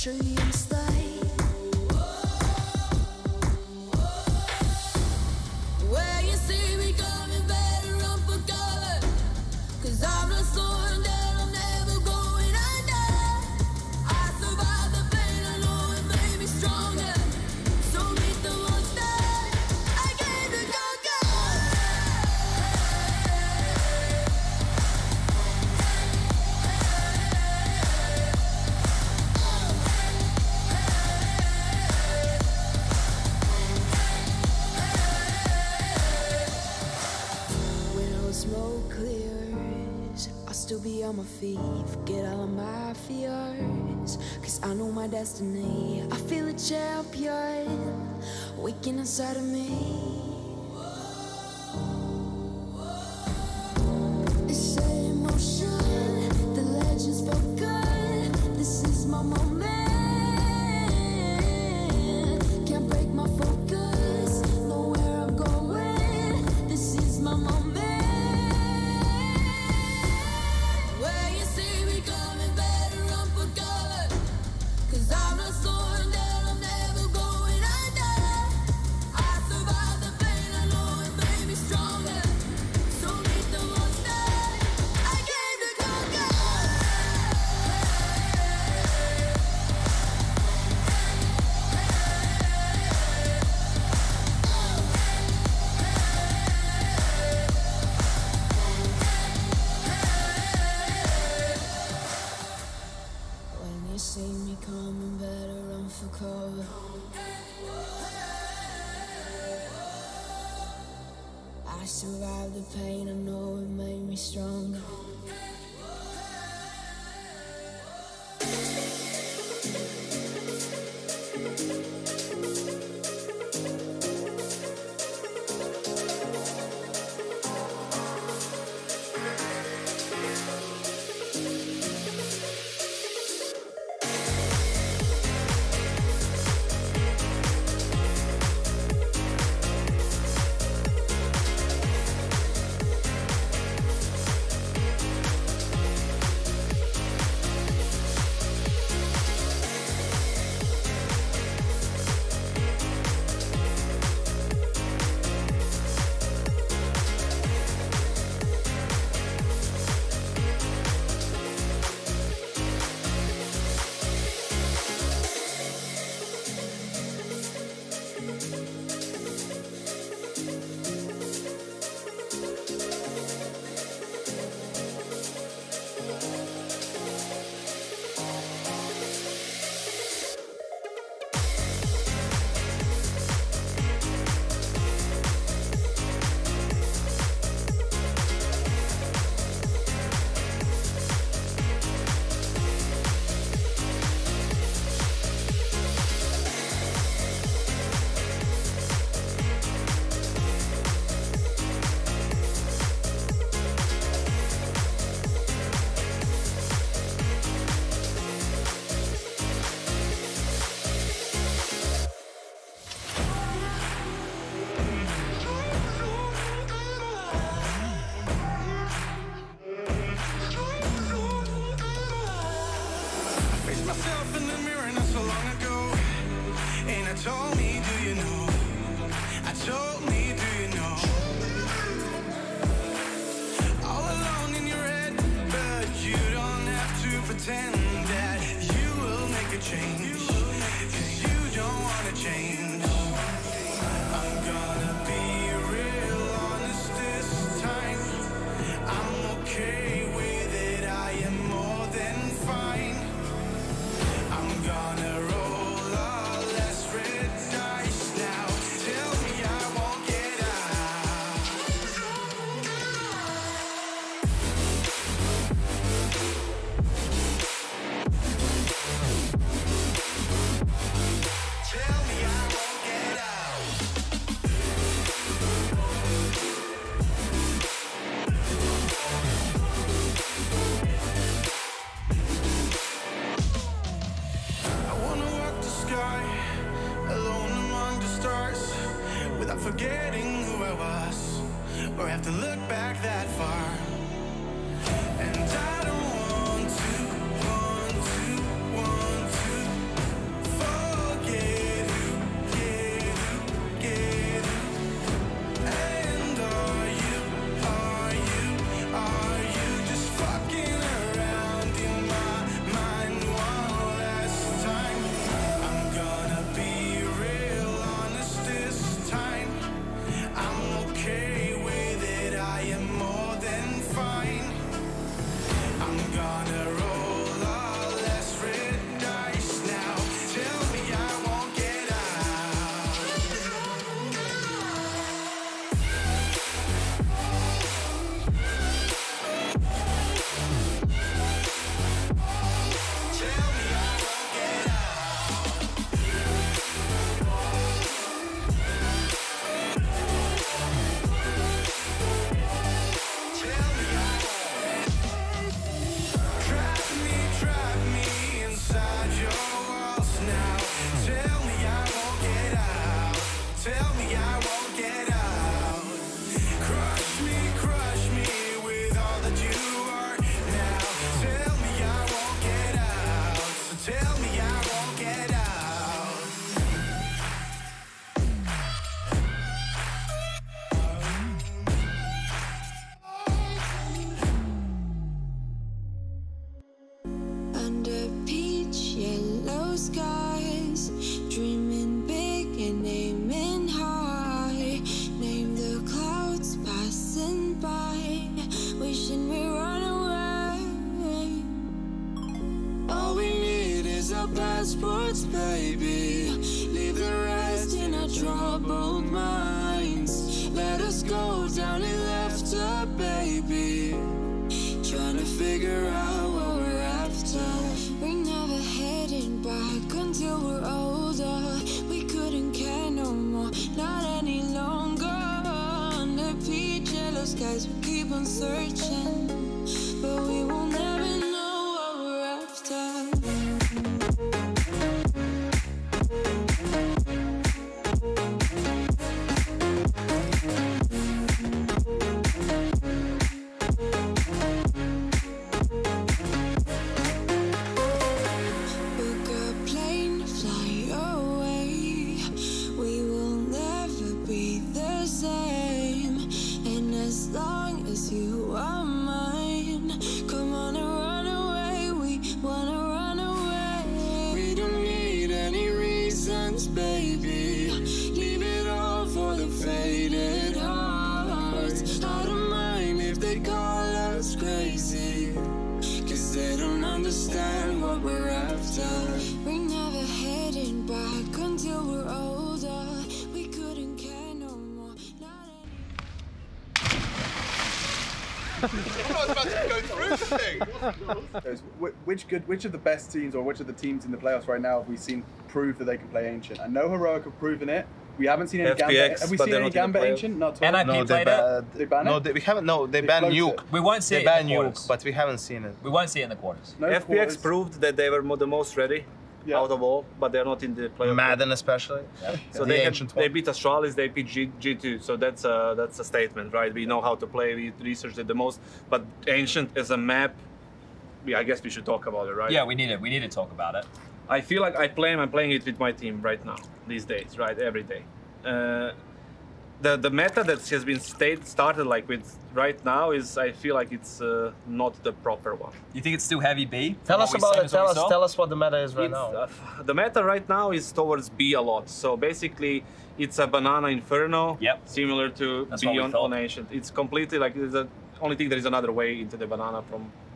trillion stay. Where you see me coming, better run for cover, 'cause I'm not slowing down, I'm never going under. I survived the pain, I know it made me stronger. So meet the monster I came to conquer. When all the smoke clears, I'll still be on my feet, forget all of my fears, 'cause I know my destiny. I feel a champion waking inside of me. It's set in motion, the legend spoken. This is my moment. Can't break my focus, know where I'm going. This is my moment. Where you see me coming, better run for cover, 'cause I'm not slowing down, I'm never going under. I survived the pain, I know it made me stronger. So meet the monster I came to conquer. When you see me coming, better run for cover. I survived the pain, I know it made me stronger. Faced myself in the mirror not so long ago, and I told me, do you know? I told me, do you know? All alone in your head, but you don't have to pretend that you will make a change, 'cause you don't wanna change. I'm gonna be real honest this time. I'm okay with it, I am more than fine. I'm gonna roll all less red dice now. Tell me I won't get out. Tell me I won't get out. I wanna walk the sky alone among the stars, without forgetting who I was, or have to look back that far. And I don't want to our passports, baby. Leave the rest in our troubled minds. Let us go down in laughter, baby. Trying to figure out what we're after. We're never heading back until we're older. We couldn't care no more, not any longer. Under peach yellow skies, we keep on searching, but we will never know what we're after. Baby, leave it all for the faded hearts. I don't mind if they call us crazy, 'cause they don't understand what we're after. We're never heading back until we're older. We couldn't care no more. I was about to go through the thing. Which of the best teams or which of the teams in the playoffs right now have we seen prove that they can play Ancient? I know Heroic have proven it. We haven't seen any Gambit. Have we seen any Gambit Ancient? Not at all. NIP played it. They ban it? No, we haven't. No, they banned Nuke. We won't see They it in banned the Nuke, quarters. but we haven't seen it. We won't see it in the quarters. No FPX quarters. proved that they were the most ready out of all, but they're not in the playoff. Madden especially. Yeah. So The they Ancient they one. beat Astralis, they beat G2. So that's a statement, right? We know how to play. We researched it the most. But Ancient as a map, I guess we should talk about it, right? Yeah, we need to talk about it. I feel like I'm playing it with my team right now, these days, right? Every day. The meta that has been started like with right now is, I feel like it's not the proper one. You think it's still heavy B? Tell us about it. Tell us what the meta is right now. The meta right now is towards B a lot. So basically, it's a banana inferno, similar to That's B what we on Ancient. It's completely like the only thing there is another way into the banana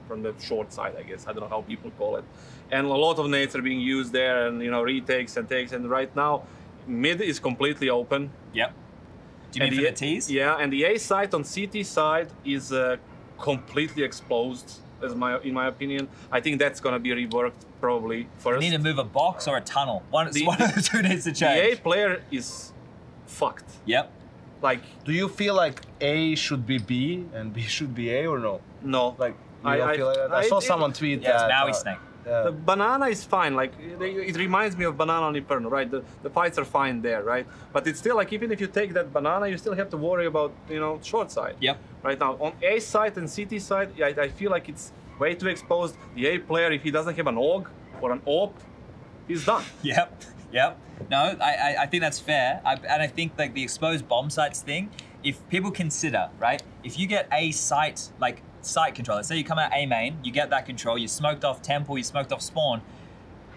from the short side, I guess. I don't know how people call it. And a lot of nades are being used there, and retakes and takes. And right now, mid is completely open. Yep. Do you mean for the T's? Yeah, and the A side on CT side is completely exposed, in my opinion. I think that's going to be reworked probably first. We need to move a box or a tunnel. One of the two needs to change. The A player is fucked. Yep. Like, do you feel like A should be B and B should be A or no? No. Like, you don't feel like that? I saw someone tweet that. Yeah, Maui Snake. The banana is fine. Like, it reminds me of banana on Inferno, right? The fights are fine there, right? But it's still like, even if you take that banana, you still have to worry about, short side. Yep. Right now, on A side and CT side, I feel like it's way too exposed. The A player, if he doesn't have an AUG or an AWP, he's done. Yep. Yep. No, I think that's fair. And I think like the exposed bomb sites thing, if people consider, right, if you get a site, like site control, let's say you come out A main, you get that control, you smoked off temple, you smoked off spawn,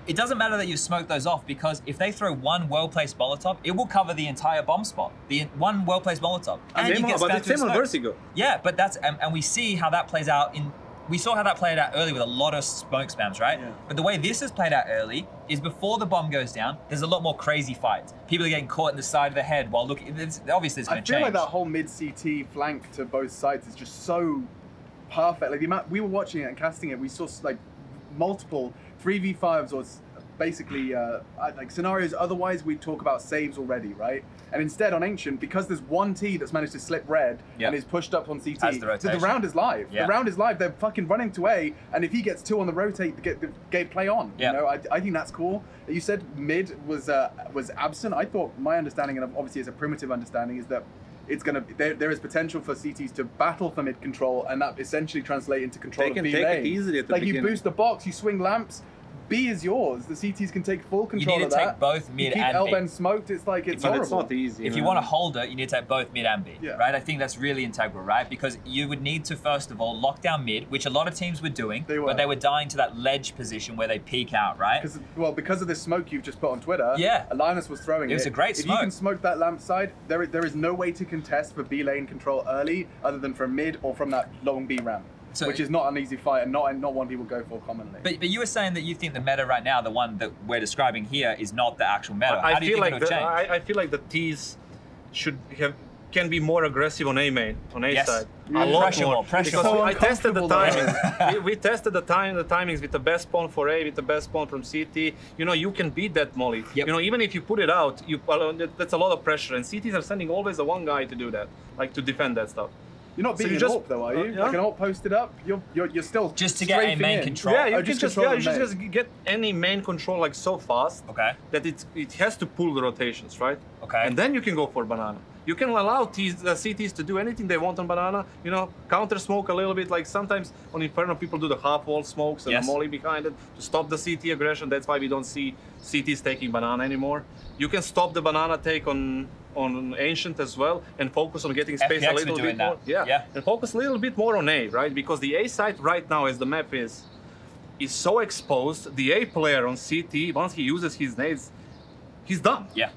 it doesn't matter that you've smoked those off, because if they throw one well-placed Molotov, it will cover the entire bomb spot. The one well-placed Molotov. And you get but it's same on Vertigo. Yeah, but that's, and we see how that plays out we saw how that played out early with a lot of smoke spams, right? Yeah. But the way this is played out early is before the bomb goes down, there's a lot more crazy fights. People are getting caught in the side of the head while looking, obviously it's going to change. I feel like that whole mid-CT flank to both sides is just so perfect. Like the amount, we were watching it and casting it, we saw like multiple 3v5s or basically like scenarios otherwise we'd talk about saves already, right? And instead on Ancient, because there's one T that's managed to slip red and is pushed up on CT, the round is live. The round is live, they're fucking running to A, and if he gets two on the rotate, the game play on. You know, I think that's cool. You said mid was absent. I thought, my understanding, and obviously it's a primitive understanding, is that it's gonna there is potential for CTs to battle for mid control, and that essentially translate into control of B lane. They can take it easily at the beginning. You boost the box, you swing lamps, B is yours. The CTs can take full control of that. You need to take both mid and B. Keep Elben smoked, it's like, it's horrible. It's not easy. If you want to hold it, you need to take both mid and B, right? I think that's really integral, right? Because you would need to, first of all, lock down mid, which a lot of teams were doing, but they were dying to that ledge position where they peek out, right? Because of this smoke you've just put on Twitter, Linus was throwing it. It was a great smoke. If you can smoke that lamp side, there is no way to contest for B lane control early, other than from mid or from that long B ramp. So- which is not an easy fight and not one people go for commonly. But you were saying that you think the meta right now, the one that we're describing here, is not the actual meta. How do you think it'll change? I feel like the T's can be more aggressive on A main, on A side. A lot Pressure more, pressure because more. I tested the Uncomfortable timings. we tested the timings with the best spawn for A, with the best spawn from CT. You know, you can beat that molly. Yep. You know, even if you put it out, that's a lot of pressure. And CTs are sending always the one guy to do that, like to defend that stuff. You're not So beating you an just- AWP though, are you? yeah. Like an AWP posted up, you're still Just to get a strafing main in. control. Yeah, you Oh, can just just control you the main. just get any main control like so fast Okay. that it has to pull the rotations, right? Okay. And then you can go for banana. You can allow CTs to do anything they want on banana. You know, counter smoke a little bit. Like sometimes on Inferno, people do the half wall smokes and Yes. the molly behind it to stop the CT aggression. That's why we don't see CTs taking banana anymore. You can stop the banana take on Ancient as well and focus on getting space FPX a little were doing bit more. that. Yeah. And focus a little bit more on A, right? Because the A side right now, as the map is so exposed. The A player on CT, once he uses his nades, he's done. Yeah.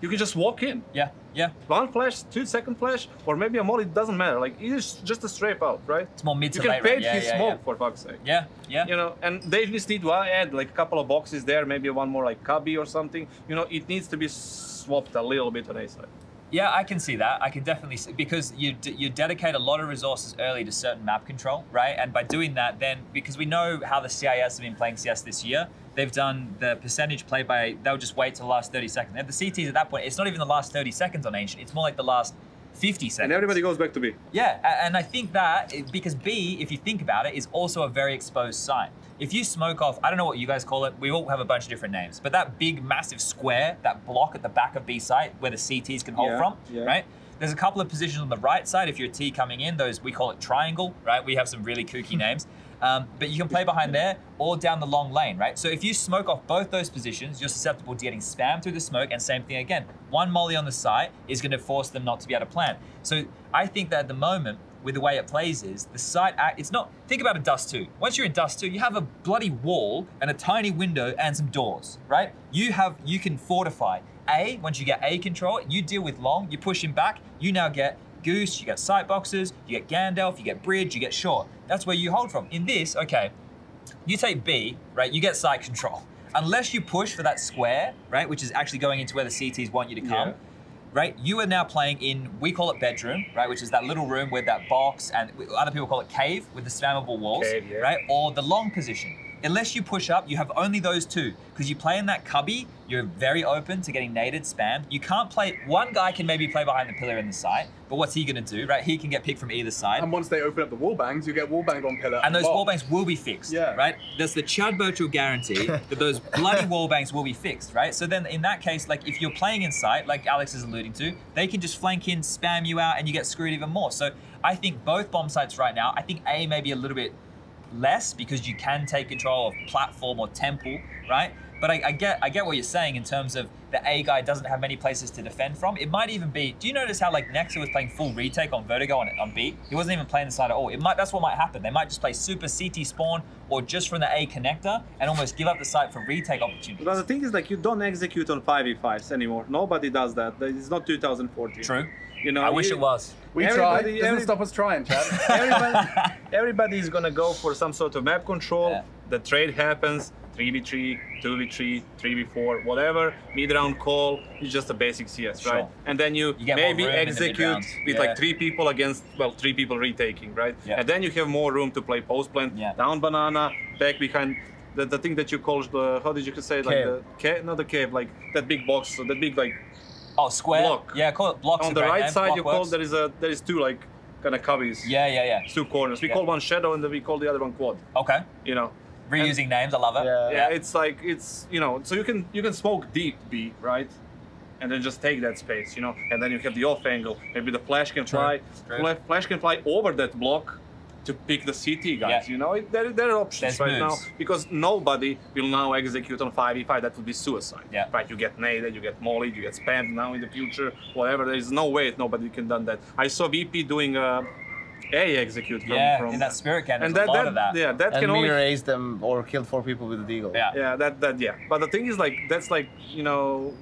You can just walk in. Yeah. Yeah. One flash, 2 second flash, or maybe a molly, it doesn't matter. Like, it's just a strafe out, right? It's more mid You to can late page range. Yeah, his yeah, smoke, for fuck's sake. yeah. Yeah. You know, and they just need to add like a couple of boxes there, maybe one more like cubby or something. You know, it needs to be swapped a little bit on A side. Yeah, I can see that. I can definitely see, because you dedicate a lot of resources early to certain map control, right? And by doing that, then because we know how the CIS have been playing CS this year, they've done the percentage play by, they'll just wait till the last 30 seconds. And the CTs at that point, it's not even the last 30 seconds on Ancient, it's more like the last 50 seconds. And everybody goes back to B. Yeah, and I think that, because B, if you think about it, is also a very exposed site. If you smoke off, I don't know what you guys call it, we all have a bunch of different names, but that big, massive square, that block at the back of B site where the CTs can hold Yeah, from, yeah. right? There's a couple of positions on the right side if you're a T coming in, those, we call it triangle, right? We have some really kooky names. But you can play behind there or down the long lane, right? So if you smoke off both those positions, you're susceptible to getting spammed through the smoke, and same thing again. One molly on the site is gonna force them not to be able to plan. So I think that at the moment, with the way it plays is, the site, it's not, think about a Dust 2. Once you're in Dust 2, you have a bloody wall and a tiny window and some doors, right? You can fortify. A, once you get A control, you deal with long, you push him back, you now get Goose, you get sight boxes, you get Gandalf, you get Bridge, you get Short. That's where you hold from. In this, okay, you take B, right, you get sight control. Unless you push for that square, right, which is actually going into where the CTs want you to come, Yeah. right, you are now playing in, we call it bedroom, right, which is that little room with that box, and other people call it cave with the spammable walls, Cave, yeah. right, or the long position. Unless you push up, you have only those two. Because you play in that cubby, you're very open to getting naded, spammed. You can't play, one guy can maybe play behind the pillar in the site, but what's he gonna do, right? He can get picked from either side. And once they open up the wall bangs, you get wall banged on pillar. And those block. wall banks will be fixed, Yeah. right? That's the Chad Birchall guarantee that those bloody wall banks will be fixed, right? So then in that case, like if you're playing in sight, like Alex is alluding to, they can just flank in, spam you out, and you get screwed even more. So I think both bomb sites right now, I think A may be a little bit less because you can take control of platform or temple, right? But I get what you're saying in terms of the A guy doesn't have many places to defend from. It might even be, do you notice how like Nexa was playing full retake on Vertigo on B? He wasn't even playing the side at all. That's what might happen. They might just play super CT spawn or just from the A connector and almost give up the site for retake opportunities. But the thing is, like, you don't execute on 5v5s anymore. Nobody does that. It's not 2014. True. You know, I wish it was. We tried. Doesn't stop us trying, Chad. Everybody is gonna go for some sort of map control. Yeah. The trade happens. 3v3, 2v3, 3v4, whatever. Mid-round call is just a basic CS, Sure. right? And then you get more maybe room in the execute mid-rounds. with Yeah. like 3 people against, well, 3 people retaking, right? Yeah. And then you have more room to play post plant, Yeah. down banana, back behind. The thing that you call the, how did you say it? Like Cave. the cave, not the cave, like that big box, that big like Oh, square? Block. Yeah, call it blocks. on a the great right name. side. Block You call works. there is 2 like kind of cubbies. Yeah. 2 corners. We Yeah. call one shadow and then we call the other one quad. Okay. You know. Reusing names, I love it. Yeah. Yeah, it's like you know, so you can smoke deep B, right? And then just take that space, you know, and then you have the off angle. Maybe the flash can fly. True. Flash can fly over that block to pick the CT guys. Yeah. You know, there are options There's right moves. now because nobody will now execute on 5v5. That would be suicide. Yeah. Right. You get naded, you get mollied, you get spammed now in the future. Whatever. There is no way nobody can done that. I saw VP doing A execute from, Yeah, in that spirit can, and there's a lot of that. Yeah, that And can only mirror aced them or killed 4 people with a deagle. Yeah. yeah, that yeah. But the thing is, like, that's like, you know,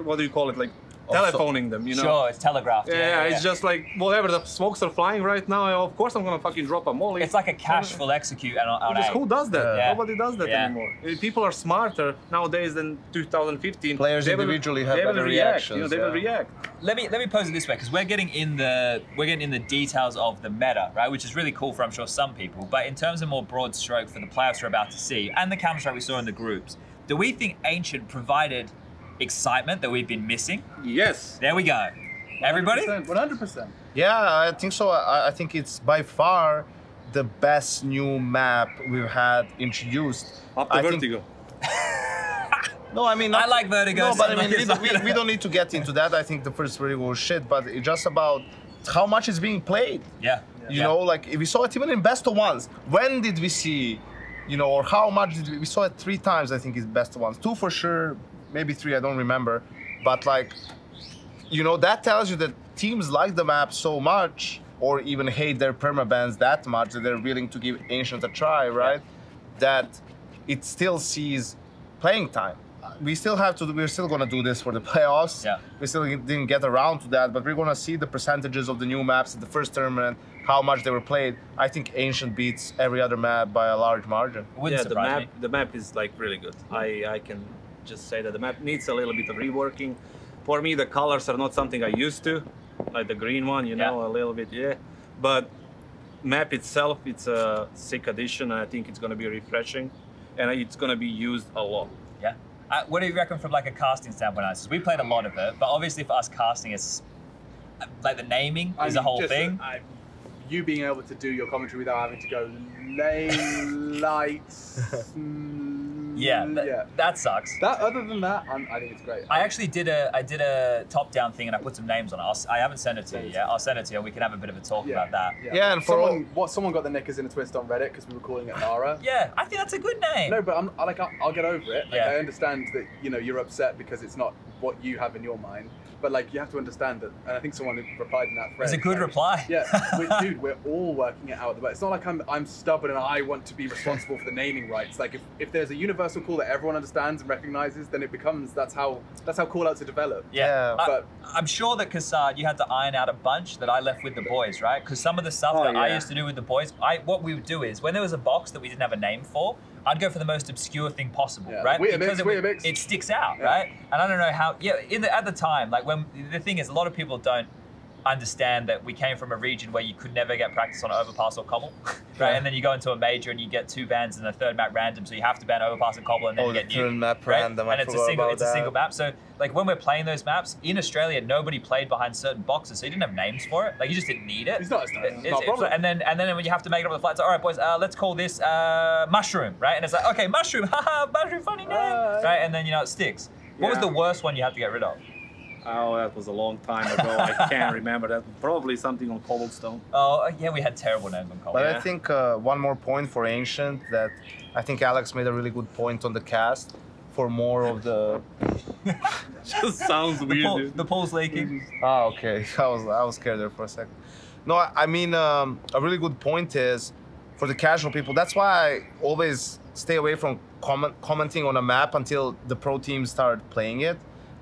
what do you call it? Like telephoning them, you know. Sure, it's telegraphed. Yeah, it's just like whatever the smokes are flying right now. Of course, I'm gonna fucking drop a molly. It's like a cache full execute on Just A. who does that? Yeah. Nobody does that Yeah. anymore. People are smarter nowadays than 2015. Players They will- individually have they will better react, reactions, You know, they will yeah. react. Let me pose it this way, because we're getting in the details of the meta, right? Which is really cool for, I'm sure, some people. But in terms of more broad stroke for the playoffs we're about to see, and the Counter-Strike we saw in the groups, do we think Ancient provided excitement that we've been missing? Yes. There we go. Everybody? 100%. Yeah, I think so. I think it's by far the best new map we've had introduced. Up to I think- Vertigo. No, I mean, I like Vertigo. No, so but I I'm mean, like, we don't need to get into that. I think the first Vertigo was shit, but it's just about how much is being played. Yeah. You know, like if we saw it even in best of ones. When did we see, you know, or how much did we saw it 3 times? I think is best of ones, 2 for sure, maybe 3. I don't remember, but like, you know, that tells you that teams like the map so much, or even hate their permabans that much that they're willing to give Ancient a try, right? That it still sees playing time. We're still gonna do this for the playoffs. Yeah. We still didn't get around to that, but we're gonna see the percentages of the new maps at the first tournament, how much they were played. I think Ancient beats every other map by a large margin. Wouldn't Yeah, surprise me. the map is like really good. I can just say that the map needs a little bit of reworking. For me, the colors are not something I used to, like the green one, you know, Yeah. a little bit, yeah. But map itself, it's a sick addition, and I think it's gonna be refreshing, and it's gonna be used a lot. Yeah. What do you reckon from like a casting standpoint? Because we played a lot of it, but obviously for us casting, it's like the naming is a whole thing. You being able to do your commentary without having to go lane, lights. Yeah, that sucks. Other than that, I think it's great. I actually did a top-down thing and I put some names on it. I haven't sent it to you yet. I'll send it to you and we can have a bit of a talk about that. Yeah, and for someone got the knickers in a twist on Reddit because we were calling it Nara. Yeah, I think that's a good name. No, but I'll get over it. Like, Yeah. I understand that you're upset because it's not what you have in your mind. But like you have to understand that, and I think someone replied in that thread. It's a good like, reply. Yeah, dude, we're all working it out. But it's not like I'm stubborn and I want to be responsible for the naming rights. Like if there's a universal call that everyone understands and recognizes, then it becomes that's how callouts are developed. Yeah, but I'm sure that Kassad, you had to iron out a bunch that I left with the boys, right? Because some of the stuff that I used to do with the boys, what we would do is when there was a box that we didn't have a name for, I'd go for the most obscure thing possible, right? Because it sticks out, right? And I don't know how. Yeah, at the time, like when the thing is, a lot of people don't understand that we came from a region where you could never get practice on overpass or cobble, right? And then you go into a major and you get 2 bans and a third map random, so you have to ban overpass and cobble and then you get third new, map right? random. And it's a single map. So like when we're playing those maps in Australia, nobody played behind certain boxes, so you didn't have names for it. Like you just didn't need it. It's not a problem. And then when you have to make it up on the flight, it's like, all right, boys, let's call this mushroom, right? And it's like, okay, mushroom, haha, mushroom, funny name, right? And then it sticks. What was the worst one you had to get rid of? Oh, that was a long time ago. I can't remember that. Probably something on cobblestone. Oh, yeah, we had terrible names on cobblestone. But I think one more point for Ancient that I think Alex made a really good point on the cast for more of the. Just sounds weird. Dude. The pool's leaking. Oh, okay. I was scared there for a second. No, I mean a really good point is for the casual people. That's why I always stay away from commenting on a map until the pro teams start playing it.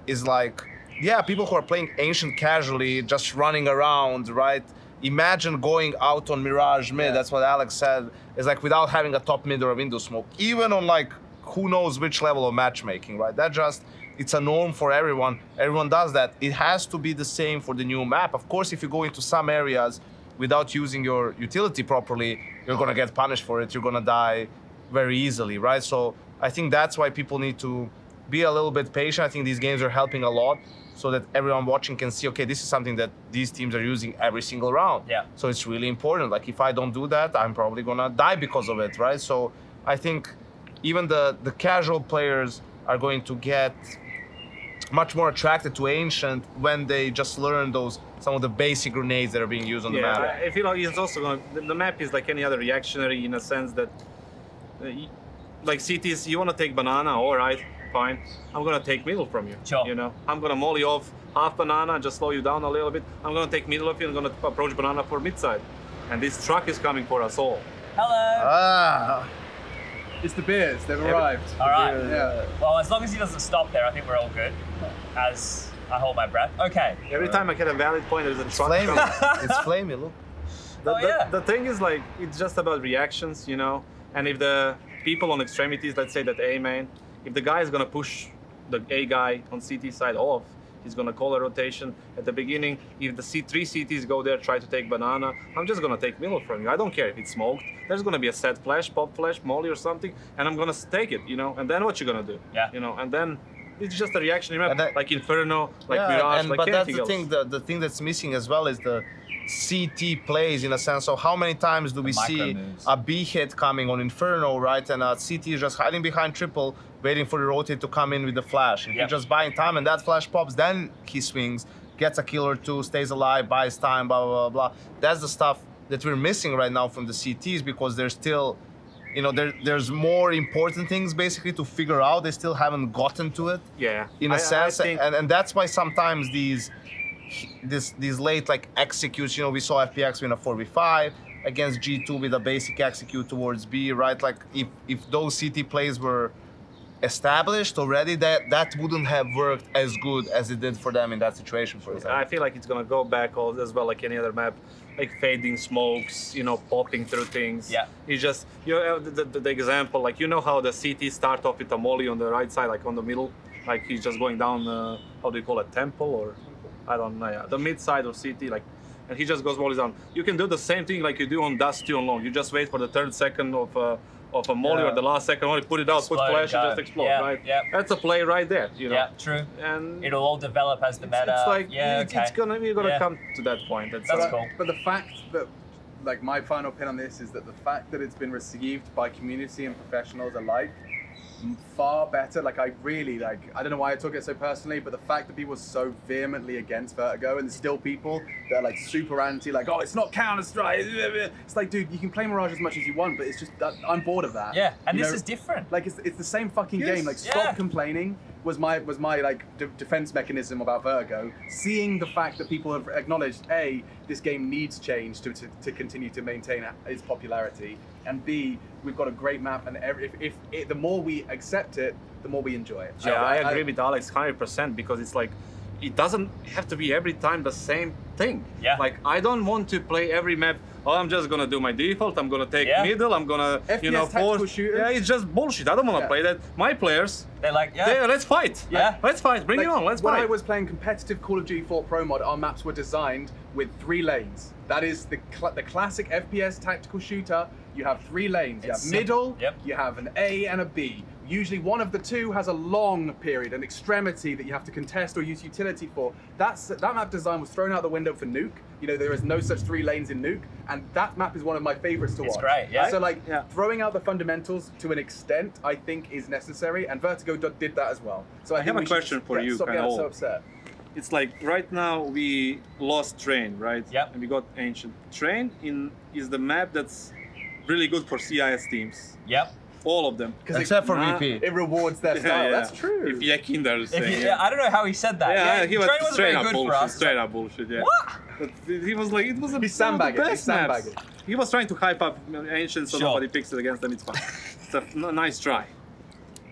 Is like. Yeah, people who are playing Ancient casually, just running around, right? Imagine going out on Mirage mid, that's what Alex said, is like without having a top mid or a window smoke, even on like who knows which level of matchmaking, right? It's a norm for everyone. Everyone does that. It has to be the same for the new map. Of course, if you go into some areas without using your utility properly, you're gonna get punished for it. You're gonna die very easily, right? So I think that's why people need to be a little bit patient. I think these games are helping a lot, so that everyone watching can see, okay, this is something that these teams are using every single round. Yeah. So it's really important. Like if I don't do that, I'm probably gonna die because of it, right? So I think even the casual players are going to get much more attracted to Ancient when they just learn some of the basic grenades that are being used on the map. I feel like it's also the map is like any other reactionary in a sense that, like cities, you want to take banana, all right. Fine, I'm gonna take middle from you. Sure. You know, I'm gonna molly off half banana, just slow you down a little bit. I'm gonna take middle of you and gonna approach banana for mid side. And this truck is coming for us all. Hello. It's the beers. They've arrived. All right. Yeah. Well, as long as he doesn't stop there, I think we're all good. As I hold my breath. Okay. Every time I get a valid point, there's a truck Flaming. coming. It's flaming. Look. The thing is like, it's just about reactions, you know? And if the people on extremities, let's say that A main, if the guy is gonna push the A guy on CT side off, he's gonna call a rotation at the beginning. If the three CTs go there, try to take banana, I'm just gonna take middle from you. I don't care if it's smoked. There's gonna be a set flash, pop flash, molly or something, and I'm gonna take it, you know? And then what you gonna do? Yeah. You know, and then it's just a reaction you have, And that- like Inferno, like Yeah, Mirage, and, like but that's anything the else. thing. The thing that's missing as well is the CT plays, in a sense. So how many times do we micro see moves. a B hit coming on Inferno, right, and a CT is just hiding behind triple, waiting for the rotate to come in with the flash. If Yep. he's just buying time and that flash pops, then he swings, gets a kill or two, stays alive, buys time, blah blah blah blah. That's the stuff that we're missing right now from the CTs, because there's still, you know, there's more important things basically to figure out. They still haven't gotten to it. Yeah. In a sense, I think, and that's why sometimes these late like executes, you know, we saw FPX win a 4v5 against G2 with a basic execute towards B, right? Like if those CT plays were established already, that wouldn't have worked as good as it did for them in that situation, for example. I feel like it's gonna go back as well, like any other map, like fading smokes, you know, popping through things. Yeah. It's just, you know, the example, like, you know how the CT start off with a molly on the right side, like on the middle, like he's just going down, how do you call it, temple, or I don't know, yeah, the mid side of CT, like, and he just goes mollies down. You can do the same thing like you do on Dust 2 on long. You just wait for the third second of a molly, Yeah. or the last second only, put it out, Explode, put flash, go. and just explode, Yeah, right? yeah. That's a play right there, you know. Yeah, true. And It'll all develop as the meta. it's like, yeah, it's, okay. we're gonna Yeah. come to that point. That's But- cool. But the fact that, like, my final pin on this is that the fact that it's been received by community and professionals alike far better. Like, I really, like, I don't know why I took it so personally, but the fact that people were so vehemently against Vertigo, and there's still people that are like super anti, like, oh, it's not Counter-Strike. It's like, dude, you can play Mirage as much as you want, but it's just that I'm bored of that. Yeah, and You this know? is different. Like, it's the same fucking Yes. game. Like, Yeah. stop complaining was my like defense mechanism about Vertigo. Seeing the fact that people have acknowledged, A, this game needs change to continue to maintain its popularity, and B, we've got a great map, and if the more we accept it, the more we enjoy it. Yeah, I agree with Alex 100%, because it's like, it doesn't have to be every time the same thing. Yeah. Like, I don't want to play every map, oh, I'm just gonna do my default, I'm gonna take Yeah. middle, I'm gonna, you know, FPS tactical force. shooters. Yeah, it's just bullshit. I don't wanna Yeah. play that. My players, They're like, yeah. let's fight. Yeah. Let's fight. Bring Like, it on. Let's when fight. I was playing competitive Call of Duty 4 Pro Mod, our maps were designed with 3 lanes. That is the classic FPS tactical shooter. You have 3 lanes. You It's have simple. middle, Yep. you have an A and a B. Usually one of the two has a long period, an extremity that you have to contest or use utility for. That map design was thrown out the window for Nuke. You know, there is no such 3 lanes in Nuke, and that map is one of my favorites to watch. It's great, yeah. So like, Yeah. throwing out the fundamentals to an extent, I think is necessary, and Vertigo did that as well. So I, have think a we should question for you, Stop kinda getting so old. upset. It's like, right now we lost Train, right? Yep. And we got Ancient. Train is the map that's really good for CIS teams. Yep. All of them. Except for Nah. VP. It rewards their style. That's true. If Yakinder is If saying, you, I don't know how he said that. yeah, he was Train wasn't straight very up good bullshit. for us. Straight up bullshit, yeah. What? But he was like, it was He's one of the sandbagging, best he's maps. sandbagging. He was trying to hype up Ancient so Sure. nobody picks it against them. It's fine. It's a nice try.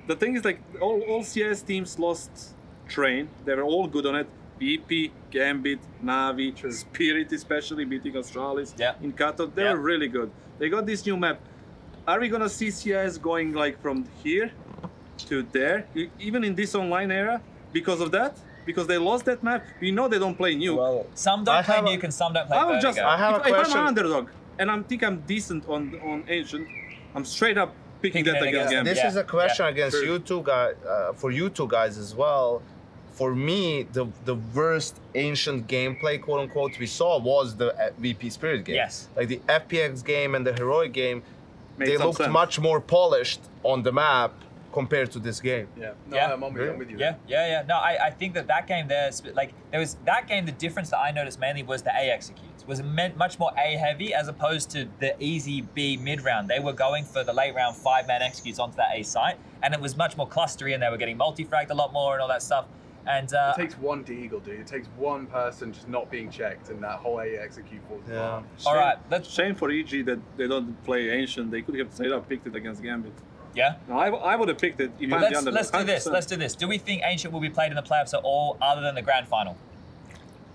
The thing is, like, all CS teams lost Train. They were all good on it. VP, Gambit, Navi, Spirit, especially beating Astralis Yeah. in Kato. They Yeah. were really good. They got this new map. Are we gonna see CIS going like from here to there, even in this online era, because of that? Because they lost that map. We know they don't play new. Well, Some I don't play have a- Nuke and some don't play I would Vertigo. just, I have a if I'm question. an underdog and I think I'm decent on Ancient, I'm straight up picking Picking that it against against Gambit. this Yeah, is a question yeah. against True. you two guys, for you two guys as well. For me, the worst Ancient gameplay, quote unquote, we saw was the VP Spirit game. Yes. Like the FPX game and the Heroic game, Made they some looked sense. much more polished on the map compared to this game. Yeah. No, Yeah. I'm with you. Yeah. No, I think that game there, like, there was that game, the difference that I noticed mainly was the A executes. Was much more A heavy as opposed to the easy B mid round. They were going for the late round 5-man executes onto that A site, and it was much more clustery, and they were getting multi-fragged a lot more and all that stuff. And It takes one deagle, dude. It takes one person just not being checked, and that whole A execute falls Yeah. apart. all right, let's. Shame for EG that they don't play Ancient. They could have straight up picked it against Gambit. Yeah? No, I would have picked it if I'm the underdog. Let's do this. 100%. Let's do this. Do we think Ancient will be played in the playoffs at all other than the grand final?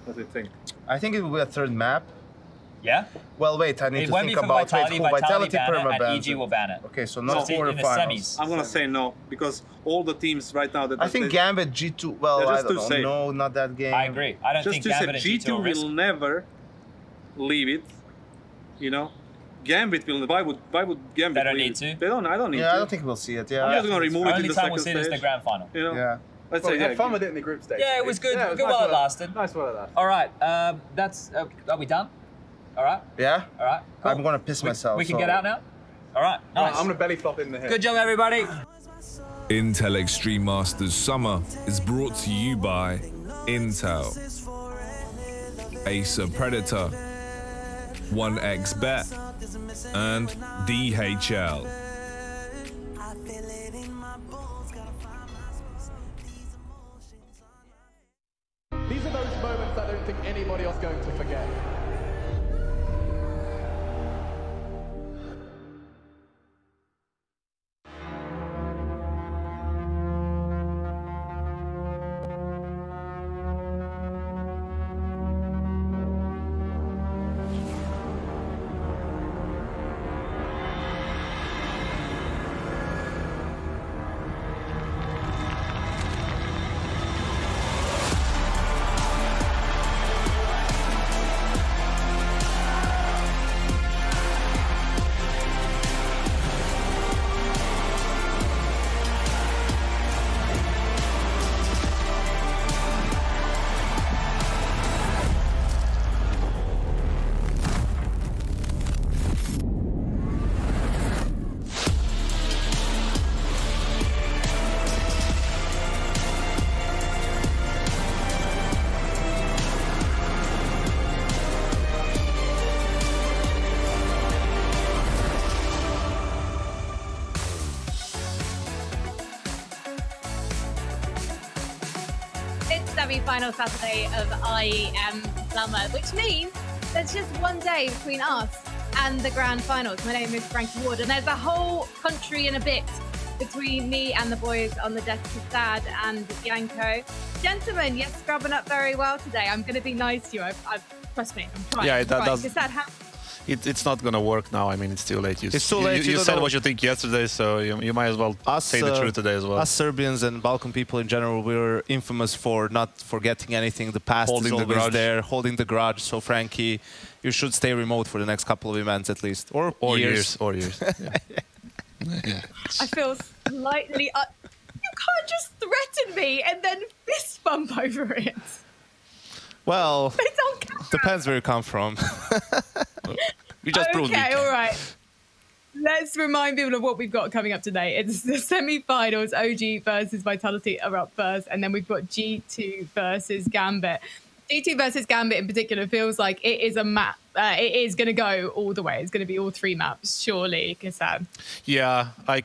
What do you think? I think it will be a third map. Yeah? Well, wait, I need It to won't think be for about Vitality. Vitality ban it, perma and bans EG it. will ban it. Okay, so So not it's in the quarterfinals. semis. I'm gonna say no because all the teams right now that I think Gambit G2. Well, They're I just don't too know. safe. No, not that game. I agree. I don't just think to say Gambit and G2 G2 will risk. will never leave it. You know, Gambit will. Why would Gambit? They don't leave need it? to? They don't. I don't need Yeah, to. I don't think we'll see it. Yeah. I'm just gonna remove it in Only the time second we'll see it is the stage. grand final. You know. Yeah. Let's Well, say we yeah. had fun with it in the group stage. Yeah, it was good. Yeah, Good while it lasted. Nice while it lasted. All right. That's. Are we done? All right. Yeah. All right. Cool. I'm gonna piss myself. We can so- get out now. All right. Nice. I'm gonna belly flop in the hip. Good job, everybody. Intel Extreme Masters Summer is brought to you by Intel, Acer Predator, 1xBet, and DHL. These are those moments I don't think anybody else is going to forget. Semi-final Saturday of IEM Summer, which means there's just one day between us and the grand finals. My name is Frankie Ward, and there's a whole country and a bit between me and the boys on the deck, Sad and Yanko. Gentlemen, you're scrubbing up very well today. I'm going to be nice to you. Trust me, I'm trying. Yeah, that does. Sad, It's not gonna work now. I mean, it's too late. It's too late. You You said know- what you think yesterday, so you might as well say the truth today as well. Us Serbians and Balkan people in general, we're infamous for not forgetting anything. The past Holding is the always grudge. there, holding the grudge. So, Frankie, you should stay remote for the next couple of events at least. Or years. Or years. Yeah. I feel slightly... you can't just threaten me and then fist bump over it. Well, It's on camera. depends where you come from. You just proved me. Okay, all right. Let's remind people of what we've got coming up today. It's the semi-finals. OG versus Vitality are up first, and then we've got G2 versus Gambit. G2 versus Gambit in particular feels like it is a map. It is going to go all the way. It's going to be all three maps, surely, Kassan. Yeah, I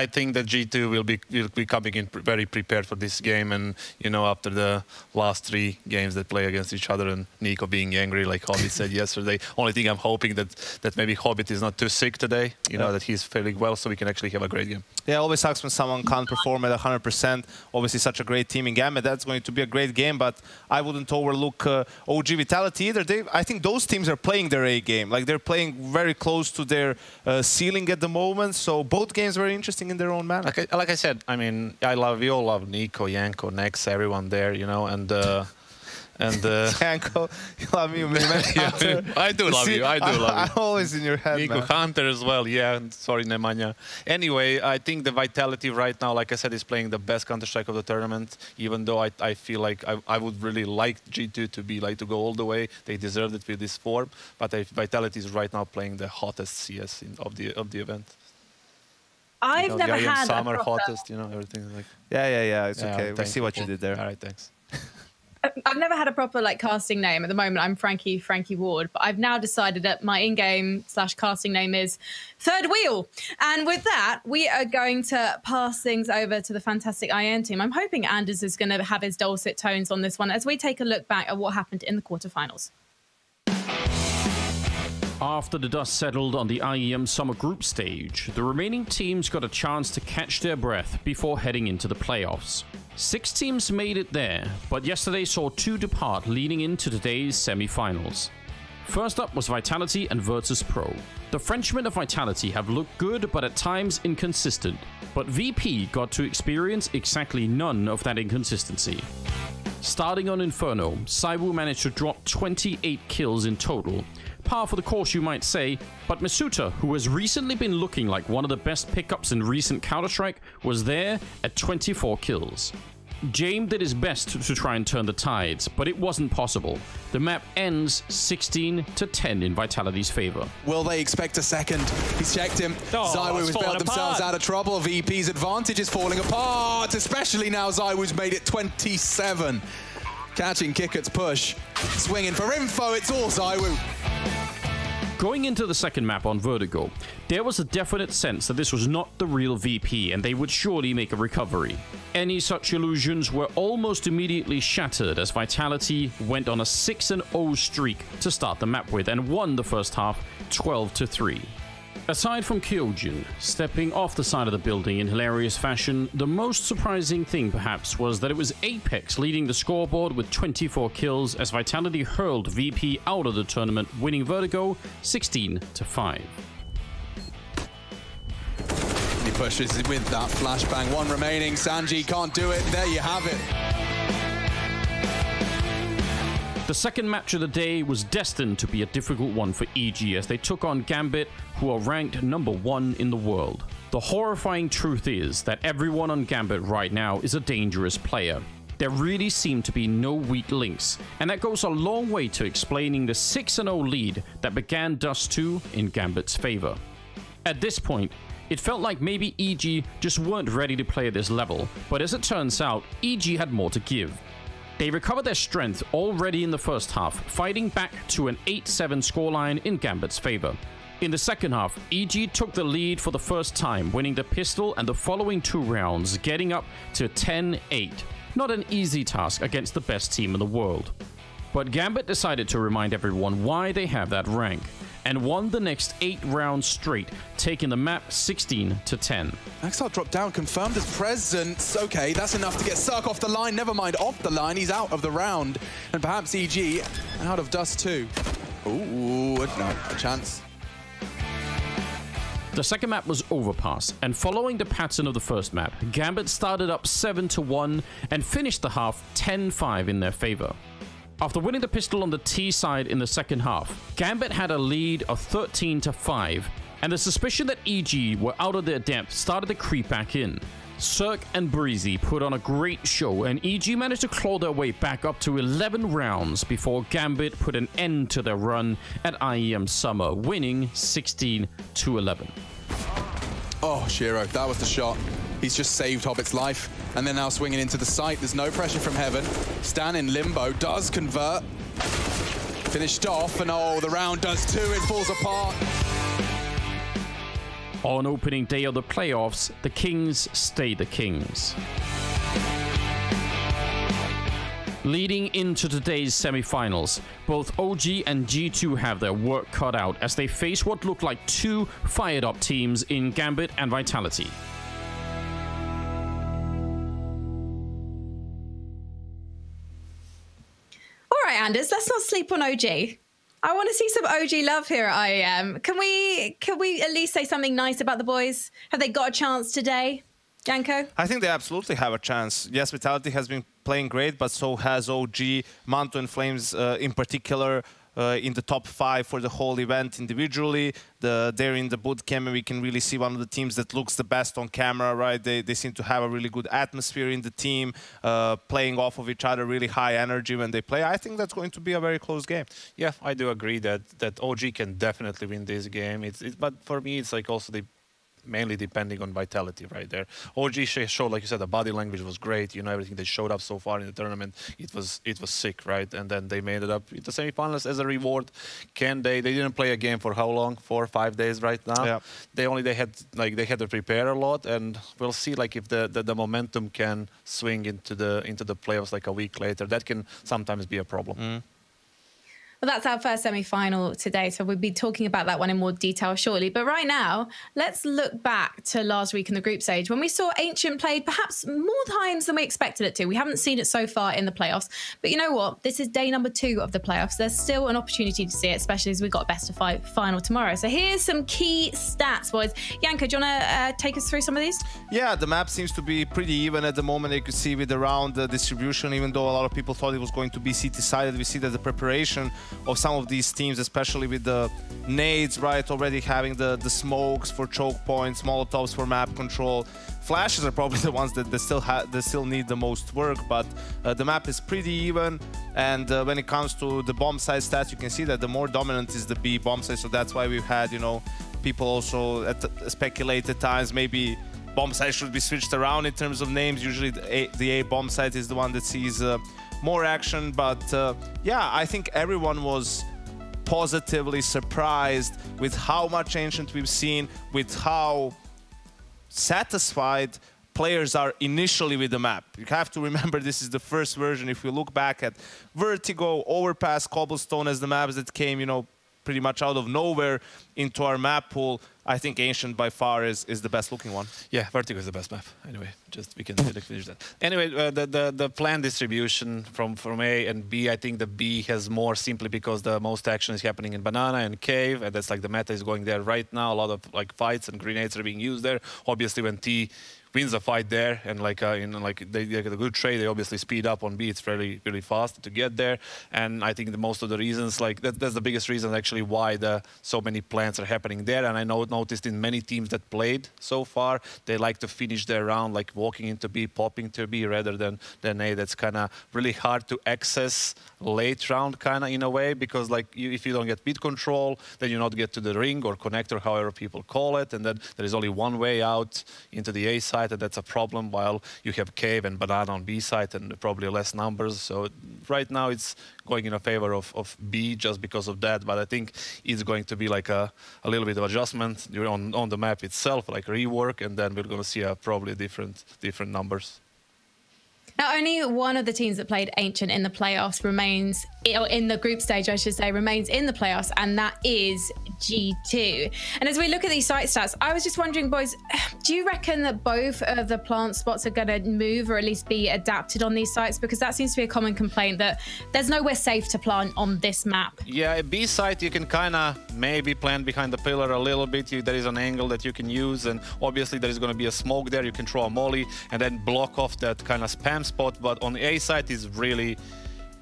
think that G2 will be coming in very prepared for this game, and after the last 3 games they play against each other, and Nico being angry, like Hobbit said yesterday. Only thing I'm hoping that maybe Hobbit is not too sick today. That he's feeling well, so we can actually have a great game. Yeah, it always sucks when someone can't perform at 100%. Obviously, such a great team in Gambit. That's going to be a great game, but I wouldn't overlook OG Vitality either. I think those teams are playing their A game. Like, they're playing very close to their ceiling at the moment. So both games very interesting in their own manner. Like I said, I mean, we all love Nico, Yanko, Nex, everyone there, and Yanko, you love me. I do love you. I do love you. I'm always in your head, Nico man. Hunter as well, yeah. Sorry, Nemanja. Anyway, I think the Vitality right now, like I said, is playing the best Counter-Strike of the tournament. Even though I feel like I would really like G2 to go all the way. They deserved it with this form. But Vitality is right now playing the hottest CS of the event. I've never the IEM had summer a proper... hottest, everything like. Yeah. It's okay. We thanks, see what you Paul. did there. All right, thanks. I've never had a proper casting name. At the moment, I'm Frankie Ward, but I've now decided that my in-game / casting name is Third Wheel. And with that, we are going to pass things over to the fantastic IEM team. I'm hoping Anders is going to have his dulcet tones on this one as we take a look back at what happened in the quarterfinals. After the dust settled on the IEM Summer Group stage, the remaining teams got a chance to catch their breath before heading into the playoffs. 6 teams made it there, but yesterday saw 2 depart leading into today's semi-finals. First up was Vitality and Virtus.pro. The Frenchmen of Vitality have looked good but at times inconsistent, but VP got to experience exactly none of that inconsistency. Starting on Inferno, Saiwu managed to drop 28 kills in total. Par for the course, you might say, but Masuta, who has recently been looking like one of the best pickups in recent Counter-Strike, was there at 24 kills. James did his best to try and turn the tides, but it wasn't possible. The map ends 16-10 in Vitality's favor. Will they expect a second? He's checked him. Zywoo has bailed themselves out of trouble. VP's advantage is falling apart, especially now Zywoo's made it 27. Catching Kickert's push. Swinging for info, it's all Zywoo. Going into the second map on Vertigo, there was a definite sense that this was not the real VP and they would surely make a recovery. Any such illusions were almost immediately shattered as Vitality went on a 6-0 streak to start the map with and won the first half 12-3. Aside from Kyojin stepping off the side of the building in hilarious fashion, the most surprising thing perhaps was that it was Apex leading the scoreboard with 24 kills as Vitality hurled VP out of the tournament, winning Vertigo 16-5. He pushes with that flashbang. 1 remaining. Sanji can't do it. There you have it. The second match of the day was destined to be a difficult one for EG as they took on Gambit, who are ranked #1 in the world. The horrifying truth is that everyone on Gambit right now is a dangerous player. There really seem to be no weak links, and that goes a long way to explaining the 6-0 lead that began Dust 2 in Gambit's favor. At this point, it felt like maybe EG just weren't ready to play at this level, but as it turns out, EG had more to give. They recovered their strength already in the first half, fighting back to an 8-7 scoreline in Gambit's favor. In the second half, EG took the lead for the first time, winning the pistol and the following 2 rounds, getting up to 10-8. Not an easy task against the best team in the world. But Gambit decided to remind everyone why they have that rank, and won the next 8 rounds straight, taking the map 16-10. Axel dropped down, confirmed his presence. Okay, that's enough to get Cirque off the line. Never mind off the line, he's out of the round. And perhaps EG out of Dust 2. Ooh, no, a chance. The second map was Overpass, and following the pattern of the first map, Gambit started up 7-1 and finished the half 10-5 in their favor. After winning the pistol on the T side in the second half, Gambit had a lead of 13-5, and the suspicion that EG were out of their depth started to creep back in. Cirque and Breezy put on a great show, and EG managed to claw their way back up to 11 rounds before Gambit put an end to their run at IEM Summer, winning 16-11. Oh, Shiro, that was the shot. He's just saved Hobbit's life. And then now swinging into the site. There's no pressure from Heaven. Stan in limbo, does convert. Finished off, and oh, the round does too. It falls apart. On opening day of the playoffs, the Kings stay the Kings. Leading into today's semi-finals, both OG and G2 have their work cut out as they face what look like 2 fired-up teams in Gambit and Vitality. All right, Anders, let's not sleep on OG. I want to see some OG love here at IEM. Can we at least say something nice about the boys? Have they got a chance today? Janko? I think they absolutely have a chance. Yes, Vitality has been playing great, but so has OG, Manto and Flames in particular, in the top 5 for the whole event individually. They're in the boot camp, and we can really see one of the teams that looks the best on camera, right? They seem to have a really good atmosphere in the team, playing off of each other, really high energy when they play. I think that's going to be a very close game. Yeah, I do agree that OG can definitely win this game. But for me, it's like also mainly depending on Vitality right there. OG showed, like you said, the body language was great. You know, everything they showed up so far in the tournament, it was sick, right? And then they made it up in the semifinals as a reward. They didn't play a game for how long? 4 or 5 days right now. Yeah. They had to prepare a lot, and we'll see like if the momentum can swing into the playoffs like a week later. That can sometimes be a problem. Well, that's our first semi-final today, so we'll be talking about that one in more detail shortly. But right now, let's look back to last week in the group stage when we saw Ancient played perhaps more times than we expected it to. We haven't seen it so far in the playoffs, but you know what? This is day number 2 of the playoffs. There's still an opportunity to see it, especially as we've got a best-of-5 final tomorrow. So here's some key stats, boys. Janko, do you want to take us through some of these? Yeah, the map seems to be pretty even at the moment. You could see with the round distribution, even though a lot of people thought it was going to be CT-sided, we see that the preparation of some of these teams, especially with the nades, right, already having the smokes for choke points, molotovs for map control. Flashes are probably the ones that they still need the most work, but the map is pretty even. And when it comes to the bomb site stats, you can see that the more dominant is the B bomb site. So that's why we've had, you know, people also speculate at times maybe bomb site should be switched around in terms of names. Usually the A bomb site is the one that sees more action, but yeah, I think everyone was positively surprised with how much Ancient we've seen, with how satisfied players are initially with the map. You have to remember this is the first version. If we look back at Vertigo, Overpass, Cobblestone as the maps that came, you know, pretty much out of nowhere into our map pool, I think Ancient by far is the best looking one. Yeah, Vertigo is the best map. Anyway, just we can finish that. Anyway, the plan distribution from A and B, I think the B has more simply because the most action is happening in Banana and Cave, and that's like the meta is going there right now. A lot of like fights and grenades are being used there. Obviously, when T wins a fight there and they get a good trade, they obviously speed up on B. It's really fast to get there, and I think most of the reasons, like that's the biggest reason actually why so many plans are happening there. And I noticed in many teams that played so far, they like to finish their round like walking into B, popping to B rather than A. That's kind of really hard to access late round kind of in a way, because like if you don't get mid control, then you not get to the ring or connector, however people call it, and then there is only one way out into the A side, and that's a problem, while you have Cave and Banana on B side and probably less numbers. So right now it's going in a favor of B just because of that, but I think it's going to be like a little bit of adjustment on the map itself, like rework, and then we're going to see probably different numbers. Now, only one of the teams that played Ancient in the playoffs remains, or in the group stage, I should say, remains in the playoffs, and that is G2. And as we look at these site stats, I was just wondering, boys, do you reckon that both of the plant spots are going to move or at least be adapted on these sites? Because that seems to be a common complaint, that there's nowhere safe to plant on this map. Yeah, a B site, you can kind of maybe plant behind the pillar a little bit. There is an angle that you can use, and obviously there is going to be a smoke there. You can throw a molly and then block off that kind of spam spot, but on the A side is really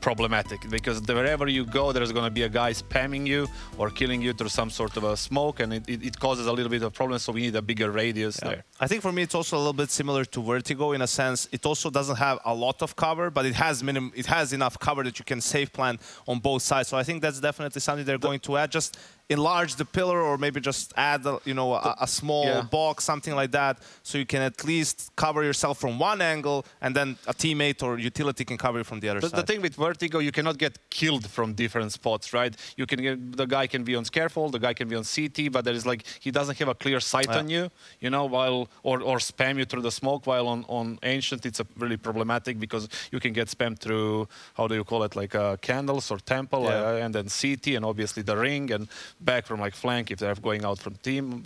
problematic, because wherever you go, there's going to be a guy spamming you or killing you through some sort of a smoke, and it causes a little bit of problem, so we need a bigger radius there. I think for me it's also a little bit similar to Vertigo in a sense. It also doesn't have a lot of cover, but it has enough cover that you can safe plan on both sides. So I think that's definitely something they're going to add. Just enlarge the pillar, or maybe just add a small box, something like that, so you can at least cover yourself from one angle, and then a teammate or utility can cover you from the other side. The thing with Vertigo, you cannot get killed from different spots, right? You can the guy can be on Scarefall, the guy can be on CT, but there is like he doesn't have a clear sight on you, while or spam you through the smoke. While on Ancient, it's really problematic because you can get spammed through, how do you call it, like candles or temple, and then CT, and obviously the ring, and back from like flank if they're going out from team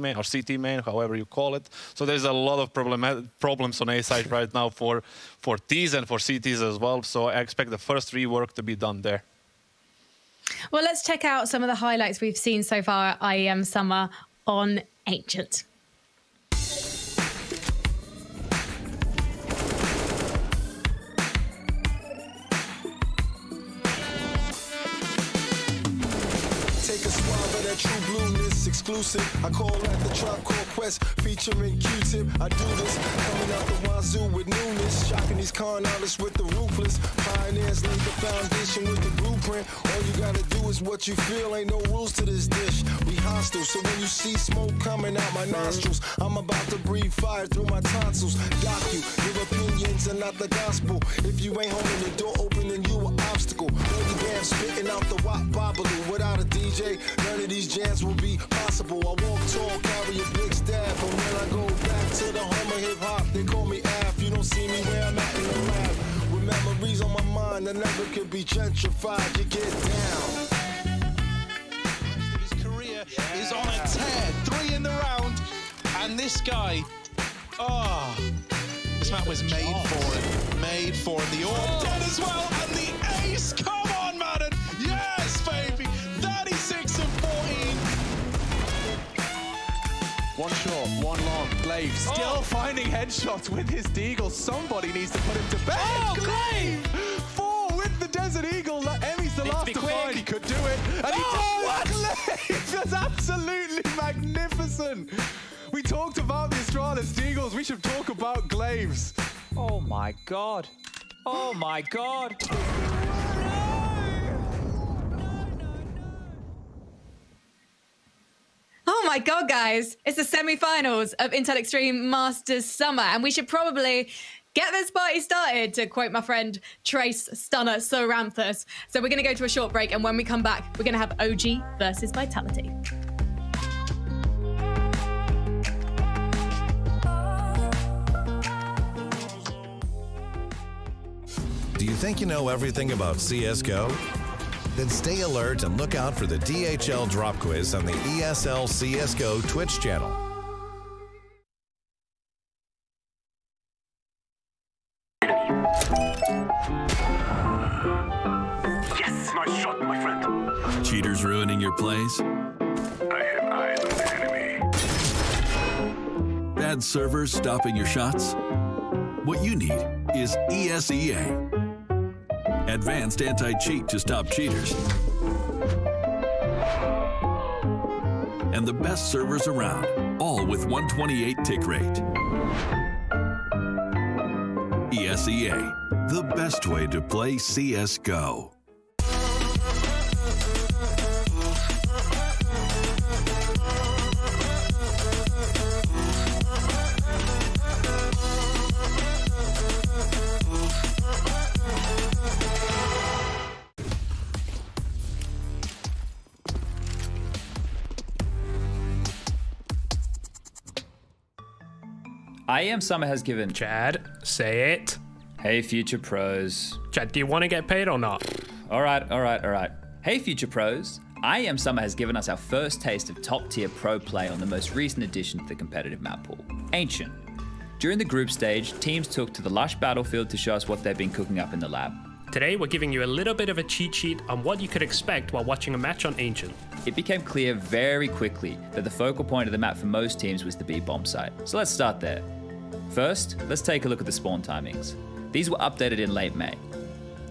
main or CT main, however you call it. So there's a lot of problems on A side right now for Ts and for CTs as well. So I expect the first rework to be done there. Well, let's check out some of the highlights we've seen so far at IEM Summer on Ancient. True blueness exclusive. I call that the Tribe Called Quest featuring Q-Tip. I do this coming out the wazoo with newness, shocking these con artists with the ruthless. Pioneers laid the foundation with the blueprint. All you gotta do is what you feel. Ain't no rules to this dish. We hostile, so when you see smoke coming out my nostrils, I'm about to breathe fire through my tonsils. Dock you, your opinions are not the gospel. If you ain't holding the door open, then you an obstacle. Dirty damn spitting out the wop babaloo. Without a DJ, none of these jams will be possible. I walk tall, carry a big staff, and when I go back to the home of hip hop, they call me Af. You don't see me where I'm at in the lab. Memories on my mind that never could be gentrified. You get down. His career is on a tear. 3 in the round. And this guy, this map was made for it. Made for it. The orb dead as well. And the ace. Come on, Madden. Yes, baby. 36 and 14. One short, one long. Glaive still finding headshots with his Deagle. Somebody needs to put him to bed. Oh, Glaive! 4 with the Desert Eagle. Emmy's the last to find. He could do it. And he does. Glaive! That's absolutely magnificent. We talked about the Astralis Deagles. We should talk about Glaives. Oh my god. Oh my god. Oh my god, guys. It's the semi-finals of Intel Extreme Masters Summer, and we should probably get this party started, to quote my friend Trace Stunner Soranthus. So we're going to go to a short break, and when we come back, we're going to have OG versus Vitality. Do you think you know everything about CSGO? Then stay alert and look out for the DHL drop quiz on the ESL CSGO Twitch channel. Yes, nice shot, my friend. Cheaters ruining your plays? I have eyes on the enemy. Bad servers stopping your shots? What you need is ESEA. Advanced anti-cheat to stop cheaters. And the best servers around, all with 128 tick rate. ESEA, the best way to play CSGO. IEM Summer has given... Chad, say it. Hey, future pros. Chad, do you want to get paid or not? All right. Hey, future pros. IEM Summer has given us our first taste of top-tier pro play on the most recent addition to the competitive map pool, Ancient. During the group stage, teams took to the lush battlefield to show us what they've been cooking up in the lab. Today, we're giving you a little bit of a cheat sheet on what you could expect while watching a match on Ancient. It became clear very quickly that the focal point of the map for most teams was the B bomb site. So let's start there. First, let's take a look at the spawn timings. These were updated in late May.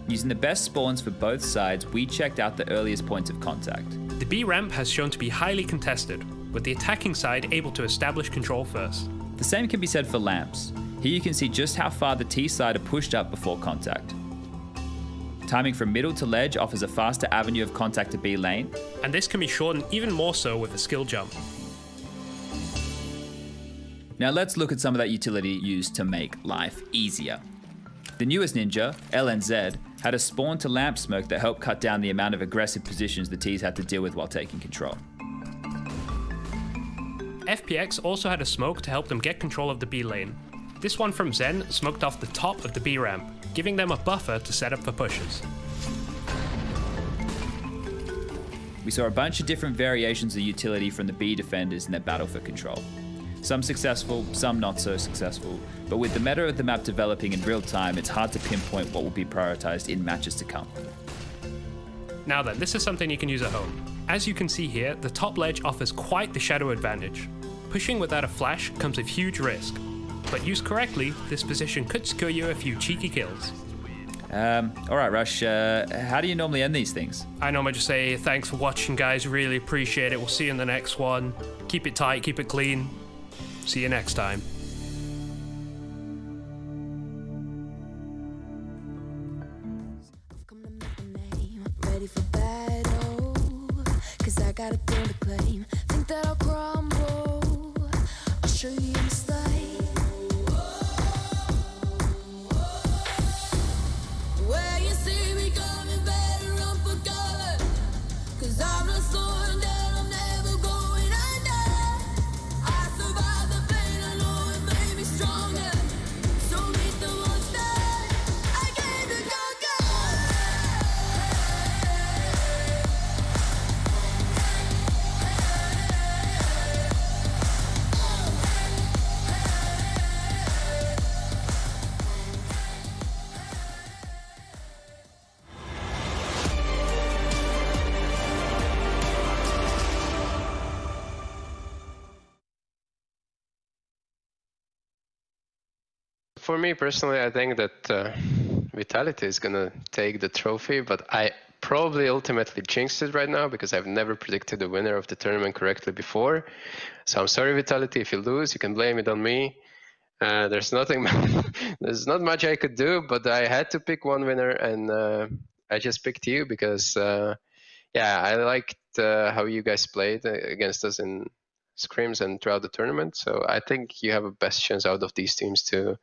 Using the best spawns for both sides, we checked out the earliest points of contact. The B ramp has shown to be highly contested, with the attacking side able to establish control first. The same can be said for lamps. Here you can see just how far the T side are pushed up before contact. Timing from middle to ledge offers a faster avenue of contact to B lane. And this can be shortened even more so with a skill jump. Now let's look at some of that utility used to make life easier. The newest ninja, LNZ, had a spawn to lamp smoke that helped cut down the amount of aggressive positions the Ts had to deal with while taking control. FPX also had a smoke to help them get control of the B lane. This one from Zen smoked off the top of the B ramp, giving them a buffer to set up for pushes. We saw a bunch of different variations of utility from the B defenders in their battle for control. Some successful, some not so successful, but with the meta of the map developing in real time, it's hard to pinpoint what will be prioritized in matches to come. Now then, this is something you can use at home. As you can see here, the top ledge offers quite the shadow advantage. Pushing without a flash comes with huge risk, but used correctly, this position could secure you a few cheeky kills. Alright Rush, how do you normally end these things? I normally just say, thanks for watching guys, really appreciate it, we'll see you in the next one. Keep it tight, keep it clean. See you next time. Ready for battle, 'cause I got a thing to claim. Think that I'll crumble, I'll show you in the slide. Where you see me coming, better run for cover, 'cause I'm not slowing down, I'm never going under. I survived the pain, I know it made me stronger, so meet the monster. I came to for me personally, I think that Vitality is gonna take the trophy, but I probably ultimately jinxed it right now because I've never predicted the winner of the tournament correctly before. So I'm sorry, Vitality. If you lose, you can blame it on me. There's nothing, there's not much I could do, but I had to pick one winner, and I just picked you because, yeah, I liked how you guys played against us in scrims and throughout the tournament. So I think you have a best chance out of these teams to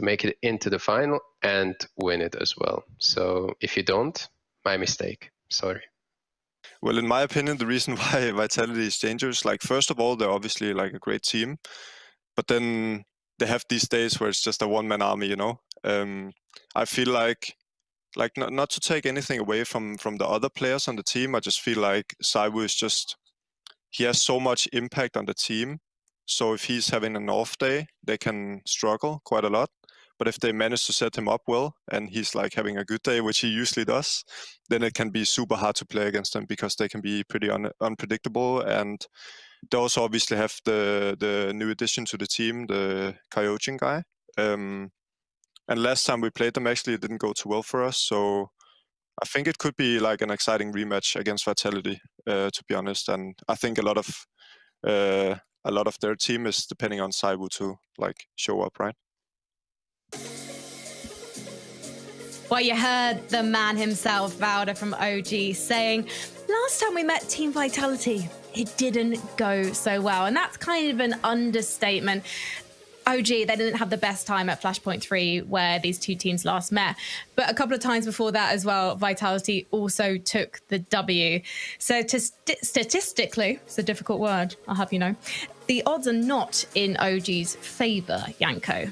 make it into the final and win it as well. So if you don't, my mistake. Sorry. Well, in my opinion, the reason why Vitality is dangerous, like, first of all, they're obviously like a great team, but then they have these days where it's just a one-man army, you know? I feel like not to take anything away from the other players on the team, I just feel like Zywoo is just, he has so much impact on the team. So if he's having an off day, they can struggle quite a lot. But if they manage to set him up well and he's like having a good day, which he usually does, then it can be super hard to play against them because they can be pretty unpredictable. And they also obviously have the new addition to the team, the Kyojin guy. And last time we played them, actually, it didn't go too well for us. So I think it could be like an exciting rematch against Vitality, to be honest. And I think a lot of their team is depending on Zywoo to like show up, right? Well, you heard the man himself, Valder from OG, saying, last time we met Team Vitality, it didn't go so well. And that's kind of an understatement. OG, they didn't have the best time at Flashpoint 3 where these two teams last met. But a couple of times before that as well, Vitality also took the W. So statistically, it's a difficult word, I'll have you know, the odds are not in OG's favor, Yanko.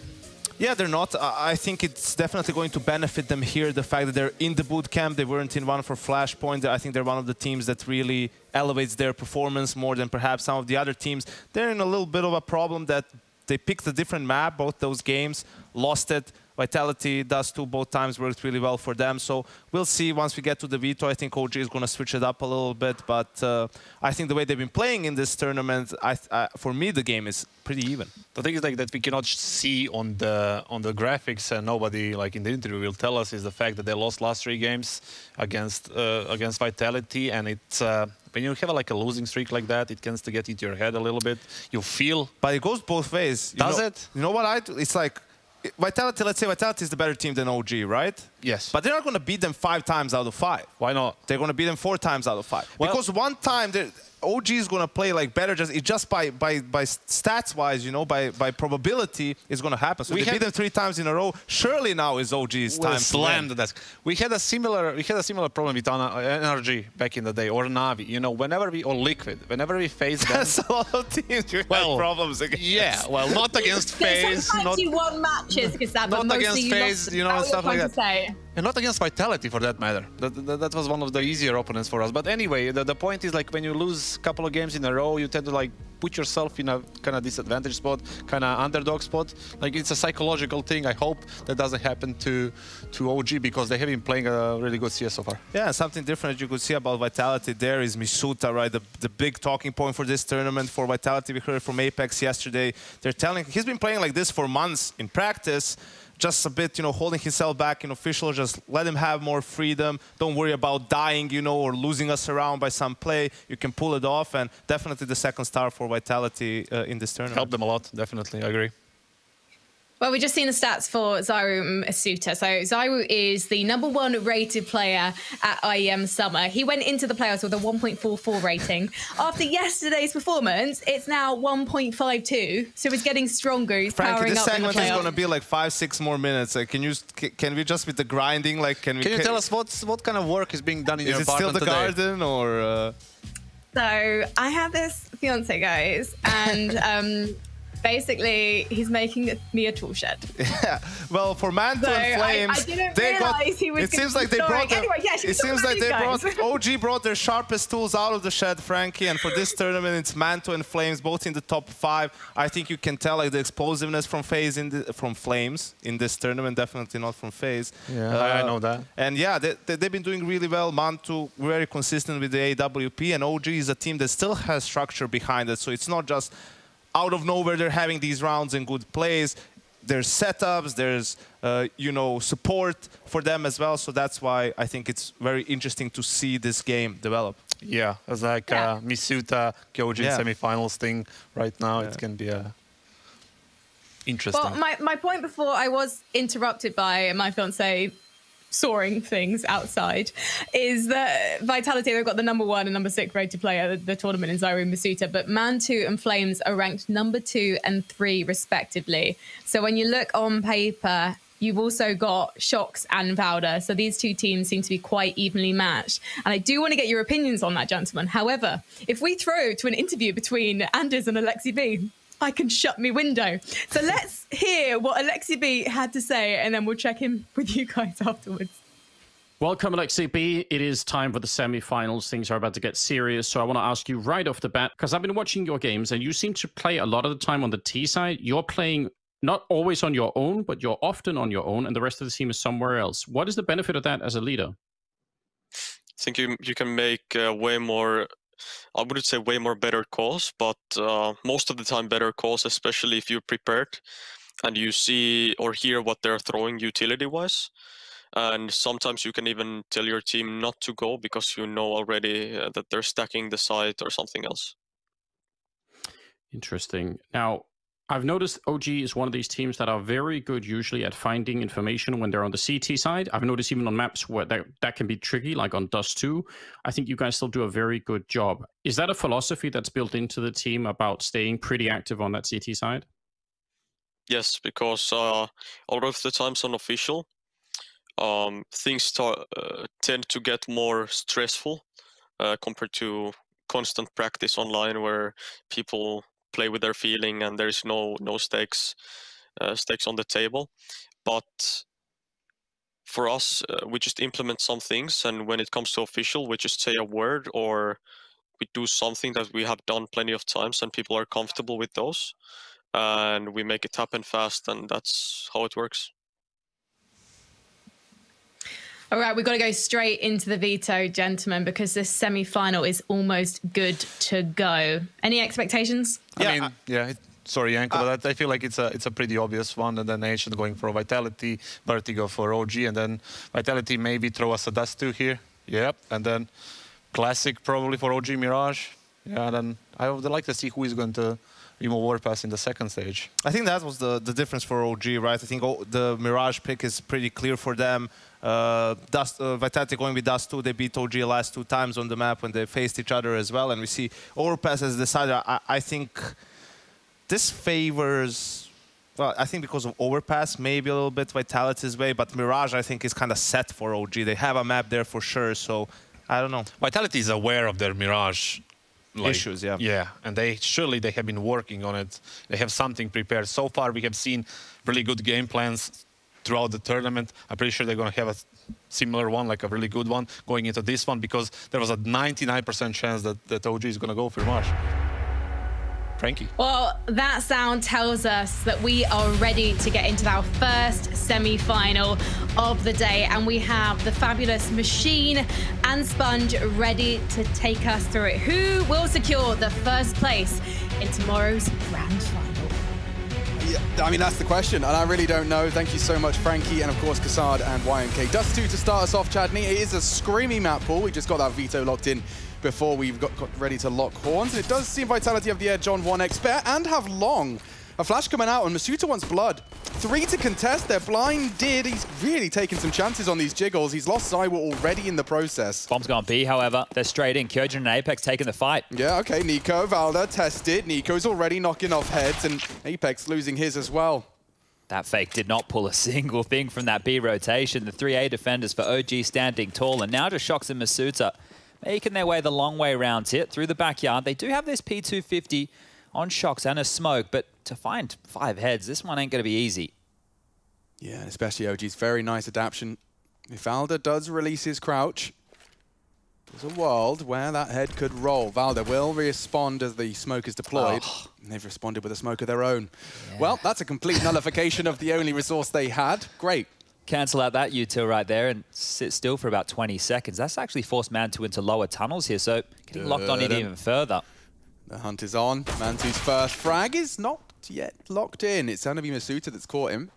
Yeah, they're not. I think it's definitely going to benefit them here, the fact that they're in the boot camp. They weren't in one for Flashpoint. I think they're one of the teams that really elevates their performance more than perhaps some of the other teams. They're in a little bit of a problem that they picked a different map, both those games, lost it. Vitality does too, both times worked really well for them. So we'll see once we get to the veto. I think OG is going to switch it up a little bit. But I think the way they've been playing in this tournament, for me, the game is pretty even. The thing is like that we cannot see on the graphics, and nobody like in the interview will tell us, is the fact that they lost last 3 games against Vitality, and it's when you have like a losing streak like that, it tends to get into your head a little bit. You feel, but it goes both ways. Does it? You know what I do? It's like Vitality. Let's say Vitality is the better team than OG, right? Yes. But they're not going to beat them 5 times out of 5. Why not? They're going to beat them 4 times out of 5. Well, because one time OG is going to play like better, just by stats wise, you know, by probability, it's going to happen. So we beat them 3 times in a row. Surely now is OG's time. Slammed the desk. We had a similar problem with NRG back in the day, or Navi. You know, or Liquid, whenever we face them. That's a lot of teams you have problems against. Yeah, well, not against FaZe. Sometimes you won matches because that, not against FaZe, you know, and stuff like that. And not against Vitality, for that matter. That was one of the easier opponents for us. But anyway, the point is, like, when you lose a couple of games in a row, you tend to like put yourself in a kind of disadvantage spot, kind of underdog spot. Like, it's a psychological thing. I hope that doesn't happen to OG, because they have been playing a really good CS so far. Yeah, something different you could see about Vitality there is Misuta, right? The big talking point for this tournament for Vitality. We heard it from Apex yesterday. They're telling he's been playing like this for months in practice. Just a bit, you know, holding himself back in official, just let him have more freedom. Don't worry about dying, you know, or losing us around by some play. You can pull it off, and definitely the second star for Vitality in this tournament. Helped them a lot, definitely, I agree. Well, we've just seen the stats for Zywoo Misuta. So Zywoo is the #1 rated player at IEM Summer. He went into the playoffs with a 1.44 rating. After yesterday's performance, it's now 1.52. So he's getting stronger. He's Frankie, powering this up in the segment is playoffs. going to be like 5-6 more minutes. Can we just with the grinding? Like, can you tell us what kind of work is being done in your apartment today? Is it still the garden or? So I have this fiance, guys, and. Basically, he's making me a tool shed. Yeah. Well, for Manto and Flames, I didn't realize he was. It seems like they brought. OG OG brought their sharpest tools out of the shed, Frankie. And for this tournament, it's Manto and Flames, both in the top 5. I think you can tell like the explosiveness from from Flames in this tournament. Definitely not from FaZe. Yeah, I know that. And yeah, they've been doing really well. Manto very consistent with the AWP, and OG is a team that still has structure behind it. So it's not just out of nowhere they're having these rounds and good plays. there's setups, there's you know, support for them as well. So that's why I think it's very interesting to see this game develop. Yeah, it's like Misuta Kyojin semifinals thing right now. It can be interesting. Well, my point before I was interrupted by my fiance soaring things outside is that Vitality, they've got the #1 and #6 rated player the tournament in Zyro and Masuta, but Man2 and Flames are ranked #2 and 3 respectively. So when you look on paper, you've also got Shox and Valda. So these two teams seem to be quite evenly matched. And I do want to get your opinions on that, gentlemen. However, if we throw to an interview between Anders and Alexi B, I can shut me window. So let's hear what Alexi B had to say, and then we'll check in with you guys afterwards. Welcome, Alexi B. It is time for the semi-finals. Things are about to get serious. So I want to ask you right off the bat, because I've been watching your games, and you seem to play a lot of the time on the T side. You're playing not always on your own, but you're often on your own, and the rest of the team is somewhere else. What is the benefit of that as a leader? I think you can make way more... I wouldn't say way more better calls, but most of the time better calls, especially if you're prepared and you see or hear what they're throwing utility-wise. And sometimes you can even tell your team not to go because you know already that they're stacking the site or something else. Interesting. Now, I've noticed OG is one of these teams that are very good usually at finding information when they're on the CT side. I've noticed even on maps where that can be tricky, like on Dust 2. I think you guys still do a very good job. Is that a philosophy that's built into the team about staying pretty active on that CT side? Yes, because a lot of the times on official, things tend to get more stressful compared to constant practice online where people play with their feeling and there's no stakes on the table. But for us, we just implement some things, and when it comes to official, we just say a word or we do something that we have done plenty of times and people are comfortable with those, and we make it happen fast, and that's how it works. All right, we've got to go straight into the veto, gentlemen, because this semi-final is almost good to go. Any expectations? I mean, sorry, Yanko, but I feel like it's a pretty obvious one. And then Nation going for Vitality, Vertigo for OG, and then Vitality maybe throw us a Dust 2 here. Yep, and then Classic probably for OG Mirage. Yeah, and then I would like to see who is going to remove Overpass in the second stage. I think that was the difference for OG, right? I think the Mirage pick is pretty clear for them. Vitality going with Dust 2, they beat OG last 2 times on the map when they faced each other as well, and we see Overpass as decider. I think this favors, well, I think because of Overpass, maybe a little bit Vitality's way, but Mirage, I think, is kind of set for OG. They have a map there for sure, so I don't know. Vitality is aware of their Mirage issues, yeah, and they have been working on it. They have something prepared. So far, we have seen really good game plans throughout the tournament. I'm pretty sure they're going to have a similar one, like a really good one, going into this one, because there was a 99% chance that OG is going to go for March. Frankie. Well, that sound tells us that we are ready to get into our first semi-final of the day, and we have the fabulous Machine and Sponge ready to take us through it. Who will secure the first place in tomorrow's grand final? Yeah, I mean, that's the question, and I really don't know. Thank you so much, Frankie, and of course, Kassad and YMK. Dust 2 to start us off, Chadney. It is a screamy map pool. We just got that veto locked in before we've got ready to lock horns. And it does seem Vitality have the edge on 1x bear and have long. A flash coming out, and Masuta wants blood. 3 to contest. They're blinded. He's really taking some chances on these jiggles. He's lost Zywa already in the process. Bomb's gone B, however. They're straight in. Kyojin and Apex taking the fight. Yeah, okay. Nico, Valda tested. Nico's already knocking off heads, and Apex losing his as well. That fake did not pull a single thing from that B rotation. The 3A defenders for OG standing tall, and now just Shox and Masuta making their way the long way around here through the backyard. They do have this P250 on Shox and a smoke, but to find 5 heads, this one ain't going to be easy. Yeah, especially OG's very nice adaptation. If Valda does release his crouch, there's a world where that head could roll. Valda will respond as the smoke is deployed. And they've responded with a smoke of their own. Yeah. Well, that's a complete nullification of the only resource they had. Great. Cancel out that util right there and sit still for about 20 seconds. That's actually forced Man2 into lower tunnels here, so getting locked on it even further. The hunt is on. Man2's first frag is not yet locked in. It's going to be Masuta that's caught him.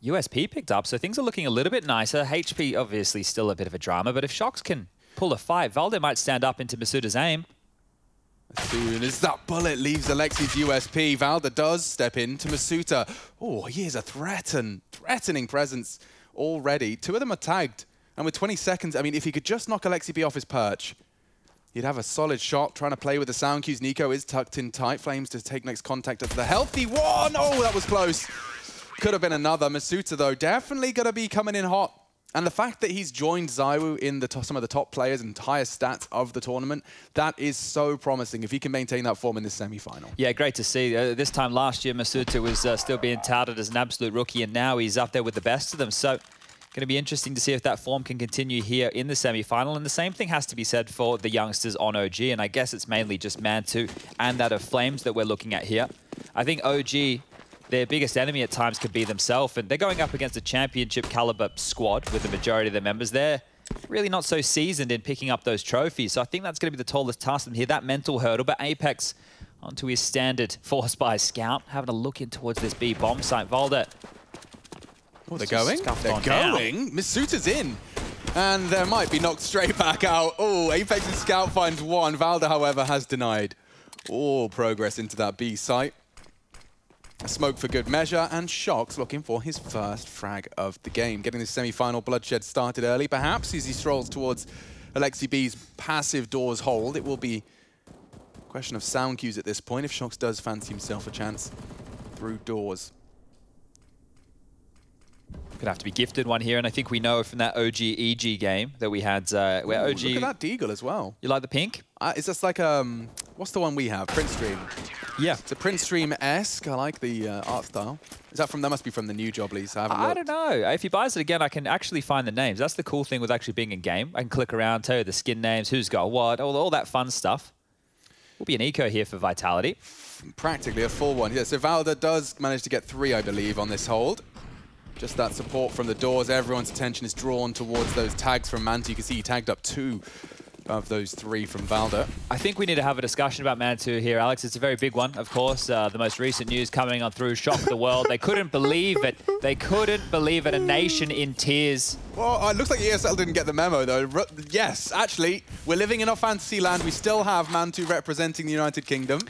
USP picked up, so things are looking a little bit nicer. HP obviously still a bit of a drama, but if Shox can pull a fight, Valde might stand up into Masuta's aim. As soon as that bullet leaves Alexi's USP, Valde does step into Masuta. Oh, he is a threatening presence already. 2 of them are tagged, and with 20 seconds, I mean, if he could just knock Alexi B off his perch, he'd have a solid shot trying to play with the sound cues. Nico is tucked in tight. Flames to take next contact at the healthy one. Oh, that was close. Could have been another. Masuta, though, definitely going to be coming in hot. And the fact that he's joined ZywOo in some of the top players and highest stats of the tournament, that is so promising if he can maintain that form in this semi-final. Yeah, great to see. This time last year, Masuta was still being touted as an absolute rookie, and now he's up there with the best of them. So going to be interesting to see if that form can continue here in the semi-final. And the same thing has to be said for the youngsters on OG. And I guess it's mainly just Man2 and that of Flames that we're looking at here. I think OG, their biggest enemy at times could be themselves, and they're going up against a championship caliber squad with the majority of their members. They're really not so seasoned in picking up those trophies, so I think that's going to be the tallest task of them here, that mental hurdle. But Apex onto his standard force by Scout, having a look in towards this B bomb site. Valde. Oh, they're going? They're going? Masuta's in. And there might be knocked straight back out. Oh, Apex's Scout finds one. Valde, however, has denied all progress into that B site. A smoke for good measure, and Shox looking for his first frag of the game. Getting this semi-final bloodshed started early, perhaps, as he strolls towards Alexi B's passive doors hold. It will be a question of sound cues at this point, if Shox does fancy himself a chance through doors. Gonna have to be gifted one here, and I think we know from that OG EG game that we had where OG... Look at that Deagle as well. You like the pink? Is this like, what's the one we have? Print Stream. Yeah. It's a Print Stream-esque. I like the art style. Is that must be from the new Jobblies. I don't know. If he buys it again, I can actually find the names. That's the cool thing with actually being in game. I can click around, tell you the skin names, who's got what, all that fun stuff. Will be an eco here for Vitality. Practically a full one. Yeah, so Valde does manage to get 3, I believe, on this hold. Just that support from the doors. Everyone's attention is drawn towards those tags from Man2. You can see he tagged up 2 of those 3 from Valde. I think we need to have a discussion about Man2 here, Alex. It's a very big one, of course. The most recent news coming on through shocked the world. They couldn't believe it. They couldn't believe it. A nation in tears. Well, it looks like ESL didn't get the memo, though. Yes, actually, we're living in a fantasy land. We still have Man2 representing the United Kingdom.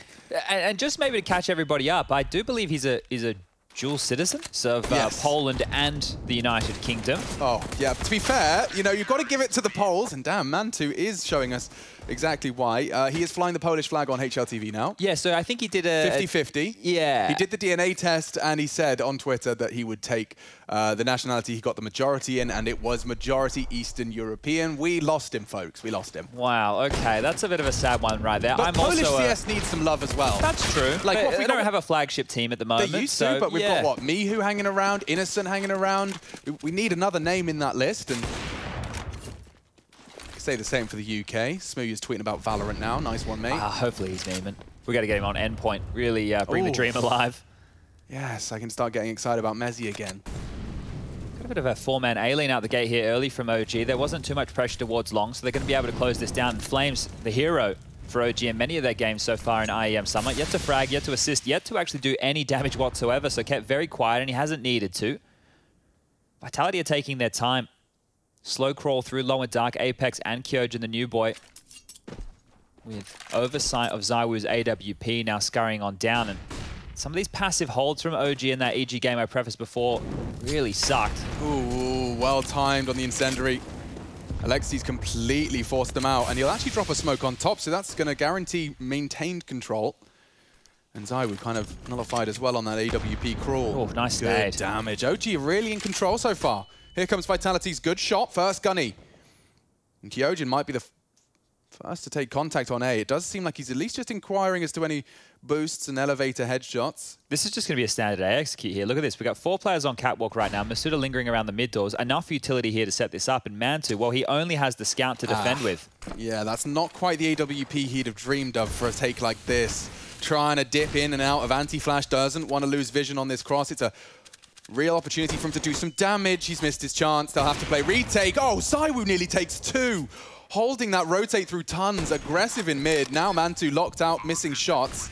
And just maybe to catch everybody up, I do believe he's a dual citizen of yes. Poland and the United Kingdom. Oh, yeah. To be fair, you know, you've got to give it to the Poles. And damn, Man2 is showing us exactly why. He is flying the Polish flag on HLTV now. Yeah, so I think he did a... 50-50. Yeah. He did the DNA test, and he said on Twitter that he would take the nationality he got the majority in, and it was majority Eastern European. We lost him, folks. We lost him. Wow, okay. That's a bit of a sad one right there. But Polish CS needs some love as well. That's true. Like, we don't have a flagship team at the moment. They used to, but we've got, what, Mihu hanging around, Innocent hanging around. We need another name in that list, and... say the same for the UK. Smooth is tweeting about Valorant now. Nice one, mate. Hopefully he's memeing. We got to get him on endpoint. Really bring the dream alive. Yes, I can start getting excited about Mezzi again. Got a bit of a 4-man alien out the gate here early from OG. There wasn't too much pressure towards long, so they're going to be able to close this down. And Flames, the hero for OG in many of their games so far in IEM Summer. Yet to frag, yet to assist, yet to actually do any damage whatsoever. So kept very quiet, and he hasn't needed to. Vitality are taking their time. Slow crawl through lower dark, Apex and Kyojin, the new boy. With oversight of ZywOo's AWP now scurrying on down. And some of these passive holds from OG in that EG game I prefaced before really sucked. Ooh, well timed on the incendiary. Alexi's completely forced them out, and he'll actually drop a smoke on top, so that's going to guarantee maintained control. And ZywOo kind of nullified as well on that AWP crawl. Oh, nice good nade. Damage. OG really in control so far. Here comes Vitality's good shot. First gunny. And Kyojin might be the first to take contact on A. It does seem like he's at least just inquiring as to any boosts and elevator headshots. This is just going to be a standard A execute here. Look at this. We've got 4 players on catwalk right now. Masuta lingering around the mid doors. Enough utility here to set this up. And Man2, well, he only has the scout to defend with. Yeah, that's not quite the AWP he'd have dreamed of for a take like this. Trying to dip in and out of anti-flash. Doesn't want to lose vision on this cross. It's a real opportunity for him to do some damage. He's missed his chance. They'll have to play retake. Oh, ZywOo nearly takes 2. Holding that rotate through tons. Aggressive in mid. Now Man2 locked out, missing shots.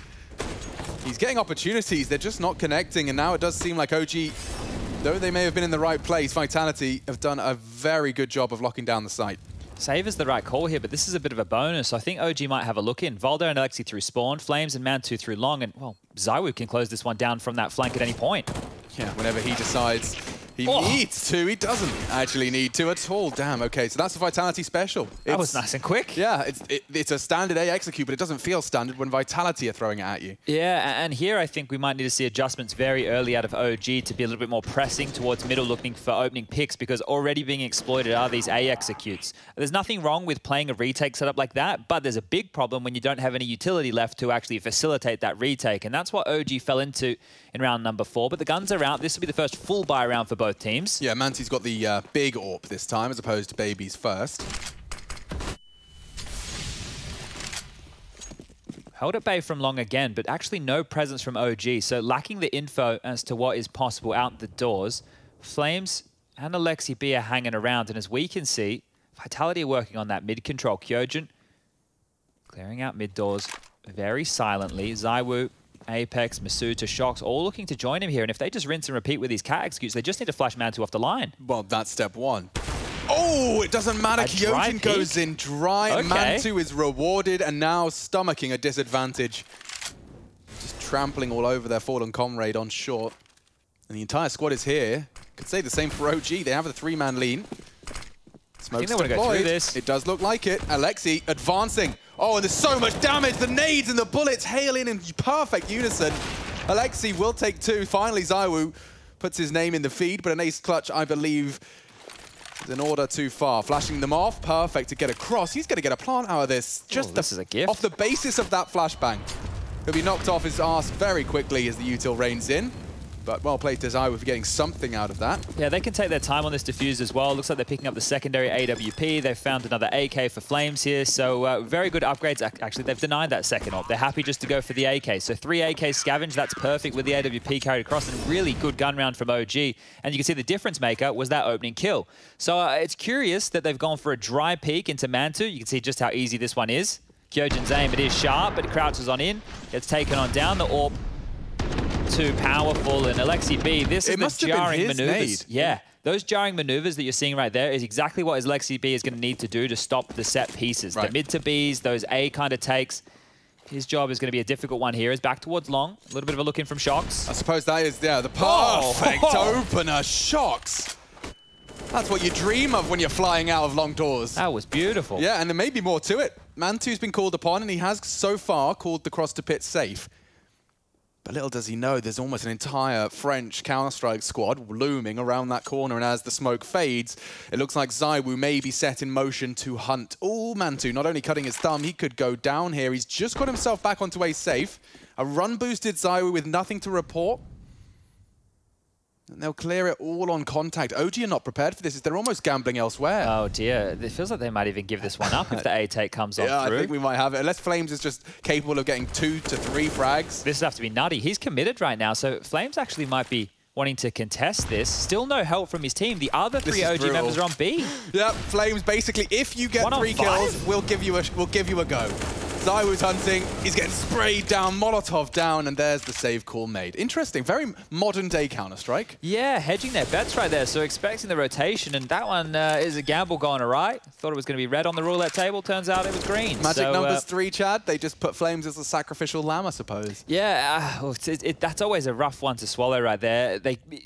He's getting opportunities, they're just not connecting, and now it does seem like OG, though they may have been in the right place, Vitality have done a very good job of locking down the site. Save is the right call here, but this is a bit of a bonus. I think OG might have a look in. Valdo and Alexi through spawn, Flames and Mantu through long, and, well, ZywOo can close this one down from that flank at any point. Yeah, whenever he decides he needs to, he doesn't actually need to at all. Damn, okay, so that's a Vitality special. That was nice and quick. Yeah, it's a standard A execute, but it doesn't feel standard when Vitality are throwing it at you. Yeah, and here I think we might need to see adjustments very early out of OG to be a little bit more pressing towards middle, looking for opening picks, because already being exploited are these A executes. There's nothing wrong with playing a retake setup like that, but there's a big problem when you don't have any utility left to actually facilitate that retake, and that's what OG fell into in round number 4. But the guns are out. This will be the first full buy round for both teams. Yeah, Manty's got the big AWP this time, as opposed to Baby's first. Held at bay from long again, but actually no presence from OG, so lacking the info as to what is possible out the doors. Flames and Alexi B are hanging around, and as we can see, Vitality are working on that mid control. Kyojin clearing out mid doors very silently. ZywOo, Apex, Masuda, Shox, all looking to join him here, and if they just rinse and repeat with these cat executes, they just need to flash Mantu off the line. Well, that's step 1. Oh, it doesn't matter. Kyojin goes in dry. Okay. Mantu is rewarded and now stomaching a disadvantage. Just trampling all over their fallen comrade on short. And the entire squad is here. Could say the same for OG. They have the 3-man lean. Smoke's deployed. Go through this. It does look like it. Alexi advancing. Oh, and there's so much damage. The nades and the bullets hail in perfect unison. Alexi will take 2. Finally, ZywOo puts his name in the feed, but an ace clutch, I believe, is an order too far. Flashing them off. Perfect to get across. He's going to get a plant out of this. Just this is a gift. Off the basis of that flashbang. He'll be knocked off his arse very quickly as the util rains in. But well played to ZywOo for getting something out of that. Yeah, they can take their time on this defuse as well. Looks like they're picking up the secondary AWP. They've found another AK for Flames here, so very good upgrades. Actually, they've denied that second op. They're happy just to go for the AK. So 3 AK scavenge, that's perfect with the AWP carried across, and really good gun round from OG. And you can see the difference maker was that opening kill. So it's curious that they've gone for a dry peek into Mantu. You can see just how easy this one is. Kyojin's aim, it is sharp, but it crouches on in. Gets taken on down. The AWP too powerful, and Alexi B, this is the jarring maneuvers. Yeah, those jarring maneuvers that you're seeing right there is exactly what Alexi B is going to need to do to stop the set pieces. Right. The mid to Bs, those A kind of takes. His job is going to be a difficult one here. He's back towards long. A little bit of a look in from Shox. I suppose that is, yeah, the perfect opener. Shox. That's what you dream of when you're flying out of long doors. That was beautiful. Yeah, and there may be more to it. Mantu's been called upon, and he has so far called the cross to pit safe. But little does he know, there's almost an entire French Counter-Strike squad looming around that corner, and as the smoke fades, it looks like ZywOo may be set in motion to hunt. Oh, Mantu not only cutting his thumb, he could go down here. He's just got himself back onto a safe. A run-boosted ZywOo with nothing to report. And they'll clear it all on contact. OG are not prepared for this. They're almost gambling elsewhere. Oh, dear. It feels like they might even give this one up if the A-take comes on through. Yeah, I think we might have it. Unless Flames is just capable of getting 2 to 3 frags. This would have to be nutty. He's committed right now, so Flames actually might be wanting to contest this. Still no help from his team. The other 3 OG members are on B. Yep, Flames basically, if you get 3 kills, we'll give you a go. ZywOo's hunting, he's getting sprayed down, Molotov down, and there's the save call made. Interesting, very modern-day Counter-Strike. Yeah, hedging their bets right there, so expecting the rotation, and that one is a gamble gone right. Thought it was going to be red on the roulette table, turns out it was green. Magic numbers 3, Chad, they just put Flames as a sacrificial lamb, I suppose. Yeah, that's always a rough one to swallow right there.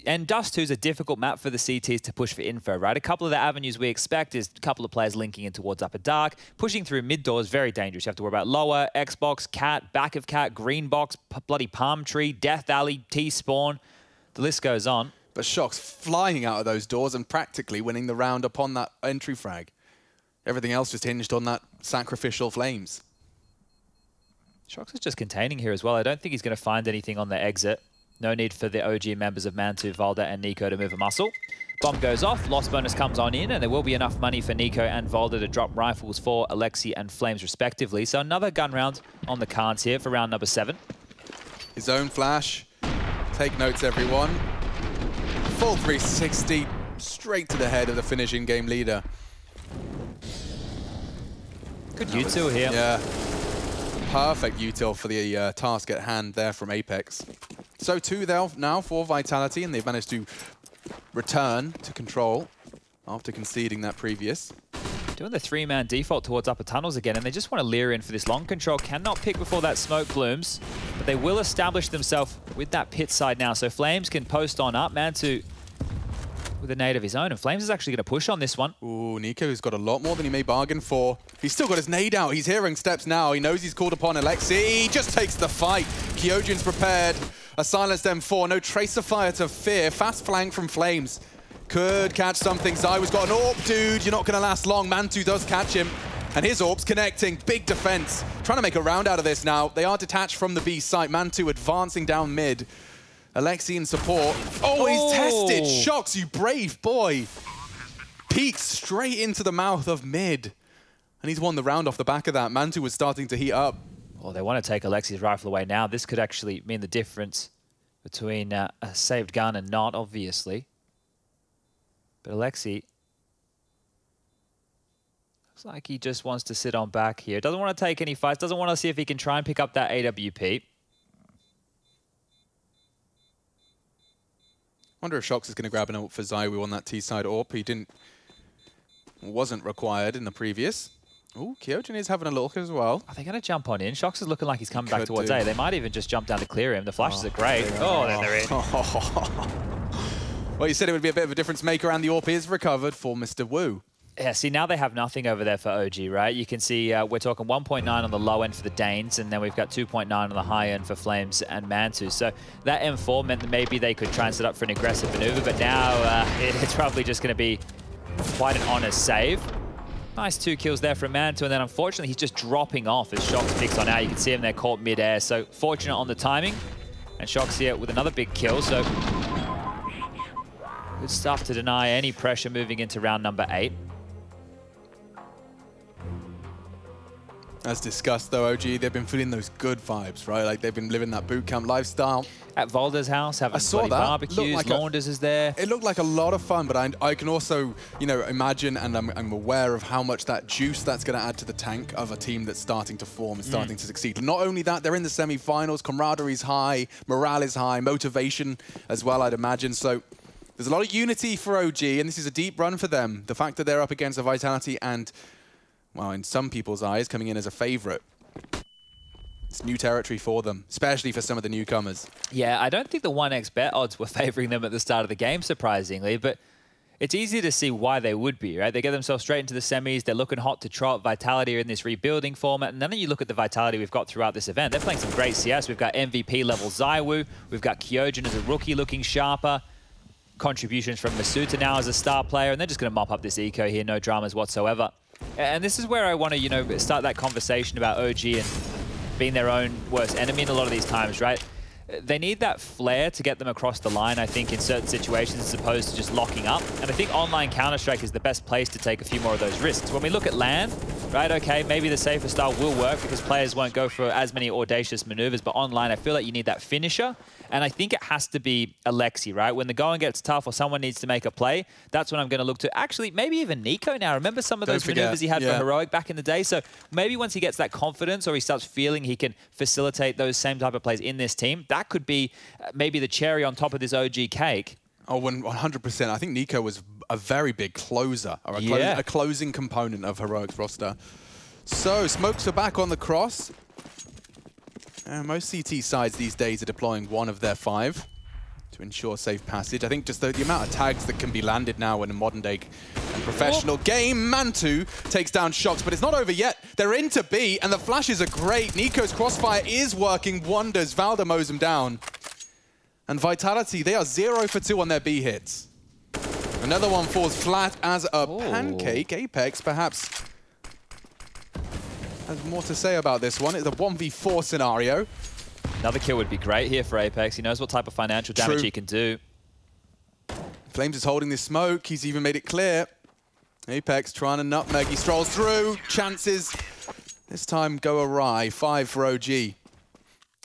And Dust 2 is a difficult map for the CTs to push for info, right? A couple of the avenues we expect is a couple of players linking in towards upper dark. Pushing through mid door is very dangerous. You have to worry about lower, Xbox, cat, back of cat, green box, bloody palm tree, death alley, T-spawn. The list goes on. But Shox flying out of those doors and practically winning the round upon that entry frag. Everything else just hinged on that sacrificial Flames. Shox is just containing here as well. I don't think he's going to find anything on the exit. No need for the OG members of Mantu, Valda, and Nico to move a muscle. Bomb goes off, loss bonus comes on in, and there will be enough money for Nico and Valda to drop rifles for Alexi and Flames respectively. So another gun round on the cards here for round number 7. His own flash. Take notes, everyone. Full 360, straight to the head of the finishing game leader. Good util here. Yeah. perfect util for the task at hand there from Apex. So 2 now for Vitality, and they've managed to return to control after conceding that previous. Doing the 3-man default towards upper tunnels again, and they just want to leer in for this long control. Cannot pick before that smoke blooms, but they will establish themselves with that pit side now. So Flames can post on up. Mantu with a nade of his own, and Flames is actually going to push on this one. Ooh, Nico's got a lot more than he may bargain for. He's still got his nade out. He's hearing steps now. He knows he's called upon Alexi. He just takes the fight. Kyojin's prepared. A silenced M4. No tracer fire to fear. Fast flank from Flames. Could catch something. Zywa's got an AWP, dude. You're not going to last long. Mantu does catch him. And his AWP's connecting. Big defense. Trying to make a round out of this now. They are detached from the B site. Mantu advancing down mid. Alexi in support. Oh, he's tested. Shocks, you brave boy. Peeks straight into the mouth of mid. And he's won the round off the back of that. Mantu was starting to heat up. Well, they want to take Alexi's rifle away now. This could actually mean the difference between a saved gun and not, obviously. But Alexi looks like he just wants to sit on back here. Doesn't want to take any fights. Doesn't want to see if he can try and pick up that AWP. Wonder if Shocks is going to grab an ult for Zywu on that T-side AWP. Wasn't required in the previous. Ooh, Kyojin is having a look as well. Are they going to jump on in? Shocks is looking like he's coming back towards A. They might even just jump down to clear him. The flashes are great. Oh, then they're in. Well, you said it would be a bit of a difference maker, and the AWP is recovered for Mr. Wu. Yeah, see, now they have nothing over there for OG, right? You can see we're talking 1.9 on the low end for the Danes, and then we've got 2.9 on the high end for Flames and Mantu. So that M4 meant that maybe they could try and set up for an aggressive maneuver, but now it's probably just going to be quite an honest save. Nice 2 kills there from Mantu, and then unfortunately he's just dropping off as Shocks picks on out. You can see him there caught mid-air, so fortunate on the timing. And Shocks here with another big kill, so good stuff to deny any pressure moving into round number 8. As discussed, though, OG, they've been feeling those good vibes, right? Like, they've been living that boot camp lifestyle. At Volder's house, having bloody barbecues, like Launders is there. It looked like a lot of fun, but I can also, you know, imagine, and I'm aware of how much that juice that's going to add to the tank of a team that's starting to form and starting to succeed. Not only that, they're in the semi-finals, camaraderie's high, morale is high, motivation as well, I'd imagine. So there's a lot of unity for OG, and this is a deep run for them. The fact that they're up against a Vitality and, well, in some people's eyes, coming in as a favorite. It's new territory for them, especially for some of the newcomers. Yeah, I don't think the 1x bet odds were favoring them at the start of the game, surprisingly, but it's easy to see why they would be, right? They get themselves straight into the semis. They're looking hot to trot. Vitality are in this rebuilding format. And then you look at the Vitality we've got throughout this event. They're playing some great CS. We've got MVP level Zywu. We've got Kyojin as a rookie looking sharper. Contributions from Masuta now as a star player. And they're just going to mop up this eco here. No dramas whatsoever. And this is where I want to, you know, start that conversation about OG and being their own worst enemy in a lot of these times, right? They need that flair to get them across the line, I think, in certain situations as opposed to just locking up. And I think online Counter-Strike is the best place to take a few more of those risks. When we look at LAN, right, okay, maybe the safer style will work because players won't go for as many audacious maneuvers, but online I feel like you need that finisher. And I think it has to be Alexi, right? When the going gets tough or someone needs to make a play, that's when I'm going to look to. Actually, maybe even Nico now. Remember some of those maneuvers he had for Heroic back in the day? So maybe once he gets that confidence or he starts feeling he can facilitate those same type of plays in this team, that could be maybe the cherry on top of this OG cake. Oh, 100%. I think Nico was a very big closer, or a closing component of Heroic's roster. So, smokes are back on the cross. Most CT sides these days are deploying one of their 5 to ensure safe passage. I think just the amount of tags that can be landed now in a modern day and professional game. Mantu takes down Shocks, but it's not over yet. They're into B, and the flashes are great. Nico's crossfire is working wonders. Valda mows him down. And Vitality, they are 0 for 2 on their B hits. Another one falls flat as a pancake. Apex, perhaps, has more to say about this one. It's a 1v4 scenario. Another kill would be great here for Apex. He knows what type of financial damage he can do. Flames is holding this smoke. He's even made it clear. Apex trying to nutmeg. He strolls through. Chances this time go awry. 5 for OG.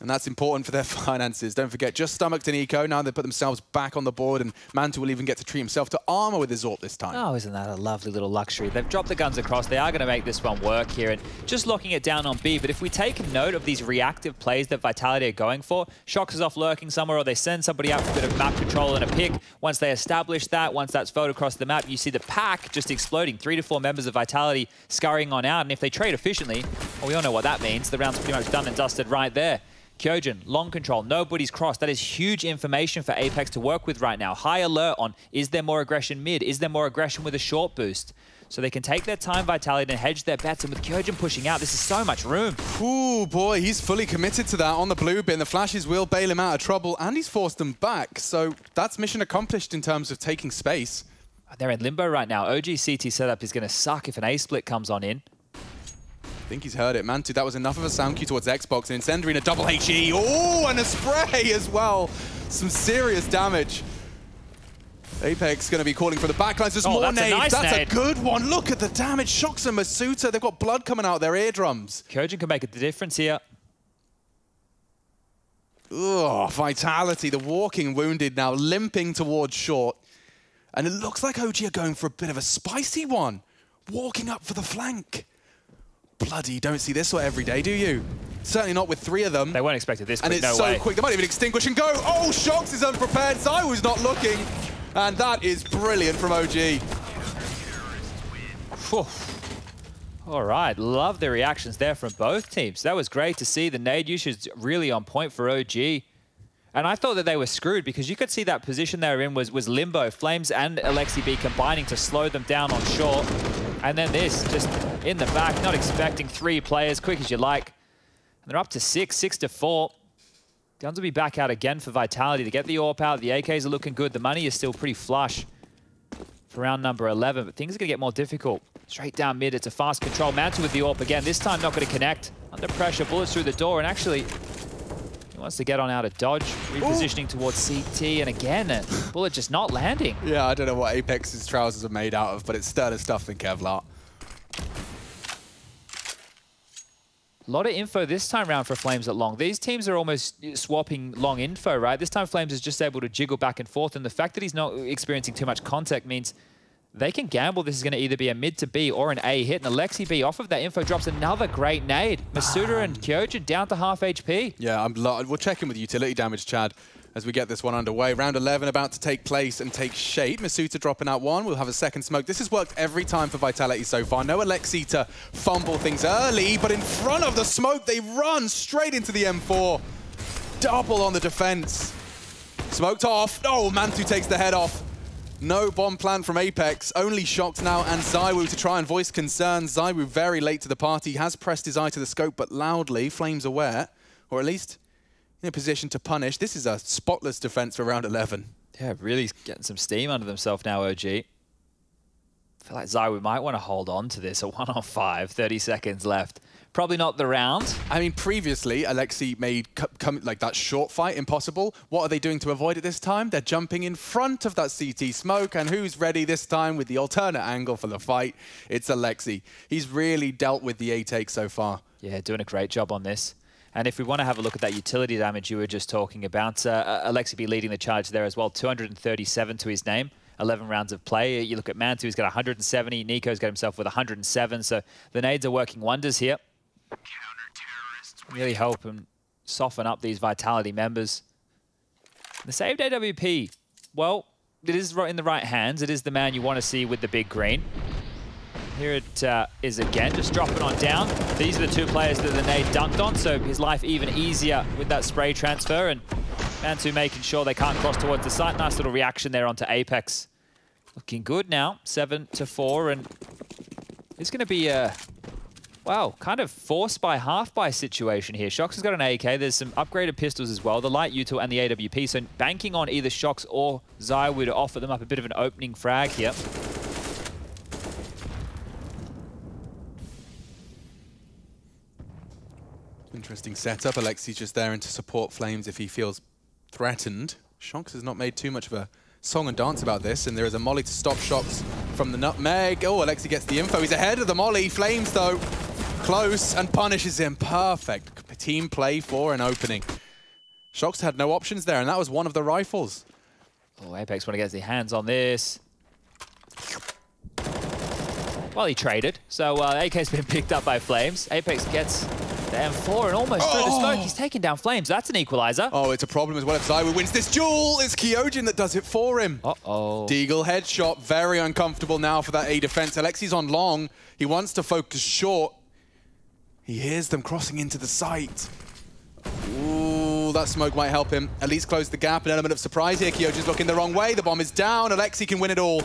And that's important for their finances. Don't forget, just stomached an eco. Now they put themselves back on the board, and Mantu will even get to treat himself to armor with his AWP this time. Oh, isn't that a lovely little luxury? They've dropped the guns across. They are going to make this one work here, and just locking it down on B. But if we take note of these reactive plays that Vitality are going for, Shox is off lurking somewhere, or they send somebody out for a bit of map control and a pick. Once they establish that, once that's photographed across the map, you see the pack just exploding. 3 to 4 members of Vitality scurrying on out, and if they trade efficiently, well, we all know what that means. The round's pretty much done and dusted right there. Kyojin, long control, nobody's crossed. That is huge information for Apex to work with right now. High alert on, is there more aggression mid? Is there more aggression with a short boost? So they can take their time, Vitality, and hedge their bets. And with Kyojin pushing out, this is so much room. Ooh, boy, he's fully committed to that on the blue bin. The flashes will bail him out of trouble, and he's forced them back. So that's mission accomplished in terms of taking space. They're in limbo right now. OG CT setup is going to suck if an A-split comes on in. I think he's heard it. Mantu, that was enough of a sound cue towards Xbox. And Incendiary in a double HE. Oh, and a spray as well. Some serious damage. Apex going to be calling for the backlines. There's more nades. Nice that's nade. A good one. Look at the damage. Shox and Masuta, they've got blood coming out their eardrums. Kyojin can make a difference here. Oh, Vitality, the walking wounded now, limping towards short. And it looks like OG are going for a bit of a spicy one. Walking up for the flank. Bloody, don't see this one every day, do you? Certainly not with 3 of them. They weren't expecting this quick, and it's so quick, they might even extinguish and go. Oh, Shox is unprepared. Zywoo's not looking. And that is brilliant from OG. All right, love the reactions there from both teams. That was great to see. The nade usage really on point for OG. And I thought that they were screwed because you could see that position they were in was limbo. Flames and Alexi B combining to slow them down on short. And then this, just in the back, not expecting 3 players, quick as you like. And they're up to 6 to 4. Guns will be back out again for Vitality to get the AWP out. The AKs are looking good. The money is still pretty flush for round number 11, but things are going to get more difficult. Straight down mid, it's a fast control. Mantu with the AWP again, this time not going to connect. Under pressure, bullets through the door, and actually, he wants to get on out of dodge, repositioning towards CT, and again, a bullet just not landing. Yeah, I don't know what Apex's trousers are made out of, but it's sterner stuff than Kevlar. A lot of info this time round for Flames at long. These teams are almost swapping long info, right? This time Flames is just able to jiggle back and forth, and the fact that he's not experiencing too much contact means they can gamble this is going to either be a mid to B or an A hit. And Alexi B off of that info drops another great nade. Masuda and Kyojin down to half HP. Yeah, we'll check in with utility damage, Chad, as we get this one underway. Round 11 about to take place and take shape. Masuta dropping out 1. We'll have a second smoke. This has worked every time for Vitality so far. No Alexi to fumble things early, but in front of the smoke, they run straight into the M4. Double on the defense. Smoked off. Oh, Mantu takes the head off. No bomb plan from Apex. Only Shox now and Zywoo to try and voice concerns. Zywoo very late to the party. Has pressed his eye to the scope, but loudly. Flames aware, or at least in a position to punish. This is a spotless defense for round 11. Yeah, really getting some steam under themselves now, OG. I feel like Zywoo might want to hold on to this. A 1-on-5, 30 seconds left. Probably not the round. I mean, previously, Alexi made like that short fight impossible. What are they doing to avoid it this time? They're jumping in front of that CT smoke, and who's ready this time with the alternate angle for the fight? It's Alexi. He's really dealt with the A-take so far. Yeah, doing a great job on this. And if we want to have a look at that utility damage you were just talking about, Alexi B leading the charge there as well. 237 to his name. 11 rounds of play. You look at Mantu, he's got 170. Nico's got himself with 107. So the nades are working wonders here. Really help him soften up these Vitality members. The saved AWP, well, it is in the right hands. It is the man you want to see with the big green. Here it is again, just dropping on down. These are the 2 players that the nade dunked on, so his life even easier with that spray transfer. And Mantu making sure they can't cross towards the site. Nice little reaction there onto Apex. Looking good now, 7 to 4, and it's going to be a wow, kind of forced by half by situation here. Shox has got an AK. There's some upgraded pistols as well, the light util and the AWP. So banking on either Shox or Zywoo to offer them up a bit of an opening frag here. Interesting setup. Alexi's just there and to support Flames if he feels threatened. Shox has not made too much of a song and dance about this, and there is a molly to stop Shox from the nutmeg. Oh, Alexi gets the info. He's ahead of the molly. Flames, though, close and punishes him. Perfect team play for an opening. Shox had no options there, and that was one of the rifles. Oh, Apex want to get their hands on this. Well, he traded, so AK's been picked up by Flames. Apex gets the M4 and almost through the smoke. He's taking down Flames. That's an equalizer. Oh, it's a problem as well if ZywOo wins this duel. It's Kyojin that does it for him. Uh-oh. Deagle headshot, very uncomfortable now for that A defense. Alexi's on long. He wants to focus short. He hears them crossing into the site. Ooh, that smoke might help him at least close the gap. An element of surprise here. Kyojin's looking the wrong way. The bomb is down. Alexi can win it all.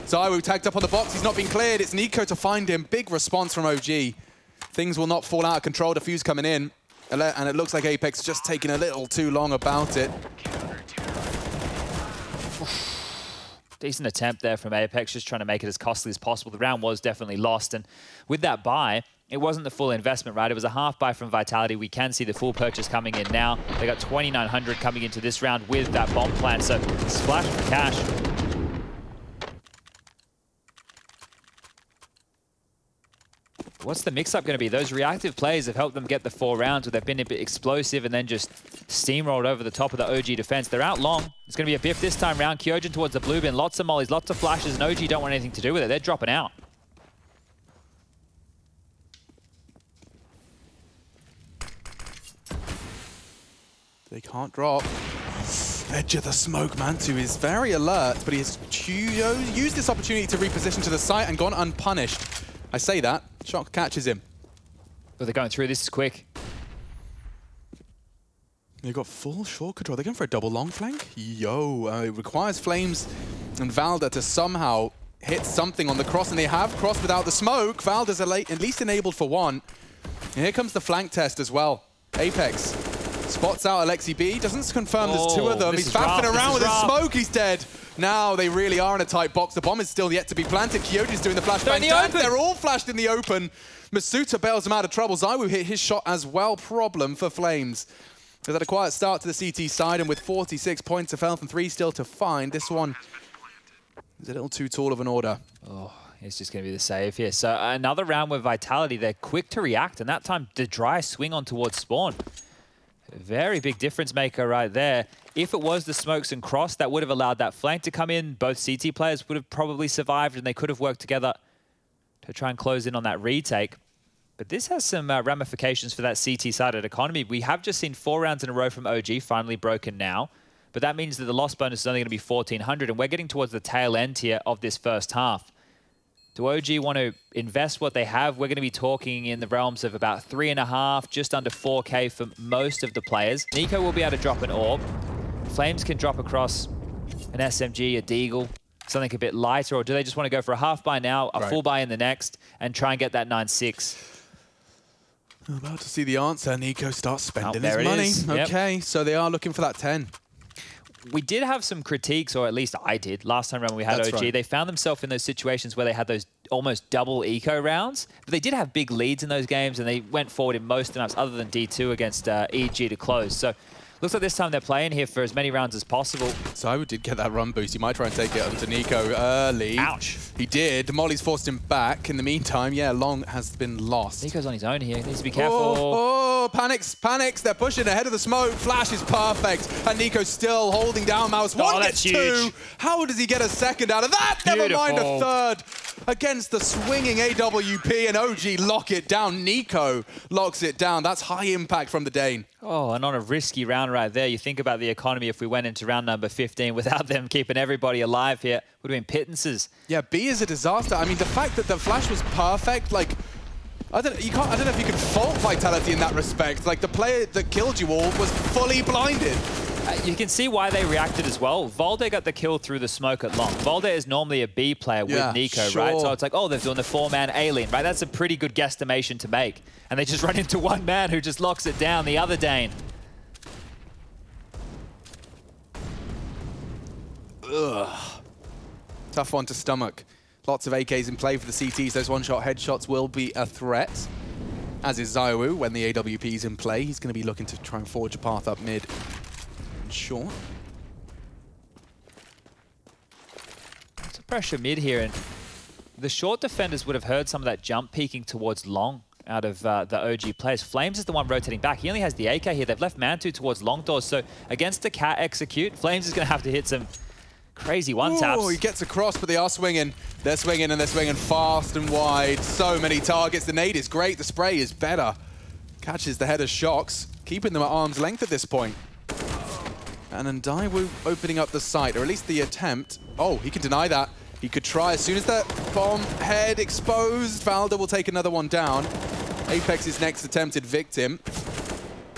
ZywOo tagged up on the box. He's not been cleared. It's Nico to find him. Big response from OG. Things will not fall out of control. Defuse coming in. And it looks like Apex just taking a little too long about it. Decent attempt there from Apex, just trying to make it as costly as possible. The round was definitely lost. And with that buy, it wasn't the full investment, right? It was a half buy from Vitality. We can see the full purchase coming in now. They got 2,900 coming into this round with that bomb plan. So splash for cash. What's the mix-up going to be? Those reactive plays have helped them get the 4 rounds where they've been a bit explosive and then just steamrolled over the top of the OG defense. They're out long. It's going to be a biff this time round. Kyojin towards the blue bin. Lots of mollies, lots of flashes, and OG don't want anything to do with it. They're dropping out. They can't drop. Edge of the smoke. Mantu is very alert, but he has used this opportunity to reposition to the site and gone unpunished. I say that. Shock catches him. But they're going through. This is quick. They've got full short control. They're going for a double long flank. Yo, it requires Flames and Valda to somehow hit something on the cross, and they have crossed without the smoke. Valda's at least enabled for one. And here comes the flank test as well. Apex spots out Alexi B. Doesn't confirm there's 2 of them. He's faffing around with his smoke. He's dead. Now they really are in a tight box. The bomb is still yet to be planted. Kyojin's doing the flashbang dance. They're all flashed in the open. Masuta bails him out of trouble. ZywOo hit his shot as well. Problem for Flames. They've had a quiet start to the CT side, and with 46 points of health and 3 still to find, this one is a little too tall of an order. Oh, it's just going to be the save here. So another round with Vitality. They're quick to react, and that time the dry swing on towards spawn. A very big difference maker right there. If it was the smokes and cross, that would have allowed that flank to come in. Both CT players would have probably survived, and they could have worked together to try and close in on that retake. But this has some ramifications for that CT-sided economy. We have just seen 4 rounds in a row from OG, finally broken now. But that means that the loss bonus is only going to be 1,400, and we're getting towards the tail end here of this first half. Do OG want to invest what they have? We're going to be talking in the realms of about 3.5, just under 4K for most of the players. Nico will be able to drop an orb. Flames can drop across an SMG, a Deagle, something a bit lighter, or do they just want to go for a half buy now, a full buy in the next, and try and get that 9-6? I'm about to see the answer. Nico starts spending there his money. Yep. Okay, so they are looking for that 10. We did have some critiques, or at least I did, last time around we had OG. Right. They found themselves in those situations where they had those almost double eco rounds, but they did have big leads in those games, and they went forward in most of the maps other than D2 against EG to close. So looks like this time they're playing here for as many rounds as possible. ZywOo did get that run boost. He might try and take it onto Nico early. Ouch. He did. Molly's forced him back. In the meantime, yeah, long has been lost. Nico's on his own here. He needs to be careful. Oh, panics. They're pushing ahead of the smoke. Flash is perfect. And Nico's still holding down Mouse. One gets 2. How does he get a second out of that? Beautiful. Never mind a third. Against the swinging AWP, and OG lock it down. Nico locks it down. That's high impact from the Dane. Oh, and on a risky round right there, you think about the economy if we went into round number 15 without them keeping everybody alive here, would have been pittances. Yeah, B is a disaster. I mean, the fact that the flash was perfect, like, I don't know if you could fault Vitality in that respect. Like, the player that killed you all was fully blinded. You can see why they reacted as well. Volde got the kill through the smoke at long. Volde is normally a B player with Nico, right? So it's like, oh, they're doing the 4-man alien, right? That's a pretty good guesstimation to make. And they just run into one man who just locks it down, the other Dane. Ugh. Tough one to stomach. Lots of AKs in play for the CTs. Those one-shot headshots will be a threat, as is ZywOo when the AWP is in play. He's going to be looking to try and forge a path up mid. Short. It's a pressure mid here, and the short defenders would have heard some of that jump peeking towards long. out of the OG players. Flames is the one rotating back. He only has the AK here. They've left Mantu towards long doors. So against the cat execute, Flames is going to have to hit some crazy one-taps. Oh, he gets across, but they are swinging. They're swinging, and they're swinging fast and wide. So many targets. The nade is great. The spray is better. Catches the head of Shocks, keeping them at arm's length at this point. And Ndaiwu opening up the site, or at least the attempt. Oh, he can deny that. He could try. As soon as that bomb head exposed, Valda will take another one down. Apex's next attempted victim.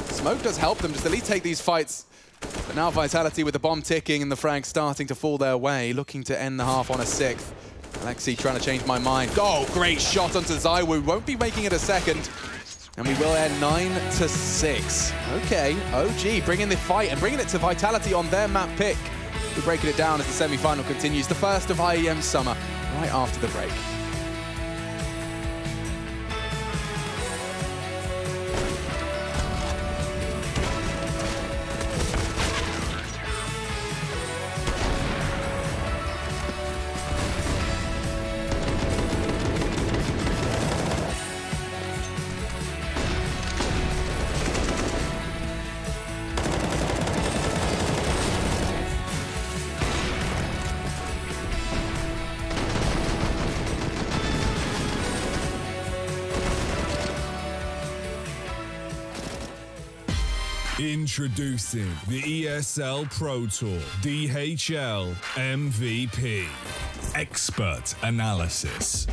Smoke does help them just at least take these fights. But now Vitality with the bomb ticking and the frags starting to fall their way, looking to end the half on a 6th. Alexi trying to change my mind. Oh, great shot onto ZywOo. Won't be making it a second. And we will end 9-6. Okay, OG bringing the fight and bringing it to Vitality on their map pick. We're breaking it down as the semi-final continues. The first of IEM Summer, right after the break. Introducing the ESL Pro Tour DHL MVP. Expert analysis.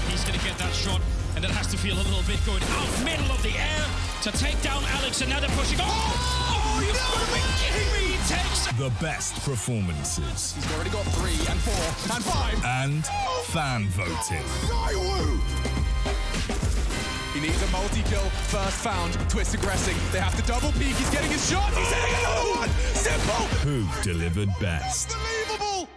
He's going to get that shot, and it has to feel a little bit going out middle of the air to take down Alex, and now they're pushing. Oh, you've got to be kidding me! He takes the best performances. He's already got 3 and 4 and 5. And fan voting. He needs a multi-kill, first found, Twist aggressing. They have to double peek, he's getting his shot, he's hitting another one! Simple! Who delivered best? Unbelievable!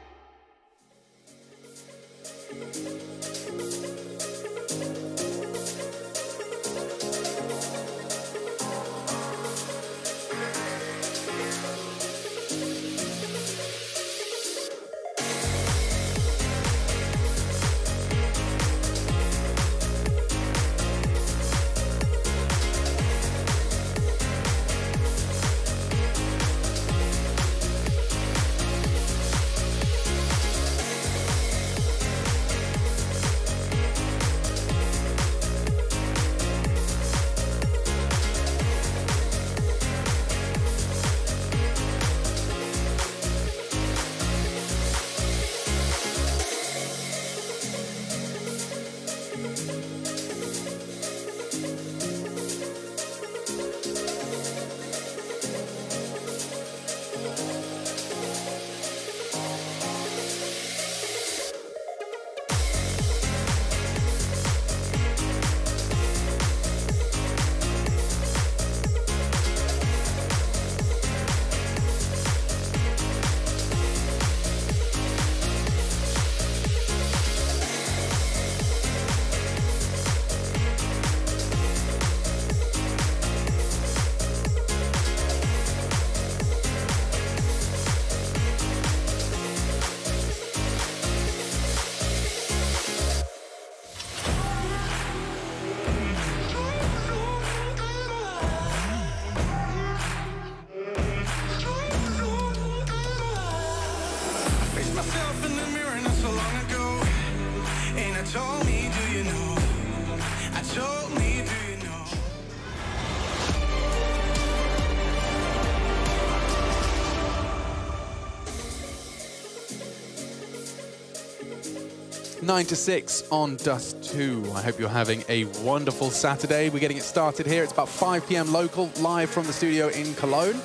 Nine to 6 on Dust 2. I hope you're having a wonderful Saturday. We're getting it started here. It's about 5 p.m. local, live from the studio in Cologne.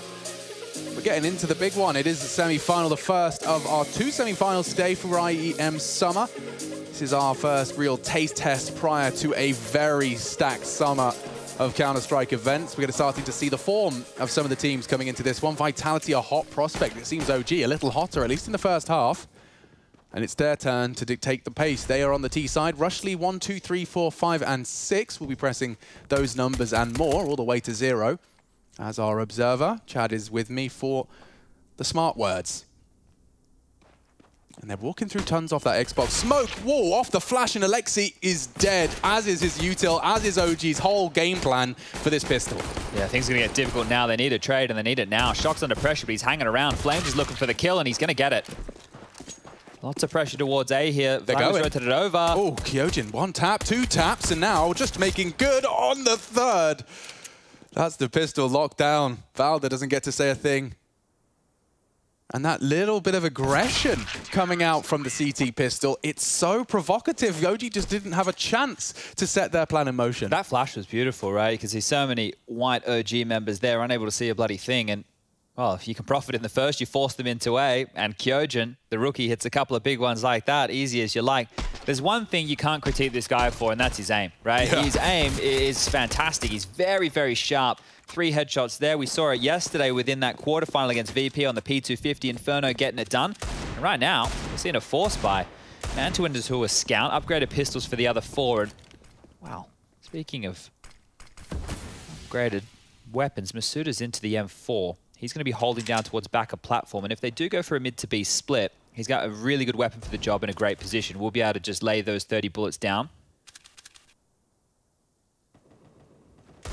We're getting into the big one. It is the semi-final, the first of our 2 semi-finals today for IEM Summer. This is our first real taste test prior to a very stacked summer of Counter-Strike events. We're starting to see the form of some of the teams coming into this one. Vitality, a hot prospect. It seems OG a little hotter, at least in the first half. And it's their turn to dictate the pace. They are on the T side. Rushley 1, 2, 3, 4, 5, and 6 will be pressing those numbers and more all the way to 0. As our observer, Chad is with me for the smart words. And they're walking through tons off that Xbox. Smoke, wall, off the flash, and Alexi is dead, as is his util, as is OG's whole game plan for this pistol. Yeah, things are going to get difficult now. They need a trade, and they need it now. Shock's under pressure, but he's hanging around. Flames is looking for the kill, and he's going to get it. Lots of pressure towards A here. They're going. Rotated it over. Oh, Kyojin, 1 tap, 2 taps, and now just making good on the 3rd. That's the pistol locked down. Valda doesn't get to say a thing. And that little bit of aggression coming out from the CT pistol, it's so provocative. OG just didn't have a chance to set their plan in motion. That flash was beautiful, right? You can see so many white OG members there unable to see a bloody thing. And, well, if you can profit in the first, you force them into A. And Kyojin, the rookie, hits a couple of big ones like that, easy as you like. There's one thing you can't critique this guy for, and that's his aim, right? Yeah. His aim is fantastic. He's very, very sharp. 3 headshots there. We saw it yesterday within that quarterfinal against VP on the P250. Inferno getting it done. And right now, we're seeing a force buy. Mantu into a scout. Upgraded pistols for the other 4. And, wow, speaking of upgraded weapons, Masuda's into the M4. He's going to be holding down towards backup platform. And if they do go for a mid to B split, he's got a really good weapon for the job in a great position. We'll be able to just lay those 30 bullets down.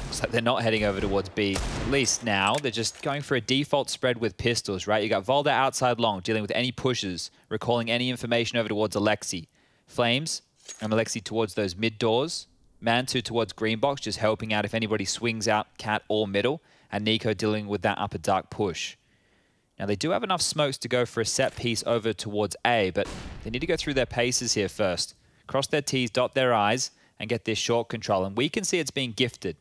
Looks like they're not heading over towards B, at least now. They're just going for a default spread with pistols, right? You got Volda outside long, dealing with any pushes, recalling any information over towards Alexi. Flames and Alexi towards those mid doors. Mantu towards green box, just helping out if anybody swings out cat or middle. And Nico dealing with that upper dark push. Now, they do have enough smokes to go for a set piece over towards A, but they need to go through their paces here first. Cross their T's, dot their I's, and get this short control. And we can see it's being gifted.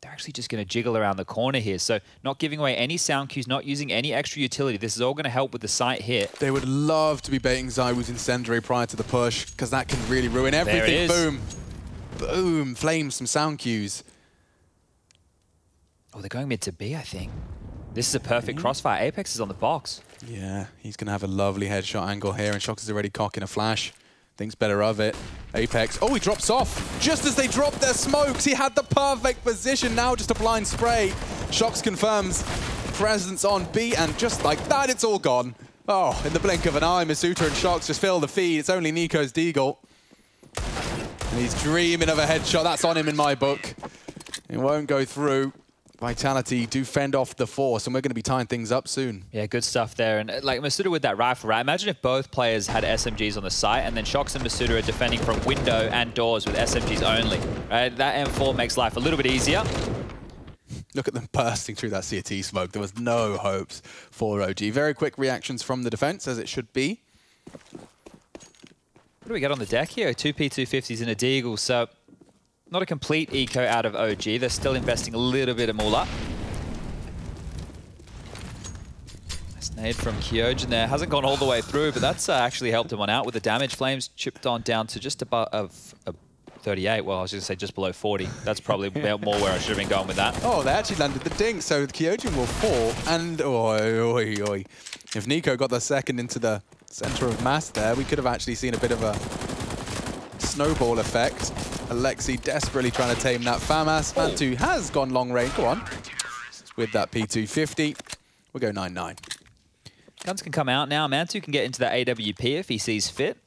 They're actually just going to jiggle around the corner here. So not giving away any sound cues, not using any extra utility. This is all going to help with the sight hit. They would love to be baiting ZywOo's incendiary prior to the push, because that can really ruin everything. Boom. Boom. Flames, some sound cues. Oh, they're going mid to B, I think. This is a perfect crossfire. Apex is on the box. Yeah, he's going to have a lovely headshot angle here, and Shox is already cocking a flash. Thinks better of it. Apex. Oh, he drops off. Just as they drop their smokes, he had the perfect position. Now just a blind spray. Shox confirms presence on B, and just like that, it's all gone. Oh, in the blink of an eye, Masuta and Shox just fill the feed. It's only Nico's deagle. And he's dreaming of a headshot. That's on him in my book. It won't go through. Vitality do fend off the force, and we're going to be tying things up soon. Yeah, good stuff there. And like Masuda with that rifle, right? Imagine if both players had SMGs on the site, and then Shox and Masuda are defending from window and doors with SMGs only. Right? That M4 makes life a little bit easier. Look at them bursting through that CT smoke. There was no hopes for OG. Very quick reactions from the defense, as it should be. What do we get on the deck here? 2 P250s and a deagle, so not a complete eco out of OG. They're still investing a little bit of Moolah. Nice nade from Kyojin there. Hasn't gone all the way through, but that's actually helped him on out with the damage. Flames chipped on down to just above 38. Well, I was going to say just below 40. That's probably more where I should have been going with that. Oh, they actually landed the dink, so Kyojin will fall. And, oi. If Nico got the second into the center of mass there, we could have actually seen a bit of a snowball effect. Alexi desperately trying to tame that FAMAS. Mantu has gone long range. Go on. With that P250. We'll go 9-9. Guns can come out now. Mantu can get into that AWP if he sees fit.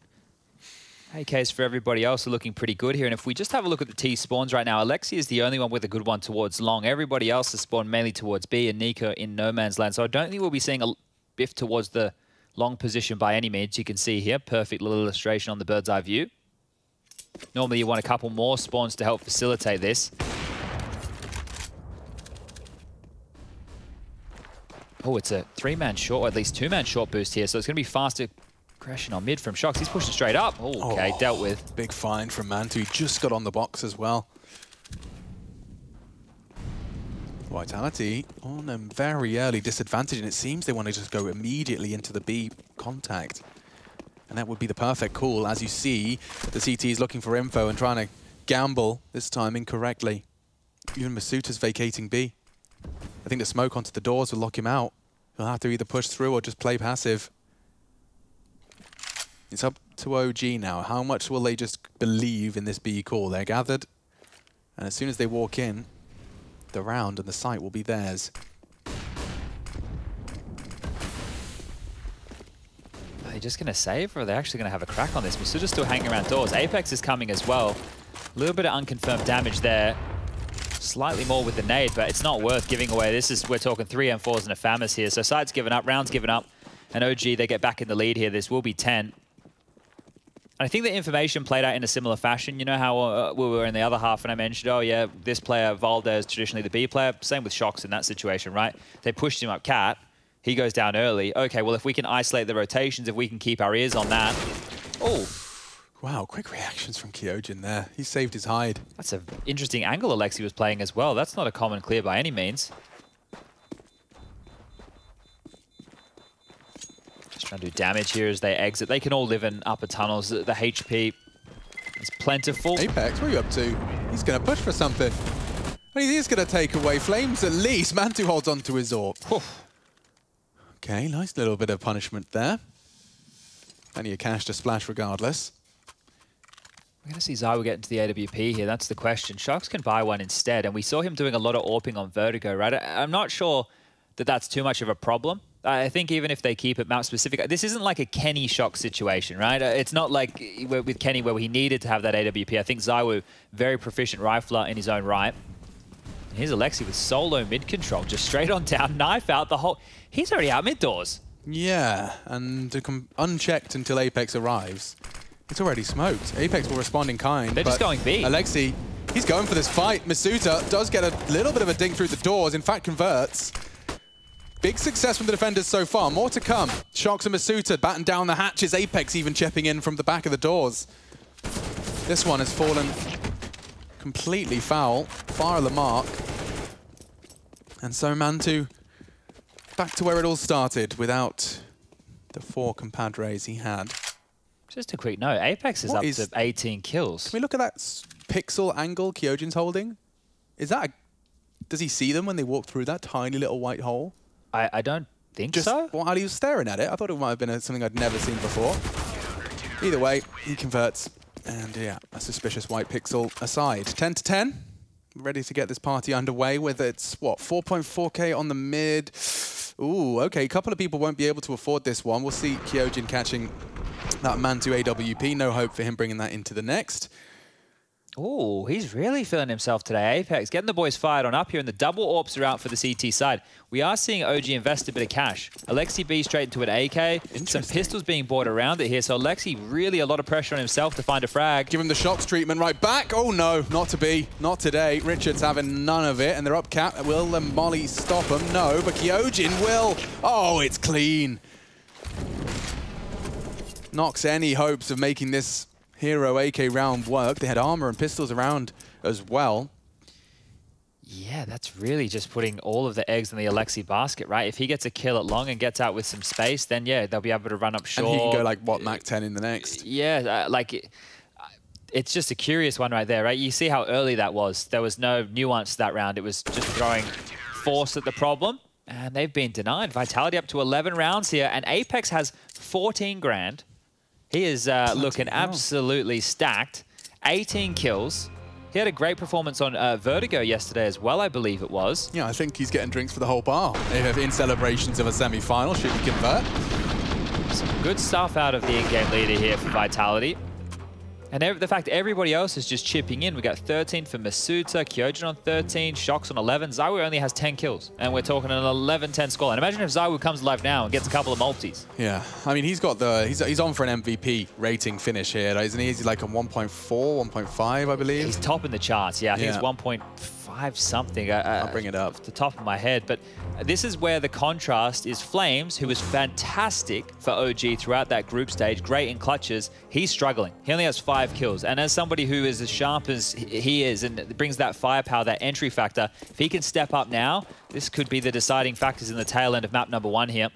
AKs for everybody else are looking pretty good here. And if we just have a look at the T spawns right now, Alexi is the only one with a good one towards long. Everybody else has spawned mainly towards B, and Nico in no man's land. So I don't think we'll be seeing a biff towards the long position by any means. You can see here, perfect little illustration on the bird's eye view. Normally you want a couple more spawns to help facilitate this. Oh, it's a 3-man short, or at least 2-man short boost here, so it's going to be faster aggression on mid from Shox. He's pushing straight up. Oh, okay, dealt with. Big find from Mantu. He just got on the box as well. Vitality on a very early disadvantage, and it seems they want to just go immediately into the B contact. And that would be the perfect call. As you see, the CT is looking for info and trying to gamble, this time incorrectly. Even Masuta's vacating B. I think the smoke onto the doors will lock him out. He'll have to either push through or just play passive. It's up to OG now. How much will they just believe in this B call? They're gathered, and as soon as they walk in, the round and the site will be theirs. they just going to save, or are they actually going to have a crack on this? Masuda's still hanging around doors. Apex is coming as well. A little bit of unconfirmed damage there. Slightly more with the nade, but it's not worth giving away. We're talking 3 M4s and a FAMAS here. So side's given up, round's given up. And OG, they get back in the lead here. This will be 10. I think the information played out in a similar fashion. You know how we were in the other half and I mentioned, oh yeah, this player, Valdez, traditionally the B player. Same with Shox in that situation, right? They pushed him up cat. He goes down early. Okay, well, if we can isolate the rotations, if we can keep our ears on that. Oh. Wow, quick reactions from Kyojin there. He saved his hide. That's an interesting angle Alexi was playing as well. That's not a common clear by any means. Trying to do damage here as they exit. They can all live in upper tunnels. The HP is plentiful. Apex, what are you up to? He's going to push for something. I mean, he's going to take away Flames at least. Mantu holds on to his AWP. Okay, nice little bit of punishment there. Plenty of cash to splash regardless. We're going to see Zywa get into the AWP here. That's the question. Shox can buy one instead. And we saw him doing a lot of AWPing on Vertigo, right? I'm not sure that that's too much of a problem. I think even if they keep it map specific, this isn't like a Kenny Shox situation, right? It's not like with Kenny where he needed to have that AWP. I think Zywa, very proficient rifler in his own right. And here's Alexi with solo mid control, just straight on down, knife out the whole. He's already out mid doors. Yeah, and unchecked until Apex arrives. It's already smoked. Apex will respond in kind. They're just going B. Alexi, he's going for this fight. Masuda does get a little bit of a ding through the doors, in fact converts. Big success from the defenders so far. More to come. Shox and Masuda batten down the hatches. Apex even chipping in from the back of the doors. This one has fallen completely foul. Far of the mark. And so Mantu back to where it all started without the 4 compadres he had. Just a quick note. Apex is up to 18 kills. Can we look at that pixel angle Kyojin's holding? Is that does he see them when they walk through that tiny little white hole? I don't think so. While he was staring at it, I thought it might have been something I'd never seen before. Either way, he converts. And yeah, a suspicious white pixel aside. 10 to 10. Ready to get this party underway with its, what, 4.4k on the mid. Ooh, okay, a couple of people won't be able to afford this one. We'll see Kyojin catching that Mantu AWP. No hope for him bringing that into the next. Oh, he's really feeling himself today. Apex getting the boys fired on up here, and the double AWPs are out for the CT side. We are seeing OG invest a bit of cash. Alexi B straight into an AK. Some pistols being bought around it here. So Alexi really a lot of pressure on himself to find a frag. Give him the Shox treatment right back. Oh no, not to be. Not today. Richard's having none of it, and they're up cap. Will Molly stop him? No, but Kyojin will. Oh, it's clean. Knocks any hopes of making this Hero AK round work. They had armor and pistols around as well. Yeah, that's really just putting all of the eggs in the Alexi basket, right? If he gets a kill at long and gets out with some space, then yeah, they'll be able to run up short. And he can go like, what, Mac 10 in the next? Yeah, it's just a curious one right there, right? You see how early that was. There was no nuance to that round. It was just throwing force at the problem. And they've been denied. Vitality up to 11 rounds here. And Apex has 14 grand. He is looking absolutely stacked. 18 kills. He had a great performance on Vertigo yesterday as well, I believe it was. Yeah, I think he's getting drinks for the whole bar in celebrations of a semi-final. Should he convert? Some good stuff out of the in-game leader here for Vitality. And the fact everybody else is just chipping in. We got 13 for Masuda, Kyojin on 13, Shox on 11. Zywa only has 10 kills, and we're talking an 11-10 scoreline. Imagine if Zywa comes alive now and gets a couple of multis. Yeah, I mean, he's got the he's on for an MVP rating finish here, isn't he? He's like a 1.4, 1.5, I believe. He's top in the charts. Yeah, I think it's 1.5 something. I'll bring it up off the top of my head, but this is where the contrast is Flames, who was fantastic for OG throughout that group stage, great in clutches. He's struggling. He only has 5 kills. And as somebody who is as sharp as he is and brings that firepower, that entry factor, if he can step up now, this could be the deciding factors in the tail end of map number 1 here.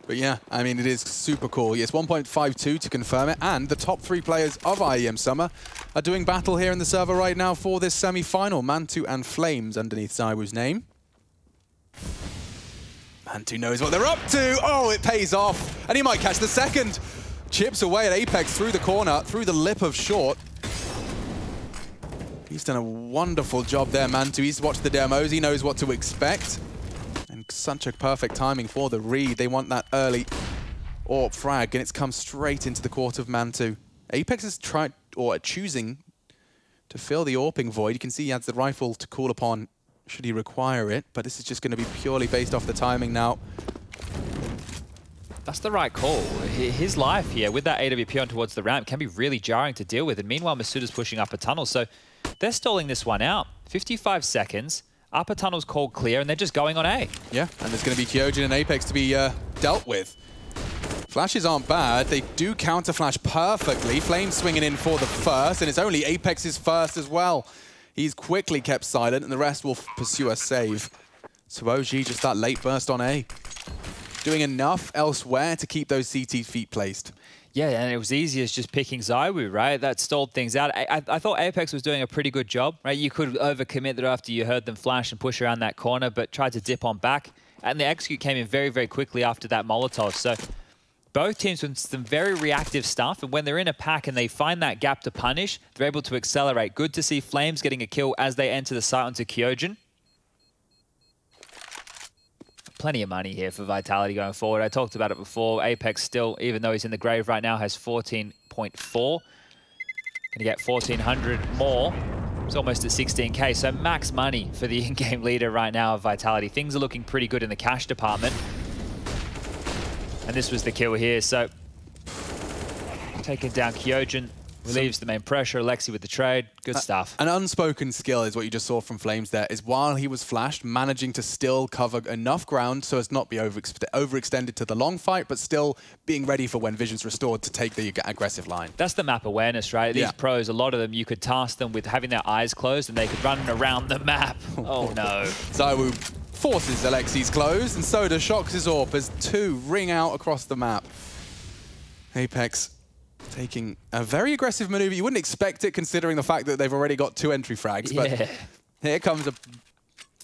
But yeah, I mean, it is super cool. Yes, 1.52 to confirm it. And the top 3 players of IEM Summer are doing battle here in the server right now for this semi-final. Mantu and Flames underneath Zywa's name. Mantu knows what they're up to. Oh, it pays off. And he might catch the second. Chips away at Apex through the corner, through the lip of short. He's done a wonderful job there, Mantu. He's watched the demos. He knows what to expect. And such a perfect timing for the read. They want that early AWP frag, and it's come straight into the court of Mantu. Apex is choosing to fill the AWPing void. You can see he has the rifle to call upon should he require it, but this is just going to be purely based off the timing now. That's the right call. His life here with that AWP on towards the ramp can be really jarring to deal with. And meanwhile, Masuda's pushing up a tunnel. So they're stalling this one out. 55 seconds. Upper tunnel's called clear, and they're just going on A. Yeah, and there's going to be Kyojin and Apex to be dealt with. Flashes aren't bad. They do counter flash perfectly. Flame swinging in for the first, and it's only Apex's first as well. He's quickly kept silent, and the rest will pursue a save. So OG just that late burst on A. Doing enough elsewhere to keep those CT feet placed. Yeah, and it was easy as just picking ZywOo, right? That stalled things out. I thought Apex was doing a pretty good job, right? You could overcommit there after you heard them flash and push around that corner, but tried to dip on back. And the execute came in very, very quickly after that Molotov. So both teams with some very reactive stuff, and when they're in a pack and they find that gap to punish, they're able to accelerate. Good to see Flames getting a kill as they enter the site onto Kyojin. Plenty of money here for Vitality going forward. I talked about it before. Apex still, even though he's in the grave right now, has 14.4. Gonna get 1,400 more. It's almost at 16K, so max money for the in-game leader right now of Vitality. Things are looking pretty good in the cash department. And this was the kill here, so taking down Kyojin. Relieves the main pressure. Alexi with the trade. Good stuff. An unspoken skill is what you just saw from Flames there, is while he was flashed, managing to still cover enough ground so as not be overextended to the long fight, but still being ready for when vision's restored to take the aggressive line. That's the map awareness, right? These pros, a lot of them, you could task them with having their eyes closed and they could run around the map. Oh no. ZywOo forces Alexi's close, and so does Shox' AWP as two ring out across the map. Apex taking a very aggressive maneuver. You wouldn't expect it considering the fact that they've already got 2 entry frags, but here comes a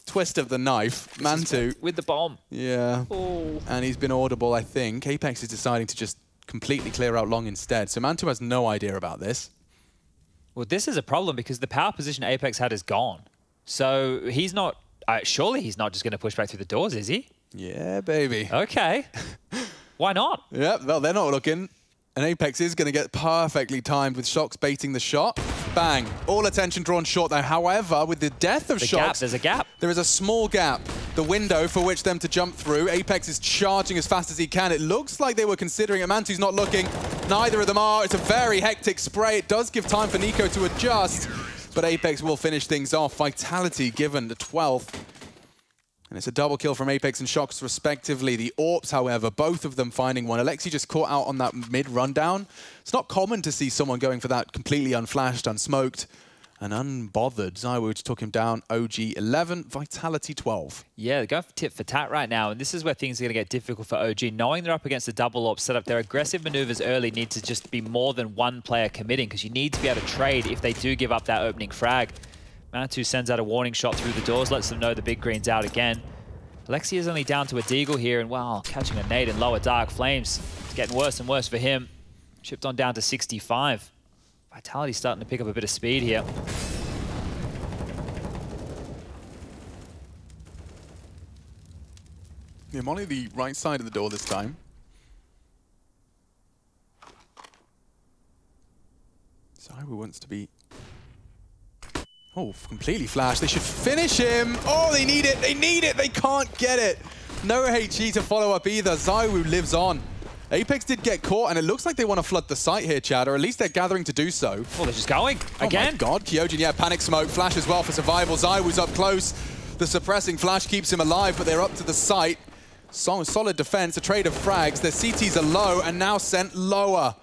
twist of the knife. Mantu. With the bomb. Yeah. Oh. And he's been audible, I think. Apex is deciding to just completely clear out long instead. So Mantu has no idea about this. Well, this is a problem because the power position Apex had is gone. So he's not, surely he's not just going to push back through the doors, is he? Yeah, baby. Okay. Why not? Yeah, well, they're not looking. And Apex is going to get perfectly timed with Shox baiting the shot. Bang. All attention drawn short there. However, with the death of Shox, there's a gap. There is a small gap. The window for which them to jump through. Apex is charging as fast as he can. It looks like they were considering it. Mantu's not looking. Neither of them are. It's a very hectic spray. It does give time for Nico to adjust, but Apex will finish things off. Vitality given the 12th. And it's a double kill from Apex and Shox respectively. The AWPs, however, both of them finding one. Alexi just caught out on that mid-rundown. It's not common to see someone going for that completely unflashed, unsmoked, and unbothered. ZywOo just took him down. OG 11, Vitality 12. Yeah, they're going for tit for tat right now, and this is where things are going to get difficult for OG. Knowing they're up against the double AWP setup, their aggressive maneuvers early need to just be more than one player committing, because you need to be able to trade if they do give up that opening frag. Mantu sends out a warning shot through the doors, lets them know the big green's out again. Alexi is only down to a deagle here, and wow, catching a nade in lower dark flames. It's getting worse and worse for him. Chipped on down to 65. Vitality's starting to pick up a bit of speed here. Yeah, Molly the right side of the door this time. ZywOo wants to be... Oh, completely flashed. They should finish him. Oh, they need it. They need it. They can't get it. No HE to follow up either. ZywOo lives on. Apex did get caught, and it looks like they want to flood the site here, Chad, or at least they're gathering to do so. Oh, they're just going. Again. Oh my God. Kyojin, yeah, panic smoke. Flash as well for survival. ZywOo's up close. The suppressing flash keeps him alive, but they're up to the site. Solid defense, a trade of frags. Their CTs are low and now sent lower.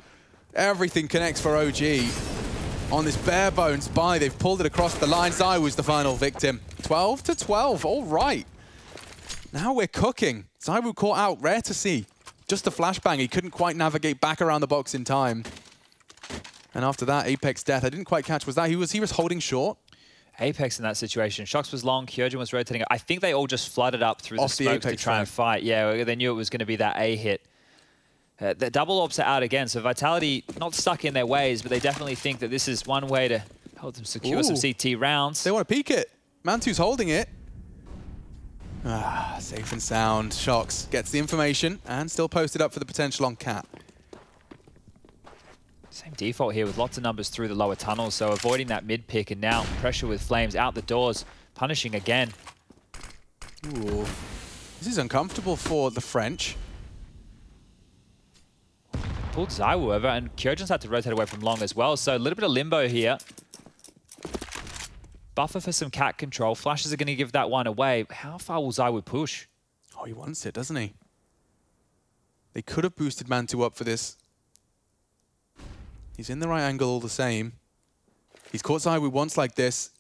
Everything connects for OG. On this bare bones buy, they've pulled it across the line. ZywOo's the final victim. 12 to 12, all right. Now we're cooking. ZywOo caught out, rare to see. Just a flashbang, he couldn't quite navigate back around the box in time. And after that, Apex death, I didn't quite catch, was that he was holding short? Apex in that situation. Shox was long, Kyojin was rotating. I think they all just flooded up through the smoke to try and fight. Yeah, they knew it was going to be that A hit. The double AWPs are out again, so Vitality not stuck in their ways, but they definitely think that this is one way to help them secure some CT rounds. They want to peek it. Mantu's holding it. Safe and sound. Shox gets the information and still posted up for the potential on Cat. Same default here with lots of numbers through the lower tunnels, so avoiding that mid pick, and now pressure with Flames out the doors, punishing again. Ooh. This is uncomfortable for the French. Pulled Zywoo over, and Kyojin's had to rotate away from Long as well, so a little bit of limbo here. Buffer for some cat control. Flashes are going to give that one away. How far will Zywoo push? Oh, he wants it, doesn't he? They could have boosted Mantu up for this. He's in the right angle all the same. He's caught Zywoo once like this,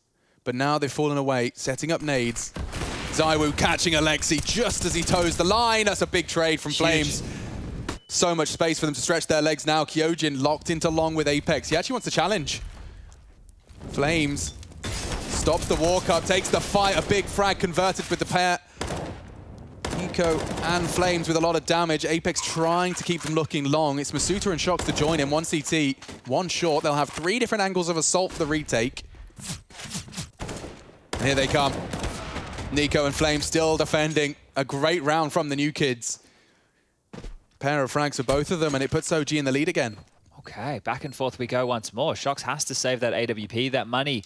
but now they've fallen away, setting up nades. Zywoo catching Alexi just as he toes the line. That's a big trade from Flames. So much space for them to stretch their legs now. Kyojin locked into Long with Apex. He actually wants to challenge. Flames stops the walk up, takes the fight. A big frag converted with the pair. Nico and Flames with a lot of damage. Apex trying to keep them looking long. It's Masuta and Shox to join him. One CT, one short. They'll have 3 different angles of assault for the retake. And here they come. Nico and Flames still defending. A great round from the new kids. Pair of frags for both of them, and it puts OG in the lead again. Okay, back and forth we go once more. Shox has to save that AWP. That money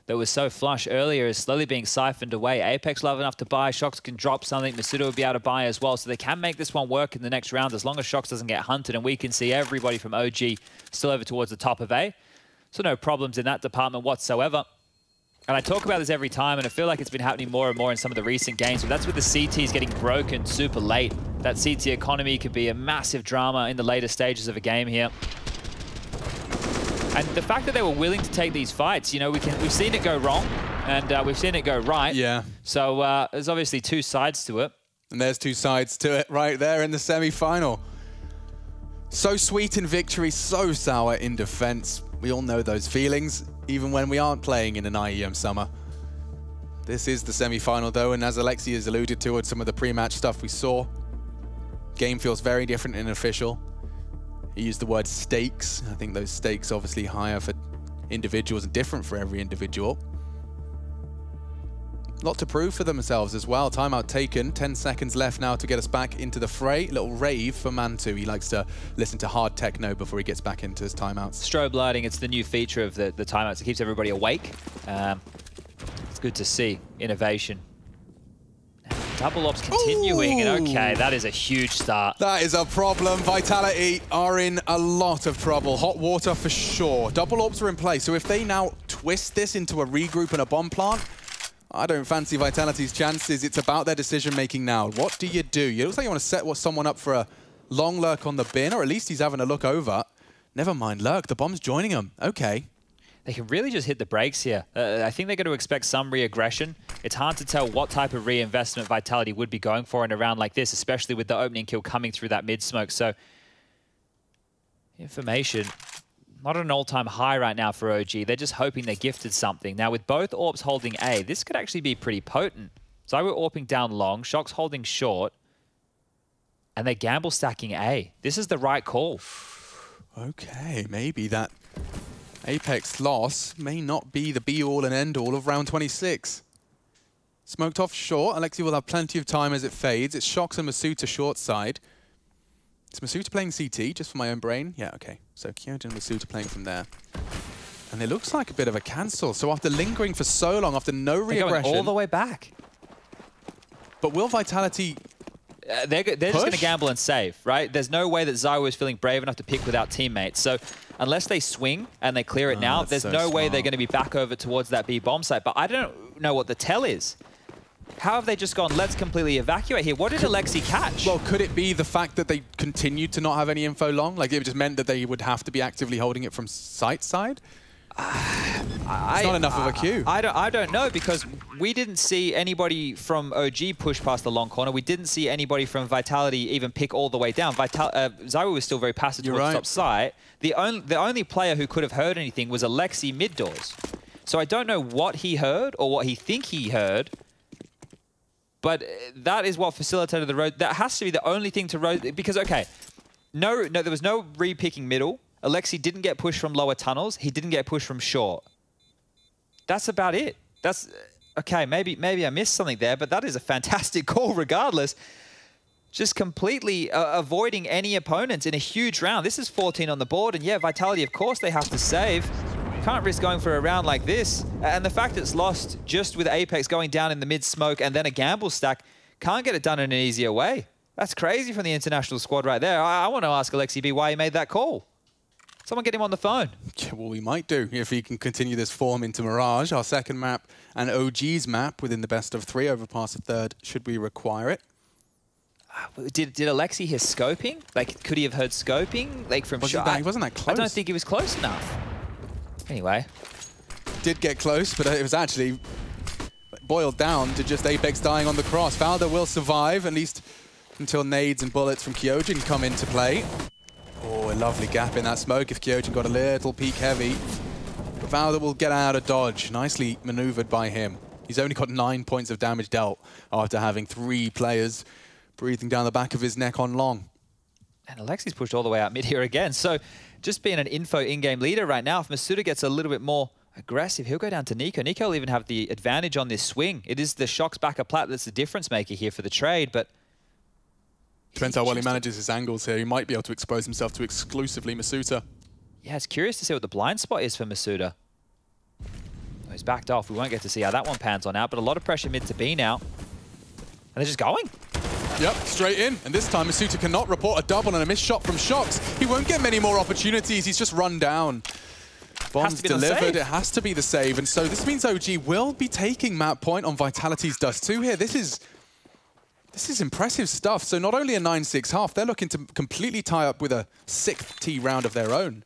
that was so flush earlier is slowly being siphoned away. Apex love enough to buy. Shox can drop something. Masuda will be able to buy as well. So they can make this one work in the next round as long as Shox doesn't get hunted. And we can see everybody from OG still over towards the top of A. So no problems in that department whatsoever. And I talk about this every time, and I feel like it's been happening more and more in some of the recent games. But that's with the CTs getting broken super late. That CT economy could be a massive drama in the later stages of a game here. And the fact that they were willing to take these fights, you know, we've seen it go wrong, and we've seen it go right. Yeah. So there's obviously 2 sides to it. And there's 2 sides to it right there in the semi-final. So sweet in victory, so sour in defense. We all know those feelings, even when we aren't playing in an IEM summer. This is the semi-final though, and as Alexi has alluded to with some of the pre-match stuff we saw, game feels very different in official. He used the word stakes. I think those stakes obviously higher for individuals and different for every individual. A lot to prove for themselves as well. Timeout taken. 10 seconds left now to get us back into the fray. Little rave for Mantu. He likes to listen to hard techno before he gets back into his timeouts. Strobe lighting, it's the new feature of the timeouts. It keeps everybody awake. It's good to see. Innovation. Double ops continuing, and okay, that is a huge start. That is a problem. Vitality are in a lot of trouble. Hot water for sure. Double ops are in place, so if they now twist this into a regroup and a bomb plant, I don't fancy Vitality's chances. It's about their decision-making now. What do? It looks like you want to set someone up for a long lurk on the bin, or at least he's having a look over. Never mind lurk, the bomb's joining him. Okay. They can really just hit the brakes here. I think they're going to expect some re-aggression. It's hard to tell what type of reinvestment Vitality would be going for in a round like this, especially with the opening kill coming through that mid-smoke. So, information, not at an all-time high right now for OG. They're just hoping they gifted something. Now, with both AWPs holding A, this could actually be pretty potent. So we're AWPing down long, Shox holding short, and they're gamble stacking A. This is the right call. Okay, maybe that Apex loss may not be the be-all and end-all of round 26. Smoked off short. Alexi will have plenty of time as it fades. It's Shox and Masuta short side. Is Masuta playing CT, just for my own brain? Yeah, okay. So Kyojin and Masuta playing from there. And it looks like a bit of a cancel. So after lingering for so long, after no re-aggression... They're going all the way back. But will Vitality... They're just going to gamble and save, right? There's no way that Zywoo is feeling brave enough to pick without teammates. So unless they swing and they clear it now, there's no way they're going to be back over towards that B bomb site. But I don't know what the tell is. How have they just gone, let's completely evacuate here? What did Alexi catch? Well, could it be the fact that they continued to not have any info long? Like it just meant that they would have to be actively holding it from site side? It's not enough of a queue. I don't know, because we didn't see anybody from OG push past the long corner. We didn't see anybody from Vitality even pick all the way down. Zywoo was still very passive towards the top side. The only player who could have heard anything was Alexi mid doors. So I don't know what he heard or what he think he heard. But that is what facilitated the road. That has to be the only thing to road, because okay, no, there was no re-picking middle. Alexi didn't get pushed from lower tunnels. He didn't get pushed from short. That's about it. okay, maybe I missed something there, but that is a fantastic call regardless. Just completely avoiding any opponents in a huge round. This is 14 on the board, and yeah, Vitality, of course, they have to save. Can't risk going for a round like this. And the fact it's lost just with Apex going down in the mid-smoke and then a gamble stack, can't get it done in an easier way. That's crazy from the international squad right there. I want to ask Alexi B why he made that call. Someone get him on the phone. Yeah, well, we might do if he can continue this form into Mirage, our second map, and OG's map within the best of 3 overpass a third, should we require it. Did Alexi hear scoping? Like, could he have heard scoping? Like, from shot? He wasn't that close. I don't think he was close enough. Anyway. Did get close, but it was actually boiled down to just Apex dying on the cross. Valda will survive, at least until nades and bullets from Kyojin come into play. Oh, a lovely gap in that smoke if Kyojin got a little peak heavy. But Valda will get out of dodge. Nicely maneuvered by him. He's only got 9 points of damage dealt after having 3 players breathing down the back of his neck on long. And Alexi's pushed all the way out mid here again. So just being an info in-game leader right now, if Masuda gets a little bit more aggressive, he'll go down to Nico. Nico will even have the advantage on this swing. It is the Shock's back of plat that's the difference maker here for the trade, but... Depends how well he manages his angles here. He might be able to expose himself to exclusively Masuda. Yeah, it's curious to see what the blind spot is for Masuda. Oh, he's backed off. We won't get to see how that one pans on out, but a lot of pressure mid to B now. And they're just going. Yep, straight in. And this time, Masuda cannot report a double and a missed shot from Shocks. He won't get many more opportunities. He's just run down. Bomb's delivered. It has to be the save. And so this means OG will be taking map point on Vitality's Dust 2 here. This is impressive stuff. So not only a 9-6 half, they're looking to completely tie up with a 6th T round of their own.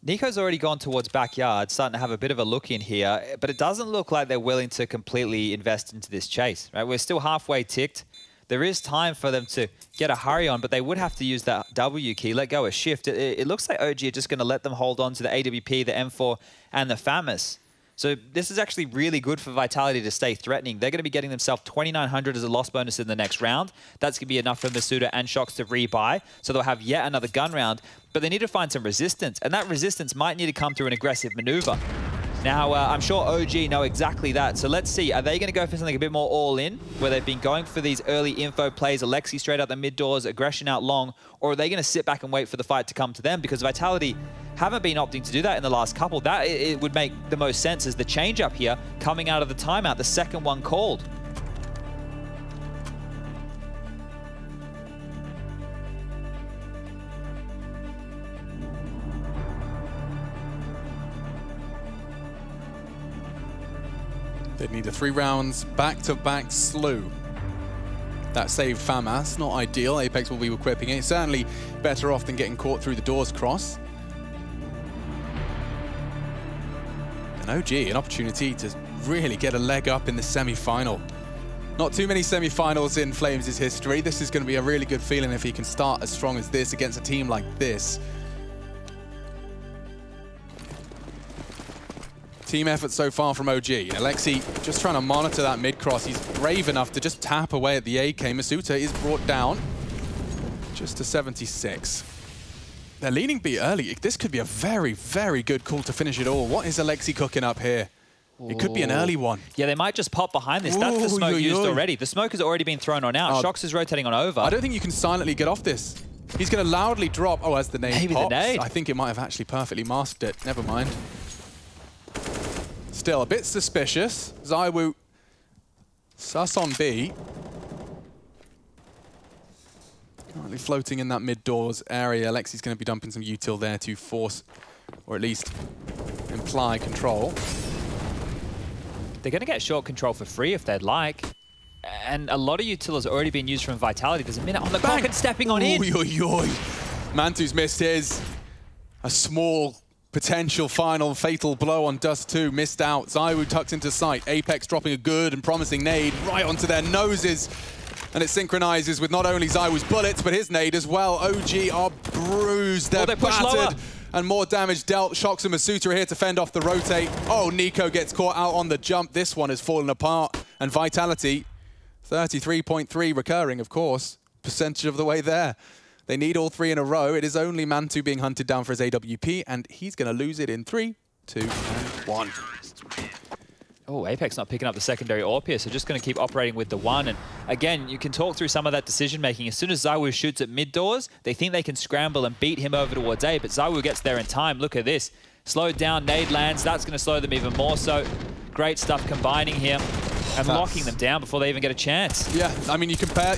Nico's already gone towards backyard, starting to have a bit of a look in here, but it doesn't look like they're willing to completely invest into this chase. Right? We're still halfway ticked. There is time for them to get a hurry on, but they would have to use that W key, let go a shift. It looks like OG are just going to let them hold on to the AWP, the M4, and the FAMAS. So this is actually really good for Vitality to stay threatening. They're going to be getting themselves 2,900 as a loss bonus in the next round. That's going to be enough for Masuda and Shocks to rebuy. So they'll have yet another gun round. But they need to find some resistance. And that resistance might need to come through an aggressive maneuver. Now, I'm sure OG know exactly that. So let's see. Are they going to go for something a bit more all-in, where they've been going for these early info plays, Alexi straight out the mid doors, aggression out long, or are they going to sit back and wait for the fight to come to them? Because Vitality haven't been opting to do that in the last couple. That it would make the most sense as the change-up here coming out of the timeout, the second one called. They'd need a 3 rounds back-to-back slew. That saved FAMAS, not ideal. Apex will be equipping it. Certainly better off than getting caught through the doors cross. And OG, an opportunity to really get a leg up in the semi-final. Not too many semi-finals in Flames' history. This is going to be a really good feeling if he can start as strong as this against a team like this. Team effort so far from OG. And Alexi just trying to monitor that mid-cross. He's brave enough to just tap away at the AK. Masuda is brought down just to 76. They're leaning B early. This could be a very, very good call to finish it all. What is Alexi cooking up here? It could be an early one. Yeah, they might just pop behind this. That's the smoke used already. The smoke has already been thrown on out. Shocks is rotating on over. I don't think you can silently get off this. He's going to loudly drop. Oh, as the nade Maybe pops. The nade. I think it might have actually perfectly masked it. Never mind. Still a bit suspicious. ZywOo sus on B. Currently floating in that mid-doors area. Alexi's going to be dumping some util there to force, or at least imply, control. They're going to get short control for free if they'd like. And a lot of util has already been used from Vitality. There's a minute on the clock and stepping on in. Mantu's missed his. A small potential final fatal blow on Dust 2. Missed out. ZywOo tucks into sight. Apex dropping a good and promising nade right onto their noses. And it synchronizes with not only ZywOo's bullets, but his nade as well. OG are bruised. They're battered. Lower. And more damage dealt. Shocks and Masuda are here to fend off the rotate. Oh, Nico gets caught out on the jump. This one has fallen apart. And Vitality, 33.3 recurring, of course. Percentage of the way there. They need all 3 in a row. It is only Mantu being hunted down for his AWP, and he's going to lose it in 3, 2, and 1. Oh, Apex not picking up the secondary AWP here, so just going to keep operating with the one. And again, you can talk through some of that decision-making. As soon as ZywOo shoots at mid doors, they think they can scramble and beat him over towards A, but ZywOo gets there in time. Look at this. Slowed down, nade lands. That's going to slow them even more so. Great stuff combining here and locking them down before they even get a chance. Yeah, I mean, you compare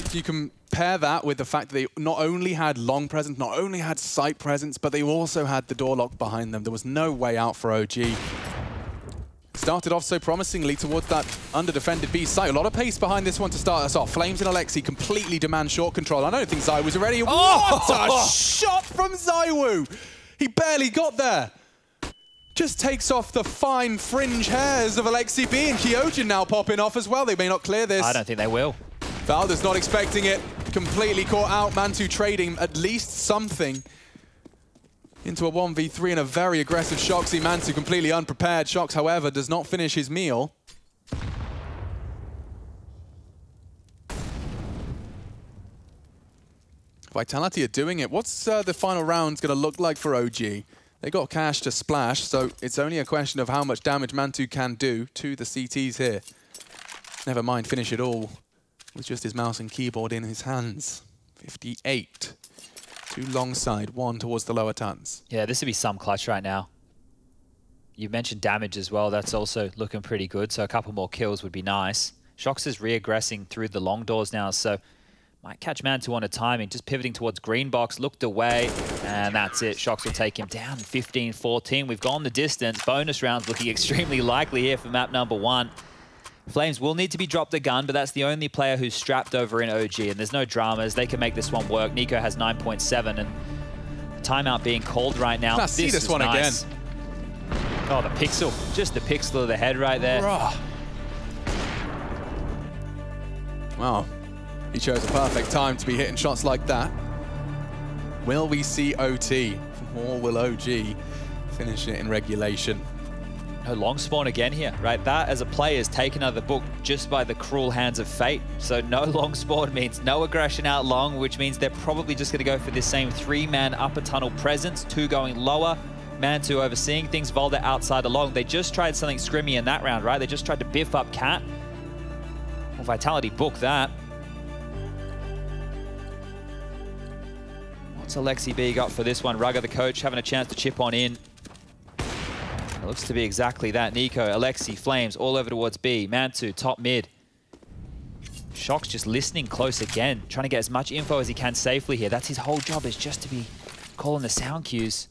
that with the fact that they not only had long presence, not only had site presence, but they also had the door locked behind them. There was no way out for OG. Started off so promisingly towards that under-defended B site. A lot of pace behind this one to start us off. Flames and Alexi completely demand short control. I don't think ZywOo's ready. Oh! What a shot from ZywOo! He barely got there. Just takes off the fine fringe hairs of Alexi B, and Kyojin now popping off as well. They may not clear this. I don't think they will. Valda's not expecting it. Completely caught out. Mantu trading at least something into a 1v3 and a very aggressive Shoxy. Mantu completely unprepared. Shox, however, does not finish his meal. Vitality are doing it. What's the final round going to look like for OG? They got cash to splash, so it's only a question of how much damage Mantu can do to the CTs here. Never mind finish it all with just his mouse and keyboard in his hands. 58. 2 long side, 1 towards the lower tons. Yeah, this would be some clutch right now. You mentioned damage as well. That's also looking pretty good, so a couple more kills would be nice. Shox is re-aggressing through the long doors now, so might catch Mantu on a timing, just pivoting towards green box, looked away, and that's it. Shox will take him down 15-14. We've gone the distance. Bonus rounds looking extremely likely here for map number 1. Flames will need to be dropped a gun, but that's the only player who's strapped over in OG, and there's no dramas. They can make this one work. Nico has 9.7, and timeout being called right now. Let's see this one nice. Again. Oh, the pixel. Just the pixel of the head right there. Wow. He chose a perfect time to be hitting shots like that. Will we see OT? Or will OG finish it in regulation? No long spawn again here, right? That, as a player, is taken out of the book just by the cruel hands of fate. So no long spawn means no aggression out long, which means they're probably just going to go for this same 3-man upper tunnel presence, 2 going lower. Mantu overseeing things, Valda outside along. They just tried something scrimmy in that round, right? They just tried to biff up Cat. Well, Vitality booked that. What's Alexi B got for this one? Rugger, the coach, having a chance to chip on in. It looks to be exactly that. Nico, Alexi, Flames, all over towards B. Mantu, top mid. Shox just listening close again, trying to get as much info as he can safely here. That's his whole job, is just to be calling the sound cues.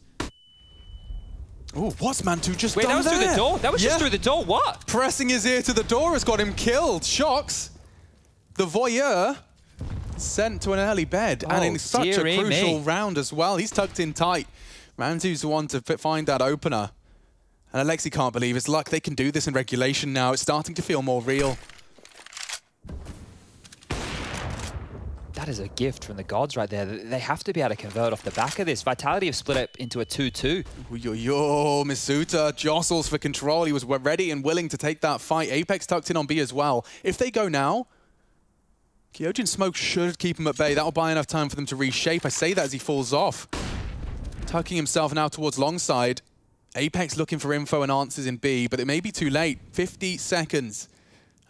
Oh, what's Mantu just Wait, done that was there? through the door? That was just through the door, what? Pressing his ear to the door has got him killed. Shox, the voyeur, sent to an early bed, and in such a crucial round as well. He's tucked in tight. Mantu's the one to find that opener. And Alexi can't believe his luck. They can do this in regulation now. It's starting to feel more real. That is a gift from the gods right there. They have to be able to convert off the back of this. Vitality have split up into a 2-2. Yo, Misuta jostles for control. He was ready and willing to take that fight. Apex tucked in on B as well. If they go now, Kyojin smoke should keep him at bay. That'll buy enough time for them to reshape. I say that as he falls off. Tucking himself now towards long side. Apex looking for info and answers in B, but it may be too late. 50 seconds.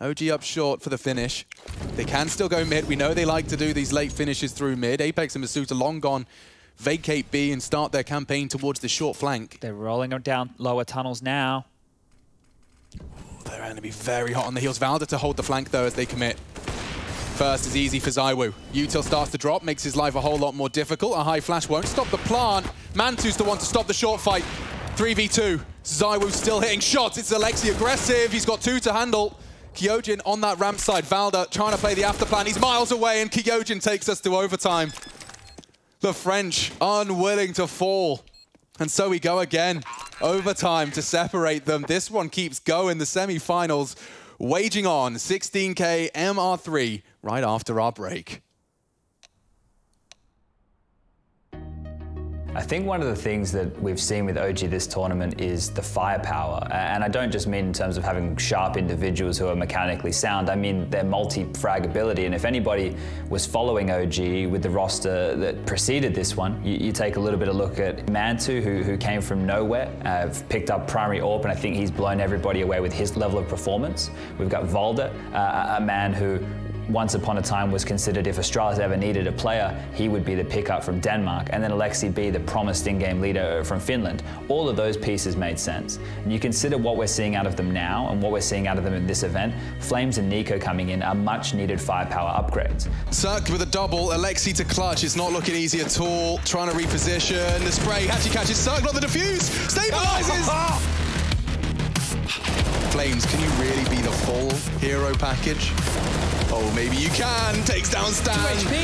OG up short for the finish. They can still go mid. We know they like to do these late finishes through mid. Apex and Masuta long gone. Vacate B and start their campaign towards the short flank. They're rolling down lower tunnels now. They're going to be very hot on the heels. Valda to hold the flank though as they commit. First is easy for ZywOo. Util starts to drop, makes his life a whole lot more difficult. A high flash won't stop the plant. Mantu's the one to stop the short fight. 3v2. ZywOo still hitting shots. It's Alexi aggressive. He's got 2 to handle. Kyojin on that ramp side. Valda trying to play the after plan. He's miles away, and Kyojin takes us to overtime. The French unwilling to fall. And so we go again. Overtime to separate them. This one keeps going. The semi-finals waging on. 16K MR3 right after our break. I think one of the things that we've seen with OG this tournament is the firepower. And I don't just mean in terms of having sharp individuals who are mechanically sound, I mean their multi-frag ability. And if anybody was following OG with the roster that preceded this one, you take a little bit of look at Mantu, who came from nowhere, picked up primary AWP, and I think he's blown everybody away with his level of performance. We've got Valda, a man who once upon a time was considered, if Astralis ever needed a player, he would be the pickup from Denmark. And then Alexi B, the promised in-game leader from Finland. All of those pieces made sense. And you consider what we're seeing out of them now and what we're seeing out of them in this event, Flames and Nico coming in are much needed firepower upgrades. Circ with a double, Alexi to clutch. It's not looking easy at all. Trying to reposition. The spray, Hatchy catches Circ, not the defuse. Stabilizes! Flames, can you really be the full hero package? Oh, maybe you can. Takes down Stan.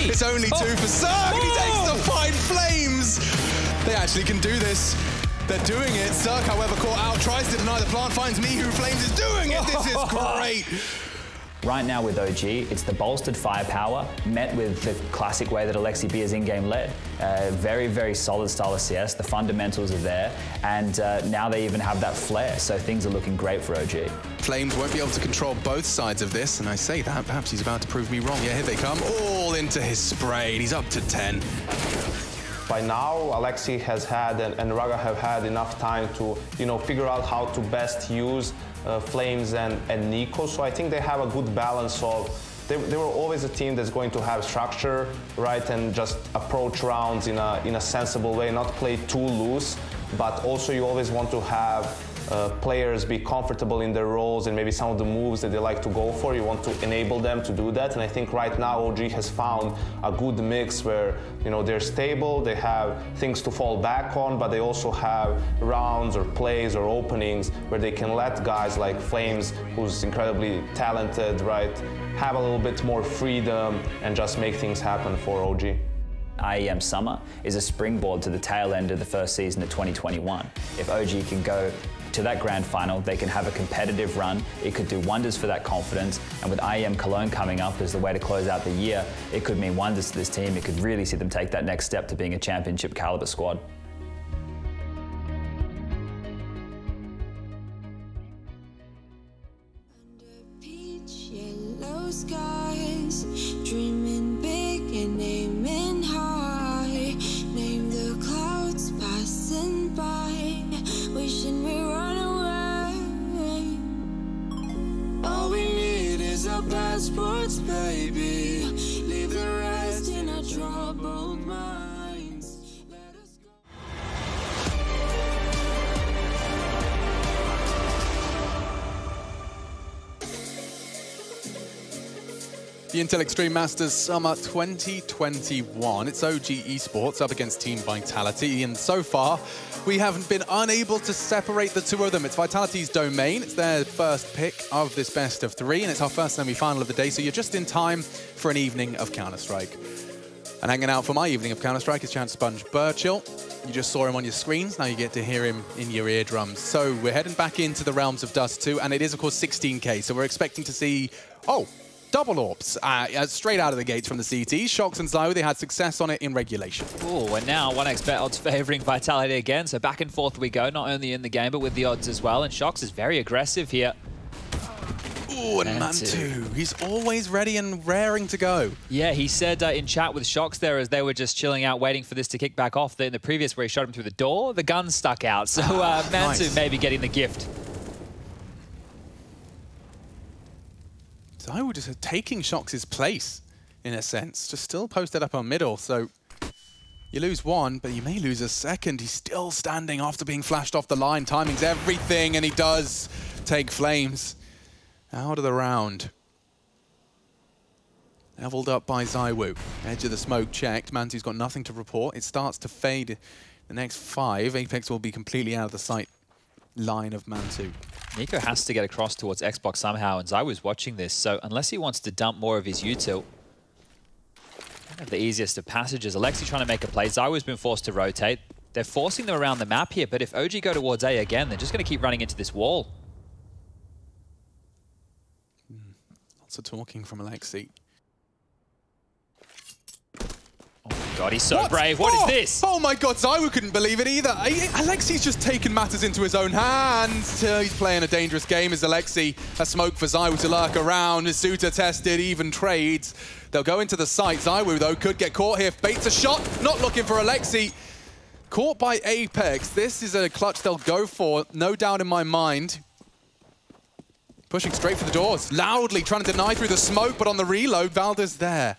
It's only 2 for Circ. He takes the fight. Flames. They actually can do this. They're doing it. Circ, however, caught out. Tries to deny the plant. Finds me who Flames is doing it. This is great. Right now with OG, it's the bolstered firepower met with the classic way that Alexi B is in-game led. Very, very solid style of CS. The fundamentals are there, and now they even have that flair, so things are looking great for OG. Flames won't be able to control both sides of this, and I say that, perhaps he's about to prove me wrong. Yeah, here they come, all into his spray, and he's up to 10. By now, Alexi has had and Raga have had enough time to, figure out how to best use Flames and Nico. So I think they have a good balance of, they were always a team that's going to have structure, right, and just approach rounds in a sensible way, not play too loose, but also you always want to have players be comfortable in their roles and maybe some of the moves that they like to go for, you want to enable them to do that. And I think right now OG has found a good mix where, they're stable, they have things to fall back on, but they also have rounds or plays or openings where they can let guys like Flames, who's incredibly talented, right, have a little bit more freedom and just make things happen for OG. IEM Summer is a springboard to the tail end of the first season of 2021. If OG can go to that grand final, they can have a competitive run. It could do wonders for that confidence. And with IEM Cologne coming up as the way to close out the year, it could mean wonders to this team. It could really see them take that next step to being a championship caliber squad. Yellow skies, dreaming big and aiming high. Name the clouds passing by, wishing we run away. All we need is our passports, baby. Leave the rest in our troubled minds. Let us go. The Intel Extreme Masters Summer 2021. It's OG Esports up against Team Vitality, and so far we haven't been unable to separate the two of them. It's Vitality's domain. It's their first pick of this best of 3, and it's our first semi-final of the day, so you're just in time for an evening of Counter-Strike. And hanging out for my evening of Counter-Strike is Chad Sponge Birchall. You just saw him on your screens, now you get to hear him in your eardrums. So we're heading back into the realms of Dust 2, and it is of course 16K, so we're expecting to see, double AWPs straight out of the gates from the CTs. Shox and Zywoo, they had success on it in regulation. Oh, and now 1x bet odds favouring Vitality again. So back and forth we go, not only in the game, but with the odds as well. And Shox is very aggressive here. Ooh, and Mantu, he's always ready and raring to go. Yeah, he said in chat with Shox there as they were just chilling out, waiting for this to kick back off. In the previous where he shot him through the door, the gun stuck out. So Mantu nice. maybe getting the gift. Zywoo just taking Shox's place, in a sense. Just still posted up on middle, so you lose one, but you may lose a second. He's still standing after being flashed off the line. Timing's everything, and he does take Flames out of the round. Leveled up by Zywoo. Edge of the smoke checked. Mantu's got nothing to report. It starts to fade the next 5. Apex will be completely out of the sight line of Mantu. Nico has to get across towards Xbox somehow, and Zywoo's watching this, so unless he wants to dump more of his util, the easiest of passages. Alexi trying to make a play. Zywoo's been forced to rotate. They're forcing them around the map here, but if OG go towards A again, they're just going to keep running into this wall. Lots of talking from Alexi. God, he's so brave. What is this? Oh my God, Zywoo couldn't believe it either. Alexi's just taken matters into his own hands. He's playing a dangerous game as Alexi. A smoke for Zywoo to lurk around. Suta tested, even trades. They'll go into the site. Zywoo, though, could get caught here. Baits a shot, not looking for Alexi. Caught by Apex. This is a clutch they'll go for, no doubt in my mind. Pushing straight for the doors, loudly trying to deny through the smoke, but on the reload, Valda's there.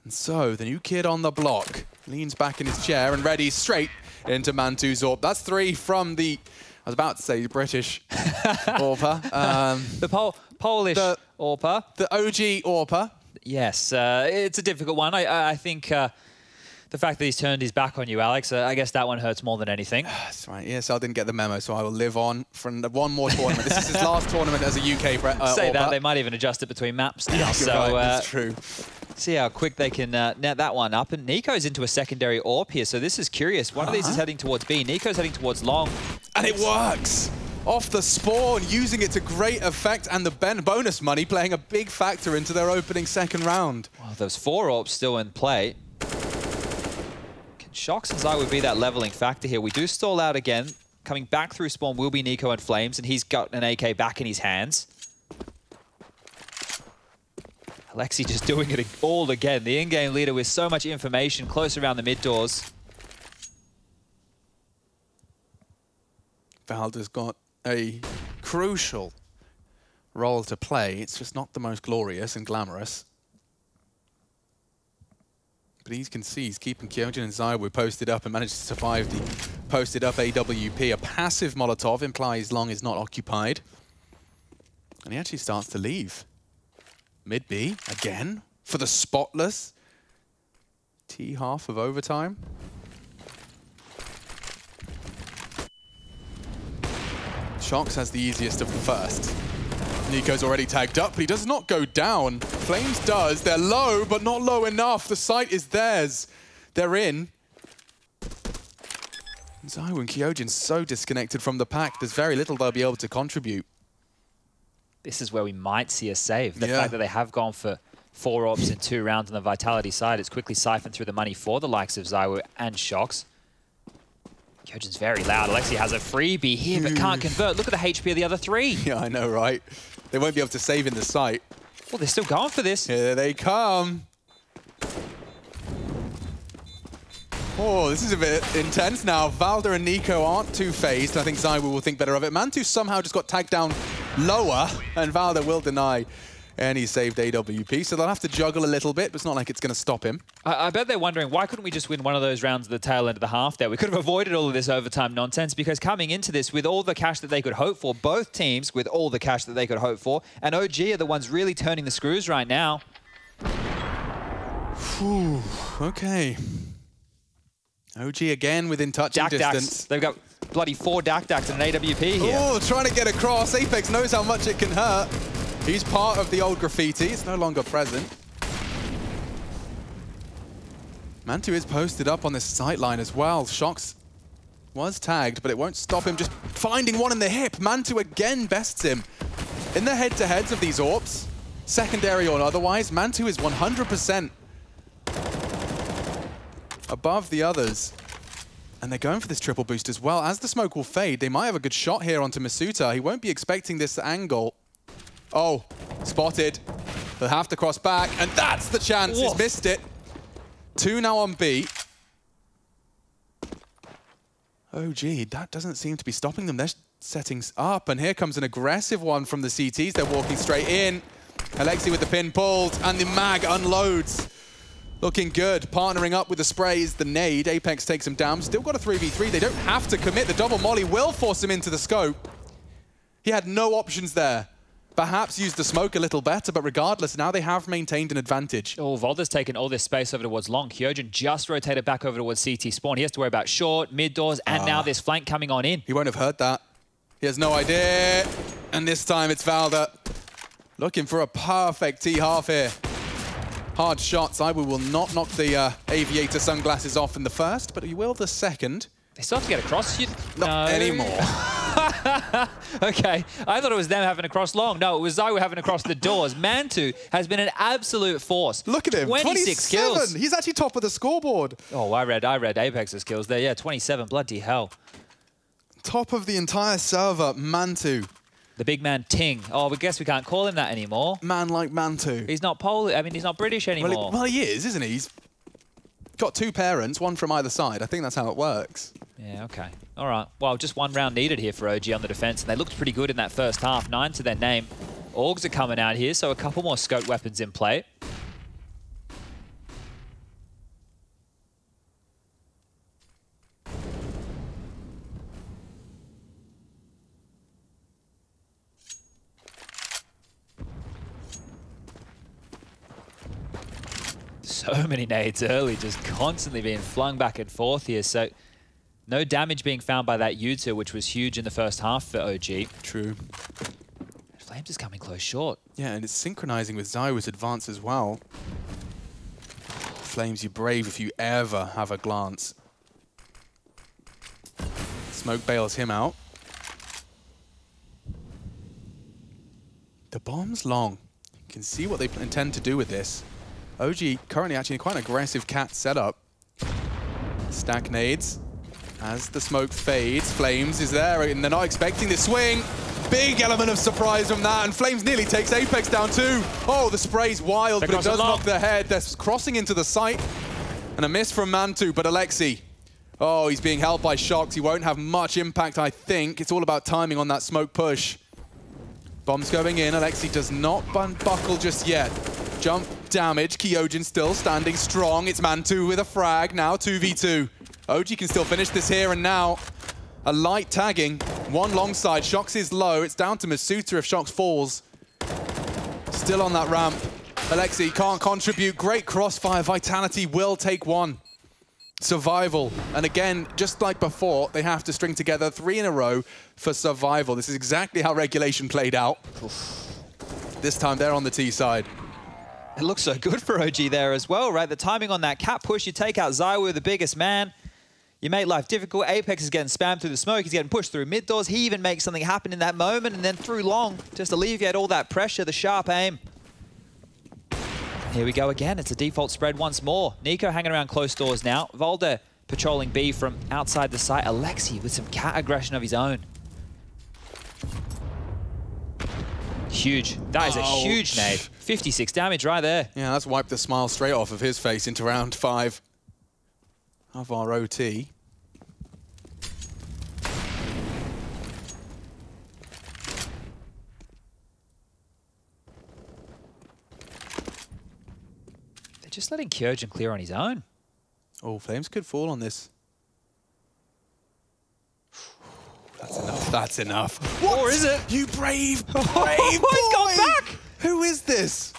And so, the new kid on the block leans back in his chair and ready straight into Mantu's AWP. That's 3 from the, I was about to say British AWPer. The Polish AWPer. The OG AWPer. Yes, it's a difficult one. I think the fact that he's turned his back on you, Alex, I guess that one hurts more than anything. That's right. ESL didn't get the memo, so I will live on for one more tournament. This is his last tournament as a UK Say that, they might even adjust it between maps now. Yeah, so right, that's true. See how quick they can net that one up. And Nico's into a secondary AWP here, so this is curious. One of these is heading towards B. Nico's heading towards long. And it works! Off the spawn, using it to great effect, and the bonus money playing a big factor into their opening second round. Well, there's 4 AWPs still in play. Can Shox and Zywoo be that leveling factor here? We do stall out again. Coming back through spawn will be Nico and Flames, and he's got an AK back in his hands. Alexi just doing it all again. The in-game leader with so much information close around the mid doors. Valda's got a crucial role to play. It's just not the most glorious and glamorous. But you can see he's keeping Kyojin and Zywoo posted up and managed to survive the posted up AWP. A passive Molotov implies long is not occupied. And he actually starts to leave. Mid B, again, for the spotless. T half of overtime. Shox has the easiest of the first. Nico's already tagged up, but he does not go down. Flames does. They're low, but not low enough. The site is theirs. They're in. Zywoo and Kyojin so disconnected from the pack. There's very little they'll be able to contribute. This is where we might see a save. The fact that they have gone for 4 AWPs in 2 rounds on the Vitality side, it's quickly siphoned through the money for the likes of Zywoo and Shox. Kyojin's very loud. Alexi has a freebie here, but can't convert. Look at the HP of the other 3. Yeah, I know, right? They won't be able to save in the site. Well, they're still going for this. Here they come. Oh, this is a bit intense now. Valda and Nico aren't too phased. I think Zywoo will think better of it. Mantu somehow just got tagged down lower, and Valda will deny any saved AWP. So they'll have to juggle a little bit, but it's not like it's going to stop him. I bet they're wondering, why couldn't we just win one of those rounds at the tail end of the half there? We could have avoided all of this overtime nonsense, because coming into this with all the cash that they could hope for, both teams with all the cash that they could hope for, and OG are the ones really turning the screws right now. Whew, okay. OG again within touching distance. They've got bloody 4 Dak and an AWP here. Oh, trying to get across. Apex knows how much it can hurt. He's part of the old graffiti. It's no longer present. Mantu is posted up on this sight line as well. Shox was tagged, but it won't stop him just finding one in the hip. Mantu again bests him. In the head-to-heads of these AWPs, secondary or otherwise, Mantu is 100% above the others. And they're going for this triple boost as well. As the smoke will fade, they might have a good shot here onto Masuta. He won't be expecting this angle. Oh, spotted. They'll have to cross back, and that's the chance. He's missed it. 2 now on B. Oh, gee, that doesn't seem to be stopping them. They're setting up, and here comes an aggressive one from the CTs. They're walking straight in. Alexi with the pin pulled, and the mag unloads. Looking good. Partnering up with the spray is the nade. Apex takes him down. Still got a 3v3. They don't have to commit. The double molly will force him into the scope. He had no options there. Perhaps use the smoke a little better, but regardless, now they have maintained an advantage. Oh, Valda's taken all this space over towards long. Kyojin just rotated back over towards CT spawn. He has to worry about short, mid doors, and now this flank coming on in. He won't have heard that. He has no idea. And this time it's Valda. Looking for a perfect T-half here. Hard shots. Zywoo will not knock the aviator sunglasses off in the first, but he will the second. They still have to get across. Not anymore. Okay, I thought it was them having to cross long. No, it was Zywoo having to cross the doors. Mantu has been an absolute force. Look at him, 26 kills. He's actually top of the scoreboard. Oh, I read Apex's kills there. Yeah, 27. Bloody hell. Top of the entire server, Mantu. The big man Ting. Oh, we guess we can't call him that anymore. Man like Mantu. He's not Polish. I mean, he's not British anymore. Well, he is, isn't he? He's got 2 parents, one from either side. I think that's how it works. Yeah, okay. All right. Well, just 1 round needed here for OG on the defense, and they looked pretty good in that first half. 9 to their name. Augs are coming out here, so a couple more scoped weapons in play. So many nades early, just constantly being flung back and forth here. So no damage being found by that U2, which was huge in the first half for OG. True. Flames is coming close short. Yeah, and it's synchronizing with Zywoo's advance as well. Flames, you're brave if you ever have a glance. Smoke bails him out. The bomb's long. You can see what they intend to do with this. OG currently actually in quite an aggressive cat setup. Stack nades. As the smoke fades, Flames is there, and they're not expecting this swing. Big element of surprise from that, and Flames nearly takes Apex down too. Oh, the spray's wild, but it does knock their head. They're crossing into the site, and a miss from Mantu, but Alexi. Oh, he's being held by Shox. He won't have much impact, I think. It's all about timing on that smoke push. Bombs going in. Alexi does not buckle just yet. Jump damage. Kyojin still standing strong. It's Mantu with a frag. Now 2v2. OG can still finish this here and now. A light tagging. 1 long side. Shox is low. It's down to Masuta if Shox falls. Still on that ramp. Alexi can't contribute. Great crossfire. Vitality will take 1. Survival. And again, just like before, they have to string together 3 in a row for survival. This is exactly how regulation played out. This time they're on the T side. It looks so good for OG there as well, right? The timing on that cat push, you take out Zywoo, the biggest man. You make life difficult. Apex is getting spammed through the smoke. He's getting pushed through mid doors. He even makes something happen in that moment, and then through long, just alleviate all that pressure, the sharp aim. Here we go again. It's a default spread once more. Nico hanging around close doors now. Volder patrolling B from outside the site. Alexi with some cat aggression of his own. Huge. That is a huge nade. 56 damage right there. Yeah, that's wiped the smile straight off of his face into round 5 of our OT. They're just letting Kyojin clear on his own. Oh, Flames could fall on this. That's enough. That's enough. What? Or is it? You brave, brave boy! He's gone back! Who is this?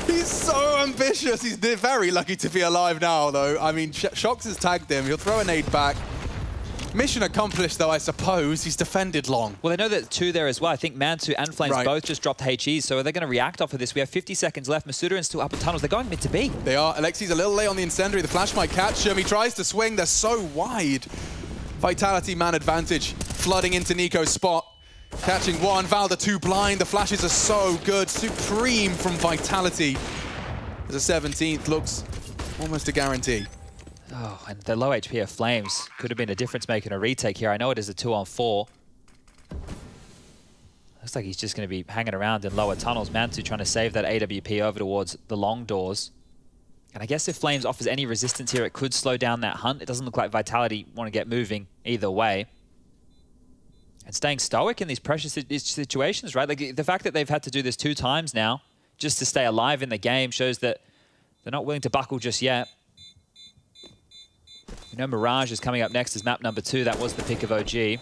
He's so ambitious. He's very lucky to be alive now, though. I mean, Shox has tagged him. He'll throw a nade back. Mission accomplished, though, I suppose. He's defended long. Well, they know that 2 there as well. I think Mantu and Flames both just dropped HEs, so are they going to react off of this? We have 50 seconds left. Masuda and still up in tunnels. They're going mid to B. They are. Alexi's a little late on the incendiary. The flash might catch him. He tries to swing. They're so wide. Vitality man advantage. Flooding into Nico's spot. Catching 1. Valda 2 blind. The flashes are so good. Supreme from Vitality. As a 17th looks almost a guarantee. Oh, and the low HP of Flames could have been a difference maker in a retake here. I know it is a 2-on-4. Looks like he's just going to be hanging around in lower tunnels. Mantu trying to save that AWP over towards the long doors. And I guess if Flames offers any resistance here, it could slow down that hunt. It doesn't look like Vitality want to get moving either way. And staying stoic in these pressure situations, right? Like the fact that they've had to do this 2 times now just to stay alive in the game shows that they're not willing to buckle just yet. You know, Mirage is coming up next as map number 2. That was the pick of OG.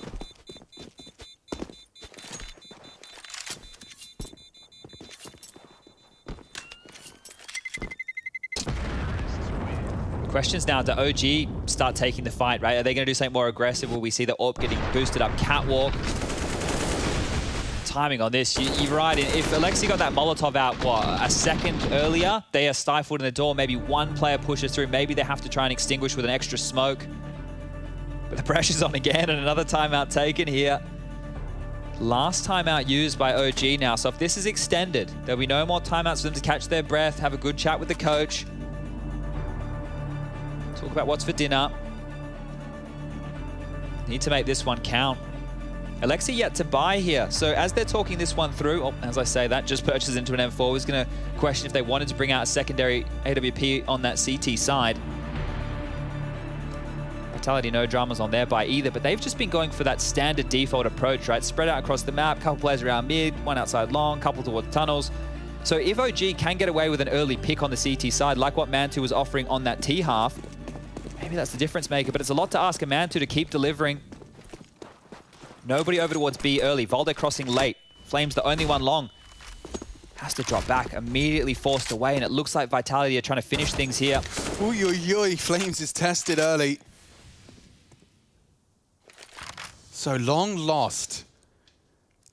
Questions now, do OG start taking the fight, right? Are they going to do something more aggressive? Will we see the AWP getting boosted up catwalk? Timing on this, you're right. If Alexi got that Molotov out, what, a second earlier, they are stifled in the door. Maybe 1 player pushes through. Maybe they have to try and extinguish with an extra smoke. But the pressure's on again, and another timeout taken here. Last timeout used by OG now, so if this is extended, there'll be no more timeouts for them to catch their breath, have a good chat with the coach, talk about what's for dinner. Need to make this one count. Alexi yet to buy here. So as they're talking this one through, as I say that, just purchases into an M4. Was going to question if they wanted to bring out a secondary AWP on that CT side. Vitality, no dramas on their buy either, but they've just been going for that standard default approach, right? Spread out across the map, couple players around mid, one outside long, couple towards tunnels. So if OG can get away with an early pick on the CT side, like what Mantu was offering on that T half, maybe that's the difference maker, but it's a lot to ask a Mantu to keep delivering. Nobody over towards B early. Valde crossing late. Flame's the only one long. Has to drop back. Immediately forced away, and it looks like Vitality are trying to finish things here. Oy, oy, oy. Flames is tested early. So long lost.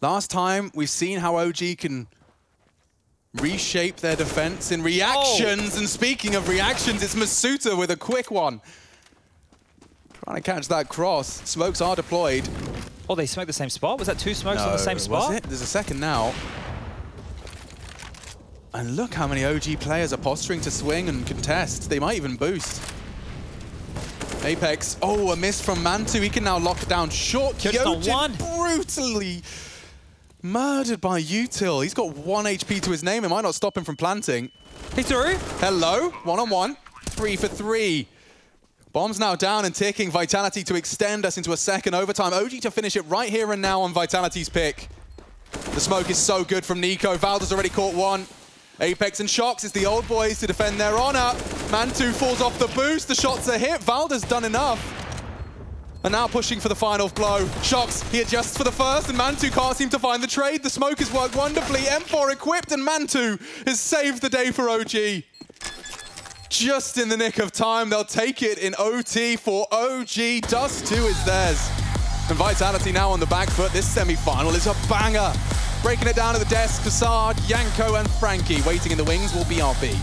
Last time, we've seen how OG can reshape their defense in reactions. Oh. And speaking of reactions, it's Masuta with a quick one. Trying to catch that cross. Smokes are deployed. Oh, they smoked the same spot? Was that two smokes on the same spot? Was it? There's a second now. And look how many OG players are posturing to swing and contest. They might even boost. Apex. Oh, a miss from Mantu. He can now lock down short. Kyojin brutally murdered by Util. He's got 1 HP to his name. It might not stop him from planting. He's through. Hello. 1-on-1. 3 for 3. Bomb's now down and ticking. Vitality to extend us into a second overtime. OG to finish it right here and now on Vitality's pick. The smoke is so good from Nico. Valda's already caught one. Apex and Shox, it's the old boys to defend their honor. Mantu falls off the boost. The shots are hit. Valda's done enough. And now pushing for the final blow. Shox, he adjusts for the first, and Mantu can't seem to find the trade. The smoke has worked wonderfully. M4 equipped, and Mantu has saved the day for OG. Just in the nick of time, they'll take it in OT for OG. Dust 2 is theirs. And Vitality now on the back foot. This semi-final is a banger. Breaking it down at the desk, Facade, Yanko, and Frankie. Waiting in the wings will be RB.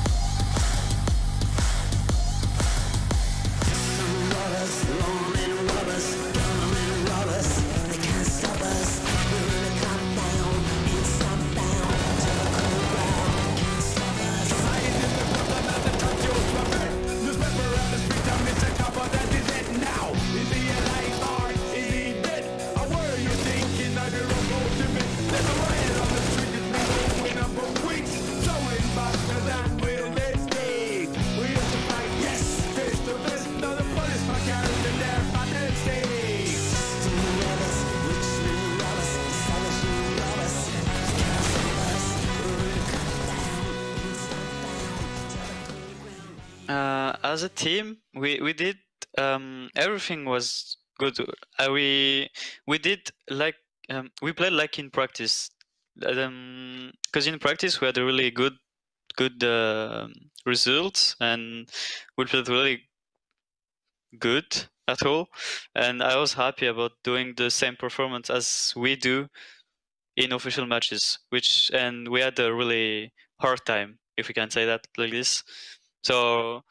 As a team, we did everything was good. We did like we played like in practice, because in practice we had a really good results, and we played really good at all. And I was happy about doing the same performance as we do in official matches, and we had a really hard time, if we can say that like this. So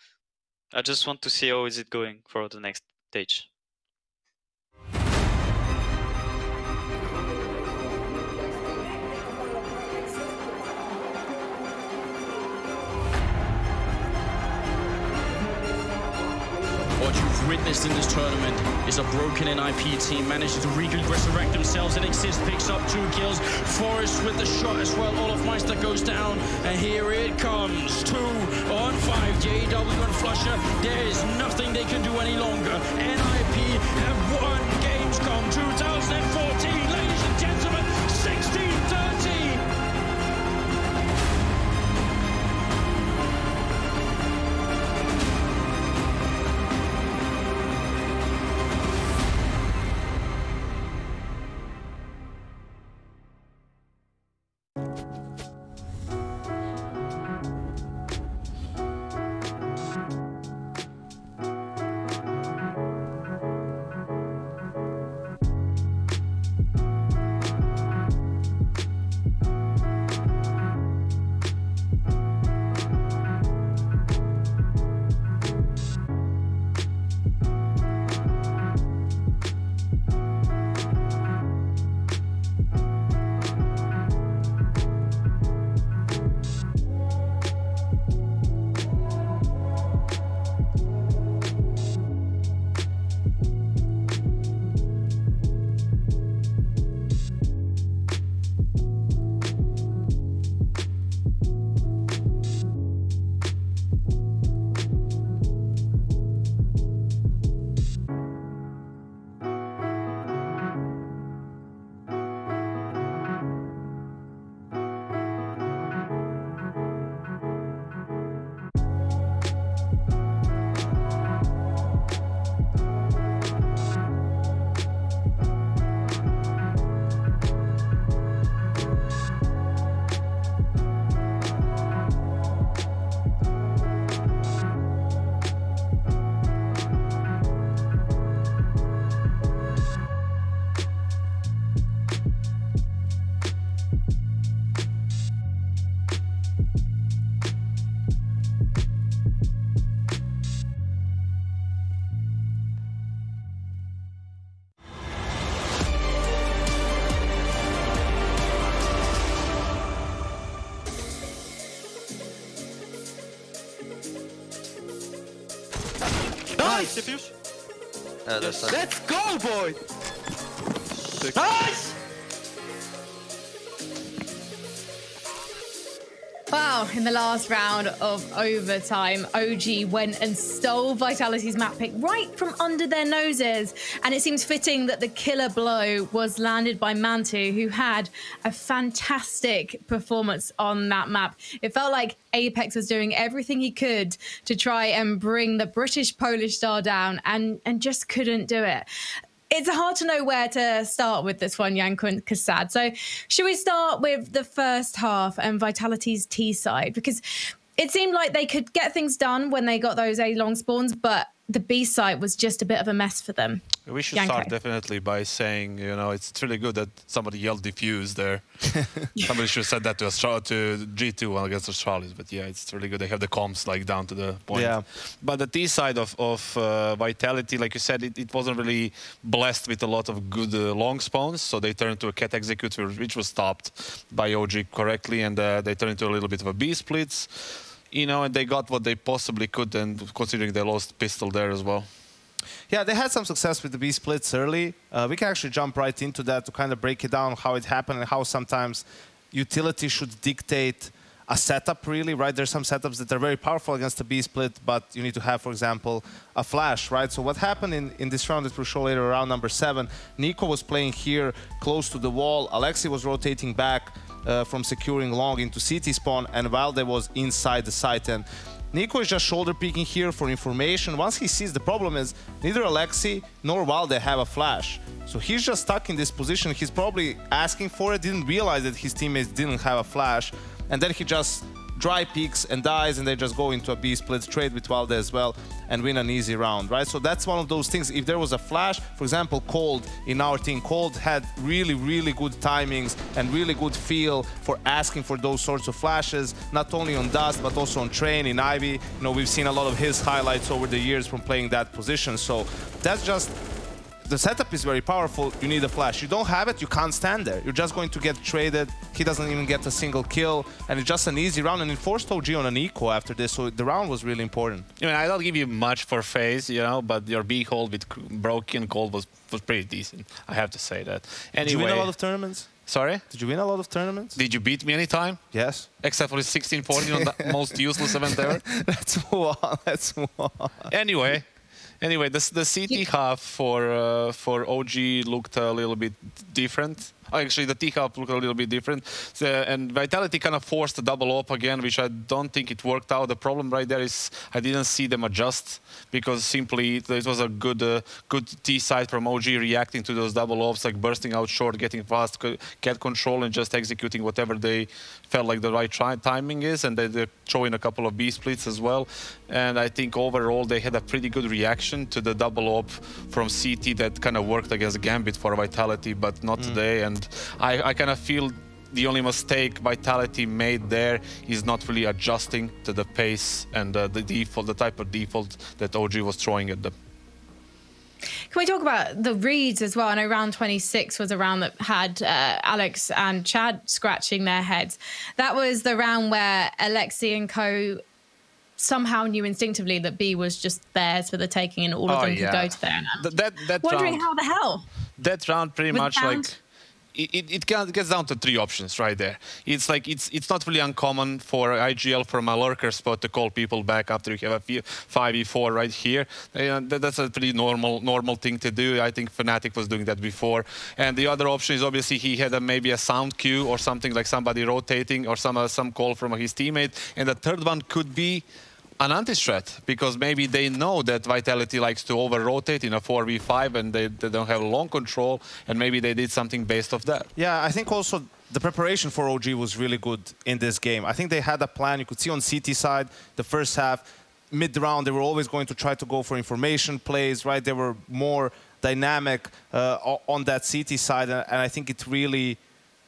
I just want to see how is it going for the next stage. What you've witnessed in this tournament is a broken NIP team managing to resurrect themselves, and Exist picks up 2 kills. Forrest with the shot as well. Olofmeister goes down, and here it comes. 2 on 5. JW and Flusher. There is nothing they can do any longer. NIP have won Gamescom 2014. Ladies and gentlemen, 16-13. Nice! Diffuse. Let's go, boy! Nice! Wow, in the last round of overtime, OG went and stole Vitality's map pick right from under their noses. And it seems fitting that the killer blow was landed by Mantu, who had a fantastic performance on that map. It felt like Apex was doing everything he could to try and bring the British Polish star down and just couldn't do it. It's hard to know where to start with this one, Yanko and Kassad. So should we start with the first half and Vitality's T side? Because it seemed like they could get things done when they got those A long spawns, but the B side was just a bit of a mess for them. We should Yanko. start definitely by saying, you know, it's really good that somebody yelled defuse there. Somebody should have said that to G2 against Australis, but yeah, it's really good. They have the comms like down to the point. Yeah. But the T side of Vitality, like you said, it wasn't really blessed with a lot of good long spawns, so they turned to a cat executor, which was stopped by OG correctly, and they turned into a little bit of a B splits. You know, and they got what they possibly could, and considering they lost pistol there as well. Yeah, they had some success with the B splits early. We can actually jump right into that to kind of break it down, how it happened and how sometimes utility should dictate a setup, really, right? There's some setups that are very powerful against the B split, but you need to have, for example, a flash, right? So what happened in this round that we'll show later, round number 7, Nico was playing here close to the wall. Alexi was rotating back from securing long into CT spawn, and Valde was inside the site. And Nico is just shoulder peeking here for information. Once he sees, the problem is neither Alexi nor Valde have a flash. So he's just stuck in this position. He's probably asking for it, didn't realize that his teammates didn't have a flash. And then he just dry peeks and dies, and they just go into a B split trade with Valde as well and win an easy round, right? So that's one of those things. If there was a flash, for example, Cold in our team, Cold had really, really good timings and really good feel for asking for those sorts of flashes, not only on Dust, but also on Train, in Ivy. You know, we've seen a lot of his highlights over the years from playing that position. So that's just... The setup is very powerful. You need a flash. You don't have it, you can't stand there. You're just going to get traded. He doesn't even get a single kill, and it's just an easy round. And it forced OG on an eco after this, so the round was really important. I mean, I don't give you much for FaZe, you know, but your B hold with broken Cold was pretty decent. I have to say that. Anyway, Did you win a lot of tournaments? Sorry? Did you win a lot of tournaments? Did you beat me anytime? Yes. Except for the 16-14 on the most useless event ever? Let's move on. Let's move on. Anyway, the CT half for OG looked a little bit different. Actually, the T half looked a little bit different. And Vitality kind of forced the double op again, which I don't think it worked out. The problem right there is I didn't see them adjust, because simply it was a good T side from OG reacting to those double ops, like bursting out short, getting fast, get control, and just executing whatever they felt like the right timing is. And they're throwing a couple of B splits as well. And I think overall they had a pretty good reaction to the double op from CT that kind of worked against Gambit for Vitality, but not today. And I kind of feel the only mistake Vitality made there is not really adjusting to the pace and the type of default that OG was throwing at them. Can we talk about the reads as well? I know round 26 was a round that had Alex and Chad scratching their heads. That was the round where Alexi and co somehow knew instinctively that B was just theirs for the taking, and all of them could go to there. That wondering round, how the hell. That round pretty much found? like... It gets down to 3 options right there. It's like it's not really uncommon for IGL from a lurker spot to call people back after you have a 5v4 right here. That's a pretty normal thing to do. I think Fnatic was doing that before. And the other option is obviously he had maybe a sound cue or something, like somebody rotating or some call from his teammate. And the third one could be an anti-strat, because maybe they know that Vitality likes to over-rotate in a 4v5 and they don't have long control, and maybe they did something based off that. Yeah, I think also the preparation for OG was really good in this game. I think they had a plan. You could see on CT side, the first half, mid-round, they were always going to try to go for information plays, right? They were more dynamic on that CT side, and I think it really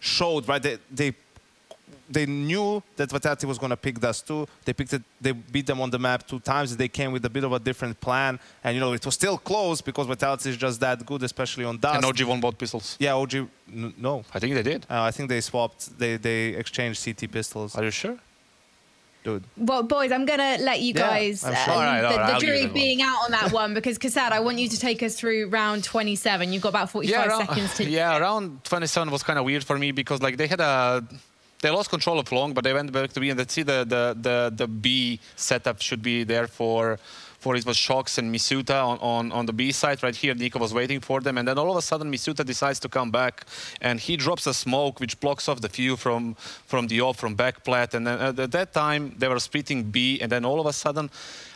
showed, right? They knew that Vitality was going to pick Dust 2. They beat them on the map 2 times. They came with a bit of a different plan. And, you know, it was still close because Vitality is just that good, especially on Dust. And OG won both pistols. Yeah, OG... No. I think they did. I think they swapped. They exchanged CT pistols. Are you sure? Dude. Well, boys, I'm going to let you guys, I'm sure. the jury being out on that one, because Kassad, I want you to take us through round 27. You've got about 45 seconds to... Yeah, round 27 was kind of weird for me because like they lost control of long, but they went back to B, and let's see the B setup should be there for it was Shox and Misuta on the B side. Right here, Nico was waiting for them, and then all of a sudden Misuta decides to come back, and he drops a smoke which blocks off the view from the off from backplat, and then at that time they were splitting B, and then all of a sudden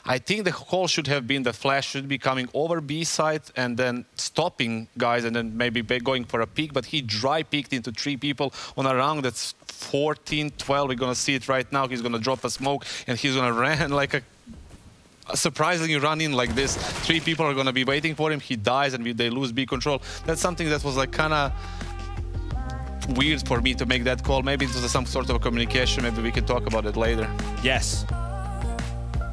I think the call should have been the flash should be coming over B side and then stopping guys and then maybe going for a peek, but he dry peeked into 3 people on a round that's 14-12. We're gonna see it right now. He's gonna drop a smoke and he's gonna run like a surprisingly run in like this. 3 people are gonna be waiting for him. He dies and they lose B control. That's something that was like kind of weird for me to make that call. Maybe it was some sort of a communication. Maybe we can talk about it later. Yes.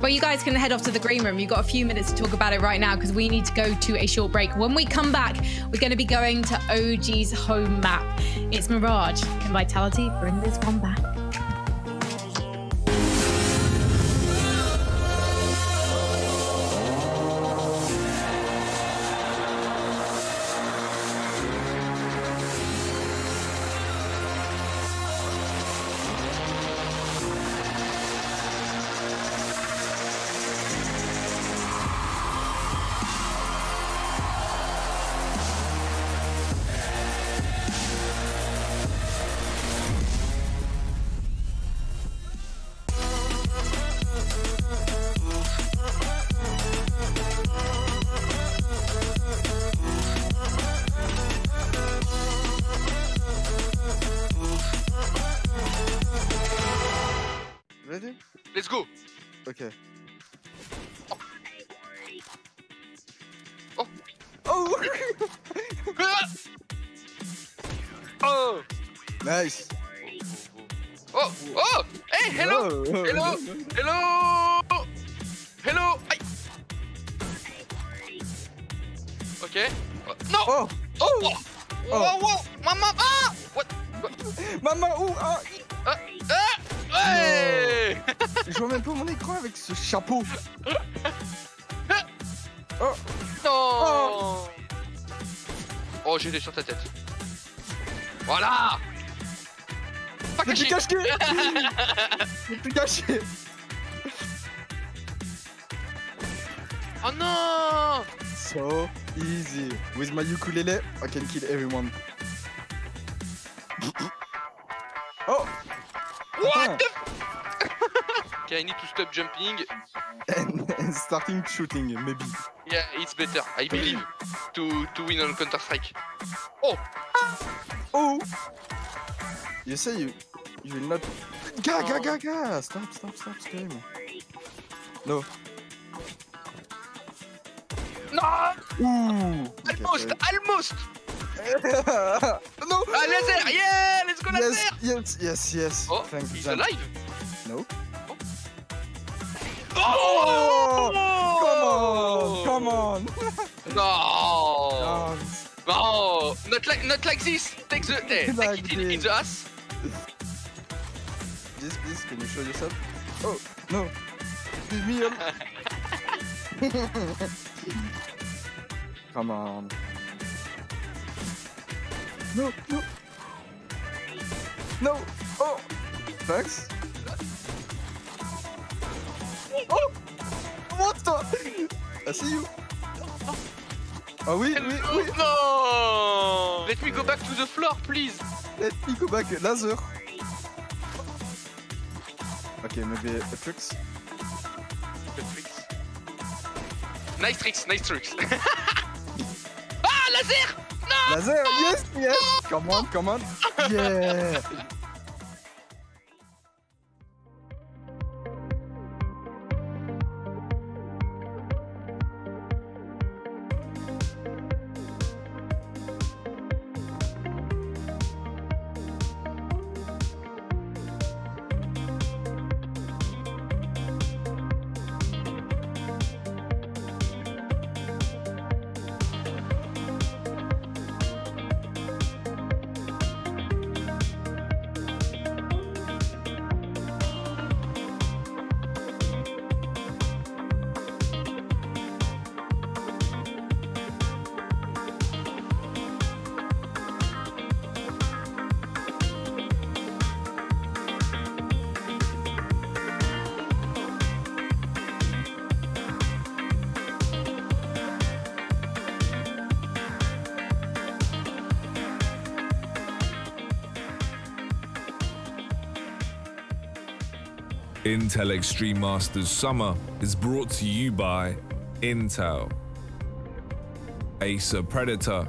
Well, you guys can head off to the green room. You've got a few minutes to talk about it right now because we need to go to a short break. When we come back, we're going to be going to OG's home map. It's Mirage. Can Vitality bring this one back? Ready? Let's go. Okay. Oh. Oh. Oh. Nice. Oh. Oh. Hey, hello. Hello. Hello. Hello. Aïe. Okay. No. Oh. Oh. Oh. Whoa. Mama. Ah. What? Mama. Oh. Ah. Hey. Je vois même pas mon écran avec ce chapeau. Oh. Non. Oh, oh j'étais sur ta tête. Voilà. Pas caché. Plus caché. Oh non. So easy. With my ukulele, I can kill everyone. Oh. What the Okay, I need to stop jumping. And starting shooting, maybe. Yeah, it's better, I believe, to win on Counter-Strike. Oh! Oh! You say you will not... Ga! Stop, scream. No. No! Ooh! Almost! No! Ah, laser! Yeah! Let's go, laser! Yes. Oh, thanks, he's Jan. alive? No. Oh! Come on! No! No! Not like this! Take it in the ass! Please, can you show yourself? Oh, no! Leave me alone! Come on! No! Oh! Thanks! Oh! What the? I see you! Oh oui! No! Let me go back to the floor, please! Let me go back, laser! Okay, maybe a tricks? Nice tricks! Ah, laser! No! Laser! Yes! Come on! Yeah! Intel Extreme Masters Summer is brought to you by Intel, Acer Predator,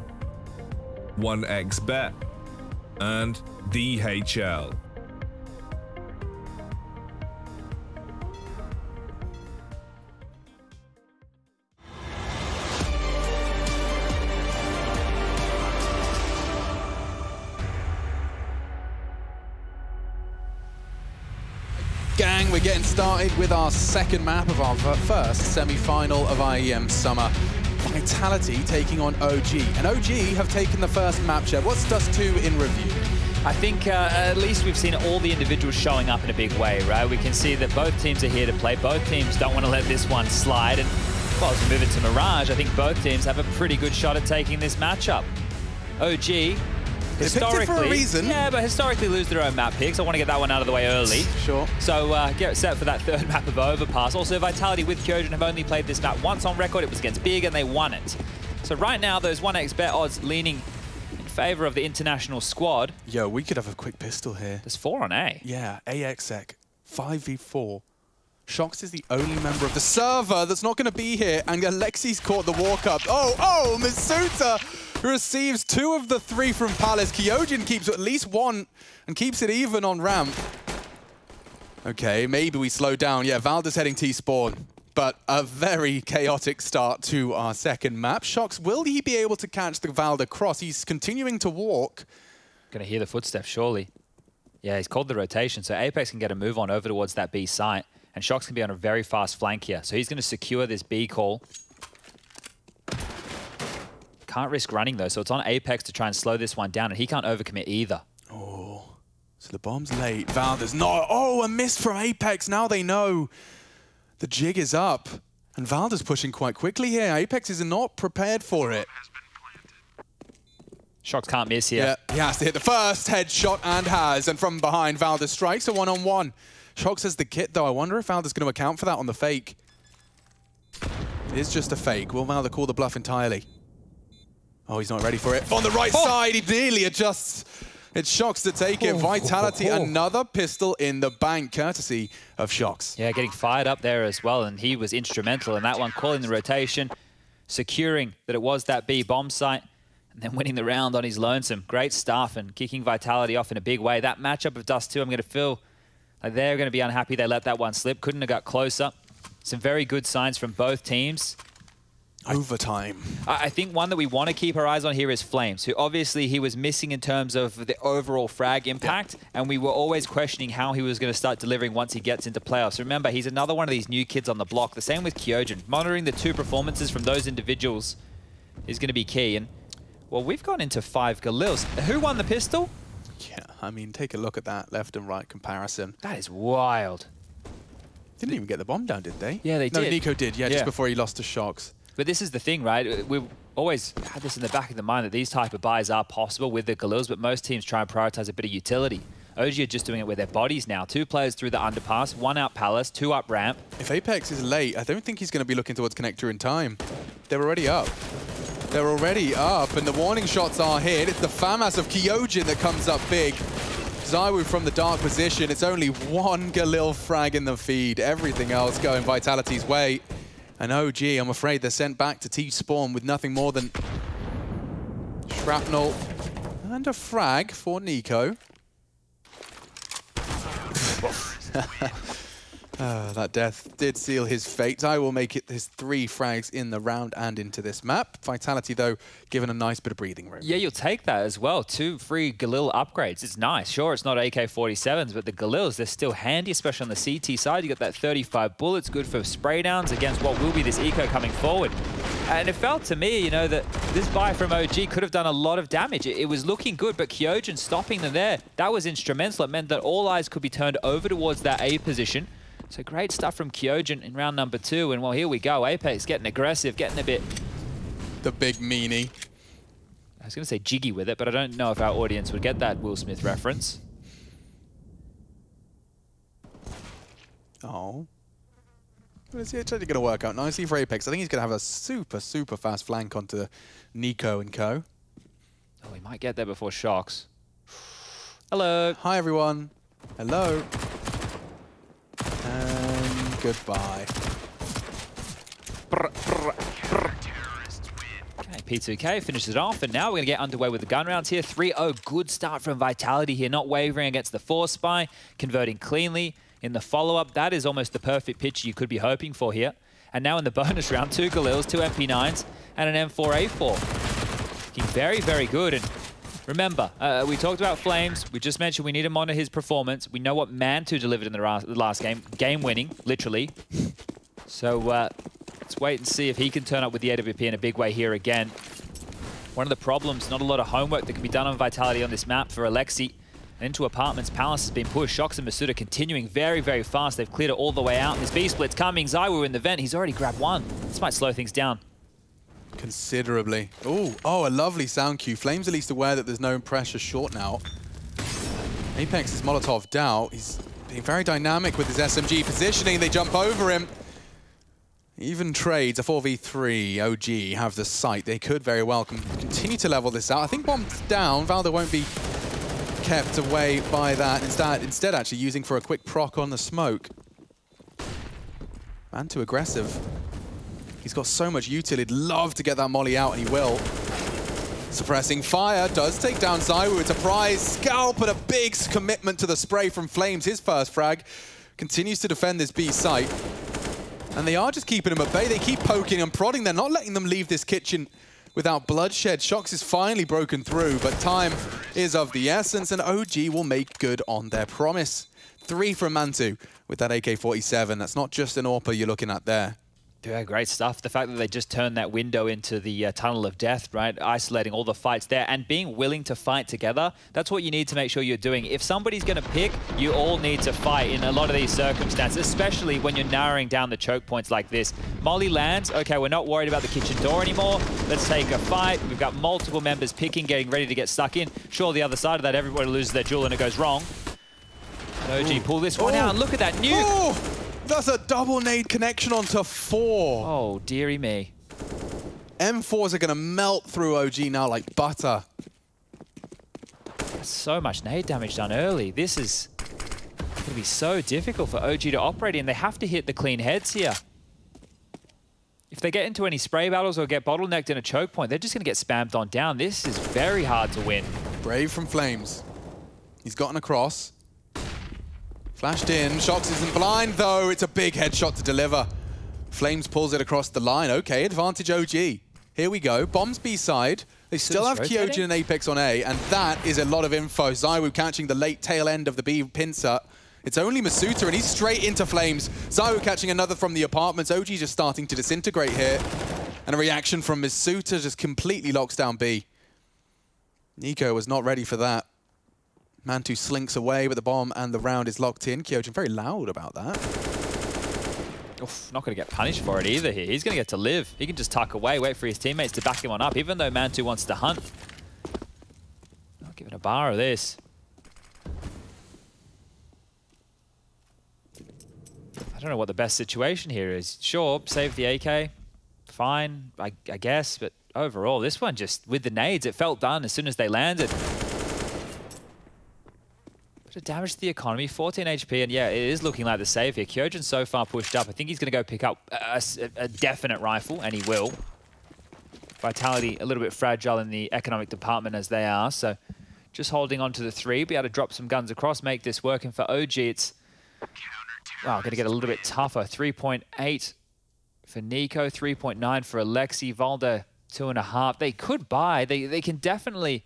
1xBet, and DHL. Gang, we're getting started with our second map of our first semi-final of IEM Summer. Vitality taking on OG. And OG have taken the first map share. What's Dust 2 in review? I think at least we've seen all the individuals showing up in a big way, right? We can see that both teams are here to play. Both teams don't want to let this one slide. And well, as we move into Mirage, I think both teams have a pretty good shot at taking this matchup. OG, historically, for a reason. Yeah, but historically lose their own map picks. I want to get that one out of the way early. Sure. So get set for that third map of Overpass. Also, Vitality with Kyojin have only played this map once on record. It was against Big and they won it. So right now, those 1xBet odds leaning in favor of the international squad. Yo, we could have a quick pistol here. There's 4 on A. Yeah, AXEC, 5v4. Shox is the only member of the server that's not going to be here, and Alexi's caught the walk-up. Oh, Misuta receives 2 of the 3 from Palace. Kyojin keeps at least 1 and keeps it even on ramp. Okay, maybe we slow down. Yeah, Valda's heading T-spawn, but a very chaotic start to our second map. Shox, will he be able to catch the Valda cross? He's continuing to walk. Gonna hear the footsteps, surely. Yeah, he's called the rotation, so Apex can get a move on over towards that B site. And Shox can be on a very fast flank here. So he's going to secure this B call. Can't risk running, though. So it's on Apex to try and slow this one down. And he can't overcommit either. Oh, so the bomb's late. Valda's not. Oh, a miss from Apex. Now they know. The jig is up. And Valda's pushing quite quickly here. Apex is not prepared for it. Shox can't miss here. Yeah, he has to hit the first headshot and has. And from behind, Valda strikes a one-on-one. Shox has the kit, though. I wonder if Valda's going to account for that on the fake. It is just a fake. Will Valda call the bluff entirely? Oh, he's not ready for it. On the right side, he nearly adjusts. It's Shox to take it. Vitality, another pistol in the bank, courtesy of Shox. Yeah, getting fired up there as well, and he was instrumental in that one, calling the rotation, securing that it was that B bomb site, and then winning the round on his lonesome. Great stuff and kicking Vitality off in a big way. That matchup of Dust 2, I'm going to feel like they're going to be unhappy they let that one slip. Couldn't have got closer. Some very good signs from both teams. Overtime. I think one that we want to keep our eyes on here is Flames, who obviously he was missing in terms of the overall frag impact, and we were always questioning how he was going to start delivering once he gets into playoffs. Remember, he's another one of these new kids on the block. The same with Kyojin. Monitoring the 2 performances from those individuals is going to be key. And, well, we've gone into 5 Galils. Who won the pistol? Yeah, I mean, take a look at that left and right comparison. That is wild. Didn't even get the bomb down, did they? Yeah, they did. No, Nico did, yeah, just before he lost to Shox. But this is the thing, right? We've always had this in the back of the mind that these type of buys are possible with the Galils, but most teams try and prioritize a bit of utility. OG are just doing it with their bodies now. 2 players through the underpass, 1 out Palace, 2 up ramp. If Apex is late, I don't think he's going to be looking towards connector in time. They're already up. They're already up, and the warning shots are hit. It's the FAMAS of Kyojin that comes up big. Zywoo from the dark position. It's only 1 Galil frag in the feed. Everything else going Vitality's way. And OG, I'm afraid they're sent back to T-spawn with nothing more than shrapnel and a frag for Nico. That death did seal his fate. I will make it his 3 frags in the round and into this map. Vitality, though, given a nice bit of breathing room. Yeah, you'll take that as well. 2 free Galil upgrades. It's nice. Sure, it's not AK-47s, but the Galils, they're still handy, especially on the CT side. You got that 35 bullets, good for spray downs against what will be this eco coming forward. And it felt to me, you know, that this buy from OG could have done a lot of damage. It was looking good, but Kyojin stopping them there, that was instrumental. It meant that all eyes could be turned over towards that A position. So great stuff from Kyojin in round number 2. And well, here we go. Apex getting aggressive, getting a bit... The big meanie. I was going to say jiggy with it, but I don't know if our audience would get that Will Smith reference. Oh. It's actually going to work out nicely for Apex. I think he's going to have a super, super fast flank onto Nico and co. Oh, he might get there before Shox. Hello. Hi, everyone. Hello. And goodbye. Okay, P2K finishes it off, and now we're going to get underway with the gun rounds here. 3-0, good start from Vitality here, not wavering against the Force Spy, converting cleanly in the follow-up. That is almost the perfect pitch you could be hoping for here. And now in the bonus round, 2 Galils, 2 MP9s, and an M4A4. Looking very, very good. And remember, we talked about Flames. We just mentioned we need to monitor his performance. We know what Mantu delivered in the last game. Game-winning, literally. So let's wait and see if he can turn up with the AWP in a big way here again. One of the problems, not a lot of homework that can be done on Vitality on this map for Alexi. Into Apartments, Palace has been pushed. Shox and Masuda continuing very, very fast. They've cleared it all the way out. His B-split's coming. Zywoo in the vent. He's already grabbed one. This might slow things down. Considerably. Ooh, oh, a lovely sound cue. Flames at least aware that there's no pressure short now. Apex is Molotov'd out. He's being very dynamic with his SMG positioning. They jump over him. Even trades, a 4v3, OG have the site. They could very well continue to level this out. I think bomb's down. Valda won't be kept away by that. Instead actually using for a quick proc on the smoke. Man too aggressive. He's got so much util. He'd love to get that molly out, and he will. Suppressing fire does take down Zywoo. It's a prize scalp, but a big commitment to the spray from Flames. His first frag continues to defend this B site. And they are just keeping him at bay. They keep poking and prodding. They're not letting them leave this kitchen without bloodshed. Shox is finally broken through, but time is of the essence, and OG will make good on their promise. 3 from Mantu with that AK-47. That's not just an AWPer you're looking at there. Yeah, great stuff. The fact that they just turned that window into the tunnel of death, right? Isolating all the fights there and being willing to fight together. That's what you need to make sure you're doing. If somebody's going to pick, you all need to fight in a lot of these circumstances, especially when you're narrowing down the choke points like this. Molly lands. Okay, we're not worried about the kitchen door anymore. Let's take a fight. We've got multiple members picking, getting ready to get stuck in. Sure, the other side of that, everybody loses their jewel and it goes wrong. OG pull this one out and look at that nuke. Oh! That's a double nade connection onto 4. Oh, dearie me. M4s are going to melt through OG now like butter. That's so much nade damage done early. This is going to be so difficult for OG to operate in. They have to hit the clean heads here. If they get into any spray battles or get bottlenecked in a choke point, they're just going to get spammed on down. This is very hard to win. Brave from Flames. He's gotten across. Flashed in. Shox isn't blind, though. It's a big headshot to deliver. Flames pulls it across the line. Okay, advantage OG. Here we go. Bombs B side. They still have Kyojin and Apex on A, and that is a lot of info. Zywoo catching the late tail end of the B pincer. It's only Masuda, and he's straight into Flames. Zywoo catching another from the apartments. OG just starting to disintegrate here. And a reaction from Masuda just completely locks down B. Nico was not ready for that. Mantu slinks away, but the bomb and the round is locked in. Kyojin very loud about that. Oof, not going to get punished for it either here. He's going to get to live. He can just tuck away, wait for his teammates to back him on up, even though Mantu wants to hunt. Not giving a bar of this. I don't know what the best situation here is. Sure, save the AK. Fine, I guess, but overall, this one just, with the nades, it felt done as soon as they landed. Bit of damage to the economy, 14 HP, and yeah, it is looking like the save here. Kyojin's so far pushed up. I think he's going to go pick up a definite rifle, and he will. Vitality a little bit fragile in the economic department as they are, so just holding on to the 3, be able to drop some guns across, make this work, and for OG, it's going to get a little bit tougher. 3.8 for Nico, 3.9 for Alexi, Valda 2.5. They could buy. They can definitely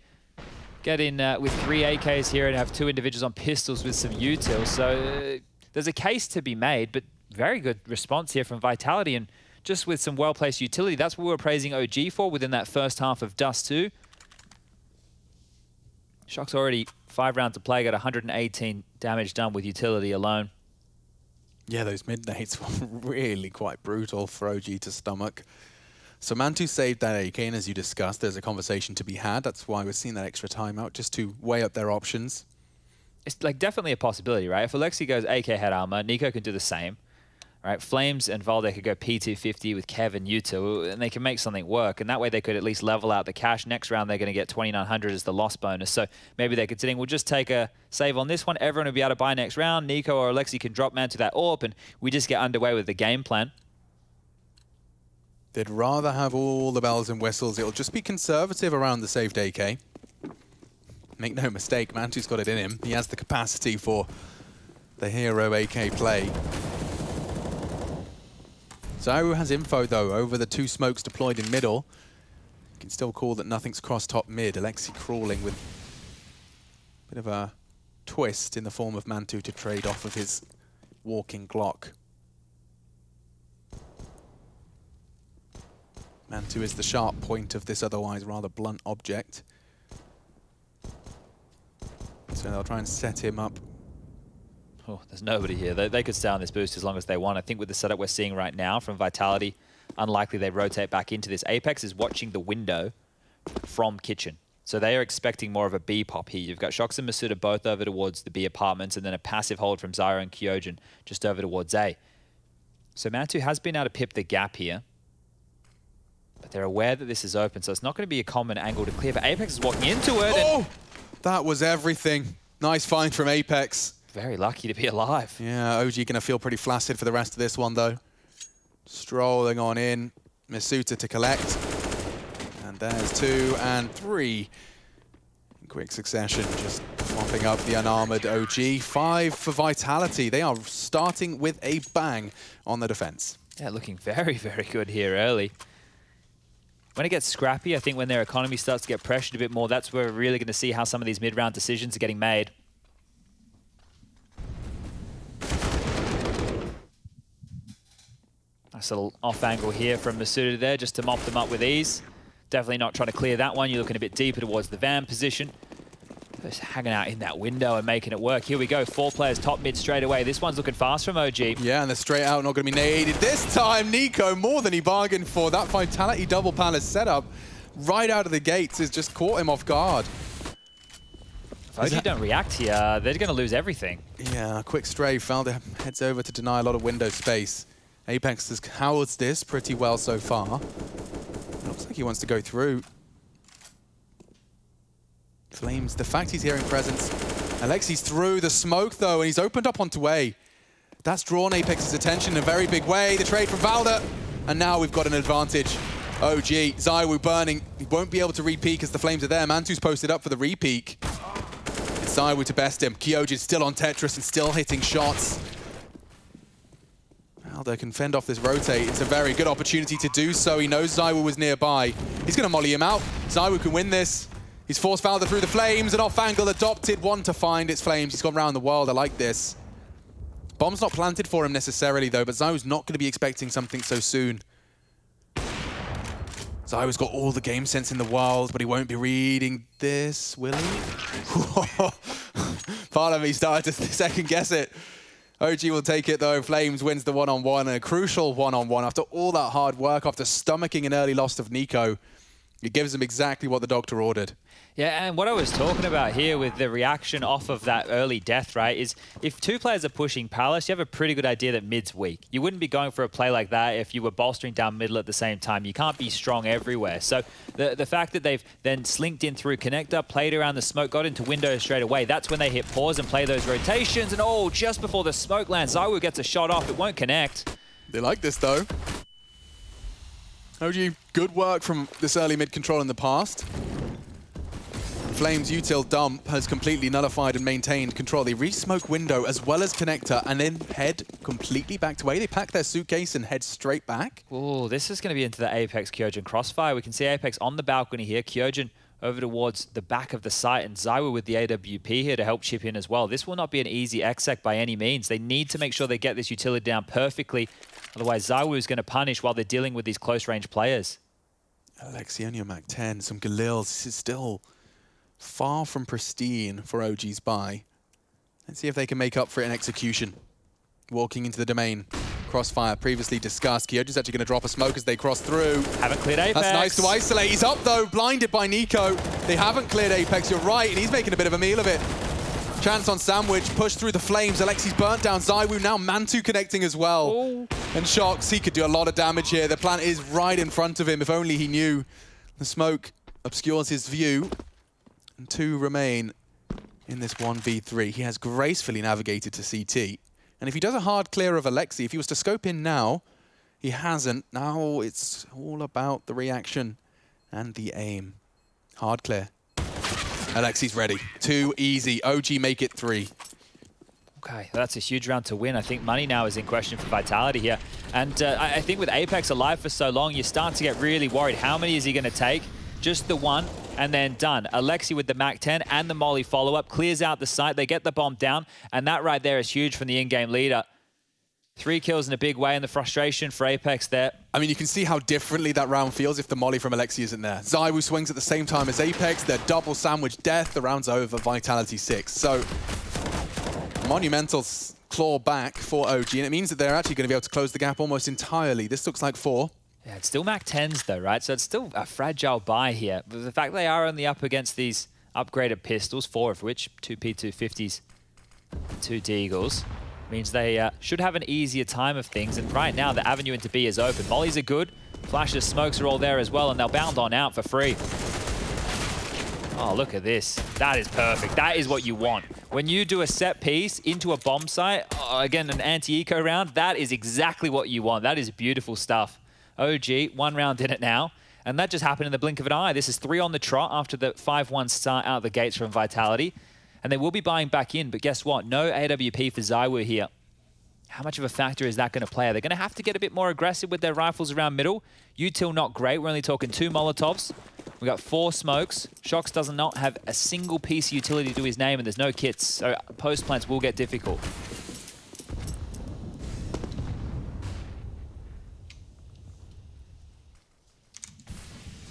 get in with 3 AKs here and have 2 individuals on pistols with some util. So there's a case to be made, but very good response here from Vitality, and just with some well-placed utility. That's what we were praising OG for within that first half of Dust 2. Shox already 5 rounds of play, got 118 damage done with utility alone. Yeah, those mid-nades were really quite brutal for OG to stomach. So Mantu saved that AK, and as you discussed, there's a conversation to be had. That's why we're seeing that extra timeout, just to weigh up their options. It's like definitely a possibility, right? If Alexi goes AK head armor, Nico can do the same. right? Flames and Valde could go P250 with Kev and U2, and they can make something work. And that way they could at least level out the cash. Next round, they're going to get 2,900 as the loss bonus. So maybe they're considering, we'll just take a save on this one. Everyone will be able to buy next round. Nico or Alexi can drop man to that AWP, and we just get underway with the game plan. They'd rather have all the bells and whistles. It'll just be conservative around the saved AK. Make no mistake, Mantu's got it in him. He has the capacity for the hero AK play. Zaiwu has info, though, over the 2 smokes deployed in middle. You can still call that nothing's crossed top mid. Alexi crawling with a bit of a twist in the form of Mantu to trade off of his walking Glock. Mantu is the sharp point of this otherwise rather blunt object. So they'll try and set him up. Oh, there's nobody here. They could stay on this boost as long as they want. I think with the setup we're seeing right now from Vitality, unlikely they rotate back into this. Apex is watching the window from kitchen. So they are expecting more of a B pop here. You've got Shox and Masuda both over towards the B apartments, and then a passive hold from Zyro and Kyojin just over towards A. So Mantu has been able to pip the gap here, but they're aware that this is open, so it's not going to be a common angle to clear. But Apex is walking into it. Oh! That was everything. Nice find from Apex. Very lucky to be alive. Yeah, OG going to feel pretty flaccid for the rest of this one, though. Strolling on in. Masuda to collect. And there's 2 and 3. In quick succession, just mopping up the unarmored OG. 5 for Vitality. They are starting with a bang on the defense. Yeah, looking very, very good here early. When it gets scrappy, I think when their economy starts to get pressured a bit more, that's where we're really going to see how some of these mid-round decisions are getting made. Nice little off angle here from Masuda there, just to mop them up with ease. Definitely not trying to clear that one. You're looking a bit deeper towards the van position. Just hanging out in that window and making it work. Here we go, 4 players top mid straight away. This one's looking fast from OG. Yeah, and they're straight out, not going to be naded. This time, Nico, more than he bargained for. That Vitality double palace setup right out of the gates has just caught him off guard. If OG don't react here, they're going to lose everything. Yeah, quick strafe. Valde heads over to deny a lot of window space. Apex has housed this pretty well so far. Looks like he wants to go through. Flames, the fact he's hearing presence. Alexi's through the smoke, though, and he's opened up onto A. That's drawn Apex's attention in a very big way. The trade from Valde, and now we've got an advantage. OG, Zaiwu burning. He won't be able to re-peek as the Flames are there. Mantu's posted up for the re-peek. It's Zaiwu to best him. Kyojin's still on Tetris and still hitting shots. Valde can fend off this rotate. It's a very good opportunity to do so. He knows Zaiwu was nearby. He's going to molly him out. Zaiwu can win this. He's forced Valde through the Flames, and off angle adopted. One to find its Flames. He's gone around the world. I like this. Bomb's not planted for him necessarily, though, but Zaiwu's not going to be expecting something so soon. Zaiwu's got all the game sense in the world, but he won't be reading this, will he? Part of me started to second guess it. OG will take it, though. Flames wins the one-on-one, a crucial one-on-one. After all that hard work, after stomaching an early loss of Nico, it gives him exactly what the doctor ordered. Yeah, and what I was talking about here with the reaction off of that early death, right, is if 2 players are pushing Palace, you have a pretty good idea that mid's weak. You wouldn't be going for a play like that if you were bolstering down middle at the same time. You can't be strong everywhere. So the fact that they've then slinked in through connector, played around the smoke, got into window straight away, that's when they hit pause and play those rotations. And oh, just before the smoke lands, Zaiwu gets a shot off. It won't connect. They like this, though. OG, good work from this early mid control in the past. Flames util dump has completely nullified and maintained control. They re-smoke window as well as connector and then head completely back to A. They pack their suitcase and head straight back. Oh, this is going to be into the Apex Kyojin crossfire. We can see Apex on the balcony here. Kyojin over towards the back of the site, and Zaiwu with the AWP here to help chip in as well. This will not be an easy exec by any means. They need to make sure they get this utility down perfectly. Otherwise, Zaiwu is going to punish while they're dealing with these close-range players. Alexi on your Mac 10, some Galils. This is still far from pristine for OG's buy. Let's see if they can make up for it in execution. Walking into the domain. Crossfire previously discussed. Kyojin's actually going to drop a smoke as they cross through. Haven't cleared Apex. That's nice to isolate. He's up though, blinded by Nico. They haven't cleared Apex, you're right, and he's making a bit of a meal of it. Chance on Sandwich, push through the flames. Alexi's burnt down. Zywoo now Mantu connecting as well. And Shox, he could do a lot of damage here. The plant is right in front of him. If only he knew. The smoke obscures his view. And 2 remain in this 1v3. He has gracefully navigated to CT. And if he does a hard clear of Alexi, if he was to scope in now, he hasn't. Now it's all about the reaction and the aim. Hard clear. Alexi's ready. 2 easy. OG make it 3. Okay, that's a huge round to win. I think money now is in question for Vitality here. And I think with Apex alive for so long, you start to get really worried. How many is he going to take? Just the 1, and then done. Alexi with the MAC-10 and the Molly follow-up clears out the site. They get the bomb down, and that right there is huge from the in-game leader. 3 kills in a big way, and the frustration for Apex there. I mean, you can see how differently that round feels if the Molly from Alexi isn't there. Zywoo swings at the same time as Apex. They're double sandwich death. The round's over. Vitality 6. So, Monumental's claw back for OG, and it means that they're actually going to be able to close the gap almost entirely. This looks like 4. Yeah, it's still MAC-10s though, right? So it's still a fragile buy here. But the fact they are only up against these upgraded pistols, 4 of which, 2 P250s, 2 Deagles, means they should have an easier time of things. And right now, the avenue into B is open. Mollies are good. Flashes, smokes are all there as well, and they'll bound on out for free. Oh, look at this. That is perfect. That is what you want. When you do a set piece into a bomb site, again, an anti-eco round, that is exactly what you want. That is beautiful stuff. OG, 1 round in it now. And that just happened in the blink of an eye. This is 3 on the trot after the 5-1 start out the gates from Vitality. And they will be buying back in, but guess what? No AWP for Zywoo here. How much of a factor is that going to play? Are they going to have to get a bit more aggressive with their rifles around middle? Util not great. We're only talking 2 Molotovs. We got 4 smokes. Shox does not have a single piece of utility to his name, and there's no kits. So post plants will get difficult.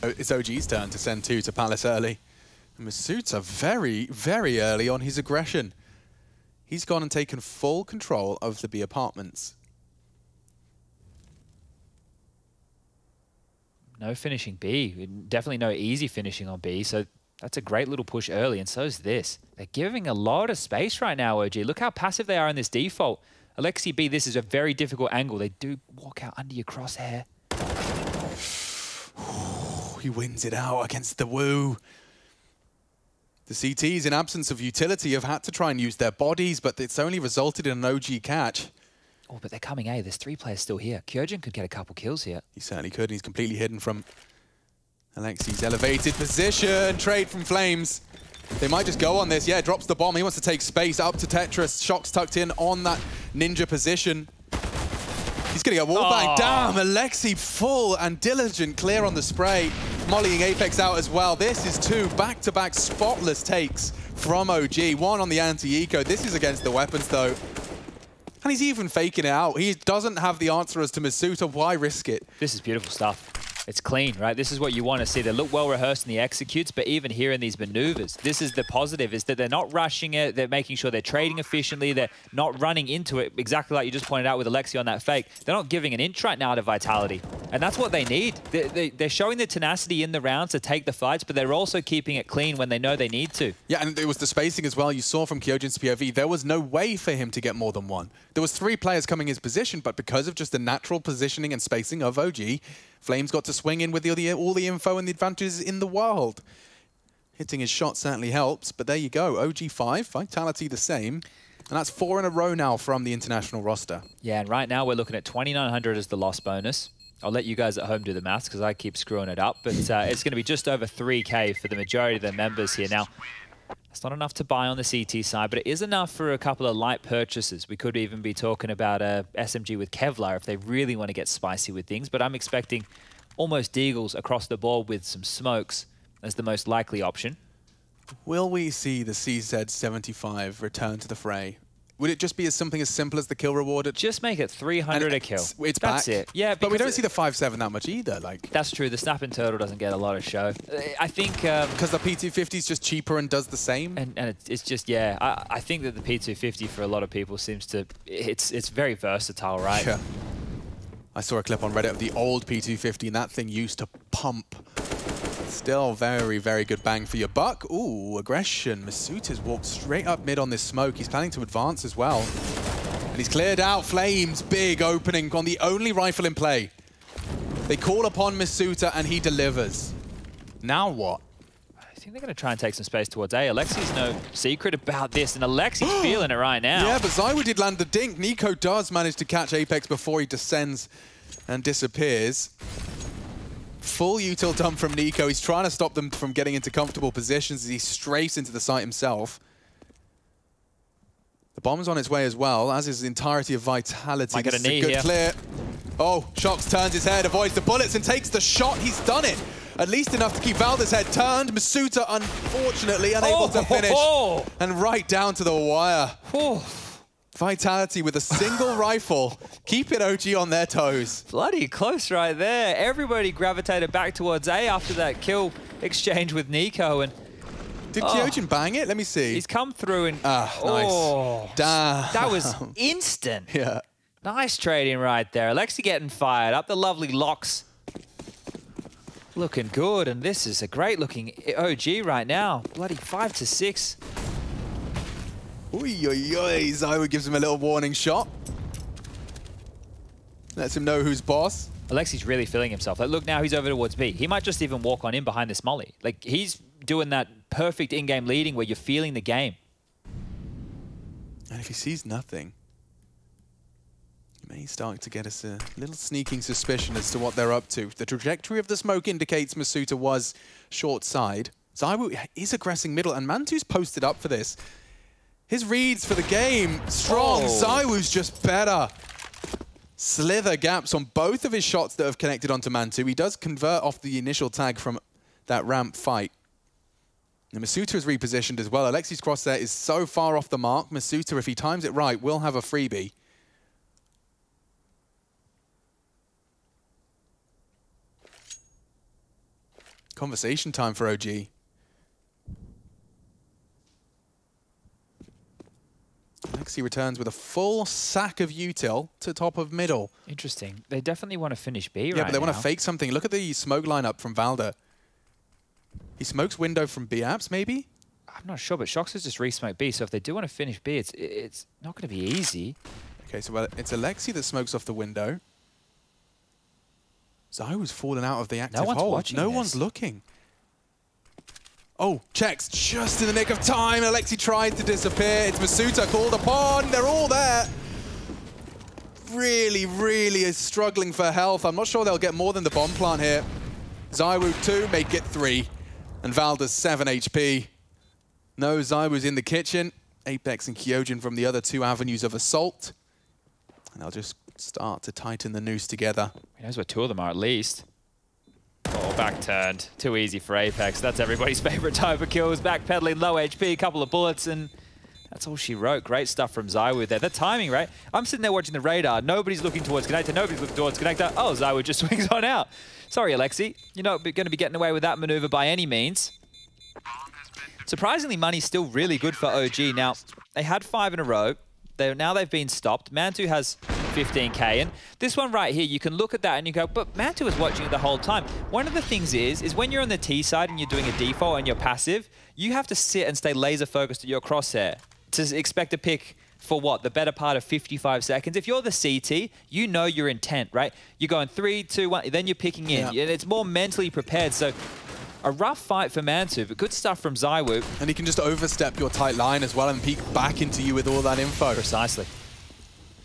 It's OG's turn to send 2 to Palace early. And Masuta very, very early on his aggression. He's gone and taken full control of the B apartments. No finishing B. Definitely no easy finishing on B. So that's a great little push early, and so is this. They're giving a lot of space right now, OG. Look how passive they are in this default. Alexi B, this is a very difficult angle. They do walk out under your crosshair. He wins it out against the Woo. The CTs, in absence of utility, have had to try and use their bodies, but it's only resulted in an OG catch. Oh, but they're coming A. There's 3 players still here. Kyojin could get a couple kills here. He certainly could, and he's completely hidden from Alexi's elevated position. Trade from Flames. They might just go on this. Yeah, drops the bomb. He wants to take space up to Tetris. Shox tucked in on that ninja position. He's going to get wallbang. Damn, Alexi full and diligent clear on the spray. Mollying Apex out as well. This is 2 back-to-back spotless takes from OG. 1 on the anti-eco. This is against the weapons, though. And he's even faking it out. He doesn't have the answer as to Masuta. Why risk it? This is beautiful stuff. It's clean, right? This is what you want to see. They look well rehearsed in the executes, but even here in these maneuvers, this is the positive, is that they're not rushing it. They're making sure they're trading efficiently. They're not running into it, exactly like you just pointed out with Alexi on that fake. They're not giving an inch right now to Vitality. And that's what they need. They're showing the tenacity in the rounds to take the fights, but they're also keeping it clean when they know they need to. Yeah, and it was the spacing as well. You saw from Kyojin's POV, there was no way for him to get more than 1. There was 3 players coming his position, but because of just the natural positioning and spacing of OG, Flames got to swing in with all the info and the advantages in the world. Hitting his shot certainly helps, but there you go. OG 5, Vitality the same. And that's 4 in a row now from the international roster. Yeah, and right now we're looking at 2,900 as the loss bonus. I'll let you guys at home do the maths because I keep screwing it up. But it's going to be just over 3K for the majority of the members here. Now, it's not enough to buy on the CT side, but it is enough for a couple of light purchases. We could even be talking about a SMG with Kevlar if they really want to get spicy with things. But I'm expecting almost Deagles across the board with some smokes as the most likely option. Will we see the CZ75 return to the fray? Would it just be something as simple as the kill reward? Just make it 300 a kill. It's That's back. it. Yeah, but we don't see the 5.7 that much either. Like that's true. The snapping turtle doesn't get a lot of show. I think because the P250 is just cheaper and does the same. And it's just I think that the P250 for a lot of people seems to it's very versatile, right? Yeah. I saw a clip on Reddit of the old P250, and that thing used to pump Still very, very good bang for your buck. Ooh, aggression. Masuta's walked straight up mid on this smoke. He's planning to advance as well. And he's cleared out. Flames, big opening on the only rifle in play. They call upon Masuta and he delivers. Now what? I think they're going to try and take some space towards A. Alexi's no secret about this, and Alexi's feeling it right now. Yeah, but Zywu did land the dink. Nico does manage to catch Apex before he descends and disappears. Full util done from Nico. He's trying to stop them from getting into comfortable positions as he strafes into the site himself. The bomb's on its way as well, as is the entirety of Vitality. Might get a This is knee good here. clear. Oh, Shox turns his head, avoids the bullets and takes the shot. He's done it. At least enough to keep Valda's head turned. Masuta, unfortunately, unable to finish. And right down to the wire. Vitality with a single rifle, keeping OG on their toes. Bloody close right there. Everybody gravitated back towards A after that kill exchange with Nico. And did Kyojin bang it? Let me see. He's come through and... nice. Damn. That was instant. Yeah. Nice trading right there. Alexi getting fired up. The lovely locks looking good. And this is a great looking OG right now. Bloody 5 to 6. Oi, oi, oi. Zywu gives him a little warning shot. Lets him know who's boss. Alexi's really feeling himself. Like, look, now he's over towards B. He might just even walk on in behind this molly. Like, he's doing that perfect in-game leading where you're feeling the game. And if he sees nothing, he may start to get us a little sneaking suspicion as to what they're up to. The trajectory of the smoke indicates Masuta was short side. Zywu is aggressing middle, and Mantu's posted up for this. His reads for the game, strong. Zywu's just better. Slither gaps on both of his shots that have connected onto Mantu. He does convert off the initial tag from that ramp fight. And Masuta is repositioned as well. Alexi's cross there is so far off the mark. Masuta, if he times it right, will have a freebie. Conversation time for OG. Alexi returns with a full sack of util to top of middle. Interesting. They definitely want to finish B right now. Yeah, but they want to fake something. Look at the smoke lineup from Valda. He smokes window from B apps, maybe? I'm not sure, but Shox has just re-smoked B, so if they do want to finish B, it's not going to be easy. Okay, so it's Alexi that smokes off the window. Zyu's fallen out of the active hold. No one's watching No one's looking. Oh, checks just in the nick of time. Alexi tried to disappear. It's Masuta called upon. They're all there. Really, really is struggling for health. I'm not sure they'll get more than the bomb plant here. Zywu 2, make it 3. And Valda's 7 HP. No, Zyu's in the kitchen. Apex and Kyojin from the other 2 avenues of assault. And they'll just start to tighten the noose together. He knows where 2 of them are at least. Oh, back turned. Too easy for Apex. That's everybody's favorite type of kills. Backpedaling, low HP, a couple of bullets, and that's all she wrote. Great stuff from Zywu there. The timing, right? I'm sitting there watching the radar. Nobody's looking towards connector. Nobody's looking towards connector. Oh, Zywu just swings on out. Sorry, Alexi. You're not going to be getting away with that maneuver by any means. Surprisingly, money's still really good for OG. Now, they had 5 in a row. Now they've been stopped. Mantu has 15k, and this one right here, you can look at that and you go, but Mantu was watching it the whole time. One of the things is when you're on the T side and you're doing a default and you're passive, you have to sit and stay laser focused at your crosshair to expect a pick for what? The better part of 55 seconds. If you're the CT, you know your intent, right? You're going 3, 2, 1, then you're picking in. Yeah. And it's more mentally prepared. So a rough fight for Mantu, but good stuff from Zywu. And he can just overstep your tight line as well and peek back into you with all that info. Precisely.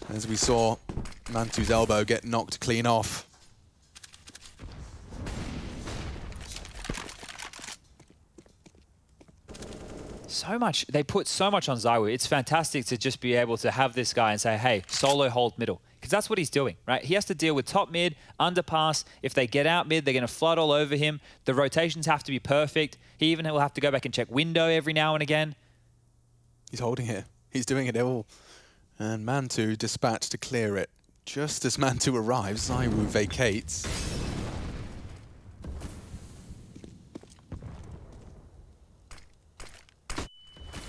As we saw Mantu's elbow get knocked clean off. So much, they put so much on Zywu. It's fantastic to just be able to have this guy and say, hey, solo hold middle. Because that's what he's doing, right? He has to deal with top mid, underpass. If they get out mid, they're going to flood all over him. The rotations have to be perfect. He even will have to go back and check window every now and again. He's holding it. He's doing it all. And Mantu dispatched to clear it. Just as Mantu arrives, Zywu vacates.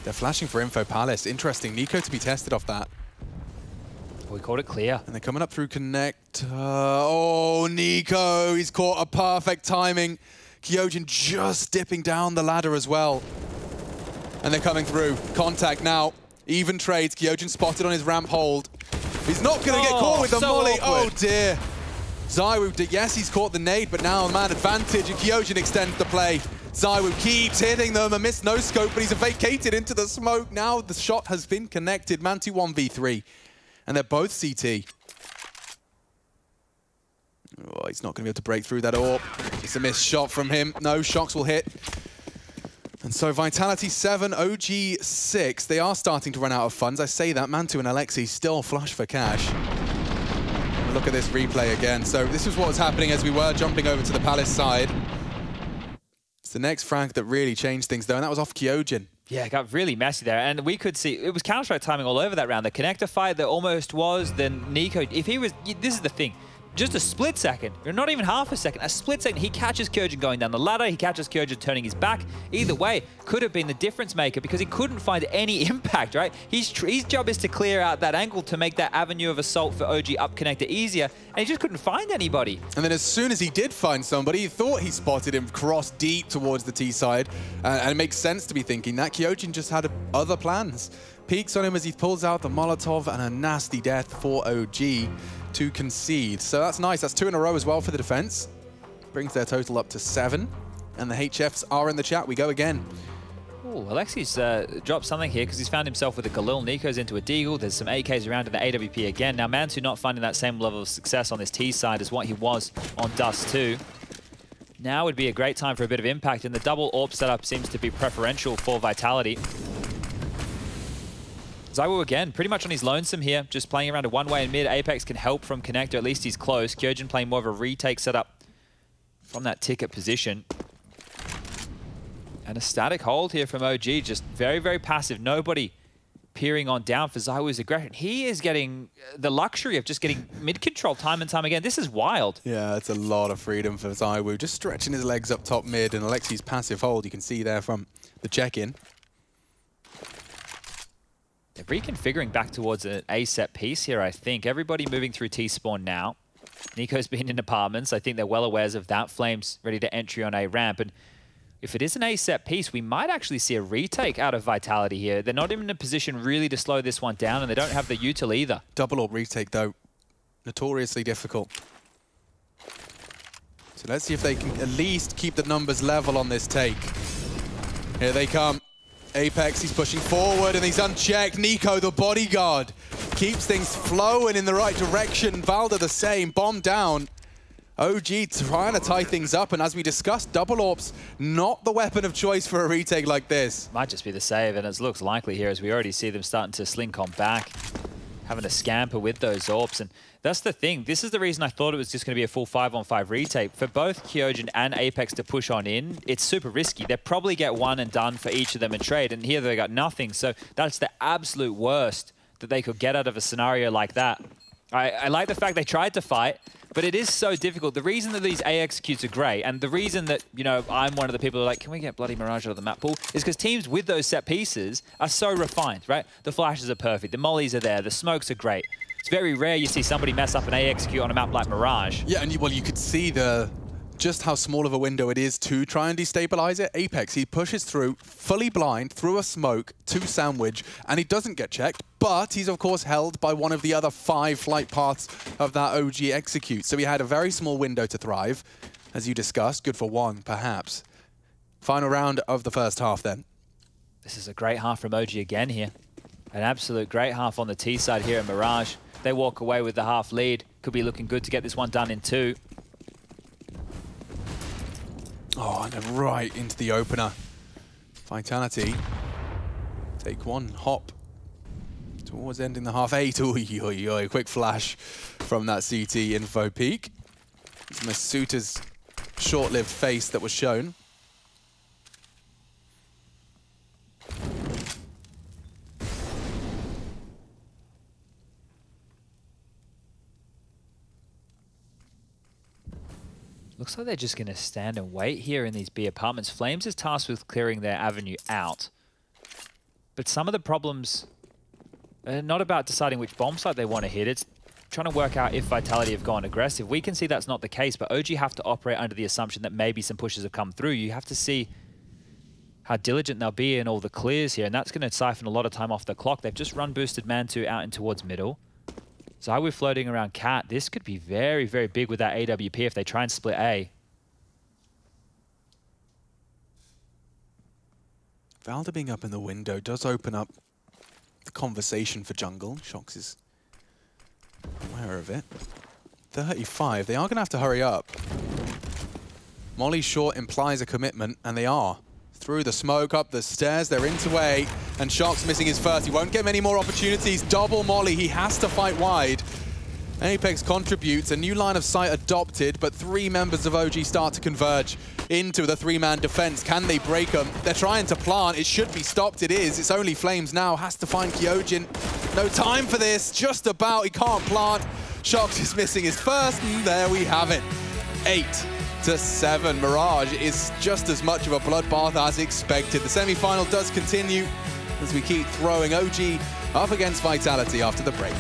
They're flashing for Info Palace. Interesting. Nico to be tested off that. We called it clear. And they're coming up through Connect. Oh, Nico. He's caught a perfect timing. Kyojin just dipping down the ladder as well. And they're coming through. Contact now. Even trades. Kyojin spotted on his ramp hold. He's not going to get caught with the molly. Awkward. Oh, dear. ZywOo, yes, he's caught the nade, but now man advantage, and Kyojin extends the play. ZywOo keeps hitting them. A missed no scope, but he's vacated into the smoke. Now the shot has been connected. Mantu 1v3. And they're both CT. Oh, he's not going to be able to break through that AWP. It's a missed shot from him. No, Shocks will hit. And so Vitality 7, OG 6. They are starting to run out of funds. I say that. Mantu and Alexi still flush for cash. Look at this replay again. So this is what was happening as we were jumping over to the Palace side. It's the next frag that really changed things, though, and that was off Kyojin. Yeah, it got really messy there, and we could see it was Counter-Strike timing all over that round. The connector fight there almost was, then Nico, if he was, this is the thing, just a split second, or not even half a second, a split second, he catches Kyojin going down the ladder, he catches Kyojin turning his back. Either way, could have been the difference maker because he couldn't find any impact, right? His job is to clear out that angle to make that avenue of assault for OG up connector easier, and he just couldn't find anybody. And then as soon as he did find somebody, he thought he spotted him cross deep towards the T side, and it makes sense to be thinking that Kyojin just had other plans. Peeks on him as he pulls out the Molotov, and a nasty death for OG to concede. So that's nice. That's 2 in a row as well for the defense. Brings their total up to 7. And the HFs are in the chat. We go again. Ooh, Alexi's dropped something here because he's found himself with a Galil. Nico's into a Deagle. There's some AKs around in the AWP again. Now, Mantu not finding that same level of success on this T side as what he was on Dust 2. Now would be a great time for a bit of impact, and the double AWP setup seems to be preferential for Vitality. ZywOo again, pretty much on his lonesome here, just playing around a one-way in mid. Apex can help from connector, at least he's close. Kyojin playing more of a retake setup from that ticket position. And a static hold here from OG, just very, very passive. Nobody peering on down for ZywOo's aggression. He is getting the luxury of just getting mid-control time and time again. This is wild. Yeah, it's a lot of freedom for ZywOo, just stretching his legs up top mid, and Alexi's passive hold, you can see there from the check-in. They're reconfiguring back towards an A set piece here, I think. Everybody moving through T-spawn now. Nico's been in apartments. I think they're well aware of that. Flames ready to entry on A ramp. And if it is an A set piece, we might actually see a retake out of Vitality here. They're not even in a position really to slow this one down, and they don't have the util either. Double AWP retake, though. Notoriously difficult. So let's see if they can at least keep the numbers level on this take. Here they come. Apex, he's pushing forward and he's unchecked. Nico, the bodyguard, keeps things flowing in the right direction. Valda the same, bomb down. OG trying to tie things up, and as we discussed, double AWP's not the weapon of choice for a retake like this. Might just be the save, and it looks likely here as we already see them starting to slink on back, having a scamper with those AWPs. And that's the thing. This is the reason I thought it was just going to be a full 5-on-5 retake. For both Kyojin and Apex to push on in, it's super risky. They'll probably get one and done for each of them in trade, and here they got nothing. So that's the absolute worst that they could get out of a scenario like that. I like the fact they tried to fight, but it is so difficult. The reason that these A executes are great, and the reason that, you know, I'm one of the people who are like, can we get bloody Mirage out of the map pool? Is because teams with those set pieces are so refined, right? The flashes are perfect, the mollies are there, the smokes are great. It's very rare you see somebody mess up an A execute on a map like Mirage. Yeah, and you could see just how small of a window it is to try and destabilize it. Apex, he pushes through, fully blind, through a smoke, to sandwich, and he doesn't get checked, but he's of course held by one of the other 5 flight paths of that OG execute. So he had a very small window to thrive, as you discussed. Good for 1, perhaps. Final round of the first half then. This is a great half from OG again here. An absolute great half on the T side here at Mirage. They walk away with the half lead. Could be looking good to get this one done in 2. Oh, and then right into the opener. Vitality take 1 hop towards ending the half 8. Ooh, quick flash from that CT info peak. It's Masuta's short-lived face that was shown. Looks like they're just going to stand and wait here in these B apartments. Flames is tasked with clearing their avenue out. But some of the problems are not about deciding which bomb site they want to hit. It's trying to work out if Vitality have gone aggressive. We can see that's not the case, but OG have to operate under the assumption that maybe some pushes have come through. You have to see how diligent they'll be in all the clears here, and that's going to siphon a lot of time off the clock. They've just run boosted man 2 out and towards middle. So we're floating around Cat. This could be very, very big with that AWP if they try and split A. Valda being up in the window does open up the conversation for jungle. Shox is aware of it. 35. They are going to have to hurry up. Molly short implies a commitment, and they are. Through the smoke, up the stairs, they're into A, and Shox missing his first. He won't get many more opportunities. Double Molly, he has to fight wide. Apex contributes, a new line of sight adopted, but 3 members of OG start to converge into the 3-man defense. Can they break them? They're trying to plant. It should be stopped. It is. It's only Flames now. Has to find Kyojin. No time for this. Just about. He can't plant. Shox is missing his first, and there we have it. 8-7. Mirage is just as much of a bloodbath as expected. The semi-final does continue as we keep throwing OG up against Vitality after the break.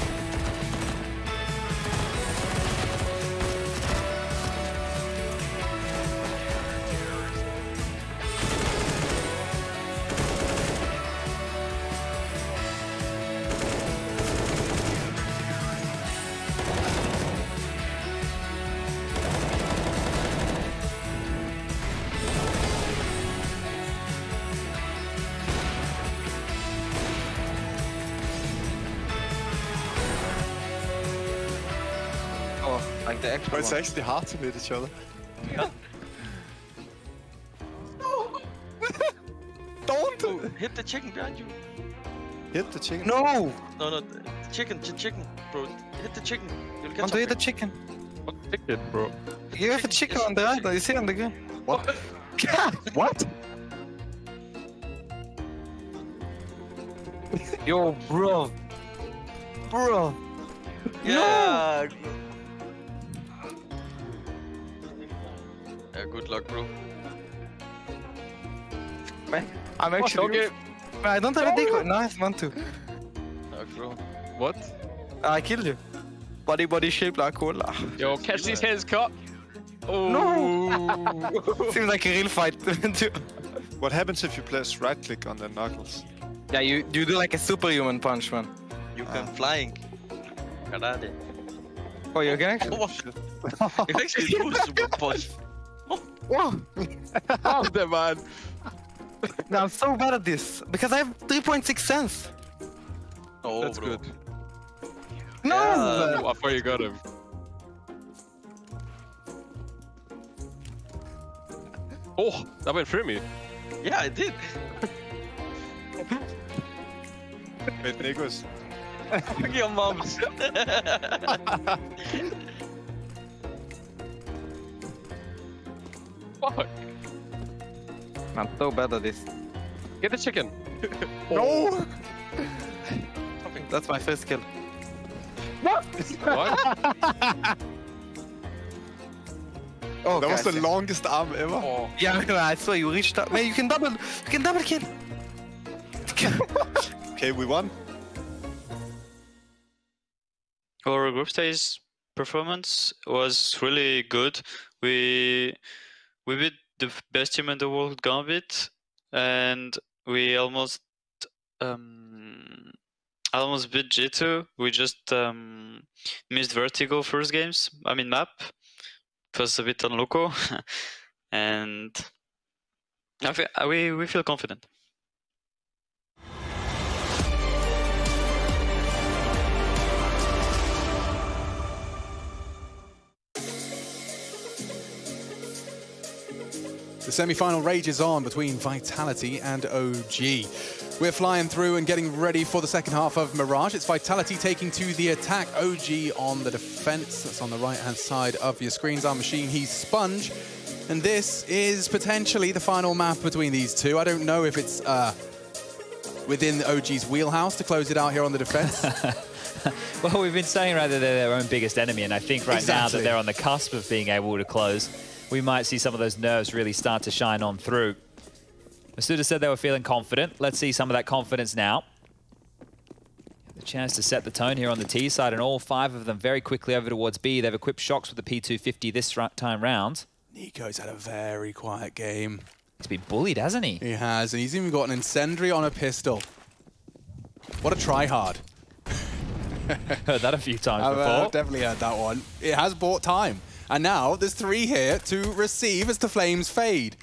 Like the extra It's actually hard to hit each other. Don't! Hit the chicken behind you. Hit the chicken? No! No, the chicken, bro. Hit the chicken. You'll get Want to hit the chicken? What chicken, bro? You have a chicken on the right, you see on the ground. What? What? Yo, bro. Bro. Yeah. Yeah, good luck, bro. Man, I'm actually... okay. Man, I don't have a decoy. No, I want to. Bro. What? I killed you. Body shaped like cola. Yo, catch these hands, cock. Oh. No! Seems like a real fight. What happens if you press right click on the knuckles? Yeah, you do like a superhuman punch, man. You can flying. Karate. Oh, you can actually? You actually do a super punch. Whoa! Oh, the man. No, I'm so bad at this because I have 3.6 cents. Oh, that's bro. good. No! Yeah, I thought you got him. Oh, that went through me. Yeah, I did. Wait, Nikos. Fuck your moms. Fuck. I'm so bad at this. Get the chicken. No! That's my first kill. What? What? Oh, that was the longest arm ever. Oh. Yeah, I swear you reached up. Man, you can double kill. Okay, we won. Our group stage performance was really good. We beat the best team in the world, Gambit, and we almost beat G2. We just missed Vertigo first games. I mean map. It was a bit on loco, and we feel confident. The semi-final rages on between Vitality and OG. We're flying through and getting ready for the second half of Mirage. It's Vitality taking to the attack. OG on the defense. That's on the right-hand side of your screens. Our machine, he's Sponge. And this is potentially the final map between these two. I don't know if it's within OG's wheelhouse to close it out here on the defense. Well, we've been saying rather they're their own biggest enemy, and I think right now that they're on the cusp of being able to close, we might see some of those nerves really start to shine on through. Masuda said they were feeling confident. Let's see some of that confidence now. The chance to set the tone here on the T side, and all 5 of them very quickly over towards B. They've equipped shocks with the P250 this time round. Nico's had a very quiet game. He's been bullied, hasn't he? He has, and he's even got an incendiary on a pistol. What a try-hard. Heard that a few times before. I've definitely heard that one. It has bought time. And now there's 3 here to receive as the flames fade.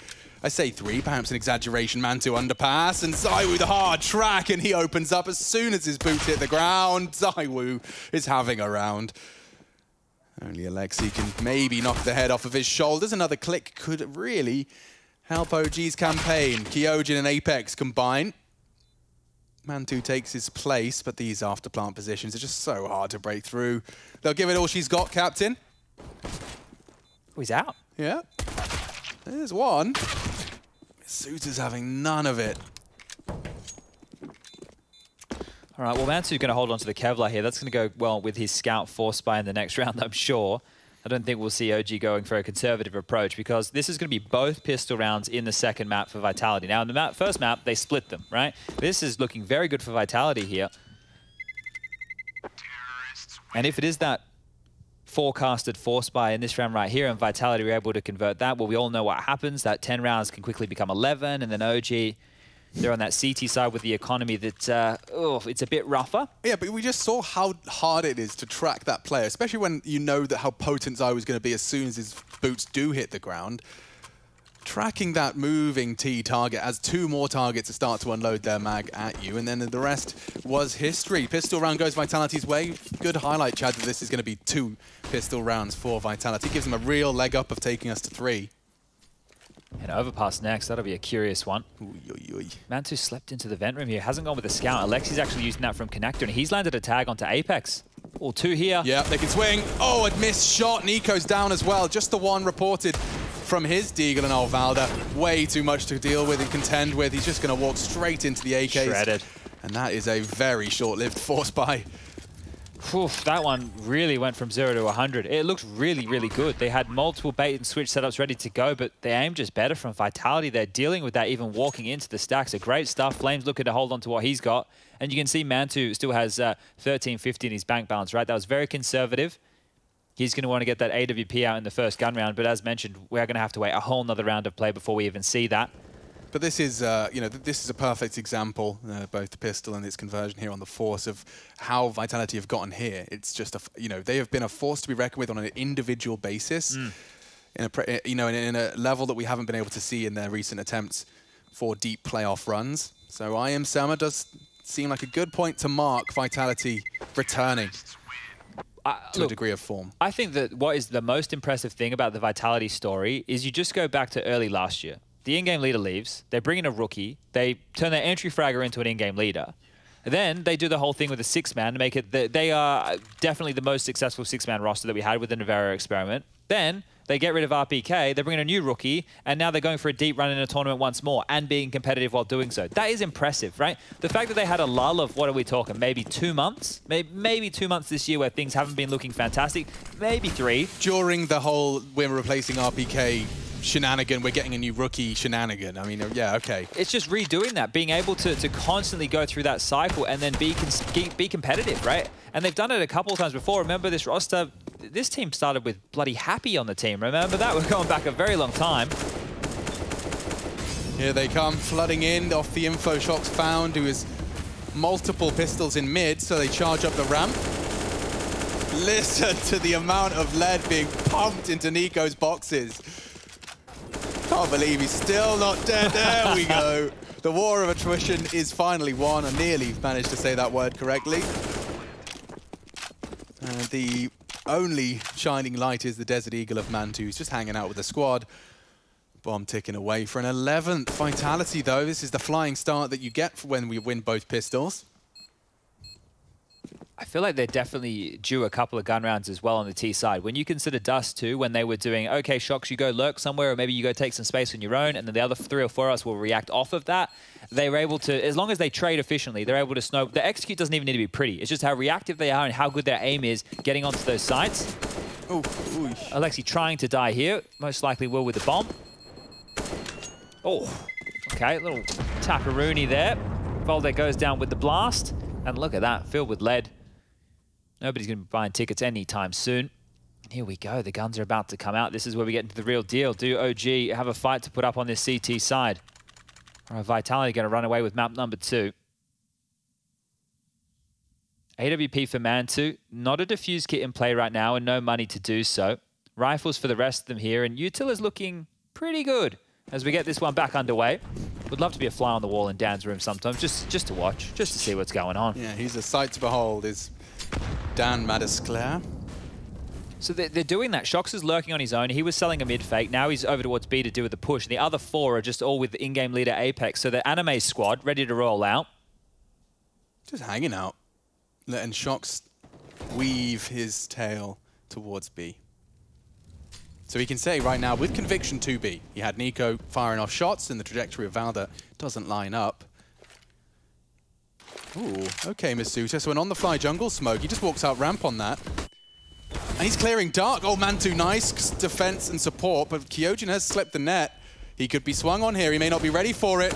I say 3, perhaps an exaggeration. Mantu underpass, and ZywOo the hard track, and he opens up as soon as his boots hit the ground. ZywOo is having a round. Only Alexi can maybe knock the head off of his shoulders. Another click could really help OG's campaign. Kyojin and Apex combine. Mantu takes his place, but these after-plant positions are just so hard to break through. They'll give it all she's got, Captain. Oh, he's out. Yeah. There's one. Suiter's having none of it. All right, well, Mantu's going to hold on to the Kevlar here. That's going to go well with his Scout Force Spy in the next round, I'm sure. I don't think we'll see OG going for a conservative approach because this is going to be both pistol rounds in the second map for Vitality. Now, in the first map, they split them, right? This is looking very good for Vitality here. And if it is that forecasted Force Spy in this round right here and Vitality were able to convert that, well, we all know what happens. That 10 rounds can quickly become 11, and then OG... They're on that CT side with the economy that, it's a bit rougher. Yeah, but we just saw how hard it is to track that player, especially when you know that how potent ZywOo is going to be as soon as his boots do hit the ground. Tracking that moving T target as 2 more targets to start to unload their mag at you, and then the rest was history. Pistol round goes Vitality's way. Good highlight, Chad, that this is going to be 2 pistol rounds for Vitality. Gives them a real leg up of taking us to 3. And overpass next, that'll be a curious one. Mantu slept into the vent room here, hasn't gone with the scout. Alexi's actually using that from connector, and he's landed a tag onto Apex. All 2 here. Yeah, they can swing. Oh, a missed shot. Nico's down as well. Just the one reported from his Deagle and Alvalda. Way too much to deal with and contend with. He's just going to walk straight into the AKs. Shredded. And that is a very short-lived Force Spy. Oof, that one really went from 0 to 100. It looked really, really good. They had multiple bait and switch setups ready to go, but the aim just better from Vitality. They're dealing with that even walking into the stacks. So great stuff. Flames looking to hold on to what he's got. And you can see Mantu still has 1350 in his bank balance, right? That was very conservative. He's going to want to get that AWP out in the first gun round, but as mentioned, we're going to have to wait a whole nother round of play before we even see that. But this is, this is a perfect example, both the pistol and its conversion here on the Force, of how Vitality have gotten here. It's just, they have been a force to be reckoned with on an individual basis, in a level that we haven't been able to see in their recent attempts for deep playoff runs. So IEM Summer does seem like a good point to mark Vitality returning to a degree of form. I think that what is the most impressive thing about the Vitality story is you just go back to early last year. The in-game leader leaves, they bring in a rookie, they turn their entry fragger into an in-game leader. Then they do the whole thing with a 6-man to make it, they are definitely the most successful 6-man roster that we had with the Navarro experiment. Then they get rid of RPK, they bring in a new rookie, and now they're going for a deep run in a tournament once more and being competitive while doing so. That is impressive, right? The fact that they had a lull of, what are we talking, maybe 2 months? Maybe 2 months this year where things haven't been looking fantastic, maybe 3. During the whole, we're replacing RPK shenanigan, we're getting a new rookie shenanigan. I mean, yeah, okay. It's just redoing that, being able to constantly go through that cycle and then be competitive, right? And they've done it a couple of times before. Remember this roster, this team started with bloody Happy on the team. Remember that? We're going back a very long time. Here they come, flooding in off the info Shox found, who is multiple pistols in mid, so they charge up the ramp. Listen to the amount of lead being pumped into Nico's boxes. Can't believe he's still not dead. There we go. The war of attrition is finally won. I nearly managed to say that word correctly. The only shining light is the Desert Eagle of Mantu, who's just hanging out with the squad. Bomb ticking away for an 11th Vitality, though. This is the flying start that you get for when we win both pistols. I feel like they're definitely due a couple of gun rounds as well on the T side. When you consider Dust too, when they were doing, okay, Shox, you go lurk somewhere, or maybe you go take some space on your own, and then the other 3 or 4 of us will react off of that. They were able to, as long as they trade efficiently, they're able to snow. The execute doesn't even need to be pretty. It's just how reactive they are and how good their aim is getting onto those sites. Ooh. Alexi trying to die here. Most likely will with the bomb. Oh, okay, little taparoonie there. Volde goes down with the blast. And look at that, filled with lead. Nobody's going to be buying tickets anytime soon. And here we go, the guns are about to come out. This is where we get into the real deal. Do OG have a fight to put up on this CT side? Or are Vitality going to run away with map number 2? AWP for Mantu. Not a defuse kit in play right now and no money to do so. Rifles for the rest of them here. And Util is looking pretty good as we get this one back underway. Would love to be a fly on the wall in Dan's room sometimes, just to watch, just to see what's going on. Yeah, he's a sight to behold, is Dan Madesclair. So they're doing that. Shox is lurking on his own. He was selling a mid fake. Now he's over towards B to do with the push. And the other 4 are just all with the in-game leader Apex. So the anime squad ready to roll out. Just hanging out, letting Shox weave his tail towards B. So he can say right now, with conviction 2B, he had Nico firing off shots and the trajectory of Valda doesn't line up. Ooh, okay, Masuta. So an on-the-fly jungle smoke. He just walks out ramp on that. And he's clearing dark. Oh, Mantu, nice defense and support, but Kyojin has slipped the net. He could be swung on here. He may not be ready for it.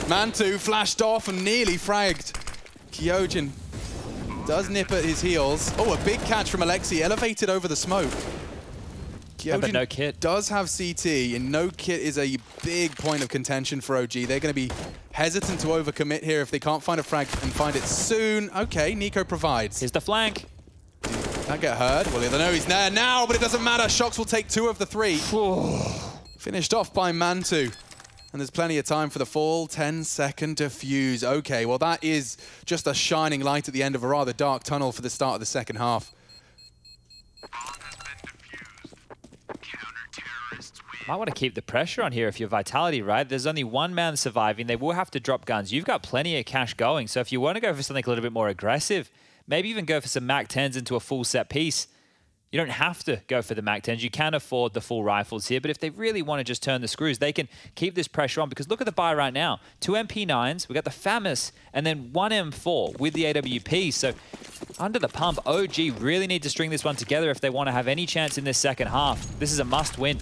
Mantu flashed off and nearly fragged. Kyojin does nip at his heels. Oh, a big catch from Alexi, elevated over the smoke. Kyojin no kit does have CT, and no kit is a big point of contention for OG. They're going to be hesitant to overcommit here if they can't find a frag and find it soon. Okay, Nico provides. Here's the flank. Did that get heard? Well, they know he's there now, but it doesn't matter. Shox will take 2 of the 3. Finished off by Mantu. And there's plenty of time for the full 10-second defuse. Okay, well, that is just a shining light at the end of a rather dark tunnel for the start of the second half. Might want to keep the pressure on here if you're Vitality, right? There's only 1 man surviving. They will have to drop guns. You've got plenty of cash going. So if you want to go for something a little bit more aggressive, maybe even go for some MAC-10s into a full set piece. You don't have to go for the MAC-10s. You can afford the full rifles here. But if they really want to just turn the screws, they can keep this pressure on. Because look at the buy right now. 2 MP9s, we got the FAMAS, and then 1 M4 with the AWP. So under the pump, OG really need to string this one together if they want to have any chance in this second half. This is a must-win.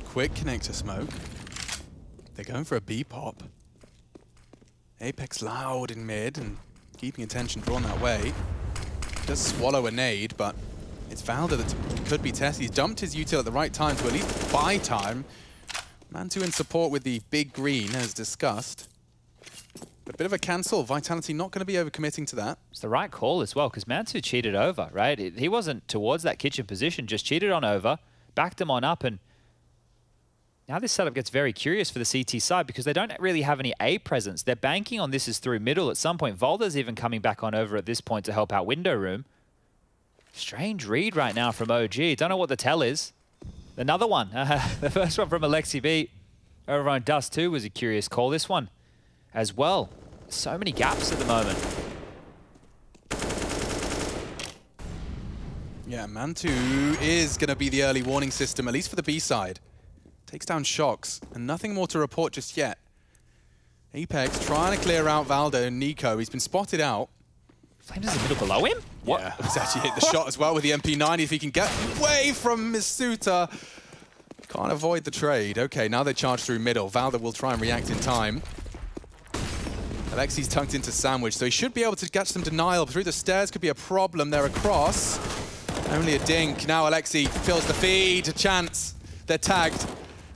Quick connector smoke. They're going for a B pop. Apex loud in mid and keeping attention drawn that way. Does swallow a nade, but it's Valda that could be tested. He's dumped his util at the right time to at least buy time. Mantu in support with the big green, as discussed. But a bit of a cancel. Vitality not going to be overcommitting to that. It's the right call as well, because Mantu cheated over, right? He wasn't towards that kitchen position, just cheated on over, backed him on up, and now this setup gets very curious for the CT side because they don't really have any A presence. They're banking on this is through middle at some point. Volda's even coming back on over at this point to help out Window Room. Strange read right now from OG. Don't know what the tell is. Another one. The first one from Alexi B over on Dust 2 was a curious call. This one as well. So many gaps at the moment. Yeah, Mantu is going to be the early warning system, at least for the B side. Takes down Shox, and nothing more to report just yet. Apex trying to clear out Valda and Nico. He's been spotted out. Flames is in the middle below him? What? Yeah, he's actually hit the shot as well with the MP9. If he can get away from Masuta. Can't avoid the trade. Okay, now they charge through middle. Valda will try and react in time. Alexi's tucked into sandwich, so he should be able to catch some denial. Through the stairs could be a problem. They're across. Only a dink. Now Alexi fills the feed. A chance. They're tagged.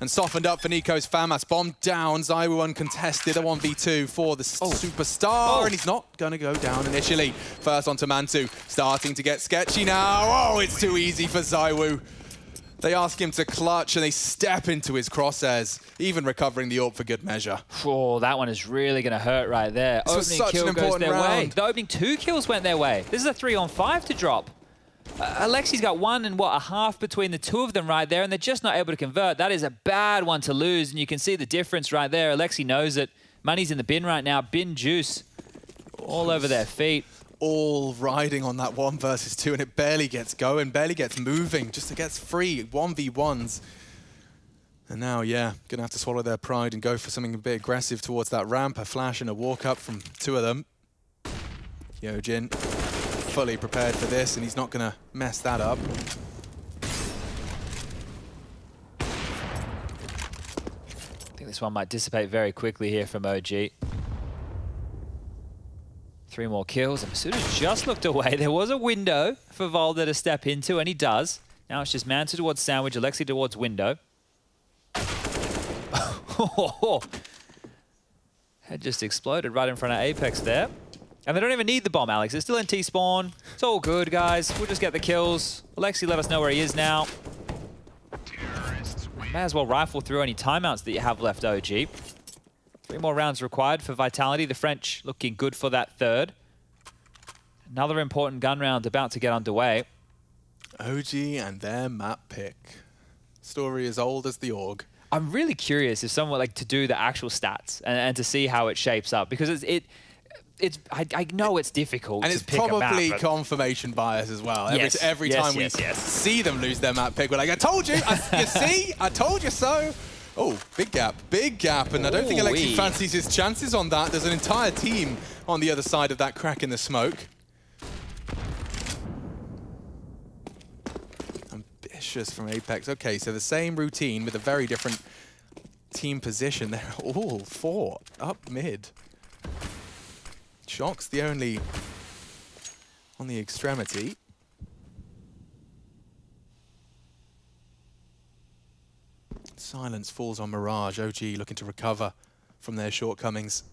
And softened up for Nico's FAMAS. Bomb down. Zywoo uncontested. A 1v2 for the superstar. And he's not going to go down initially. First onto Mantu. Starting to get sketchy now. Oh, it's too easy for Zywoo. They ask him to clutch and they step into his crosshairs. Even recovering the AWP for good measure. Oh, that one is really going to hurt right there. This was such an important round. The opening 2 kills went their way. This is a 3-on-5 to drop. Alexi's got 1 and a half between the 2 of them right there, and they're just not able to convert. That is a bad one to lose, and you can see the difference right there. Alexi knows it. Money's in the bin right now. Bin juice all over their feet. All riding on that 1 versus 2, and it barely gets going, barely gets moving. Just it gets free 1v1s. And now, yeah, gonna have to swallow their pride and go for something a bit aggressive towards that ramp. A flash and a walk up from 2 of them. Kyojin fully prepared for this, and he's not going to mess that up. I think think this one might dissipate very quickly here from OG. 3 more kills, and Masuda's just looked away. There was a window for Valda to step into, and he does. Now it's just Mantu towards Sandwich, Alexi towards window. Head just exploded right in front of Apex there. And they don't even need the bomb, Alex. It's still in T-spawn. It's all good, guys. We'll just get the kills. Alexi let us know where he is now. May as well rifle through any timeouts that you have left, OG. 3 more rounds required for Vitality. The French looking good for that third. Another important gun round about to get underway. OG and their map pick. Story as old as the org. I'm really curious if someone like to do the actual stats and to see how it shapes up, because I know it's difficult and to it's pick a map, probably confirmation bias as well. Every time we see them lose their map pick, we're like, I told you, you see, I told you so. Oh, big gap, and I don't think Alexi fancies his chances on that. There's an entire team on the other side of that crack in the smoke. Ambitious from Apex. Okay, so the same routine with a very different team position. They're all 4 up mid. Shock's the only on the extremity. Silence falls on Mirage. OG looking to recover from their shortcomings.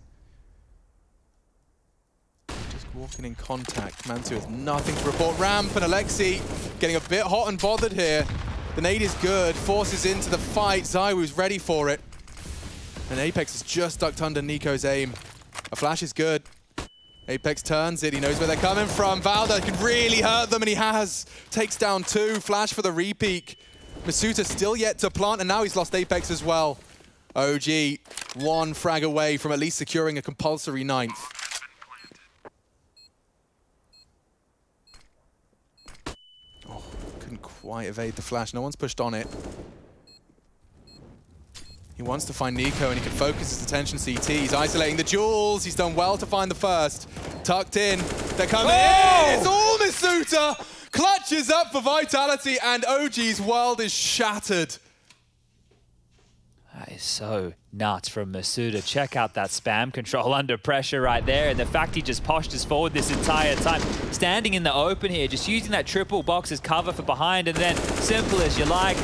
Just walking in contact. Mantu has nothing to report. Ramp and Alexi getting a bit hot and bothered here. The nade is good. Forces into the fight. Zywoo's ready for it. And Apex has just ducked under Nico's aim. A flash is good. Apex turns it. He knows where they're coming from. Valda can really hurt them, and he has. Takes down 2. Flash for the repeak. Masuta still yet to plant, and now he's lost Apex as well. OG, 1 frag away from at least securing a compulsory 9th. Oh, couldn't quite evade the flash. No one's pushed on it. He wants to find Nico, and he can focus his attention CT. He's isolating the jewels. He's done well to find the first. Tucked in. They're coming in. It's all Masuta. Clutches up for Vitality, and OG's world is shattered. That is so nuts from Masuda. Check out that spam control under pressure right there, and the fact he just postures forward this entire time. Standing in the open here, just using that triple box as cover for behind, and then simple as you like.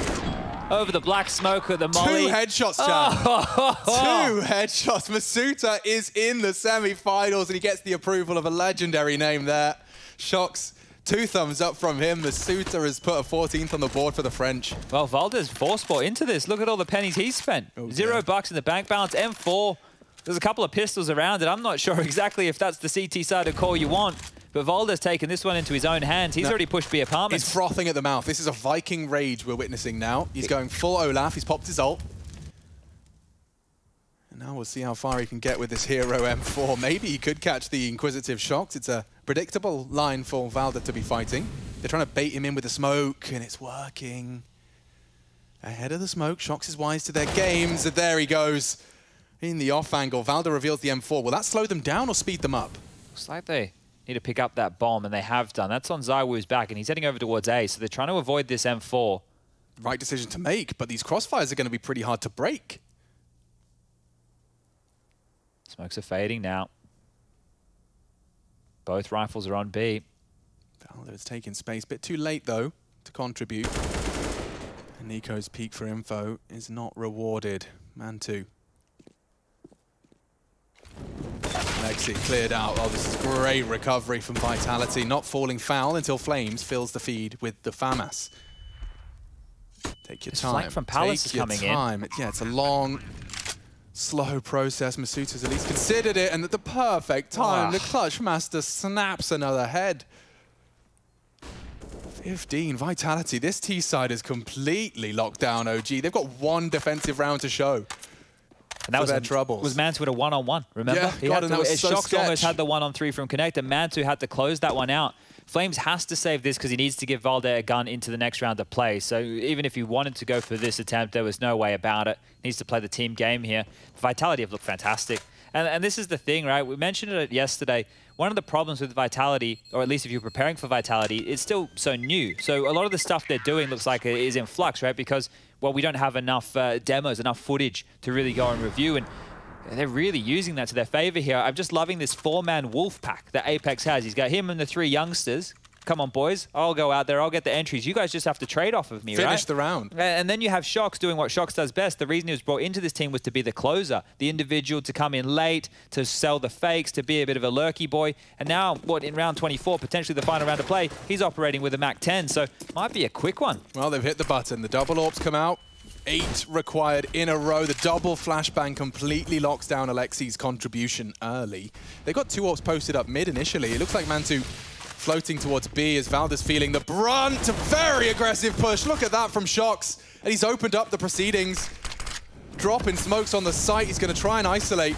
Over the black smoke of the molly. 2 headshots, Chad. Oh. 2 headshots. Masuta is in the semi-finals, and he gets the approval of a legendary name there. Shocks. 2 thumbs up from him. Masuta has put a 14th on the board for the French. Well, Valda's force-bought into this. Look at all the pennies he's spent. Okay. $0 in the bank balance. M4. There's a couple of pistols around it. I'm not sure exactly if that's the CT side of call you want. But Valda's taken this one into his own hands. He's already pushed B apartments. He's frothing at the mouth. This is a Viking rage we're witnessing now. He's going full Olaf. He's popped his ult. And now we'll see how far he can get with this hero M4. Maybe he could catch the Inquisitive Shocks. It's a predictable line for Valda to be fighting. They're trying to bait him in with the smoke, and it's working. Ahead of the smoke, Shocks is wise to their games, and there he goes. In the off angle, Valda reveals the M4. Will that slow them down or speed them up? Looks like they need to pick up that bomb, and they have done. That's on Zywoo's back, and he's heading over towards A, so they're trying to avoid this M4. Right decision to make, but these crossfires are going to be pretty hard to break. Smokes are fading now. Both rifles are on B. Valda is taking space. Bit too late, though, to contribute. And Nico's peek for info is not rewarded. Mantu. Lexi cleared out. Oh, this is great recovery from Vitality. Not falling foul until Flames fills the feed with the FAMAS. Take your time. Flank from Palace is coming in. Yeah, it's a long, slow process. Masuta's at least considered it, and at the perfect time, the Clutch Master snaps another head. 15, Vitality. This T side is completely locked down, OG. They've got 1 defensive round to show. And that was their troubles. Was Mantu with a 1-on-1, remember? Yeah, he had and that was so Shocks sketch. almost had the 1-on-3 from Connect, and Mantu had to close that one out. Flames has to save this because he needs to give Valda a gun into the next round of play. So even if he wanted to go for this attempt, there was no way about it. He needs to play the team game here. Vitality have looked fantastic. And this is the thing, right? We mentioned it yesterday. One of the problems with Vitality, or at least if you're preparing for Vitality, it's still so new. So a lot of the stuff they're doing looks like it is in flux, right? Because well, we don't have enough demos, enough footage to really go and review. And they're really using that to their favor here. I'm just loving this 4-man wolf pack that Apex has. He's got him and the 3 youngsters. Come on, boys. I'll go out there. I'll get the entries. You guys just have to trade off of me, right? Finish the round. And then you have Shox doing what Shox does best. The reason he was brought into this team was to be the closer, the individual to come in late, to sell the fakes, to be a bit of a lurky boy. And now, what, in round 24, potentially the final round of play, he's operating with a Mac 10, so might be a quick one. Well, they've hit the button. The double AWPs come out. 8 required in a row. The double flashbang completely locks down Alexi's contribution early. They got 2 AWPs posted up mid initially. It looks like Mantu floating towards B as Valda's feeling the brunt. A very aggressive push. Look at that from Shox. And he's opened up the proceedings. Dropping smokes on the site. He's going to try and isolate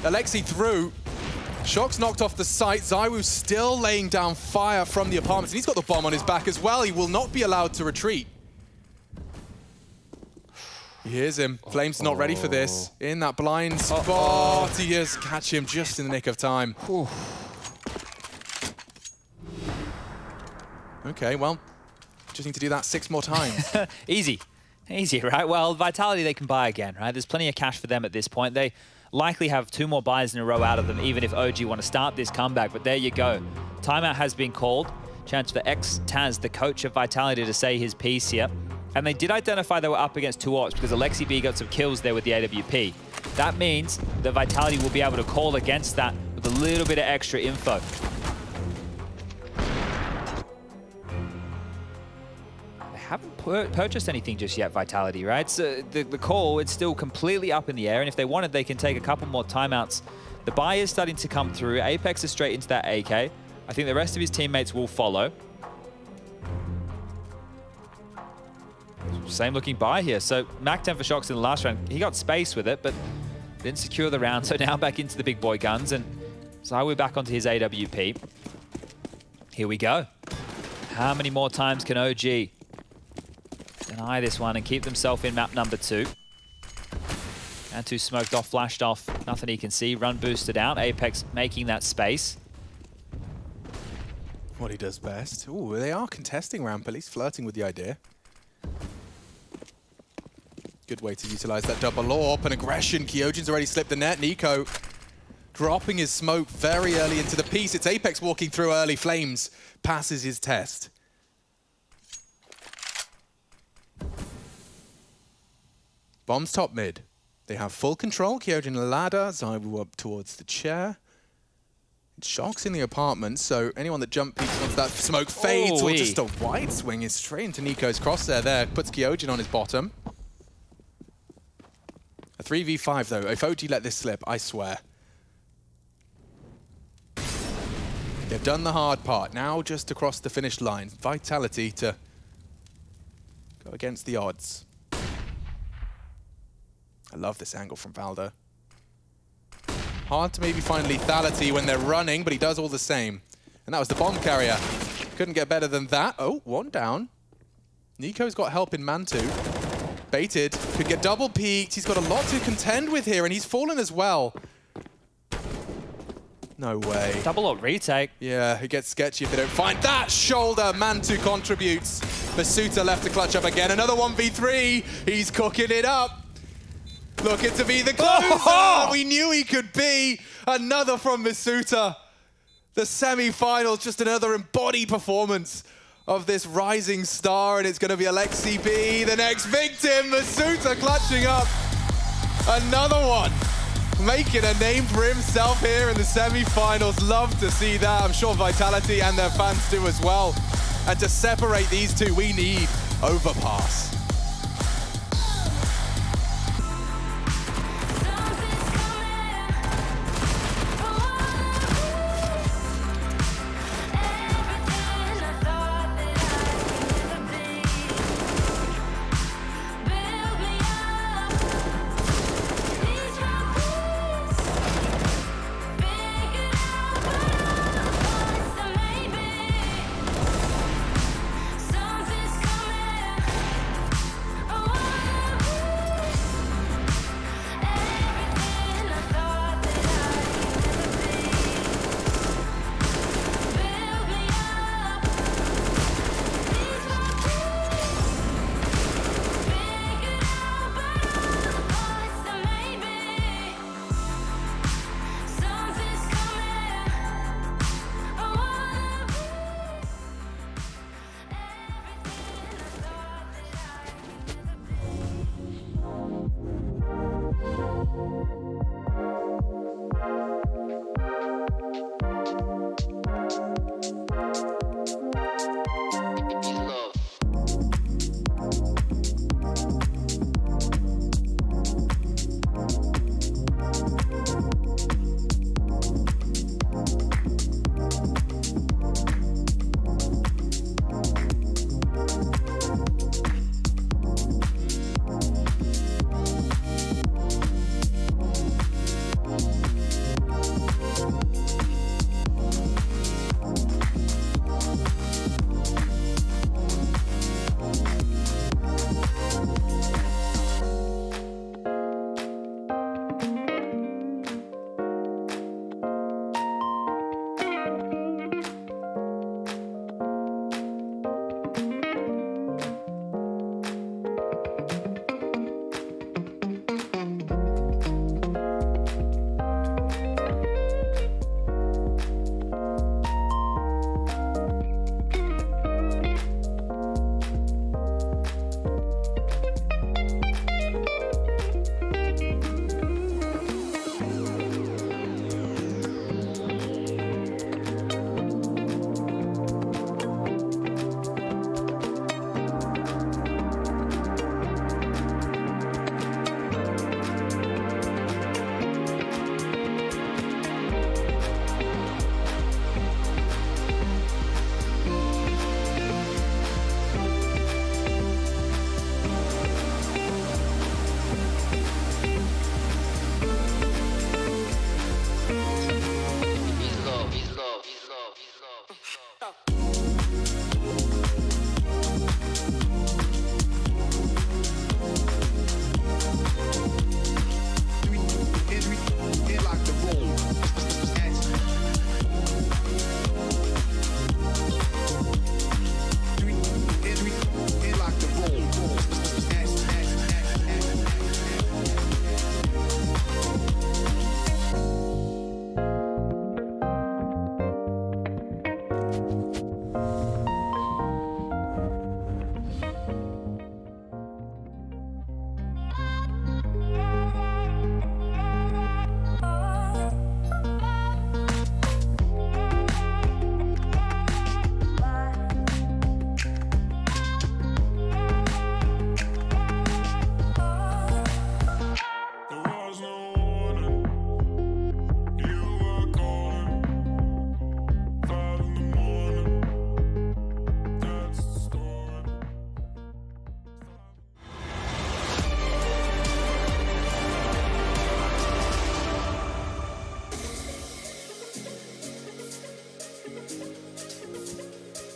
Alexi through. Shox knocked off the site. ZywOo still laying down fire from the apartments. And he's got the bomb on his back as well. He will not be allowed to retreat. He hears him. Flame's not ready for this. In that blind spot. He does catch him just in the nick of time. Okay, well, just need to do that 6 more times. Easy, right? Well, Vitality they can buy again, right? There's plenty of cash for them at this point. They likely have 2 more buys in a row out of them, even if OG want to start this comeback. But there you go. Timeout has been called. Chance for X-Taz, the coach of Vitality, to say his piece here. And they did identify they were up against 2 AWPs because Alexi B got some kills there with the AWP. That means that Vitality will be able to call against that with a little bit of extra info. Haven't purchased anything just yet, Vitality, right? So the call, it's still completely up in the air, and if they wanted, they can take a couple more timeouts. The buy is starting to come through. Apex is straight into that AK. I think the rest of his teammates will follow. Same looking buy here. So Mac 10 for Shox in the last round. He got space with it, but didn't secure the round. So now back into the big boy guns, and ZywOo back onto his AWP. Here we go. How many more times can OG deny this one and keep themselves in map number 2? And 2 smoked off, flashed off, nothing he can see. Run boosted out, Apex making that space. What he does best. Ooh, they are contesting ramp, at least flirting with the idea. Good way to utilize that double AWP and aggression. Kyojin's already slipped the net. Nico dropping his smoke very early into the piece. It's Apex walking through early. Flames passes his test. Bombs top mid. They have full control. Kyojin ladder. ZywOo up towards the chair. It's Shox in the apartment, so anyone that jump peeks onto that smoke fades, or just a wide swing is straight into Nico's crosshair there. Puts Kyojin on his bottom. A 3v5 though. If OG let this slip, I swear. They've done the hard part. Now just to cross the finish line. Vitality to go against the odds. I love this angle from Valda. Hard to maybe find lethality when they're running, but he does all the same. And that was the bomb carrier. Couldn't get better than that. Oh, 1 down. Nico's got help in Mantu. Baited. Could get double peeked. He's got a lot to contend with here, and he's fallen as well. No way. Double up retake. Yeah, it gets sketchy if they don't find that shoulder. Mantu contributes. Masuta left to clutch up again. Another 1v3. He's cooking it up. Looking to be the closer. We knew he could be. Another from Masuta. The semi-finals, just another embodied performance of this rising star, and it's going to be Alexi B, the next victim. Masuta clutching up another one. Making a name for himself here in the semi-finals. Love to see that. I'm sure Vitality and their fans do as well. And to separate these two, we need overpass.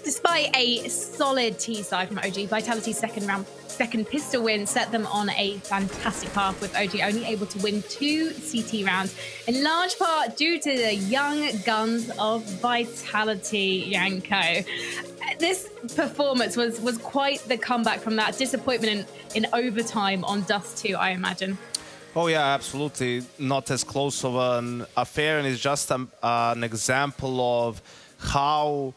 Despite a solid T side from OG, Vitality's second pistol win set them on a fantastic path, with OG only able to win 2 CT rounds, in large part due to the young guns of Vitality, Yanko. This performance was quite the comeback from that disappointment in overtime on Dust 2, I imagine. Oh yeah, absolutely. Not as close of an affair, and it's just an example of how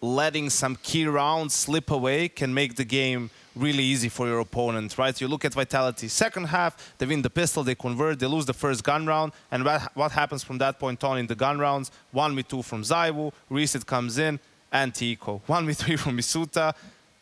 letting some key rounds slip away can make the game really easy for your opponent, right? You look at Vitality, second half, they win the pistol, they convert, they lose the first gun round, and what happens from that point on in the gun rounds? 1v2 from Zaiwu, Reset comes in, anti-eco. 1v3 from Misuta,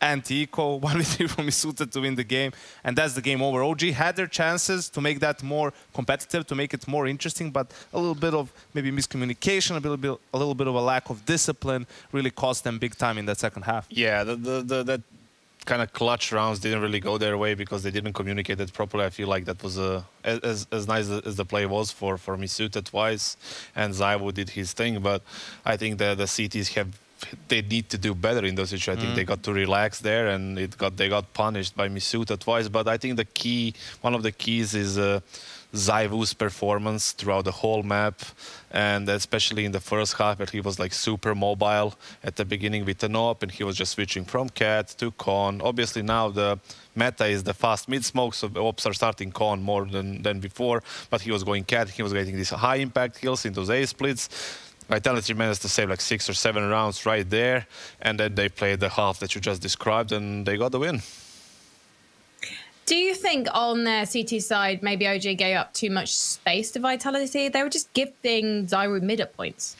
anti-eco, 1v3 from Misuta to win the game, and that's the game over. OG had their chances to make that more competitive, to make it more interesting, but a little bit of maybe miscommunication, a little bit of a lack of discipline really cost them big time in that second half. Yeah, that kind of clutch rounds didn't really go their way because they didn't communicate it properly. I feel like that was as nice as the play was for Misuta twice, and Zaiwu did his thing, but I think the CTs they need to do better in those situations. I think they got to relax there, and they got punished by Misuta twice. But I think one of the keys is Zaiwu's performance throughout the whole map, and especially in the first half where he was like super mobile at the beginning with an op, and he was just switching from cat to con. Obviously now the meta is the fast mid smoke, so ops are starting con more than before, but he was going cat, he was getting these high impact kills into those A splits. Vitality managed to save like 6 or 7 rounds right there, and then they played the half that you just described, and they got the win. Do you think on their CT side, maybe OG gave up too much space to Vitality? They were just gifting Zaiwu mid-up points.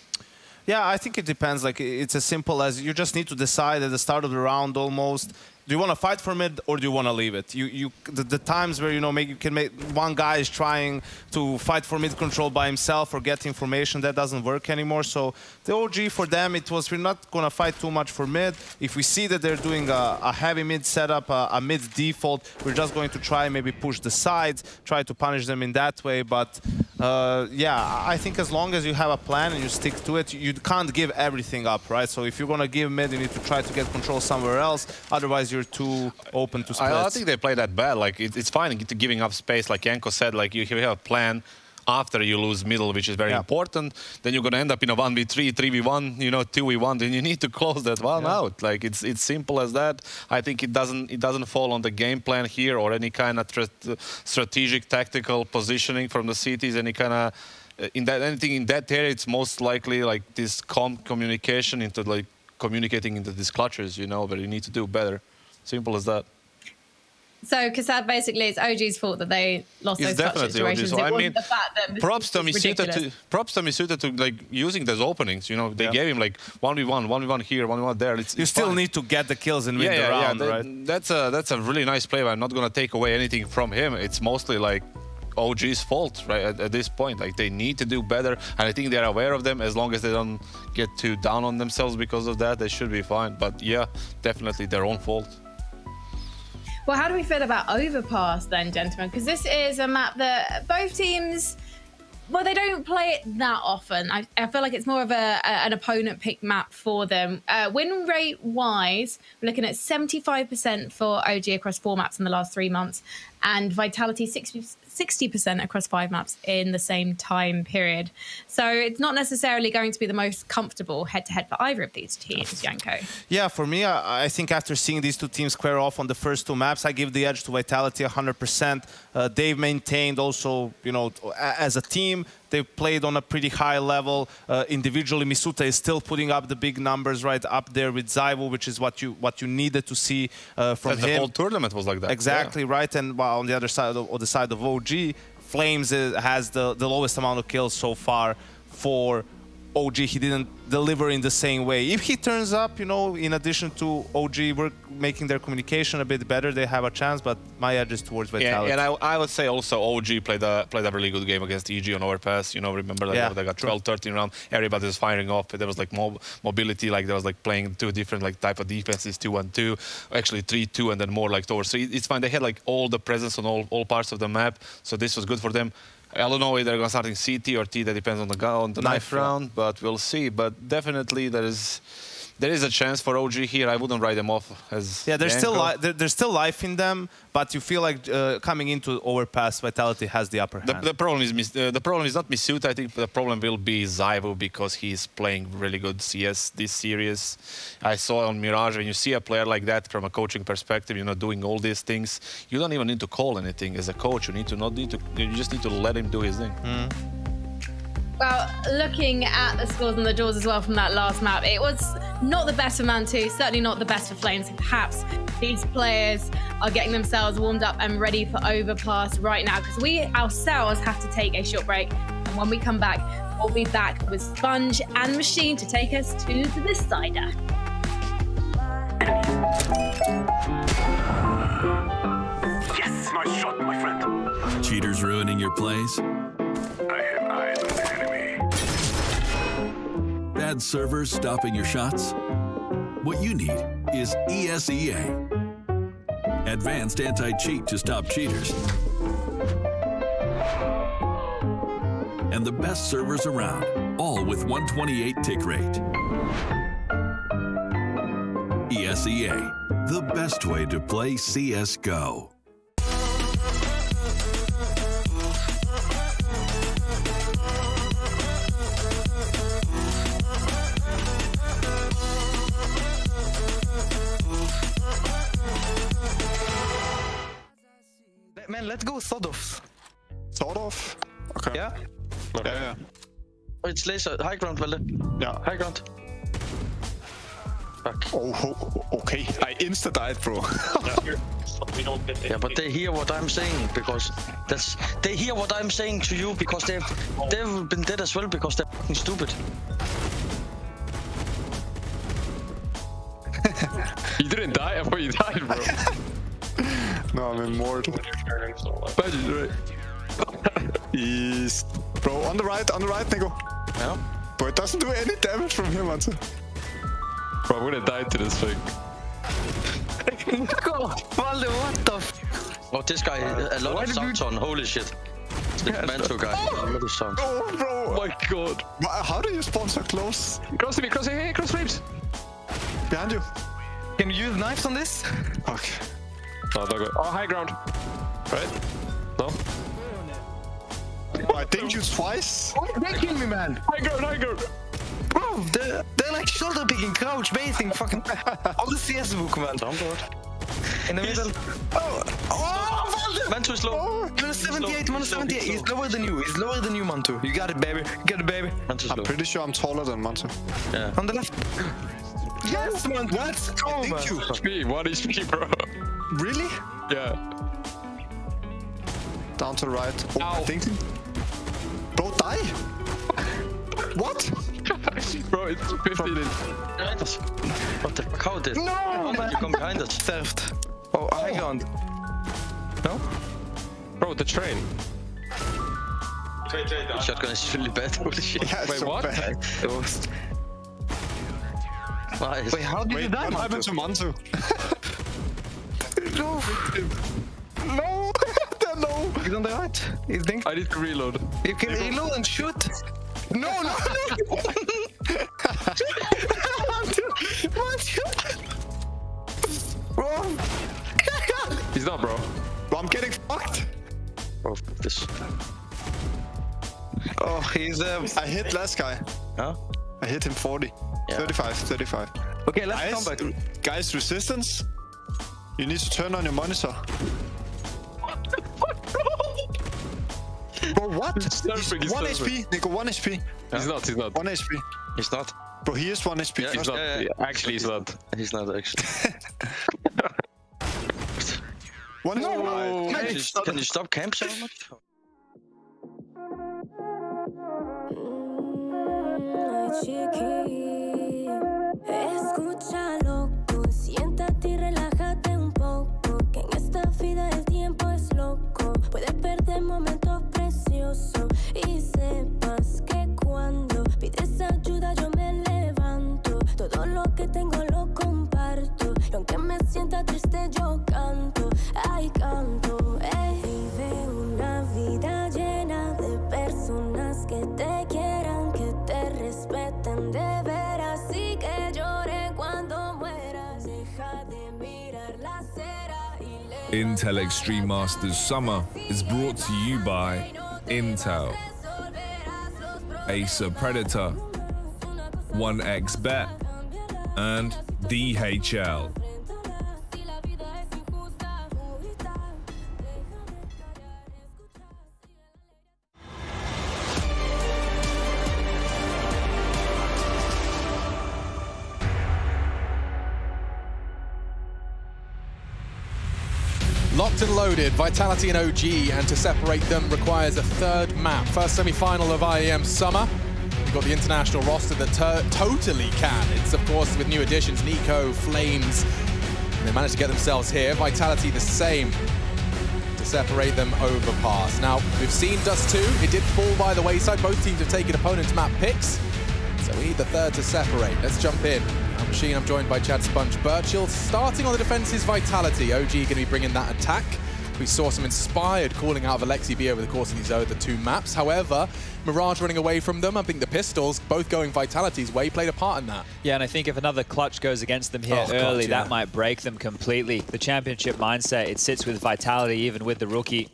Yeah, I think it depends. Like, it's as simple as you just need to decide at the start of the round almost, do you want to fight for mid or do you want to leave it? The times where, you know, you can make one guy is trying to fight for mid control by himself or get information, that doesn't work anymore. So the OG for them, it was, we're not going to fight too much for mid. If we see that they're doing a heavy mid setup, a mid default, we're just going to try maybe push the sides, try to punish them in that way. But yeah, I think as long as you have a plan and you stick to it, you can't give everything up, right? So if you're going to give mid, you need to try to get control somewhere else. Otherwise, you're too open to splits. I don't think they play that bad. Like it's fine giving up space. Like Yanko said, like you have a plan after you lose middle, which is very important. Then you're going to end up in a 1v3, 3v1, you know, 2v1. Then you need to close that one out. Like it's simple as that. I think it doesn't fall on the game plan here or any kind of strategic tactical positioning from the cities. Any kind of anything in that area. It's most likely like this communication into like communicating into these clutches, you know, where you need to do better. Simple as that. So, Kassad, basically, it's OG's fault that they lost those clutch situations. So, it I mean, the fact that props to Misuta to like using those openings. You know, they gave him like 1v1 here, 1v1 there. You still need to get the kills and win the round, right? That's a really nice play. I'm not going to take away anything from him. It's mostly like OG's fault, right? At this point, like they need to do better, and I think they're aware of them. As long as they don't get too down on themselves because of that, they should be fine. But yeah, definitely their own fault. Well, how do we feel about Overpass then, gentlemen? Because this is a map that both teams, well, they don't play it that often. I feel like it's more of an opponent-picked map for them. Win rate-wise, we're looking at 75% for OG across 4 maps in the last 3 months, and Vitality 60% across 5 maps in the same time period. So it's not necessarily going to be the most comfortable head-to-head for either of these teams, Yanko. Yeah, for me, I think after seeing these two teams square off on the first 2 maps, I give the edge to Vitality 100%. They've maintained also, you know, as a team, they've played on a pretty high level. Individually, Misuta is still putting up the big numbers right up there with Zaiwu, which is what you needed to see from him. The whole tournament was like that. Exactly, right. And while on the other side, on the side of OG, Flames has the lowest amount of kills so far for OG, he didn't deliver in the same way. If he turns up, you know, in addition to OG, we're making their communication a bit better, they have a chance, but my edge is towards Vitality. Yeah, and I would say also OG played a really good game against EG on overpass. You know, remember like they got 12-13 round. Everybody was firing off. There was like mobility, like there was like playing two different like type of defenses, 2-1-2, actually 3-2, and then more like towards 3. It's fine. They had like all the presence on all parts of the map, so this was good for them. I don't know if they're going to start in CT or T. That depends on the knife round, but we'll see. But definitely there is a chance for OG here. I wouldn't write them off as there's still life in them, but you feel like coming into overpass, Vitality has the upper hand. The problem is not Misut. I think the problem will be Zyvo because he's playing really good CS this series. I saw on Mirage when you see a player like that from a coaching perspective, you know, doing all these things, you don't even need to call anything as a coach. You just need to let him do his thing. Well, looking at the scores and the draws as well from that last map, it was not the best for Man2, certainly not the best for Flames. Perhaps these players are getting themselves warmed up and ready for Overpass right now, because we ourselves have to take a short break. And when we come back, we'll be back with Sponge and Machine to take us to the Decider. Yes, nice shot, my friend. Cheaters ruining your plays? I have eyes on the enemy. Bad servers stopping your shots? What you need is ESEA. Advanced anti-cheat to stop cheaters. And the best servers around, all with 128 tick rate. ESEA, the best way to play CSGO. Man, let's go sort of. Sort of? Okay. Yeah? Okay. Yeah. It's laser. High ground, Velde. Yeah. High ground. Fuck. Oh, okay. I insta-died, bro. Yeah, but they hear what I'm saying because they hear what I'm saying to you because they've been dead as well because they're fucking stupid. You didn't die after you died, bro. No, I'm immortal. He's... Bro, on the right, Nico. Yeah? But it doesn't do any damage from here, Manta. Bro, I'm gonna die to this thing. Nico, Valde, what the f... Oh, this guy, a lot of sounds on, holy shit. The Manto guy, a lot of sounds. Oh, bro! Oh my god. How do you spawn so close? Cross to me, cross, hey, cross flames! Behind you. Can you use knives on this? Okay. Oh, no, oh, high ground. Right? No? I think you twice. Oh, they killed me, man. High ground, high ground. Bro, they're like shoulder picking, crouch, basing, fucking all the CS book, man. In the middle. Oh, Manto is low. Oh, minus 78, minus 78. He's lower than you. He's lower than you, Manto. You got it, baby. You got it, baby. I'm pretty sure I'm taller than Manto. Yeah. On the left. Yes, man. Let's go, man. Thank you. HP, 1 HP, bro. Really? Yeah. Down to the right. Oh, I think... Bro, die! What? Bro, it's 15 in. What the fuck? How did? No, man. You come behind us. Served. Oh, high ground. No? Bro, the train. Shotgun is really bad, holy shit. Yeah, wait, so what? Bad. It was... Nice. Wait, how did you die, What happened to Manto? No! No! No! He's on the right. He's think. I need to reload. You can reload and shoot. No, no, no! Bro! He's not, bro. Bro, I'm getting fucked. Oh, this. Oh, he's I hit last guy. Huh? I hit him 40. Yeah. 35. okay, let's come back. Guys, resistance. You need to turn on your monitor. Bro, what? He's 1 HP. Nico, 1 HP. He's not. 1 HP. He's not. Bro, he is 1 HP. Yeah, He's not. yeah. Actually, he's not. He's not actually. 1 No! HP. Can you stop camp so much? chiqui. Escucha, loco, siéntate y relájate un poco, que en esta vida el tiempo es loco. Puedes perder momentos preciosos y sepas que cuando pides ayuda yo me levanto. Todo lo que tengo lo comparto, y aunque me sienta triste yo canto, ay canto. Vive una vida llena de personas que te quieran, que te respeten de veras y que lloren cuando mueras. Deja de mirar la acera y Intel Extreme Masters Summer is brought to you by Intel, Acer Predator, 1xBet, and DHL. Locked and loaded, Vitality and OG, and to separate them requires a third map. First semi-final of IEM Summer. We've got the international roster that totally can. It's, of course, with new additions, Nico, Flames. And they managed to get themselves here. Vitality the same to separate them overpass. Now, we've seen Dust 2. It did fall by the wayside. Both teams have taken opponents' map picks. So we need the third to separate. Let's jump in. I'm Machine, I'm joined by Chad Sponge Birchill. Starting on the defense is Vitality. OG going to be bringing that attack. We saw some inspired calling out of Alexi B over the course of these other two maps. However, Mirage running away from them. I think the Pistols, both going Vitality's way, played a part in that. Yeah, and I think if another clutch goes against them here early, that might break them completely. The championship mindset, it sits with Vitality, even with the rookie.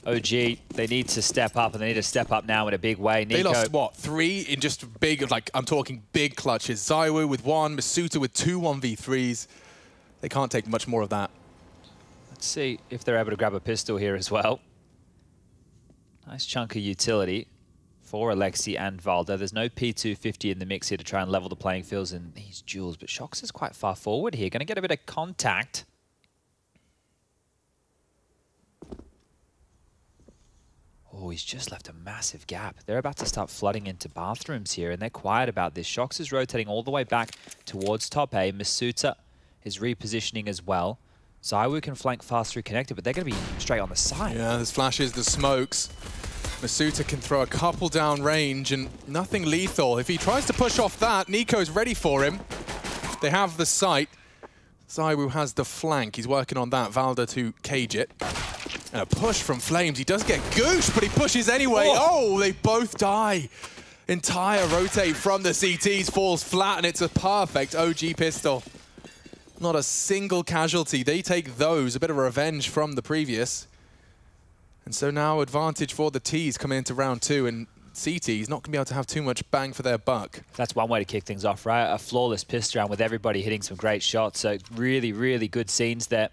OG, they need to step up, and they need to step up now in a big way. Nico, they lost, what, 3 in just big, like, I'm talking big clutches. Zywoo with 1, Masuta with 2 1v3s. They can't take much more of that. Let's see if they're able to grab a pistol here as well. Nice chunk of utility for Alexi and Valda. There's no P250 in the mix here to try and level the playing fields in these duels, but Shox is quite far forward here. Going to get a bit of contact. Oh, he's just left a massive gap. They're about to start flooding into bathrooms here, and they're quiet about this. Shox is rotating all the way back towards top A. Masuta is repositioning as well. Zywoo can flank fast through connector, but they're going to be straight on the side. Yeah, there's flashes, there's smokes. Masuta can throw a couple down range and nothing lethal. If he tries to push off that, Nico's ready for him. They have the sight. Zywoo has the flank. He's working on that. Valda to cage it. And a push from Flames. He does get goosed, but he pushes anyway. Oh, they both die. Entire rotate from the CTs falls flat, and it's a perfect OG pistol. Not a single casualty. They take those. A bit of revenge from the previous. And so now advantage for the Ts coming into round 2, and CT's not going to be able to have too much bang for their buck. That's one way to kick things off, right? A flawless pistol round with everybody hitting some great shots. So really, really good scenes there.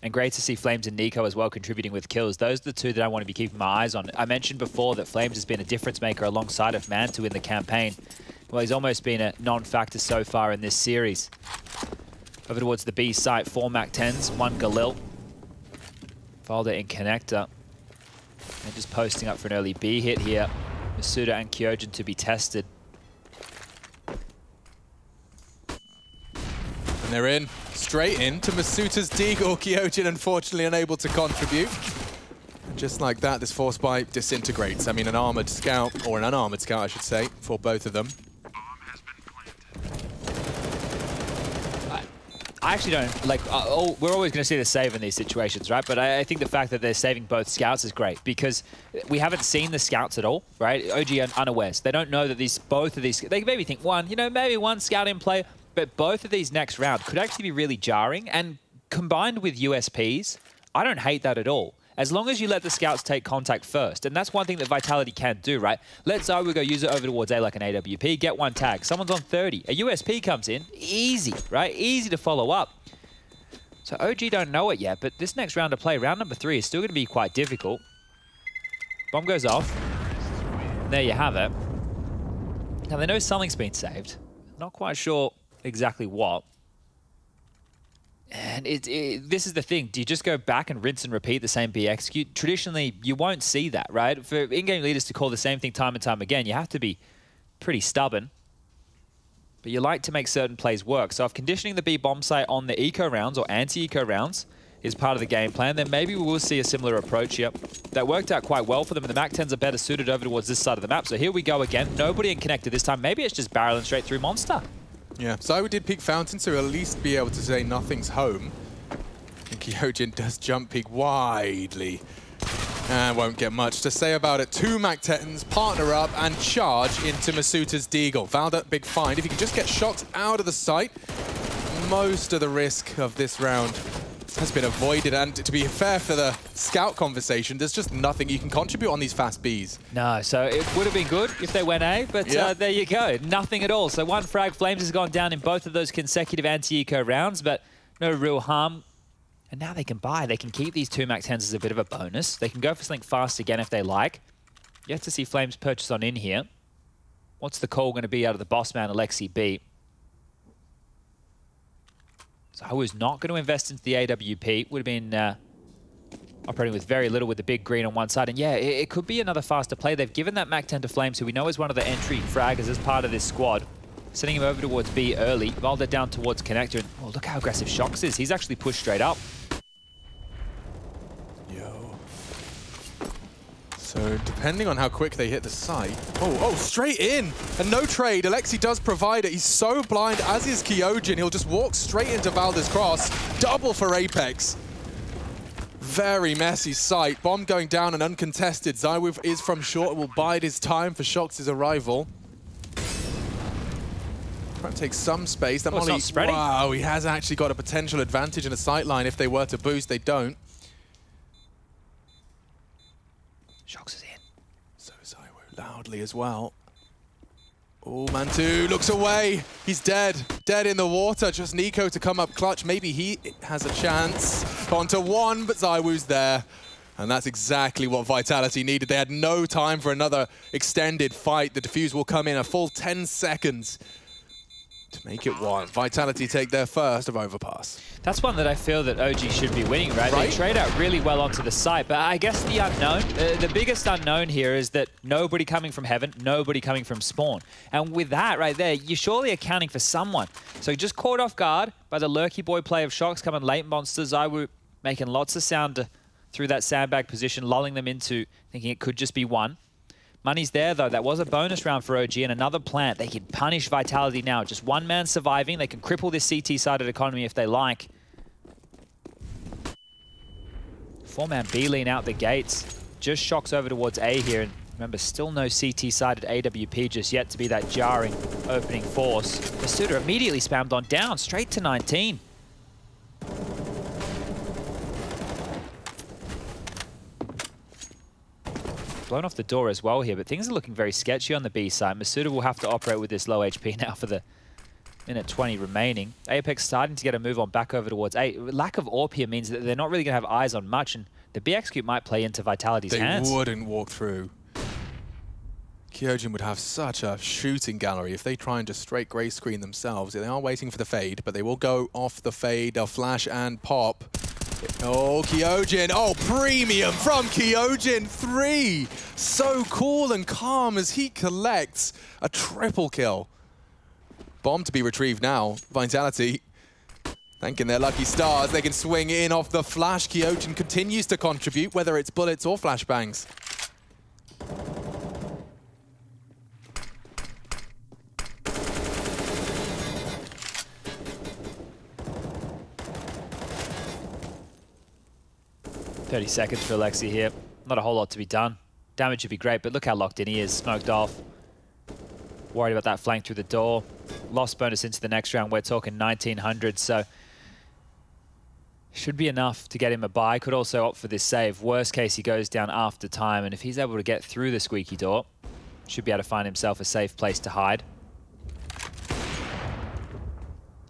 And great to see Flames and Nico as well contributing with kills. Those are the two that I want to be keeping my eyes on. I mentioned before that Flames has been a difference maker alongside of Mantu in the campaign. Well, he's almost been a non-factor so far in this series. Over towards the B site, 4 MAC-10s, 1 Galil. Valda in connector. And just posting up for an early B hit here. Masuta and Kyojin to be tested. And they're in, straight into Masuta's Deagle. Kyojin unfortunately unable to contribute. And just like that, this force buy disintegrates. I mean, an armored scout, or an unarmored scout, I should say, for both of them. I actually don't, like, we're always going to see the save in these situations, right? But I think the fact that they're saving both scouts is great because we haven't seen the scouts at all, right? OG are unawares. They don't know that both of these, they maybe think one, you know, maybe one scout in play, but both of these next round could actually be really jarring. And combined with USPs, I don't hate that at all. As long as you let the scouts take contact first. And that's one thing that Vitality can do, right? Let Zywoo go use it over towards A like an AWP, get one tag. Someone's on 30. A USP comes in, easy, right? Easy to follow up. So OG don't know it yet, but this next round of play, round number 3, is still going to be quite difficult. Bomb goes off. There you have it. Now they know something's been saved. Not quite sure exactly what. And this is the thing. Do you just go back and rinse and repeat the same B execute? Traditionally, you won't see that, right? For in-game leaders to call the same thing time and time again, you have to be pretty stubborn. but you like to make certain plays work. So if conditioning the B bomb site on the eco rounds or anti-eco rounds is part of the game plan, then maybe we will see a similar approach here. That worked out quite well for them, and the MAC-10s are better suited over towards this side of the map. So here we go again. Nobody in connected this time. Maybe it's just barreling straight through Monster. Yeah, so did peek Fountain to at least be able to say nothing's home. And Kyojin does jump peek widely. And won't get much to say about it. Two MAC-10s partner up and charge into Masuta's Deagle. Valda, big find. If you can just get shots out of the sight, most of the risk of this round has been avoided. And to be fair for the scout conversation, there's just nothing you can contribute on these fast Bs. No, so it would have been good if they went A, but there you go. Nothing at all. So one frag. Flames has gone down in both of those consecutive anti-eco rounds, but no real harm. And now they can buy. They can keep these two MAC-10s as a bit of a bonus. They can go for something fast again if they like. Yet to see Flames purchase on in here. What's the call going to be out of the boss man, Alexi B? So I was not going to invest into the AWP. Would have been operating with very little with the big green on one side. And yeah, it could be another faster play. They've given that MAC-10 to Flames, who we know is one of the entry fraggers as part of this squad. Sending him over towards B early. Valda down towards Connector. And oh, look how aggressive Shox is. He's actually pushed straight up. So depending on how quick they hit the site. Oh, straight in. And no trade. Alexi does provide it. He's so blind, as is Kyojin. He'll just walk straight into Valda's cross. Double for Apex. Very messy sight. Bomb going down and uncontested. Zywiv is from short. It will bide his time for Shox' arrival. Trying to take some space. That Molly, wow, he has actually got a potential advantage in a sight line. If they were to boost, they don't. Shox is in. So Zywiv loudly as well. Oh, Mantu looks away. He's dead. Dead in the water. Just Nico to come up clutch. Maybe he has a chance. Onto one, but Zywu's there. And that's exactly what Vitality needed. They had no time for another extended fight. The defuse will come in a full 10 seconds to make it one. Vitality take their first of Overpass. That's one that I feel that OG should be winning, right? They trade out really well onto the site, but I guess the unknown, the biggest unknown here is that nobody coming from Heaven, nobody coming from Spawn. And with that right there, you're surely accounting for someone. So just caught off guard by the lurky boy play of Shox coming late monsters. Zywu making lots of sound through that sandbag position, lulling them into thinking it could just be one. Money's there, though. That was a bonus round for OG and another plant. They can punish Vitality now. Just one man surviving. They can cripple this CT-sided economy if they like. Four-man B lean out the gates. Just Shox over towards A here. And remember, still no CT-sided AWP just yet to be that jarring opening force. Masuda immediately spammed on down, straight to 19. Blown off the door as well here, but things are looking very sketchy on the B side. Masuda will have to operate with this low HP now for the minute 20 remaining. Apex starting to get a move on back over towards A. Lack of AWP here means that they're not really going to have eyes on much, and the B execute might play into Vitality's hands. They wouldn't walk through. Kyojin would have such a shooting gallery if they try and just straight grey screen themselves. They are waiting for the fade, but they will go off the fade. They'll flash and pop. Oh, Kyojin. Oh, premium from Kyojin. 3. So cool and calm as he collects a triple kill. Bomb to be retrieved now. Vitality thanking their lucky stars. They can swing in off the flash. Kyojin continues to contribute, whether it's bullets or flashbangs. $30 seconds for Alexi here. Not a whole lot to be done. Damage would be great, but look how locked in he is. Smoked off. Worried about that flank through the door. Lost bonus into the next round. We're talking 1900, so should be enough to get him a buy. Could also opt for this save. Worst case, he goes down after time, and if he's able to get through the squeaky door, should be able to find himself a safe place to hide.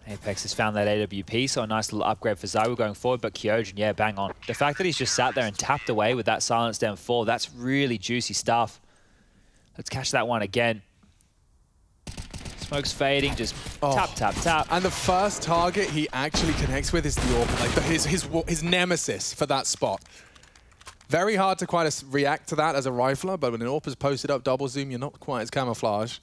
Apex has found that AWP, so a nice little upgrade for Zywu going forward, but Kyojin, yeah, bang on. The fact that he's just sat there and tapped away with that silence down 4, that's really juicy stuff. Let's catch that one again. Smoke's fading, just tap, tap, tap. And the first target he actually connects with is the AWP, like his nemesis for that spot. Very hard to quite react to that as a rifler, but when an AWP is posted up double zoom, you're not quite as camouflaged.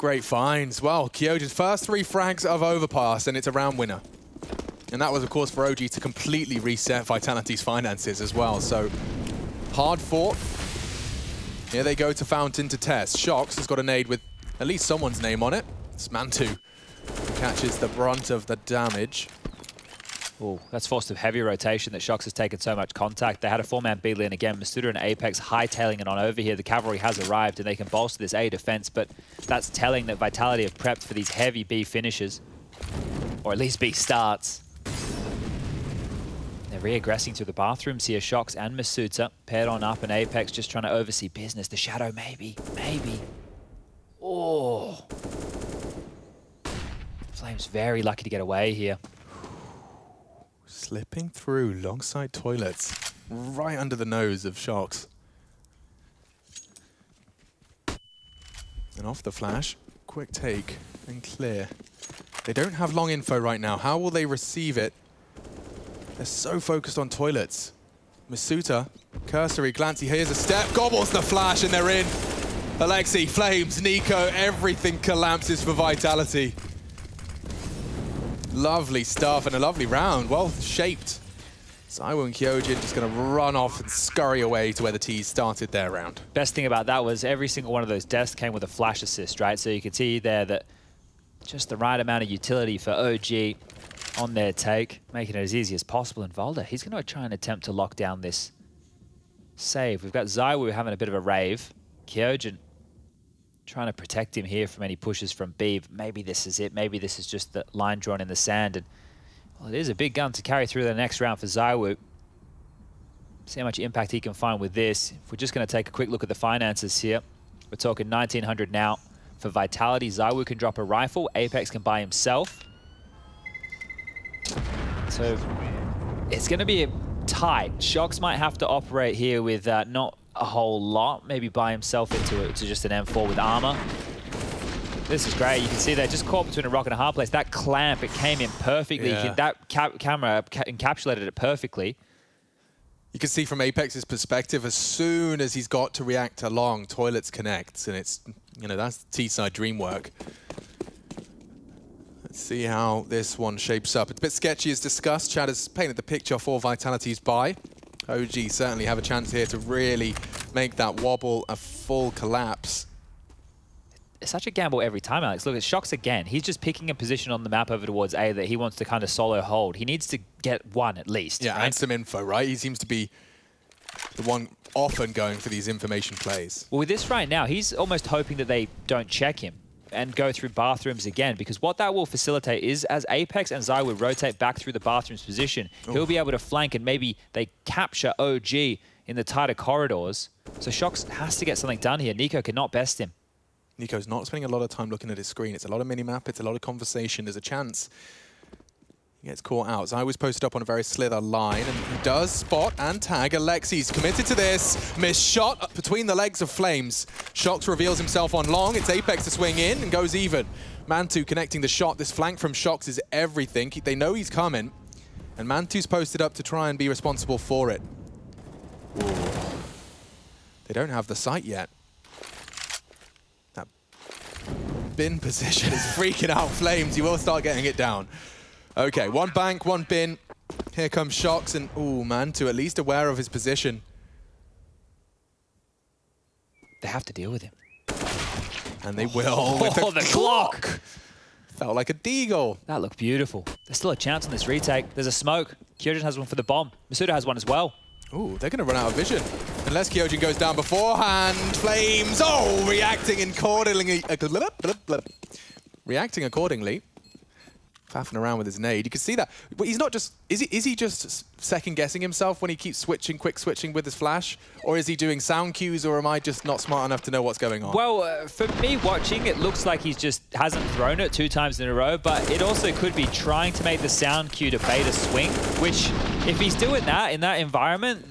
Great finds. Well, Kyojin's first 3 frags of Overpass, and it's a round winner. And that was, of course, for OG to completely reset Vitality's finances as well. So, hard fought. Here they go to Fountain to test. Shox has got a nade with at least someone's name on it. It's Mantu who catches the brunt of the damage. Oh, that's forced a heavy rotation that Shox has taken so much contact. They had a 4-man B lane again. Masuda and Apex hightailing it on over here. The cavalry has arrived and they can bolster this A defense, but that's telling that Vitality have prepped for these heavy B finishes, or at least B starts. They're re-aggressing through the bathrooms here. Shox and Masuda paired on up, and Apex just trying to oversee business. The Shadow, maybe. Oh. Flames very lucky to get away here. Slipping through alongside toilets, right under the nose of Shox. And off the flash, quick take and clear. They don't have long info right now. How will they receive it? They're so focused on toilets. Masuda, cursory glance, he hears a step, gobbles the flash, and they're in. Alexi, Flames, Nico, everything collapses for Vitality. Lovely stuff and a lovely round, well shaped. ZywOo and Kyojin just going to run off and scurry away to where the T's started their round. Best thing about that was every single one of those deaths came with a flash assist, right? So you could see there that just the right amount of utility for OG on their take, making it as easy as possible. And Volda, he's going to try and attempt to lock down this save. We've got ZywOo having a bit of a rave. Kyojin trying to protect him here from any pushes from B. Maybe this is it. Maybe this is just the line drawn in the sand. And well, it is a big gun to carry through the next round for ZywOo. See how much impact he can find with this. If we're just going to take a quick look at the finances here, we're talking 1,900 now for Vitality. ZywOo can drop a rifle. Apex can buy himself. So it's going to be tight. Shox might have to operate here with not a whole lot, maybe buy himself into just an M4 with armor. This is great. You can see they're just caught between a rock and a hard place. That clamp, it came in perfectly. Yeah. That camera encapsulated it perfectly. You can see from Apex's perspective, as soon as he's got to react along, toilets connects, and it's, you know, that's T-side dream work. Let's see how this one shapes up. It's a bit sketchy as discussed. Chad has painted the picture for Vitality's buy. OG certainly have a chance here to really make that wobble a full collapse. It's such a gamble every time, Alex. Look, it's Shox again. He's just picking a position on the map over towards A that he wants to kind of solo hold. He needs to get one at least. Yeah, right? and some info, right? He seems to be the one often going for these information plays. Well, with this right now, he's almost hoping that they don't check him and go through bathrooms again, because what that will facilitate is as Apex and ZywOo rotate back through the bathrooms position, he'll be able to flank and maybe they capture OG in the tighter corridors. So Shox has to get something done here. Nico cannot best him. Nico's not spending a lot of time looking at his screen. It's a lot of minimap, it's a lot of conversation. There's a chance he gets caught out. ZywOo's posted up on a very slither line, and he does spot and tag Alexi's committed to this. Missed shot between the legs of Flames. Shox reveals himself on long. It's Apex to swing in and goes even. Mantu connecting the shot. This flank from Shox is everything. They know he's coming, and Mantu's posted up to try and be responsible for it. Ooh. They don't have the sight yet. That bin position is freaking out Flames. He will start getting it down. Okay, one bank, one bin. Here comes Shox, and ooh, Mantu at least aware of his position. They have to deal with him. And they will. Oh, the clock! Felt like a deagle. That looked beautiful. There's still a chance on this retake. There's a smoke. Kyojin has one for the bomb. Masuda has one as well. Ooh, they're going to run out of vision. Unless Kyojin goes down beforehand. Flames, oh, reacting accordingly. Reacting accordingly. Faffing around with his nade. You can see that. But he's not just... Is he just second-guessing himself when he keeps switching, quick switching with his flash? Or is he doing sound cues, or am I just not smart enough to know what's going on? Well, for me watching, it looks like he's just hasn't thrown it 2 times in a row, but it also could be trying to make the sound cue to bait a swing, which, if he's doing that in that environment,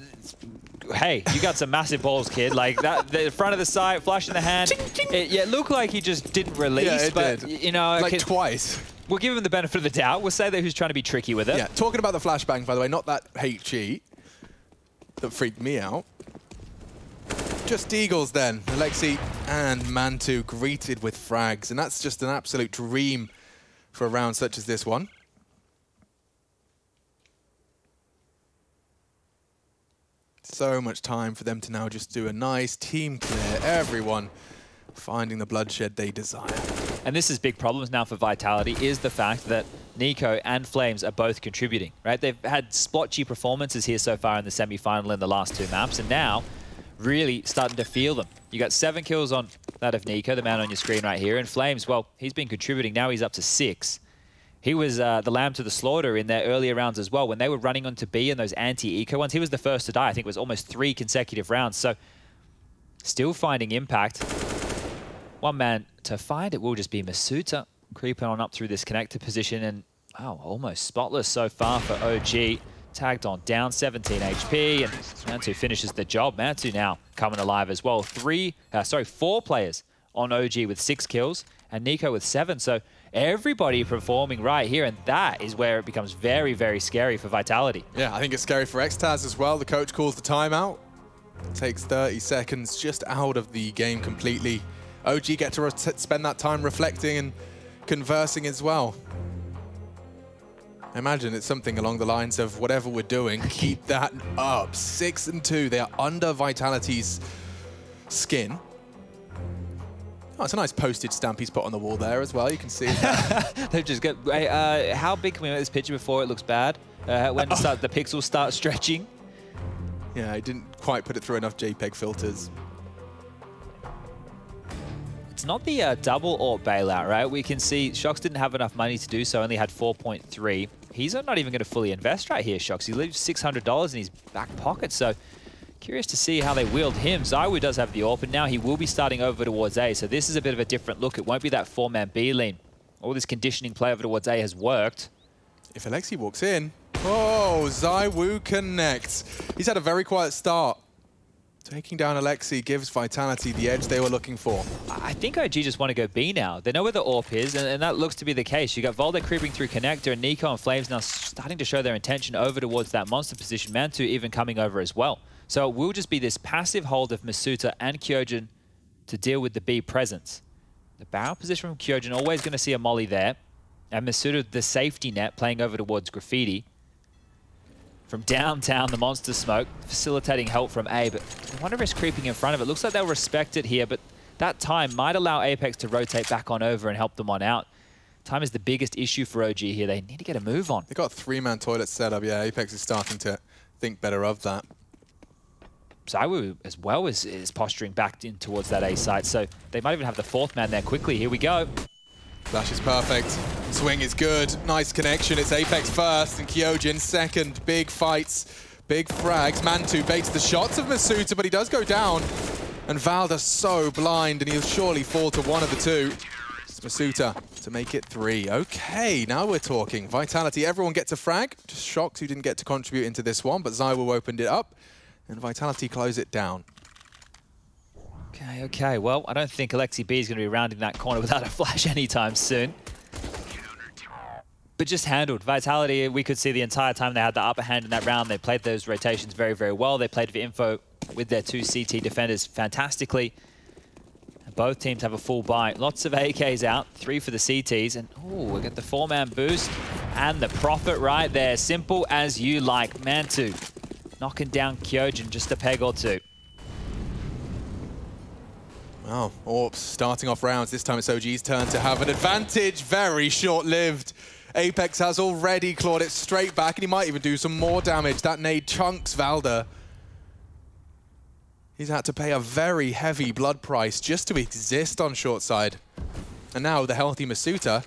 hey, you got some massive balls, kid. Like that, the front of the sight, flash in the hand. It looked like he just didn't release, yeah, it but did. You know, like twice. We'll give him the benefit of the doubt. We'll say that he's trying to be tricky with it. Yeah, talking about the flashbang, by the way, not that hate cheat that freaked me out. Just Deagles then. Alexi and Mantu greeted with frags. And that's just an absolute dream for a round such as this one. So much time for them to now just do a nice team clear. Everyone finding the bloodshed they desire. And this is big problems now for Vitality, is the fact that Nico and Flames are both contributing, right? They've had splotchy performances here so far in the semi-final in the last 2 maps, and now really starting to feel them. You got 7 kills on that of Nico, the man on your screen right here, and Flames, well, he's been contributing. Now he's up to 6. He was the lamb to the slaughter in their earlier rounds as well. When they were running onto B in those anti-eco ones, he was the first to die. I think it was almost 3 consecutive rounds. So still finding impact. One man to find, it will just be Masuta creeping on up through this connector position. And, wow, almost spotless so far for OG. Tagged on down, 17 HP, and Mantu finishes the job. Mantu now coming alive as well. 4 players on OG with 6 kills, and Nico with 7. So everybody performing right here, and that is where it becomes very, very scary for Vitality. Yeah, I think it's scary for Xtaz as well. The coach calls the timeout. Takes 30 seconds just out of the game completely. OG get to spend that time reflecting and conversing as well. I imagine it's something along the lines of whatever we're doing, keep that up. 6 and 2, they are under Vitality's skin. Oh, it's a nice postage stamp he's put on the wall there as well. You can see it. They've just got. How big can we make this picture before it looks bad? When the pixels start stretching? Yeah, I didn't quite put it through enough JPEG filters. It's not the double AWP bailout, right? We can see Shox didn't have enough money to do so, only had 4.3. He's not even going to fully invest right here, Shox. He leaves $600 in his back pocket, so curious to see how they wield him. ZywOo does have the AWP, and now he will be starting over towards A, so this is a bit of a different look. It won't be that 4-man B lane. All this conditioning play over towards A has worked. If Alexi walks in, oh, ZywOo connects. He's had a very quiet start. Taking down Alexi gives Vitality the edge they were looking for. I think OG just want to go B now. They know where the AWP is, and that looks to be the case. You got Volde creeping through connector, and Nico and Flames now starting to show their intention over towards that monster position. Mantu even coming over as well. So it will just be this passive hold of Masuta and Kyojin to deal with the B presence. The barrel position from Kyojin, always going to see a molly there. And Masuta, the safety net, playing over towards Graffiti. From downtown, the monster smoke, facilitating help from A, but I wonder if it's creeping in front of it. Looks like they'll respect it here, but that time might allow Apex to rotate back on over and help them on out. Time is the biggest issue for OG here. They need to get a move on. They got a 3-man toilet set up. Yeah, Apex is starting to think better of that. ZywOo as well is posturing back in towards that A site, so they might even have the 4th man there quickly. Here we go. Flash is perfect. Swing is good. Nice connection. It's Apex first and Kyojin second. Big fights, big frags. Mantu baits the shots of Masuta, but he does go down. And Valda's so blind, and he'll surely fall to one of the 2. It's Masuta to make it 3. Okay, now we're talking. Vitality, everyone gets a frag. Just Shox who didn't get to contribute into this one, but ZywOo opened it up. And Vitality close it down. Okay. Well, I don't think Alexi B is going to be rounding that corner without a flash anytime soon. But just handled. Vitality, we could see the entire time they had the upper hand in that round. They played those rotations very, very well. They played for info with their 2 CT defenders fantastically. Both teams have a full buy. Lots of AKs out. 3 for the CTs. And, oh, we got the 4-man boost and the profit right there. Simple as you like. Mantu knocking down Kyojin just a peg or 2. Well, AWPs starting off rounds. This time it's OG's turn to have an advantage. Very short-lived. Apex has already clawed it straight back, and he might even do some more damage. That nade chunks Valda. He's had to pay a very heavy blood price just to exist on short side. And now the healthy Masuta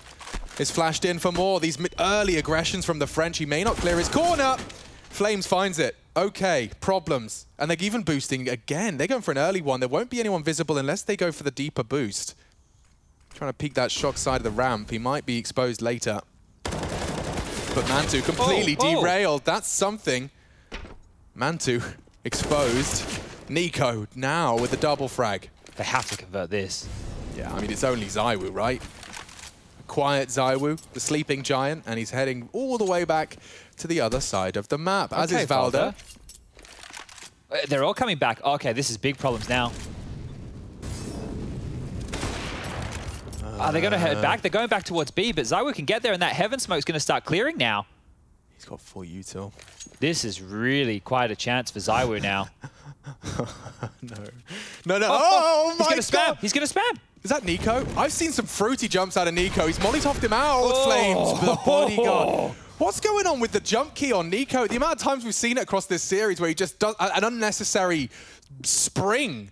is flashed in for more. These early aggressions from the French. He may not clear his corner. Flames finds it. Okay, problems. And they're even boosting again. They're going for an early one. There won't be anyone visible unless they go for the deeper boost. Trying to peek that Shox side of the ramp. He might be exposed later. But Mantu completely derailed. That's something. Mantu exposed. Nico now with the double frag. They have to convert this. Yeah, I mean, it's only ZywOo, right? A quiet ZywOo, the sleeping giant, and he's heading all the way back to the other side of the map, as is Valda. They're all coming back. Okay, this is big problems now. Are they going to head back? They're going back towards B, but ZywOo can get there, and that Heaven Smoke's going to start clearing now. He's got 4 util. This is really quite a chance for ZywOo now. No. Oh my He's going to God. spam. He's going to spam. Is that Nico? I've seen some fruity jumps out of Nico. He's molly-topped him out. Flames for the bodyguard. What's going on with the jump key on Nico? The amount of times we've seen it across this series where he just does an unnecessary spring.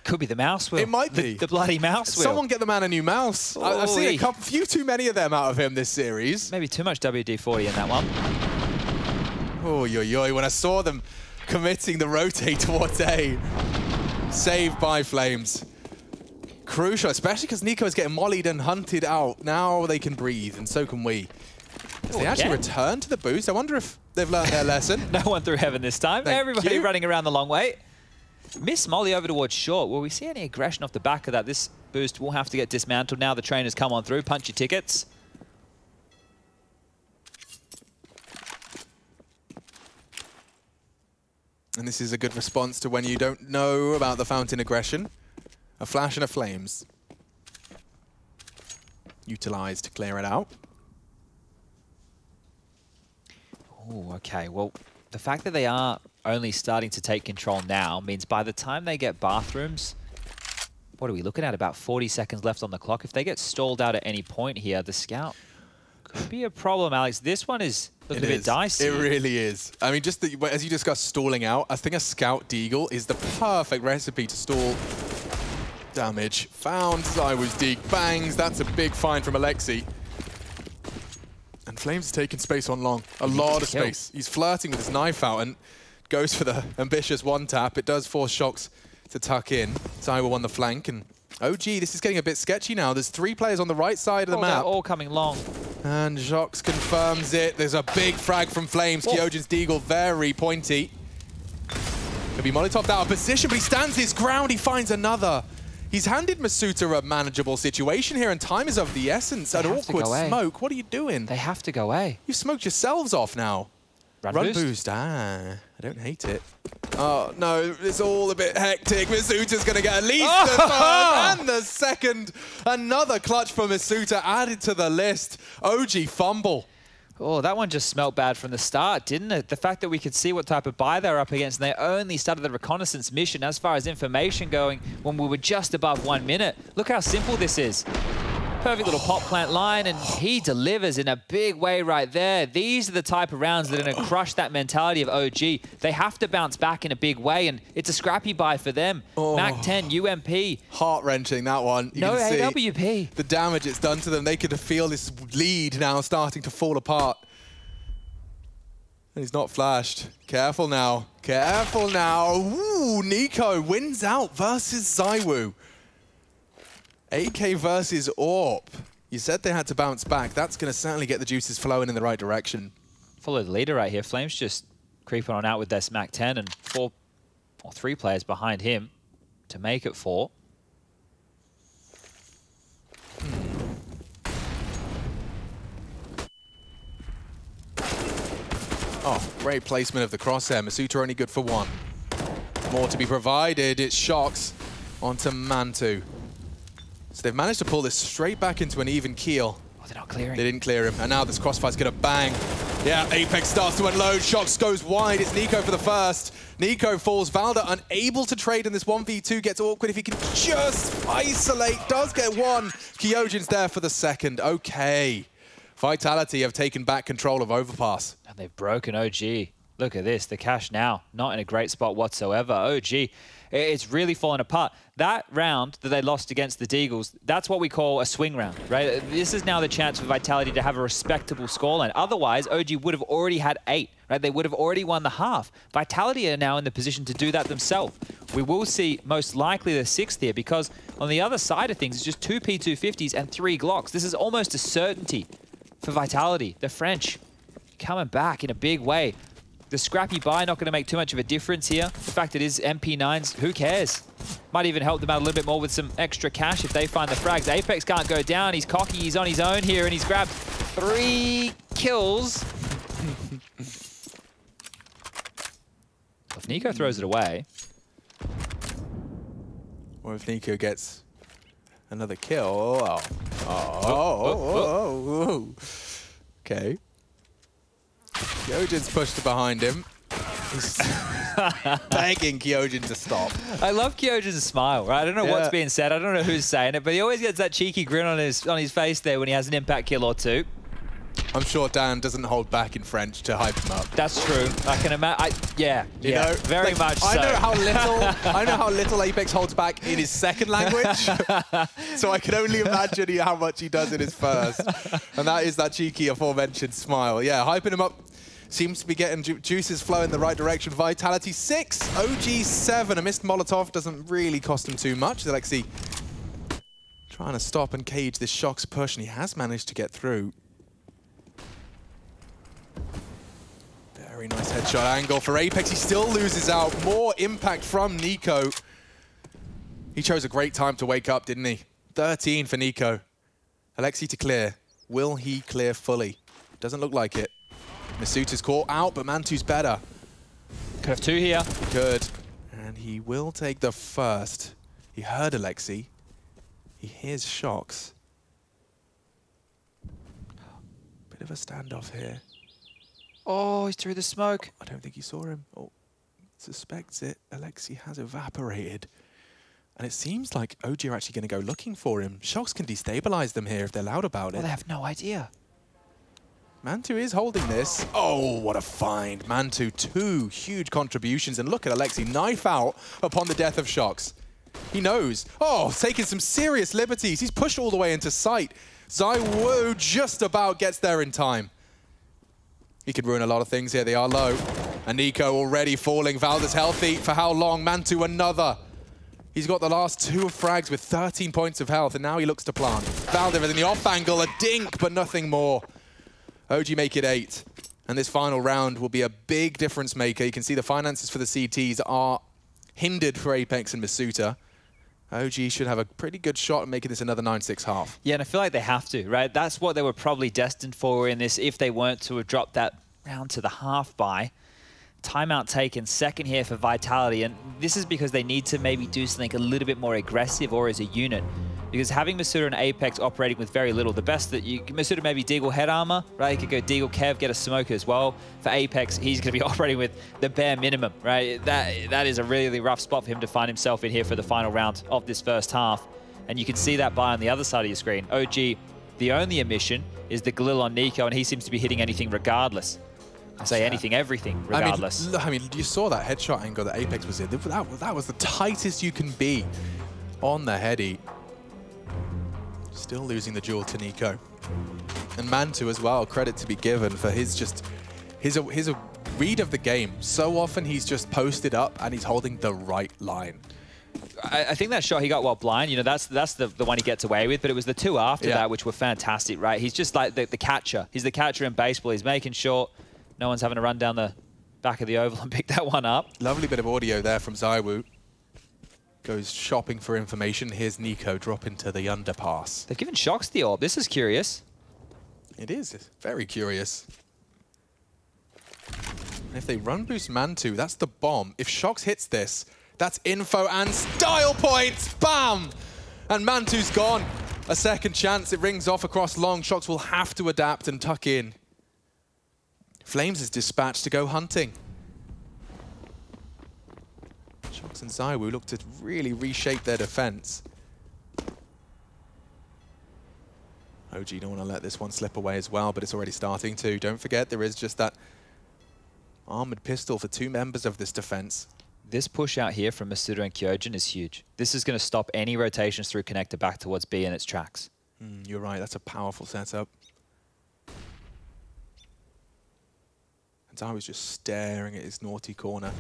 Could be the mouse wheel. It might be. The bloody mouse wheel. Someone get the man a new mouse. I've seen a few too many of them out of him this series. Maybe too much WD-40 in that one. Oh, yo. When I saw them committing the rotate towards A, saved by Flames. Crucial, especially because Nico is getting mollied and hunted out. Now they can breathe, and so can we. As they actually return to the boost, I wonder if they've learned their lesson. No one through Heaven this time. Everybody running around the long way. Miss Molly over towards short. Will we see any aggression off the back of that? This boost will have to get dismantled now. The train has come on through. Punch your tickets. And this is a good response to when you don't know about the fountain aggression. A flash and a flames. Utilized to clear it out. Oh, okay. Well, the fact that they are only starting to take control now means by the time they get bathrooms, what are we looking at? About 40 seconds left on the clock. If they get stalled out at any point here, the scout could be a problem, Alex. This one is looking a bit dicey. It really is. I mean, just as you discussed stalling out, I think a scout deagle is the perfect recipe to stall damage. Found ZywOo's Deeg. Bangs. That's a big find from Alexi. And Flames is taking space on long. A lot of space. He's flirting with his knife out and goes for the ambitious one tap. It does force Shocks to tuck in. ZywOo on the flank. And OG, this is getting a bit sketchy now. There's 3 players on the right side of the map. They're all coming long. And Shocks confirms it. There's a big frag from Flames. Kyojin's Deagle very pointy. He'll be molly-topped out of position, but he stands his ground. He finds another. He's handed Masuta a manageable situation here, and time is of the essence. An awkward smoke. What are you doing? They have to go away. You've smoked yourselves off now. Run boost. I don't hate it. Oh, no, it's all a bit hectic. Masuta's going to get at least the first and the second. Another clutch for Masuta added to the list. OG fumble. Oh, that one just smelt bad from the start, didn't it? The fact that we could see what type of buy they're up against, and they only started the reconnaissance mission as far as information going when we were just above 1 minute. Look how simple this is. Perfect little pot plant line, and he delivers in a big way right there. These are the type of rounds that are going to crush that mentality of OG. They have to bounce back in a big way, and it's a scrappy buy for them. Mac 10, UMP. Heart-wrenching, that one. You no can see AWP. The damage it's done to them. They could feel this lead now starting to fall apart. And he's not flashed. Careful now. Careful now. Ooh, Nico wins out versus ZywOo. AK versus AWP. You said they had to bounce back. That's going to certainly get the juices flowing in the right direction. Follow the leader right here. Flames just creeping on out with their Mac 10 and 3 players behind him to make it 4. Oh, great placement of the crosshair. Masuta only good for 1. More to be provided. It's Shocks onto Mantu. So they've managed to pull this straight back into an even keel. Oh, they're not clearing. They didn't clear him. And now this crossfire's going to bang. Yeah, Apex starts to unload. Shocks goes wide. It's Nico for the first. Nico falls. Valda unable to trade in this 1v2. Gets awkward if he can just isolate. Does get 1. Kyojin's there for the second. Okay. Vitality have taken back control of Overpass. And they've broken OG. Look at this. The cash now. Not in a great spot whatsoever. OG. It's really fallen apart. That round that they lost against the Deagles, that's what we call a swing round, right? This is now the chance for Vitality to have a respectable scoreline. Otherwise, OG would have already had 8, right? They would have already won the half. Vitality are now in the position to do that themselves. We will see most likely the 6th here because on the other side of things, it's just 2 P250s and 3 Glocks. This is almost a certainty for Vitality. The French coming back in a big way. The scrappy buy not going to make too much of a difference here. The fact it is MP9s, who cares? Might even help them out a little bit more with some extra cash if they find the frags. Apex can't go down. He's cocky. He's on his own here, and he's grabbed 3 kills. If Nico throws it away. Or if Nico gets another kill. Oh. Oh. Okay. Kyojin's pushed behind him. He's begging Kyojin to stop. I love Kyojin's smile, right? I don't know what's being said. I don't know who's saying it, but he always gets that cheeky grin on his face there when he has an impact kill or two. I'm sure Dan doesn't hold back in French to hype him up. That's true. I can imagine. You know, very much so. I know how little Apex holds back in his second language, so I can only imagine how much he does in his first. And that is that cheeky aforementioned smile. Yeah, hyping him up. Seems to be getting juices flowing the right direction. Vitality 6, OG 7. A missed Molotov doesn't really cost him too much. Alexi trying to stop and cage this Shock's push, and he has managed to get through. Very nice headshot angle for Apex. He still loses out. More impact from Nico. He chose a great time to wake up, didn't he? 13 for Nico. Alexi to clear. Will he clear fully? Doesn't look like it. Misuta's caught out, but Mantu's better. Could have 2 here. Good. And he will take the first. He heard Alexi. He hears Shocks. Bit of a standoff here. Oh, he's through the smoke. I don't think he saw him. Oh, suspects it. Alexi has evaporated. And it seems like OG are actually going to go looking for him. Shocks can destabilize them here if they're loud about it. Well, they have no idea. Mantu is holding this. Oh, what a find. Mantu, 2 huge contributions. And look at Alexi, knife out upon the death of Shocks. He knows. Oh, taking some serious liberties. He's pushed all the way into sight. ZywOo just about gets there in time. He could ruin a lot of things here. They are low. And Nico already falling. Valda's healthy. For how long? Mantu another. He's got the last 2 frags with 13 points of health. And now he looks to plant. Valda in the off angle. A dink, but nothing more. OG make it 8. And this final round will be a big difference maker. You can see the finances for the CTs are hindered for Apex and Misuta. OG should have a pretty good shot at making this another 9-6 half. Yeah, and I feel like they have to, right? That's what they were probably destined for in this if they weren't to have dropped that round to the half by. Timeout taken, second here for Vitality, and this is because they need to maybe do something a little bit more aggressive or as a unit. Because having Misuta and Apex operating with very little, the best that you... Misuta maybe Deagle head armor, right? He could go Deagle Kev, get a smoker as well. For Apex, he's going to be operating with the bare minimum, right? That is a really rough spot for him to find himself in here for the final round of this first half. And you can see that by on the other side of your screen. OG, the only omission is the Galil on Nico, and he seems to be hitting anything regardless. I say anything, everything, regardless. I mean, you saw that headshot angle that Apex was in. That was the tightest you can be on the heady. Still losing the duel to Nico. And Mantu as well, credit to be given for his read of the game. So often he's just posted up and he's holding the right line. I think that shot he got while blind, you know, that's the one he gets away with, but it was the 2 after that which were fantastic, right? He's just like the catcher. He's the catcher in baseball. He's making sure no one's having to run down the back of the oval and pick that one up. Lovely bit of audio there from ZywOo. Goes shopping for information. Here's Nico drop into the underpass. They've given Shocks the orb. This is curious. It is. It's very curious. And if they run boost Mantu, that's the bomb. If Shocks hits this, that's info and style points. Bam! And Mantu's gone. A second chance. It rings off across long. Shocks will have to adapt and tuck in. Flames is dispatched to go hunting. Shocks and ZywOo look to really reshape their defense. OG don't want to let this one slip away as well, but it's already starting to. Don't forget, there is just that armored pistol for 2 members of this defense. This push out here from Misuta and Kyojin is huge. This is going to stop any rotations through connector back towards B in its tracks. You're right, that's a powerful setup. And I was just staring at his naughty corner.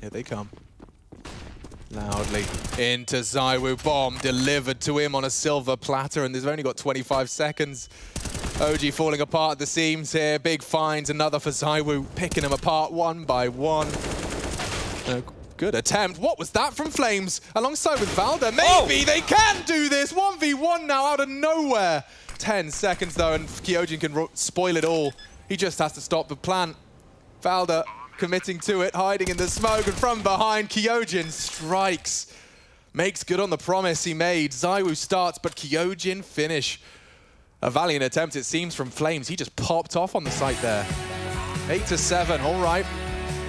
Here they come. Loudly into ZywOo. Bomb delivered to him on a silver platter, and they've only got 25 seconds. OG falling apart at the seams here. Big finds, another for ZywOo, picking them apart one by one. Good attempt. What was that from Flames? Alongside with Valda. Maybe they can do this. 1v1 now out of nowhere. 10 seconds though, and Kyojin can spoil it all. He just has to stop the plant. Valda committing to it, hiding in the smoke, and from behind, Kyojin strikes. Makes good on the promise he made. ZywOo starts, but Kyojin finish. A valiant attempt, it seems, from Flames. He just popped off on the site there. 8-7, all right.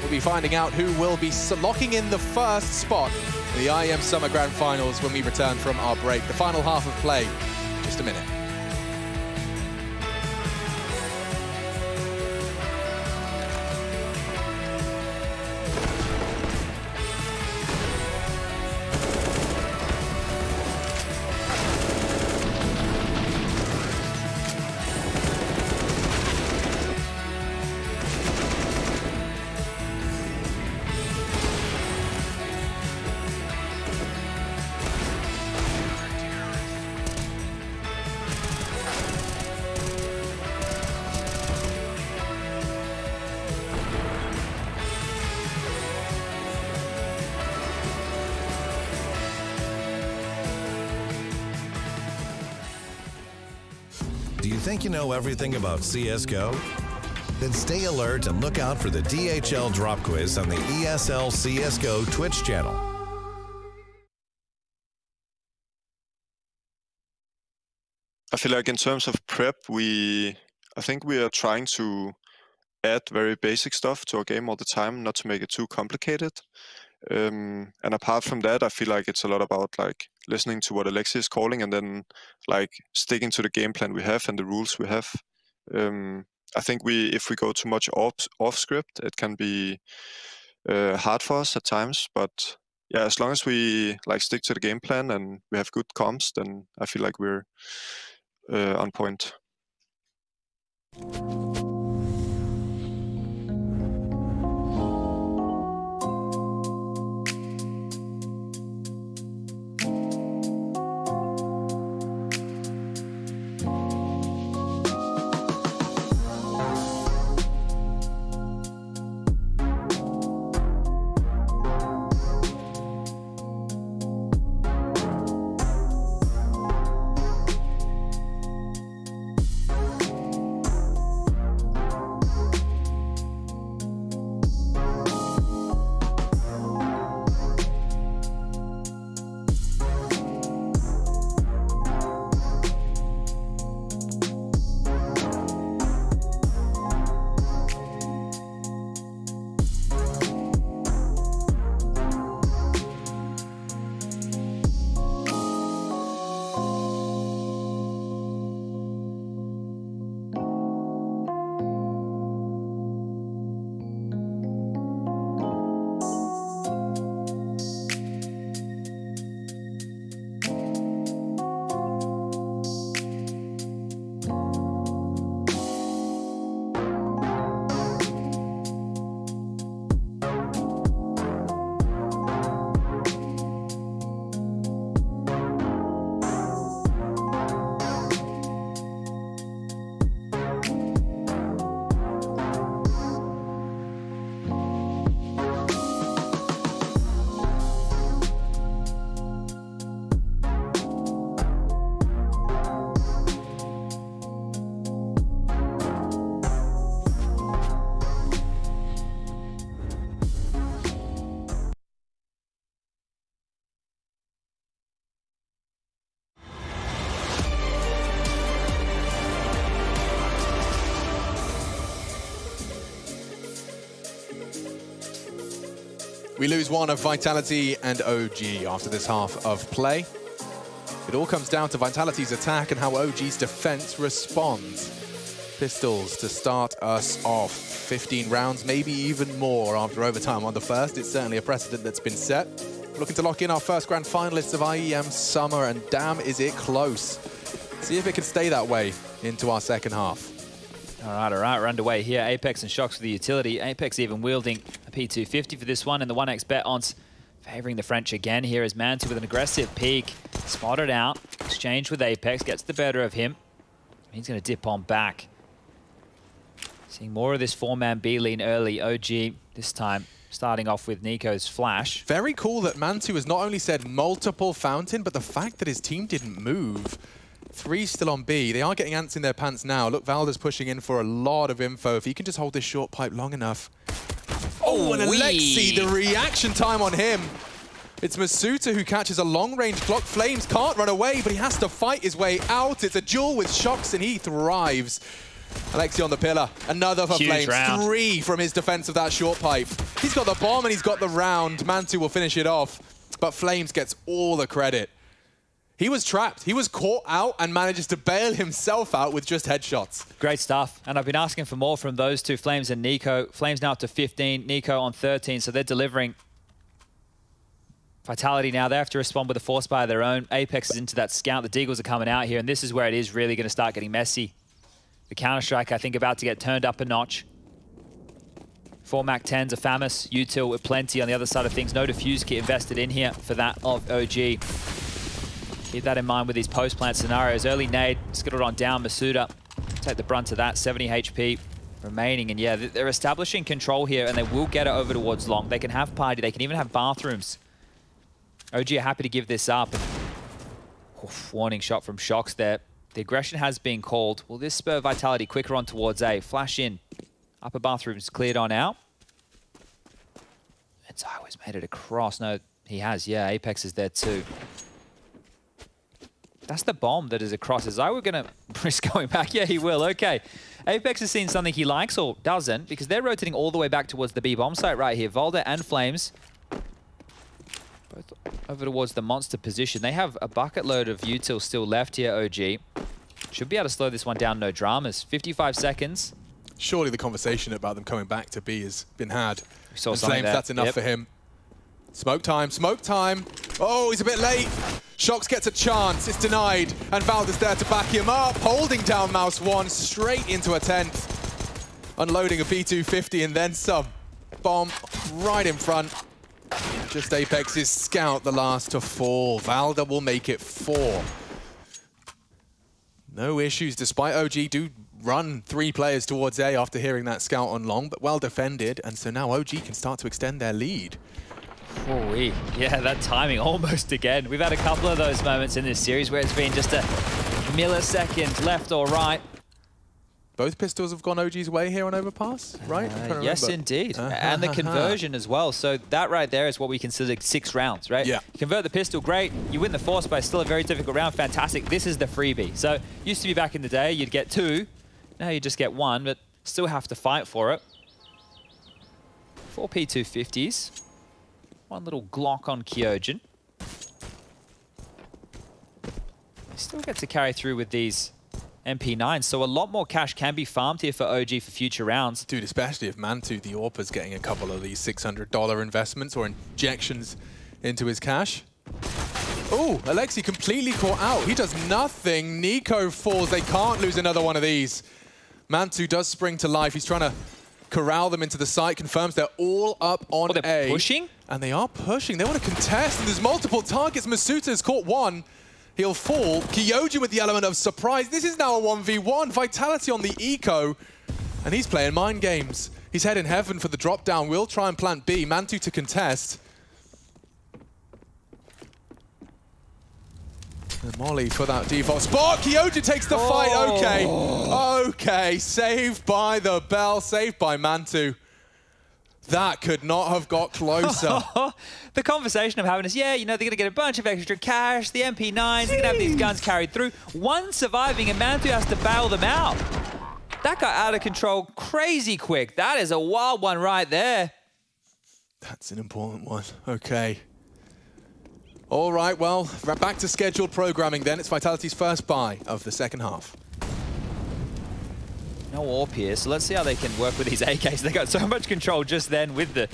We'll be finding out who will be locking in the first spot in the IEM Summer Grand Finals when we return from our break. The final half of play, just a minute. Do you think you know everything about CSGO? Then stay alert and look out for the DHL drop quiz on the ESL CSGO Twitch channel. I feel like in terms of prep, I think we are trying to add very basic stuff to our game all the time, not to make it too complicated. And apart from that, I feel like it's a lot about like listening to what Alexi is calling and then like sticking to the game plan we have and the rules we have. I think if we go too much off script, it can be hard for us at times. But yeah, as long as we like stick to the game plan and we have good comps, then I feel like we're on point. We lose one of Vitality and OG after this half of play. It all comes down to Vitality's attack and how OG's defense responds. Pistols to start us off. 15 rounds, maybe even more after overtime on the first. It's certainly a precedent that's been set. We're looking to lock in our first grand finalists of IEM Summer, and damn, is it close. See if it can stay that way into our second half. All right, we're underway here. Apex and Shox for the utility. Apex even wielding a P250 for this one, and the 1x bet ons favoring the French again. Here is Mantu with an aggressive peek. Spotted out, exchange with Apex, gets the better of him. He's going to dip on back. Seeing more of this four-man B lean early. OG this time starting off with Nico's flash. Very cool that Mantu has not only said multiple fountain, but the fact that his team didn't move 3 still on B. They are getting ants in their pants now. Look, Valda's pushing in for a lot of info. If he can just hold this short pipe long enough. Oh, and Alexi, the reaction time on him. It's Masuta who catches a long-range clock. Flames can't run away, but he has to fight his way out. It's a duel with Shocks, and he thrives. Alexi on the pillar. Another for Flames. Round. 3 from his defense of that short pipe. He's got the bomb, and he's got the round. Mantu will finish it off, but Flames gets all the credit. He was trapped. He was caught out and manages to bail himself out with just headshots. Great stuff. And I've been asking for more from those two, Flames and Nico. Flames now up to 15, Nico on 13, so they're delivering. Vitality now, they have to respond with a force by their own. Apex is into that scout. The Deagles are coming out here, and this is where it is really going to start getting messy. The Counter-Strike, I think, about to get turned up a notch. 4 MAC-10s, a FAMAS, util with plenty on the other side of things. No defuse kit invested in here for that of OG. Keep that in mind with these post-plant scenarios. Early nade, skittled on down. Masuda take the brunt of that. 70 HP remaining. And yeah, they're establishing control here, and they will get it over towards long. They can have party. They can even have bathrooms. OG are happy to give this up. And, warning shot from Shocks there. The aggression has been called. Will this spur Vitality quicker on towards A? Flash in. Upper bathroom's cleared on out. And Zywa's made it across. No, he has. Yeah, Apex is there too. That's the bomb that is across. Is Zywa going to risk going back? Yeah, he will. Okay. Apex has seen something he likes or doesn't, because they're rotating all the way back towards the B bomb site right here. Valda and Flames both over towards the monster position. They have a bucket load of util still left here, OG. Should be able to slow this one down, no dramas. 55 seconds. Surely the conversation about them coming back to B has been had. We saw and something Flames, there. that's enough for him. Smoke time, smoke time. Oh, he's a bit late. Shocks gets a chance, it's denied. And Valda's there to back him up, holding down Mouse 1 straight into a 10th. Unloading a P250 and then some. Bomb right in front. Just Apex's scout, the last to fall. Valda will make it 4. No issues, despite OG do run 3 players towards A after hearing that scout on long, but well defended, and so now OG can start to extend their lead. Ooh-wee. Yeah, that timing almost again. We've had a couple of those moments in this series where it's been just a millisecond left or right. Both pistols have gone OG's way here on Overpass, right? Yes, indeed. And the conversion as well. So that right there is what we consider 6 rounds, right? Yeah. You convert the pistol, great. You win the force by still a very difficult round, fantastic. This is the freebie. So used to be back in the day, you'd get 2. Now you just get 1, but still have to fight for it. 4 P250s. 1 little Glock on Kyojin. Still get to carry through with these MP9, so a lot more cash can be farmed here for OG for future rounds. Dude, especially if Mantu, the AWP's getting a couple of these $600 investments or injections into his cash. Oh, Alexi completely caught out. He does nothing. Nico falls. They can't lose another one of these. Mantu does spring to life. He's trying to corral them into the site, confirms they're all up on A. They're pushing? And they are pushing. They want to contest, and there's multiple targets. Masuta has caught 1. He'll fall. Kyojin with the element of surprise. This is now a 1v1. Vitality on the eco. And he's playing mind games. He's heading heaven for the drop down. Will try and plant B. Mantu to contest. And Molly for that default spot. Kyojin takes the fight. Okay. Okay. Saved by the bell. Saved by Mantu. That could not have got closer. The conversation I'm having is, yeah, you know, they're going to get a bunch of extra cash, the MP9s, they're going to have these guns carried through. 1 surviving, and Mantu has to bail them out. That got out of control crazy quick. That is a wild one right there. That's an important one. Okay. All right, well, back to scheduled programming then. It's Vitality's first buy of the second half. No AWP here, so let's see how they can work with these AKs. They got so much control just then with the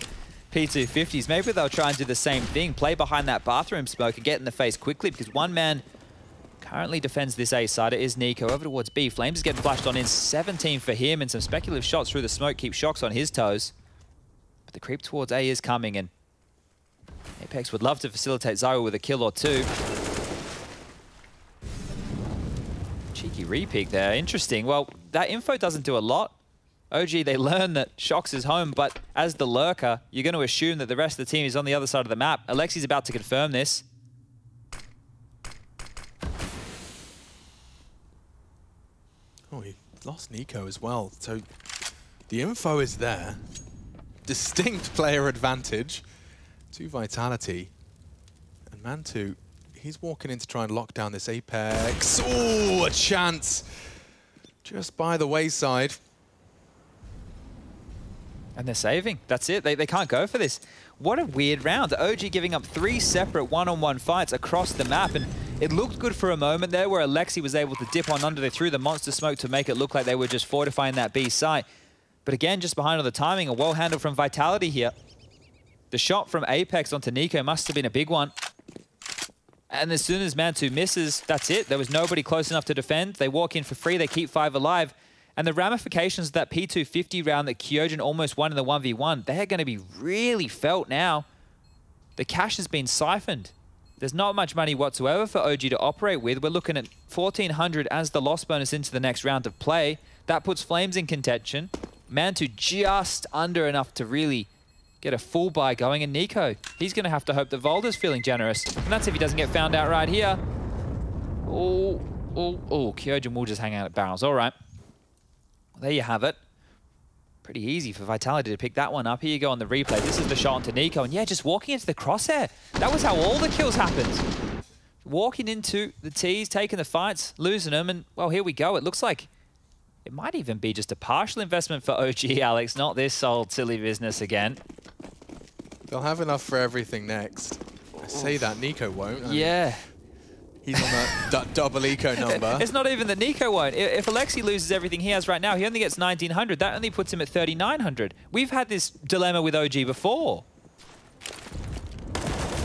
P250s. Maybe they'll try and do the same thing, play behind that bathroom smoke and get in the face quickly, because 1 man currently defends this A side. It is Nico over towards B. Flames is getting flashed on in. 17 for him, and some speculative shots through the smoke keep Shocks on his toes. But the creep towards A is coming, and Apex would love to facilitate Zywa with a kill or 2. Cheeky re-peek there. Interesting. Well, that info doesn't do a lot. OG, they learn that Shocks is home, but as the lurker, you're going to assume that the rest of the team is on the other side of the map. Alexi's about to confirm this. lost Nico as well. So the info is there. Distinct player advantage to Vitality. And Mantu, he's walking in to try and lock down this Apex. Oh, a chance just by the wayside. And they're saving. That's it. They can't go for this. What a weird round. OG giving up 3 separate one-on-one fights across the map. And it looked good for a moment there where Alexi was able to dip on under. They threw the monster smoke to make it look like they were just fortifying that B site. But again, just behind on the timing, a well handled from Vitality here. The shot from Apex onto Nico must have been a big one. And as soon as Mantu misses, that's it. There was nobody close enough to defend. They walk in for free. They keep 5 alive. And the ramifications of that P250 round that Kyojin almost won in the 1v1, they are going to be really felt now. The cash has been siphoned. There's not much money whatsoever for OG to operate with. We're looking at 1,400 as the loss bonus into the next round of play. That puts Flames in contention. Mantu just under enough to really get a full buy going. And Nico, he's going to have to hope that Volder's feeling generous. And that's if he doesn't get found out right here. Oh, Kyojin will just hang out at barrels. All right. There you have it. Pretty easy for Vitality to pick that one up. Here you go on the replay. This is the shot onto Nico. And yeah, just walking into the crosshair. That was how all the kills happened. Walking into the T's, taking the fights, losing them. And, well, here we go. It looks like it might even be just a partial investment for OG, Alex. Not this old silly business again. They'll have enough for everything next. I say that, Nico won't. Yeah. He's on that double eco number. It's not even that Nico won't. If Alexi loses everything he has right now, he only gets 1,900. That only puts him at 3,900. We've had this dilemma with OG before.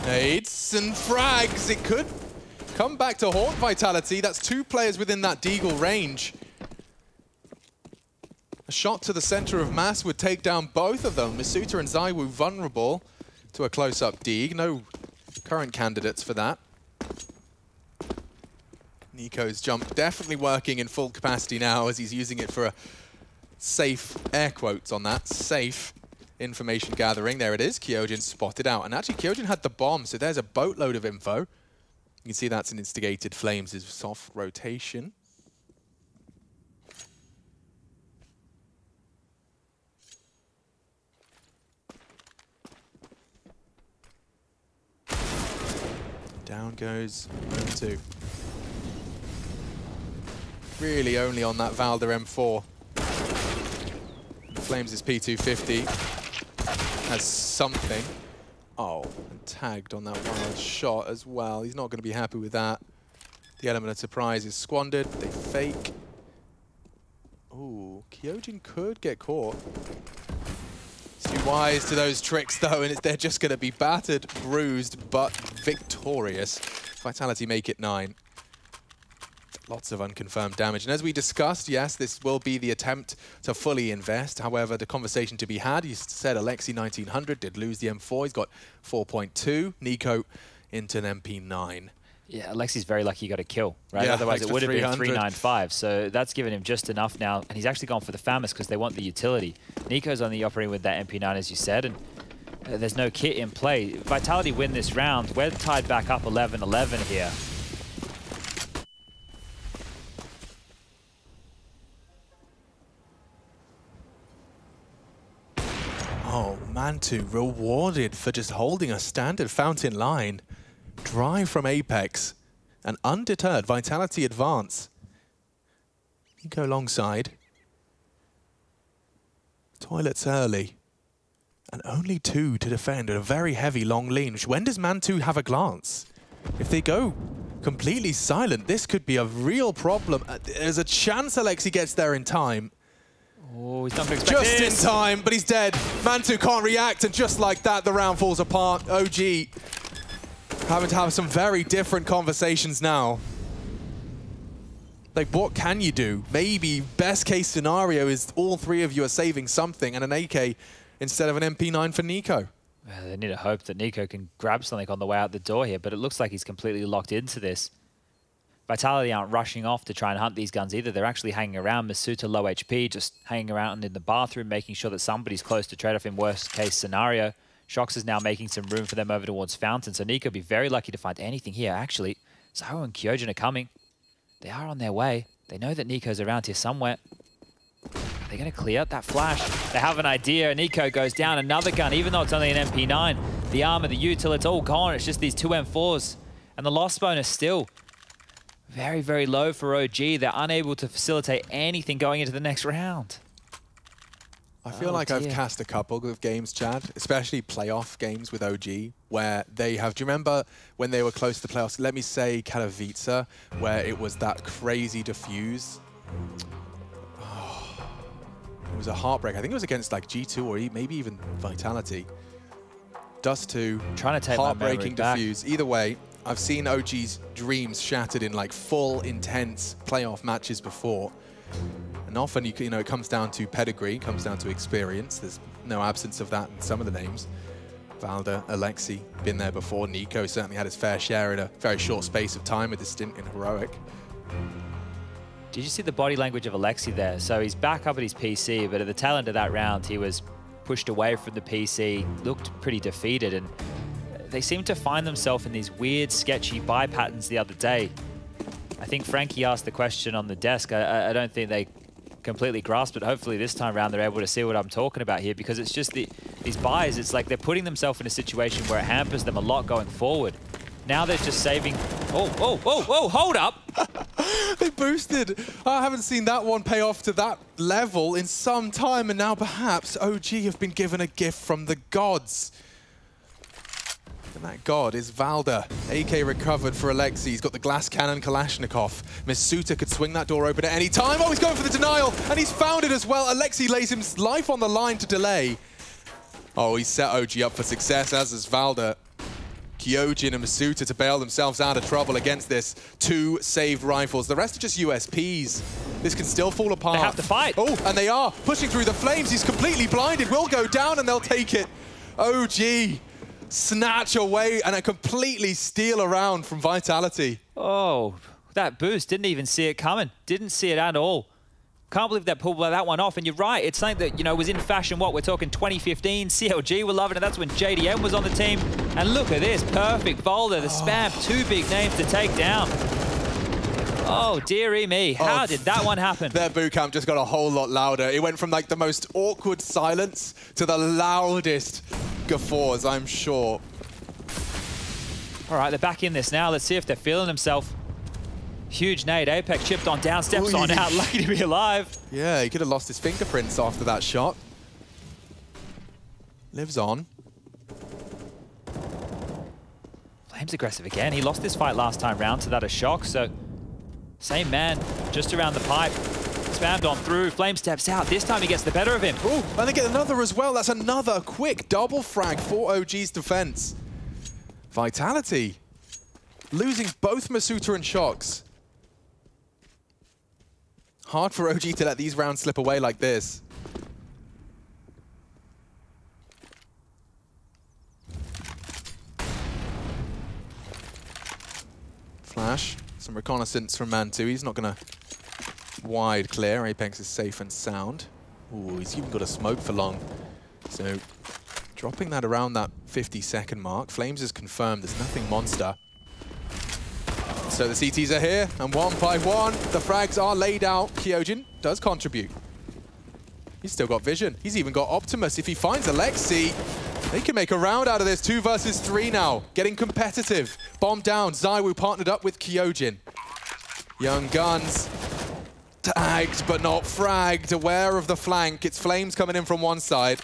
Nades and frags. It could come back to haunt Vitality. That's 2 players within that Deagle range. A shot to the center of mass would take down both of them. Masuta and Zaiwu vulnerable to a close-up Deag. No current candidates for that. Nico's jump definitely working in full capacity now as he's using it for a safe, air quotes on that, safe information gathering. There it is, Kyojin spotted out. And actually Kyojin had the bomb, so there's a boatload of info. You can see that's an instigated Flames' soft rotation. Down goes M2. Really only on that Valder M4. Flames' P250 has something. Oh, and tagged on that wild shot as well. He's not going to be happy with that. The element of surprise is squandered. They fake. Ooh, Kyojin could get caught. He's too wise to those tricks though, and they're just going to be battered, bruised, but victorious. Vitality make it 9. Lots of unconfirmed damage. And as we discussed, yes, this will be the attempt to fully invest. However, the conversation to be had, you said Alexi 1900 did lose the M4. He's got 4.2. Nico into an MP9. Yeah, Alexi's very lucky he got a kill, right? Yeah, Otherwise it would have been 300. 395. So that's given him just enough now. And he's actually gone for the Famis because they want the utility. Nico's only operating with that MP9, as you said. And there's no kit in play. Vitality win this round. We're tied back up 11-11 here. Oh, Mantu rewarded for just holding a standard fountain line. Drive from Apex. And undeterred, Vitality advance. You go alongside. Toilets early. And only 2 to defend at a very heavy long lean. When does Mantu have a glance? If they go completely silent, this could be a real problem. There's a chance Alexi gets there in time. Oh, he's not going to expect Just this. in time, but he's dead. Mantu can't react, and just like that, the round falls apart. OG having to have some very different conversations now. Like, what can you do? Maybe best case scenario is all 3 of you are saving something and an AK instead of an MP9 for Nico. Well, they need to hope that Nico can grab something on the way out the door here, but it looks like he's completely locked into this. Vitality aren't rushing off to try and hunt these guns either. They're actually hanging around. Masuta low HP, just hanging around in the bathroom, making sure that somebody's close to trade off in worst case scenario. Shox is now making some room for them over towards Fountain, so Nico would be very lucky to find anything here, actually. Zaho and Kyojin are coming. They are on their way. They know that Nico's around here somewhere. they're going to clear that flash. They have an idea. Nico goes down another gun, even though it's only an MP9. The armor, the util, it's all gone. It's just these two M4s. And the loss bonus still very, very low for OG. They're unable to facilitate anything going into the next round. I feel like I've cast a couple of games, Chad, especially playoff games with OG, where they have, do you remember when they were close to the playoffs? Let me say Katowice, where it was that crazy diffuse. Oh, it was a heartbreak. I think it was against like G2 or maybe even Vitality. Dust 2, trying to take heartbreaking my diffuse. Either way, I've seen OG's dreams shattered in like full, intense playoff matches before. And often, you know, it comes down to pedigree, comes down to experience. There's no absence of that in some of the names. Valda, Alexi, been there before. Nico certainly had his fair share in a very short space of time with his stint in Heroic. Did you see the body language of Alexi there? So he's back up at his PC, but at the tail end of that round, he was pushed away from the PC, looked pretty defeated, and they seem to find themselves in these weird, sketchy buy patterns the other day. I think Frankie asked the question on the desk. I don't think they completely grasped it. Hopefully this time around they're able to see what I'm talking about here, because it's just these buys, it's like they're putting themselves in a situation where it hampers them a lot going forward. Now they're just saving... Oh, hold up! They boosted. I haven't seen that one pay off to that level in some time, and now perhaps OG have been given a gift from the gods. And that god is Valda. AK recovered for Alexi. He's got the glass cannon Kalashnikov. Masuta could swing that door open at any time. Oh, he's going for the denial, and he's found it as well. Alexi lays his life on the line to delay. Oh, he's set OG up for success, as is Valda. Kyojin and Masuta to bail themselves out of trouble against this. 2 saved rifles. The rest are just USPs. This can still fall apart. They have to fight. Oh, and they are pushing through the flames. He's completely blinded. Will go down, and they'll take it. OG snatch away and a completely steal around from Vitality. Oh, that boost, didn't even see it coming. Didn't see it at all. Can't believe they pulled that one off. And you're right, it's something that, you know, was in fashion. What, we're talking 2015, CLG were loving it. That's when JDM was on the team. And look at this, perfect Boulder, the spam, 2 big names to take down. Oh, dearie me, how did that one happen? Their boot camp just got a whole lot louder. It went from like the most awkward silence to the loudest guffaws, I'm sure. All right, they're back in this now. Let's see if they're feeling themselves. Huge nade. Apex chipped on down, steps on out. Lucky to be alive. Yeah, he could have lost his fingerprints after that shot. Lives on. Flame's aggressive again. He lost this fight last time round to that Ashok, so same man, just around the pipe. Spammed on through. Flame steps out. This time he gets the better of him. Ooh, and they get another as well. That's another quick double frag for OG's defense. Vitality losing both Masuta and Shocks. Hard for OG to let these rounds slip away like this. Flash, some reconnaissance from Man2. He's not going to wide clear. Apex is safe and sound. Ooh, he's even got a smoke for long. So dropping that around that 50-second mark. Flames is confirmed. There's nothing monster. So the CTs are here, and 1 by 1, the frags are laid out. Kyojin does contribute. He's still got vision. He's even got Optimus. If he finds Alexi, they can make a round out of this. 2 versus 3 now, getting competitive. Bomb down. Zywoo partnered up with Kyojin. Young Guns tagged, but not fragged. Aware of the flank. It's Flames coming in from one side.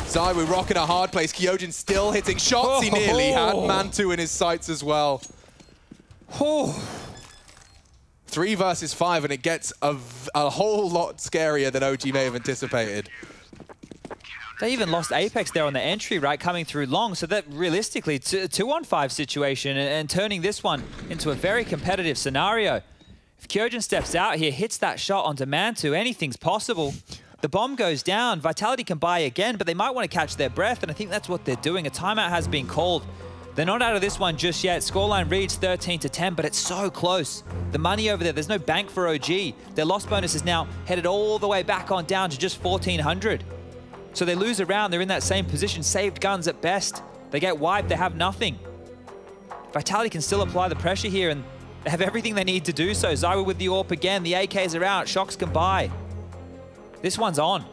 Zywoo rocking a hard place. Kyojin still hitting shots. He nearly had Man2 in his sights as well. 3 versus 5, and it gets a whole lot scarier than OG may have anticipated. They even lost Apex there on the entry, right, coming through long. So that realistically, it's a 2-on-5 situation, and turning this one into a very competitive scenario. If Kyojin steps out here, hits that shot onto Man2, anything's possible. The bomb goes down. Vitality can buy again, but they might want to catch their breath, and I think that's what they're doing. A timeout has been called. They're not out of this one just yet. Scoreline reads 13-10, but it's so close. The money over there, there's no bank for OG. Their loss bonus is now headed all the way back on down to just 1,400. So they lose a round, they're in that same position. Saved guns at best. They get wiped, they have nothing. Vitality can still apply the pressure here, and they have everything they need to do so. Zywoo with the AWP again, the AKs are out, Shocks can buy. This one's on.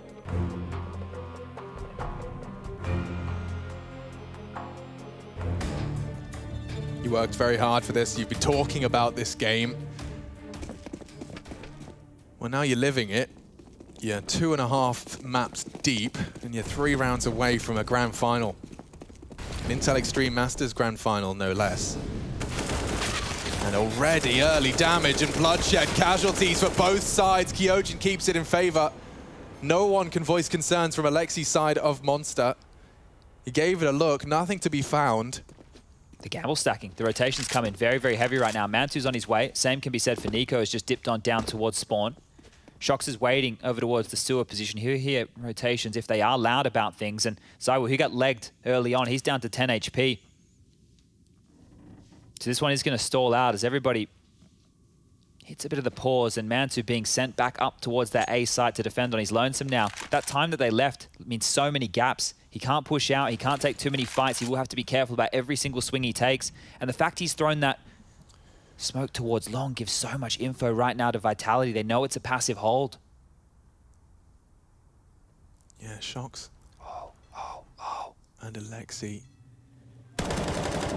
You worked very hard for this. You've been talking about this game. Well, now you're living it. You're 2.5 maps deep, and you're 3 rounds away from a grand final. An Intel Extreme Masters grand final, no less. And already early damage and bloodshed, casualties for both sides. Kyojin keeps it in favor. No one can voice concerns from Alexi's side of Monster. He gave it a look, nothing to be found. The gamble stacking. The rotations come in very, very heavy right now. Mantu's on his way. Same can be said for Nico, has just dipped on down towards spawn. Shox is waiting over towards the sewer position. He'll hear rotations if they are loud about things. And Zywoo, who got legged early on, he's down to 10 HP. So this one is going to stall out as everybody hits a bit of the pause, and Mantu being sent back up towards that A site to defend on his lonesome now. That time that they left means so many gaps. He can't push out, he can't take too many fights. He will have to be careful about every single swing he takes. And the fact he's thrown that smoke towards long gives so much info right now to Vitality. They know it's a passive hold. Yeah, Shox. Oh. And Alexi.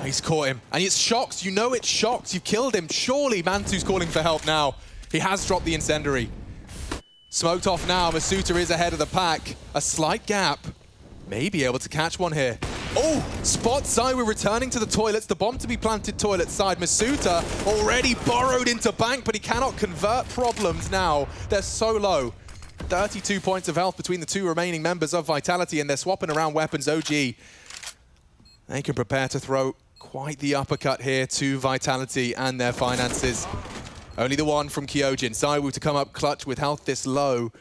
He's caught him. And it's Shox. You know it's Shox. You've killed him. Surely Mantu's calling for help now. He has dropped the incendiary. Smoked off now. Masuta is ahead of the pack. A slight gap. May be able to catch one here. Oh, spot Zywoo returning to the toilets. The bomb to be planted toilet side. Masuta already burrowed into bank, but he cannot convert. Problems now. They're so low. 32 points of health between the 2 remaining members of Vitality, and they're swapping around weapons. OG, they can prepare to throw quite the uppercut here to Vitality and their finances. Only the one from Kyojin. Zywoo to come up clutch with health this low.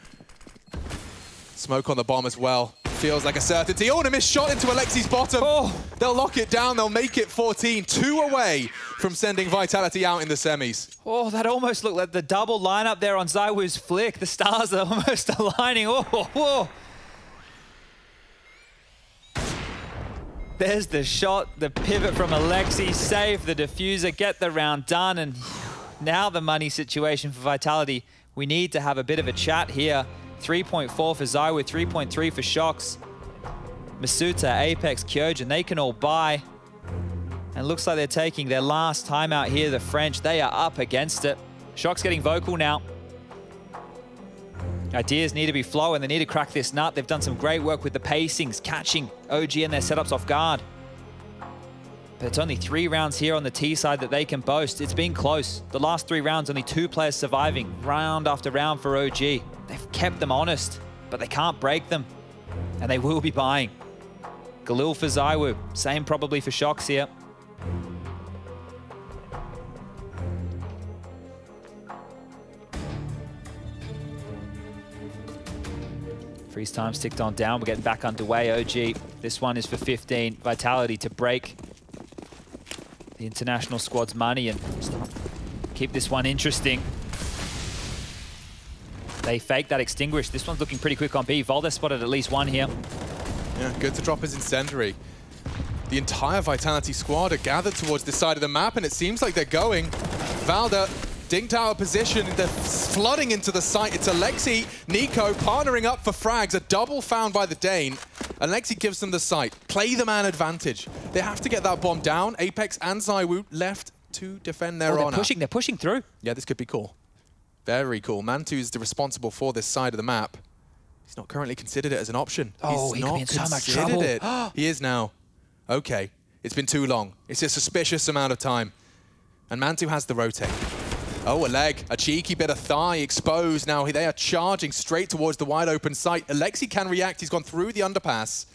Smoke on the bomb as well. Feels like a certainty. Oh, and a missed shot into Alexi's bottom. Oh. They'll lock it down. They'll make it 14. 2 away from sending Vitality out in the semis. Oh, that almost looked like the double lineup there on Zywoo's flick. The stars are almost aligning. Oh. There's the shot, the pivot from Alexi, save the diffuser, get the round done, and now the money situation for Vitality. We need to have a bit of a chat here. 3.4 for Zywoo, 3.3 for Shox. Masuta, Apex, Kyojin, they can all buy. And it looks like they're taking their last timeout here, the French. They are up against it. Shox getting vocal now. Ideas need to be flowing. They need to crack this nut. They've done some great work with the pacings, catching OG and their setups off guard. But it's only 3 rounds here on the T side that they can boast. It's been close. The last 3 rounds, only 2 players surviving, round after round for OG. They've kept them honest, but they can't break them. And they will be buying. Galil for Zywoo. Same probably for Shox here. Freeze time's ticked on down. We're getting back underway. OG, this one is for 15. Vitality to break the international squad's money and keep this one interesting. They fake that extinguish. This one's looking pretty quick on B. Valdez spotted at least one here. Yeah, good to drop his incendiary. The entire Vitality squad are gathered towards this side of the map, and it seems like they're going. Valda dinked out of position. They're flooding into the site. It's Alexi, Nico partnering up for frags. A double found by the Dane. Alexi gives them the site. Play the man advantage. They have to get that bomb down. Apex and Zywoo left to defend their honor. They're pushing through. Yeah, this could be cool. Very cool. Mantu's responsible for this side of the map. He's not currently considered it as an option. Oh, he could be in so much trouble. He is now. Okay, it's been too long. It's a suspicious amount of time. And Mantu has the rotate. Oh, a leg, a cheeky bit of thigh exposed. Now they are charging straight towards the wide open site. Alexi can react. He's gone through the underpass.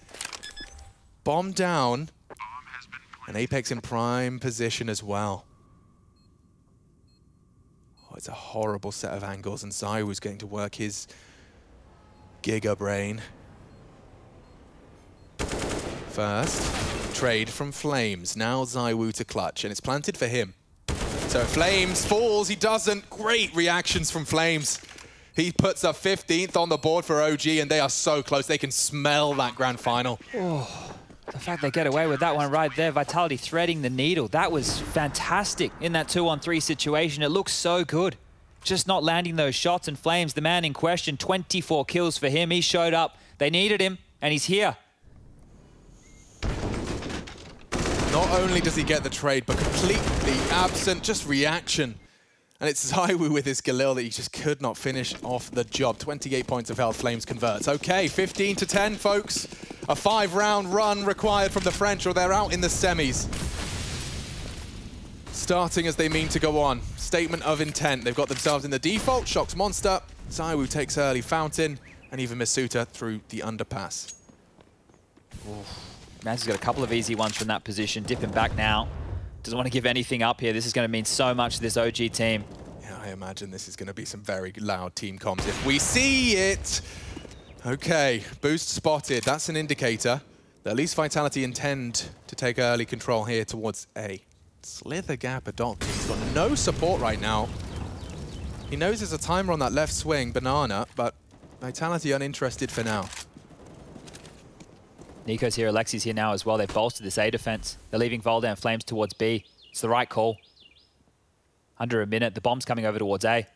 Bomb down. And Apex in prime position as well. Oh, it's a horrible set of angles, and Zywoo's getting to work his Giga Brain. First, trade from Flames. Now Zywoo to clutch, and it's planted for him. So Flames falls, he doesn't. Great reactions from Flames. He puts a 15th on the board for OG, and they are so close. They can smell that grand final. Oh, the fact they get away with that one right there, Vitality threading the needle. That was fantastic in that 2-on-3 situation. It looks so good. just not landing those shots. And Flames, the man in question, 24 kills for him. He showed up. They needed him, and he's here. Not only does he get the trade, but completely absent, just reaction. And it's ZywOo with his Galil that he just could not finish off the job. 28 points of health, Flames converts. Okay, 15 to 10, folks. A 5-round run required from the French, or they're out in the semis. Starting as they mean to go on. Statement of intent. They've got themselves in the default. Shocks Monster. ZywOo takes early Fountain. And even Masuta through the underpass. Maz has got a couple of easy ones from that position. Dipping back now. Doesn't want to give anything up here. This is going to mean so much to this OG team. Yeah, I imagine this is going to be some very loud team comms if we see it. Okay, boost spotted. That's an indicator that at least Vitality intend to take early control here towards A. Slither gap adopted. He's got no support right now. He knows there's a timer on that left swing, Banana, but Vitality uninterested for now. Nico's here, Alexi's here now as well. They've bolstered this A defense. They're leaving Volda and Flames towards B. It's the right call. Under a minute, the bomb's coming over towards A.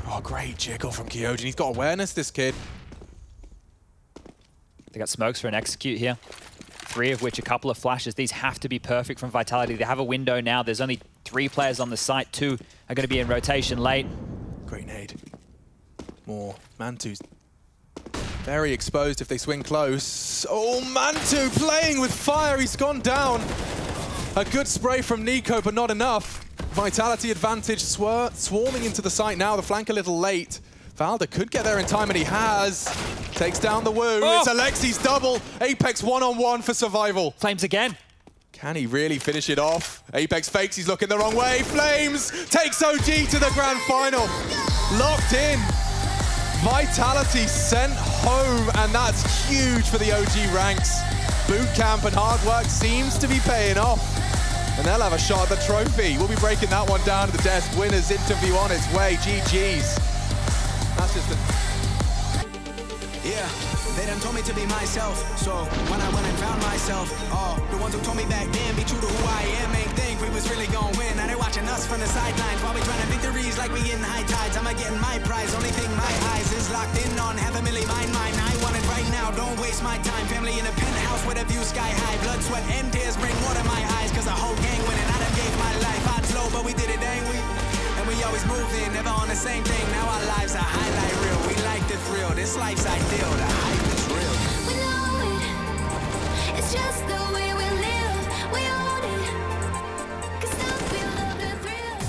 Oh, great jiggle from Kyojin. He's got awareness, this kid. They got smokes for an execute here. 3 of which a couple of flashes. These have to be perfect from Vitality. They have a window now. There's only 3 players on the site. 2 are going to be in rotation late. Great nade. More. Mantu's very exposed if they swing close. Oh, Mantu playing with fire. He's gone down. A good spray from Nico, but not enough. Vitality advantage swarming into the site now. The flank a little late. Valda could get there in time, and he has. Takes down the Woo. Oh. It's Alexi's double. Apex one-on-one for survival. Flames again. Can he really finish it off? Apex fakes. He's looking the wrong way. Flames takes OG to the grand final. Locked in. Vitality sent home, and that's huge for the OG ranks. Boot camp and hard work seems to be paying off. And they'll have a shot at the trophy. We'll be breaking that one down to the desk. Winners interview on its way. GG's. That's just a... Yeah, they done told me to be myself. So when I went and found myself, the ones who told me back then, be true to who I am, ain't think we was really gonna win. Now they watching us from the sidelines while we trying to victories like we getting high tides. I'm getting my prize. Only thing my eyes is locked in on. Have a milli mine. I want it right now. Don't waste my time. Family in a penthouse with a view sky high. Blood, sweat, and tears bring water my eyes. Cause the whole gang winning. I done gave my life. Odds low, but we did it, ain't we? And we always moved in, never on the same thing. Now our lives are highlight reel. We like the thrill. This life's ideal. The hype is real. We know it. It's just the way we live. We own it. 'Cause still we love the thrill.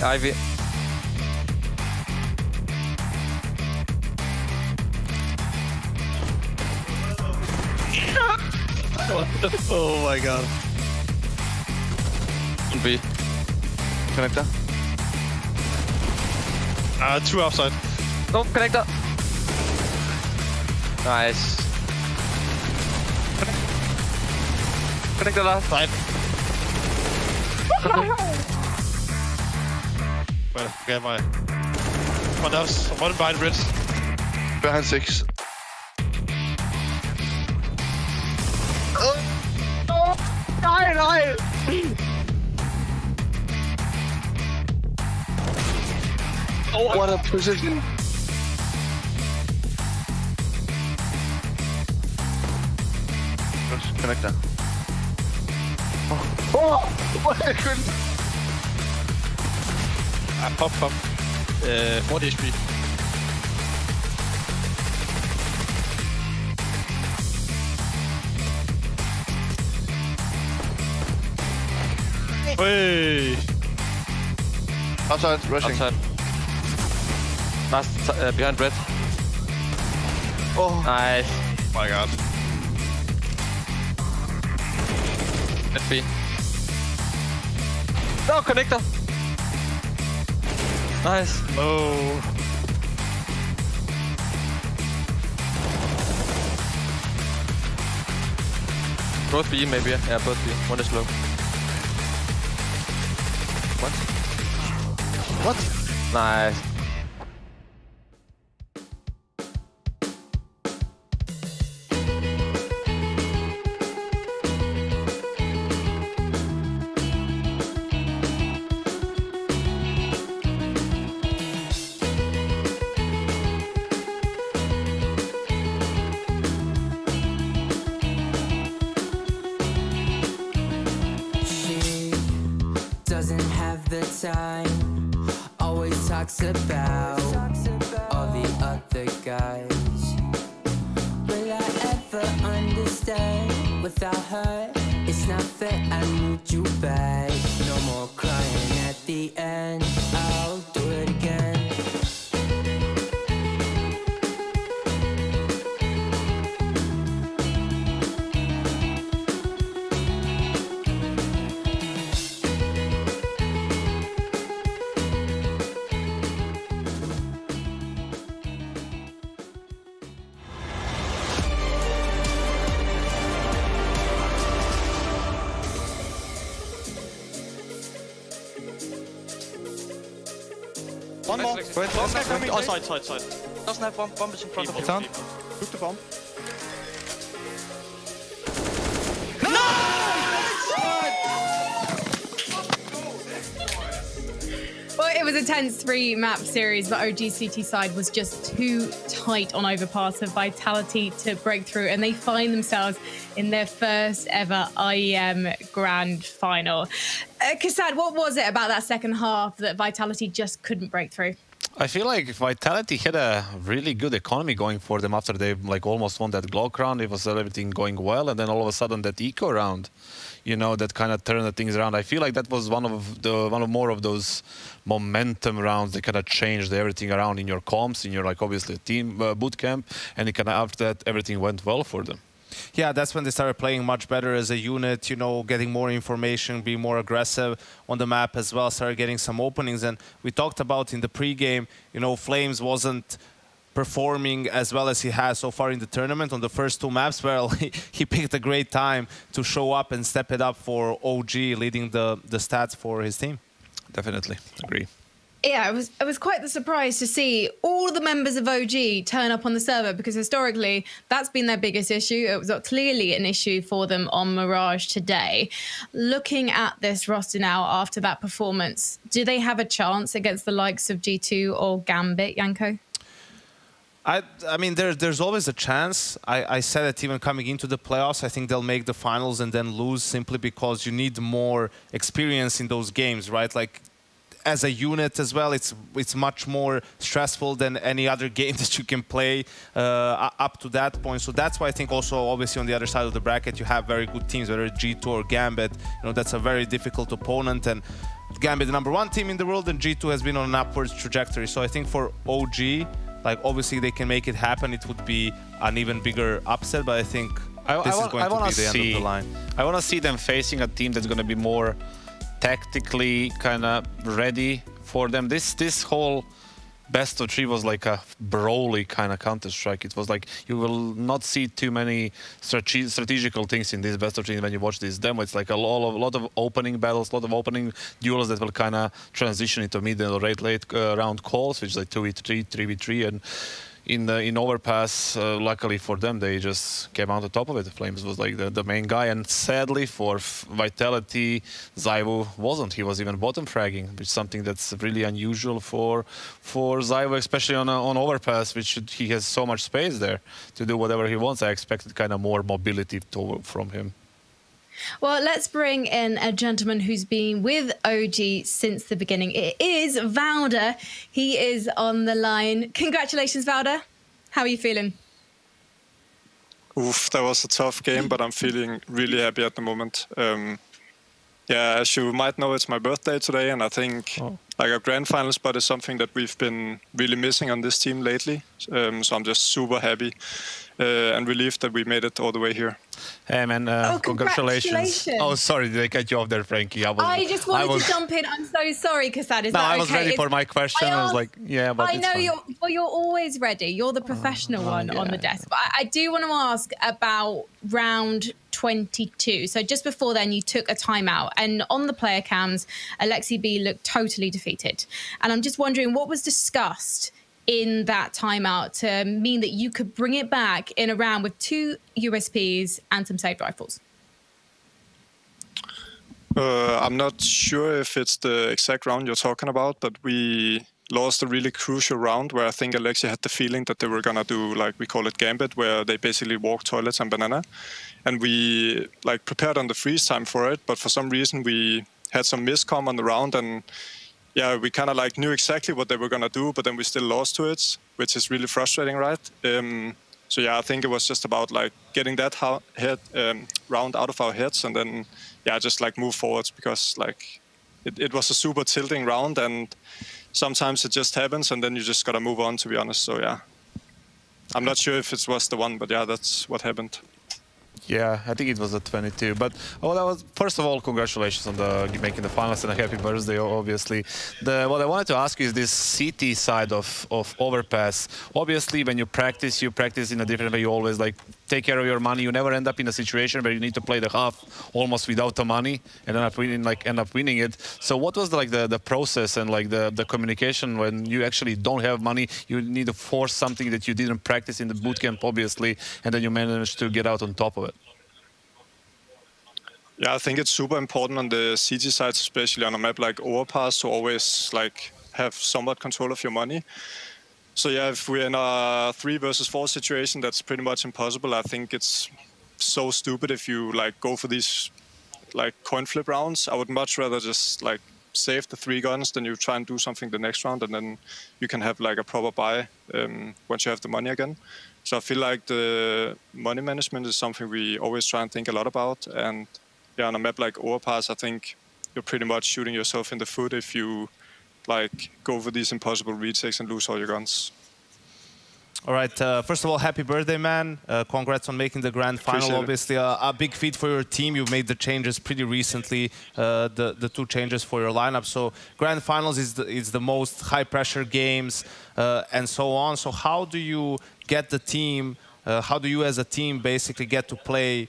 Ivy. Oh my god. B. Connector. 2 outside. No, connector. Nice. Connector last. Side. Well, get my... One else. One behind bridge. Behind 6. Nej! Oh, what a position. Connector. Oh! I couldn't. Pop. 40 HP. Hey! Outside, rushing. Outside. Last, behind red. Oh. Nice. Oh my god. Let B. No, connector. Nice. Oh. Both B maybe, yeah, both B. One is low. What? Nice. doesn't have the time, always talks about all the other guys. Will I ever understand? Without her, it's not fair, I need you back. No more crying at the end, I'll do it again. One more. Wait, Oh, side. Doesn't have bomb. Bomb is in front of It's on. him. Took the bomb. Well, it was a tense 3-map series, but OGCT side was just too tight on overpass of Vitality to break through, and they find themselves in their first ever IEM Grand Final. Kassad, what was it about that second half that Vitality just couldn't break through? I feel like Vitality had a really good economy going for them after they almost won that Glock round. It was everything going well, and then all of a sudden that eco round, you know, that kind of turned the things around. I feel like that was one of more of those momentum rounds that kind of changed everything around in your comps, in your obviously team boot camp, and it kind of after that everything went well for them. Yeah, that's when they started playing much better as a unit, you know, getting more information, being more aggressive on the map as well, started getting some openings. And we talked about in the pregame, you know, Flames wasn't performing as well as he has so far in the tournament on the first 2 maps. Well, he picked a great time to show up and step it up for OG, leading the stats for his team. Definitely, agree. Yeah, it was quite the surprise to see all the members of OG turn up on the server, because historically that's been their biggest issue. It was clearly an issue for them on Mirage today. Looking at this roster now after that performance, do they have a chance against the likes of G2 or Gambit, Janko? I mean, there's always a chance. I said it even coming into the playoffs. I think they'll make the finals and then lose simply because you need more experience in those games, right? Like, as a unit as well, it's much more stressful than any other game that you can play up to that point. So that's why I think also, obviously, on the other side of the bracket, you have very good teams, whether it's G2 or Gambit. You know, that's a very difficult opponent. And Gambit, the #1 team in the world, and G2 has been on an upwards trajectory. So I think for OG, like, obviously they can make it happen. It would be an even bigger upset, but I think this is going to be the end of the line. I want to see them facing a team that's going to be more tactically kind of ready for them. This whole best of 3 was like a brawly kind of Counter-Strike. It was like you will not see too many strategical things in this best of 3 when you watch this demo. It's like a lot of opening battles, a lot of opening duels that will kind of transition into mid and late round calls, which is like 2v3, 3v3, and in overpass, luckily for them, they just came out on top of it. The Flames was like the main guy, and sadly for Vitality, Zyvo wasn't. He was even bottom fragging, which is something that's really unusual for Zyvo, especially on overpass, which he has so much space there to do whatever he wants. I expected kind of more mobility from him. Well, let's bring in a gentleman who's been with OG since the beginning. It is Valder. He is on the line. Congratulations, Valder. How are you feeling? Oof, that was a tough game, but I'm feeling really happy at the moment. Yeah, as you might know, it's my birthday today, and I think like a grand final spot is something that we've been really missing on this team lately. So I'm just super happy and relieved that we made it all the way here. Hey man, congratulations. Oh, sorry, did I cut you off there, Frankie? I just wanted to jump in. I'm so sorry, Kassad. Is that okay? I was ready for my question. I was like, yeah, but I know you're always ready. You're the professional one on the desk. But I do want to ask about round 22. So just before then, you took a timeout, and on the player cams, Alexi B looked totally defeated. And I'm just wondering what was discussed in that timeout to mean that you could bring it back in a round with 2 USPs and some saved rifles? I'm not sure if it's the exact round you're talking about, but we lost a really crucial round where I think Alexi had the feeling that they were going to do, like we call it Gambit, where they basically walk toilets and banana. And we like prepared on the freeze time for it, but for some reason we had some miscom on the round, and yeah, we kind of like knew exactly what they were gonna do, but then we still lost to it, which is really frustrating, right? So yeah, I think it was just about like getting that round out of our heads, and then yeah, just like move forwards, because like it was a super tilting round, and sometimes it just happens, and then you just gotta move on, to be honest. So yeah, I'm not sure if it was the one, but yeah, that's what happened. Yeah, I think it was a 22. But well, that was, first of all, congratulations on making the finals and a happy birthday, obviously. What I wanted to ask you is this CT side of Overpass. Obviously, when you practice in a different way. You always like take care of your money. You never end up in a situation where you need to play the half almost without the money and end up winning it. So what was the process and like the communication when you actually don't have money? You need to force something that you didn't practice in the bootcamp, obviously, and then you managed to get out on top of it. Yeah, I think it's super important on the CT side, especially on a map like Overpass, to always like have somewhat control of your money. So yeah, if we're in a 3 versus 4 situation, that's pretty much impossible. I think it's so stupid if you like go for these like coin flip rounds. I would much rather just like save the 3 guns than you try and do something the next round, and then you can have like a proper buy once you have the money again. So I feel like the money management is something we always try and think a lot about. And yeah, on a map like Overpass, I think you're pretty much shooting yourself in the foot if you like go for these impossible retakes and lose all your guns. All right, first of all, happy birthday, man. Congrats on making the grand final. Appreciate it. Obviously, a big feat for your team. You've made the changes pretty recently, the 2 changes for your lineup. So grand finals is the most high-pressure games and so on. So how do you get the team, how do you as a team basically get to play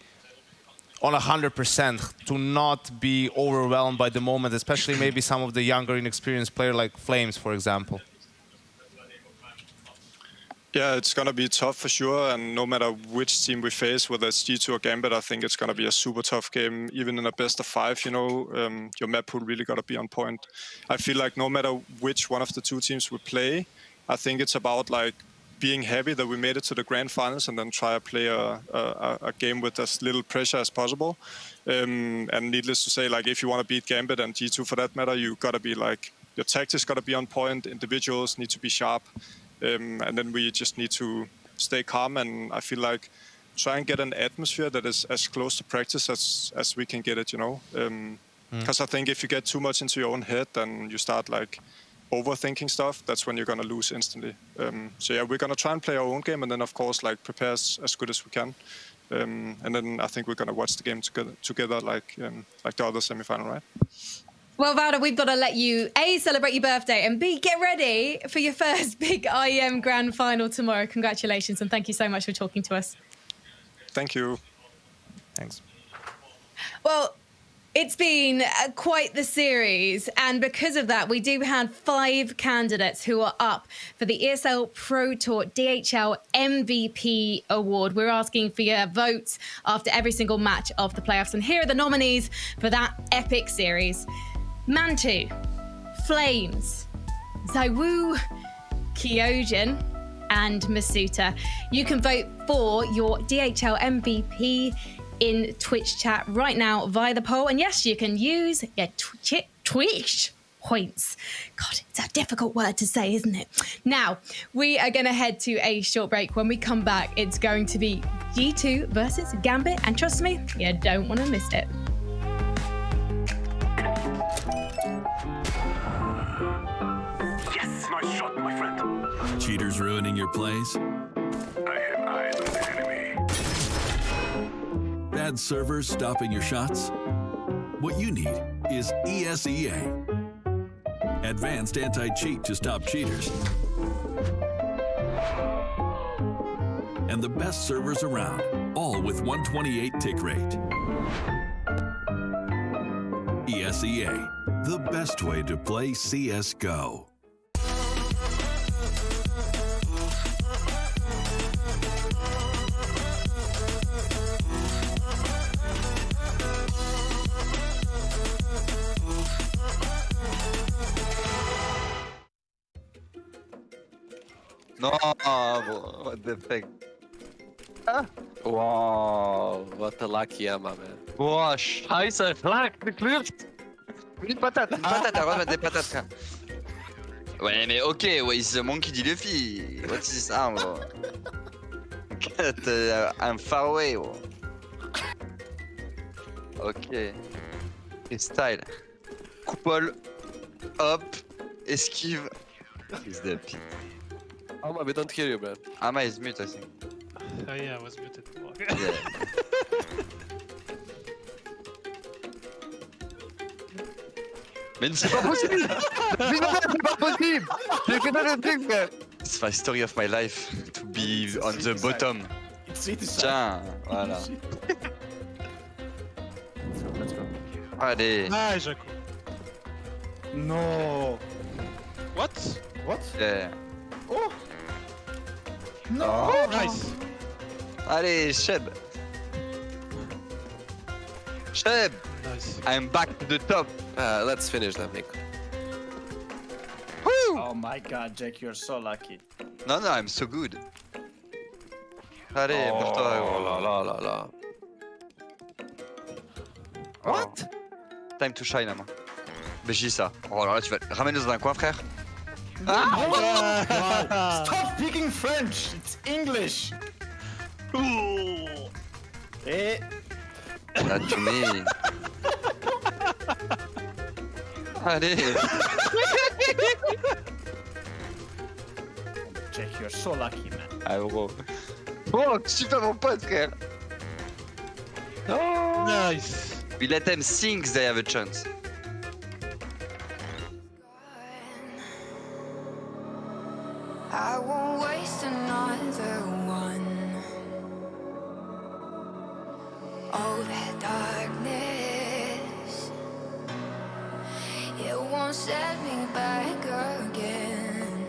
on 100%, to not be overwhelmed by the moment, especially maybe some of the younger, inexperienced player like Flames, for example? Yeah, it's going to be tough for sure, and no matter which team we face, whether it's G2 or Gambit, I think it's going to be a super tough game. Even in a best of 5, you know, your map pool really got to be on point. I feel like no matter which one of the 2 teams we play, I think it's about like being happy that we made it to the grand finals, and then try to play a game with as little pressure as possible. And needless to say, like if you want to beat Gambit and G2 for that matter, you got to be like, your tactics got to be on point, individuals need to be sharp. And then we just need to stay calm, and I feel like try and get an atmosphere that is as close to practice as we can get it, you know. Because I think if you get too much into your own head and you start like overthinking stuff, that's when you're gonna lose instantly. So yeah, we're gonna try and play our own game, and then of course like prepare as good as we can. And then I think we're gonna watch the game together like the other semi-final, right? Well, Valda, we've got to let you, A, celebrate your birthday, and B, get ready for your first big IEM Grand Final tomorrow. Congratulations, and thank you so much for talking to us. Thank you. Thanks. Well, it's been quite the series, and because of that, we do have 5 candidates who are up for the ESL Pro Tour DHL MVP Award. We're asking for your votes after every single match of the playoffs, and here are the nominees for that epic series. Mantu, Flames, Zywoo, Kyojin, and Masuta. You can vote for your DHL MVP in Twitch chat right now via the poll. And yes, you can use your Twitch points. God, it's a difficult word to say, isn't it? Now, we are going to head to a short break. When we come back, it's going to be G2 versus Gambit. And trust me, you don't want to miss it. Yes, nice shot, my friend. Cheaters ruining your plays? I have eyes on the enemy. Bad servers stopping your shots? What you need is ESEA. Advanced anti-cheat to stop cheaters. And the best servers around, all with 128 tick rate. ESEA, the best way to play CSGO. No, what the fuck? Wow, what a lucky Yama, man. Boah, scheiße, Flag geklüpft. Une patate, arrête de mettre des patates, frère. Ouais, mais ok, what is the monkey dit Luffy? What is this arm, bro? I'm far away, bro. Ok. Freestyle. Coupole. Hop. Esquive. Is the pit. Ama, we don't hear you, man. Ama is mute, I think. Oh yeah, I was muted. Yeah. Mais c'est pas possible! C'est pas possible! J'ai fait dans le truc, frère! It's my story of my life to be on the bottom. Tiens, voilà. Let's go. Allez. Ah, Jaco. No. What? What? Yeah. Oh. No. Oh. Nice. Allez, Sheb. Sheb. Nice. I'm back to the top. Let's finish them, Nick. Woo! Oh my god, Jack, you're so lucky. No, I'm so good. Allez, pour toi. Oh là là là là. What? Time to shine, maman. Mais j'ai ça. Oh là là, tu vas... Ramène-nous dans un coin, frère. Ah! Stop speaking French! It's English! Ooh. Eh? That to me. Allez. Jack, you're so lucky, man. Ah, gros. Oh, super mon pote, frère. Oh. Nice. We let them sing, they have a chance. I won't waste another one. Oh, that darkness, it won't set me back again.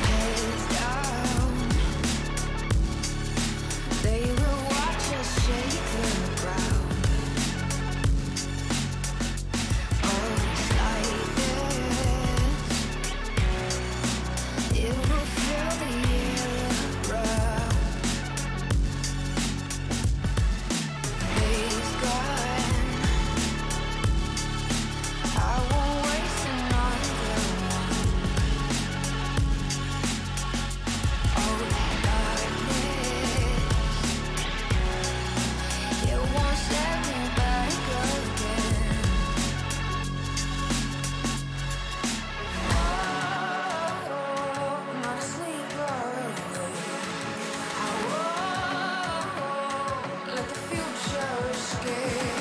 Heads down, they will watch us shake the ground. Oh, it's like this, it will fill the air around. Days gone, I won't waste another one. Oh, that darkness, it won't set me back again. Oh, not a sleeper. I won't let the future escape.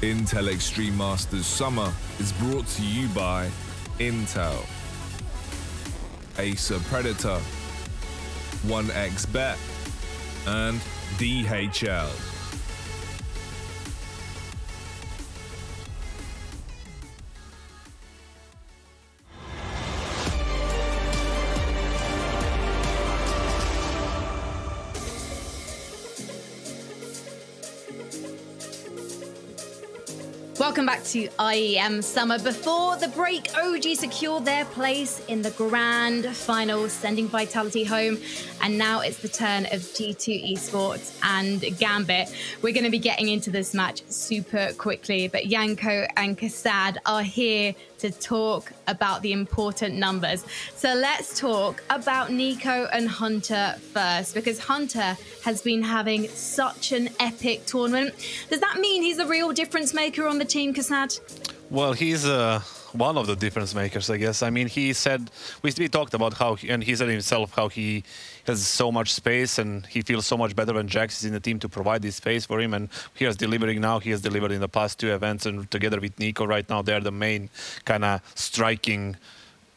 Intel Extreme Masters Summer is brought to you by Intel, Acer Predator, 1xBet, and DHL. Welcome back to IEM Summer. Before the break, OG secured their place in the grand final, sending Vitality home. And now it's the turn of G2 Esports and Gambit. We're going to be getting into this match super quickly, but Yanko and Kassad are here to talk about the important numbers. So let's talk about Nico and Hunter first, because Hunter has been having such an epic tournament. Does that mean he's the real difference maker on the team, Kassad? Well, he's one of the difference makers, I guess. I mean, he said, we talked about how, and he said himself how he has so much space and he feels so much better when Jax is in the team to provide this space for him. And he is delivering now. He has delivered in the past 2 events, and together with Nico right now, they're the main kind of striking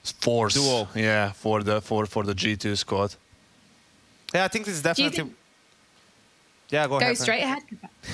force. Duo. Yeah, for the G2 squad. Yeah, I think this is definitely. Yeah, go ahead. Go straight ahead.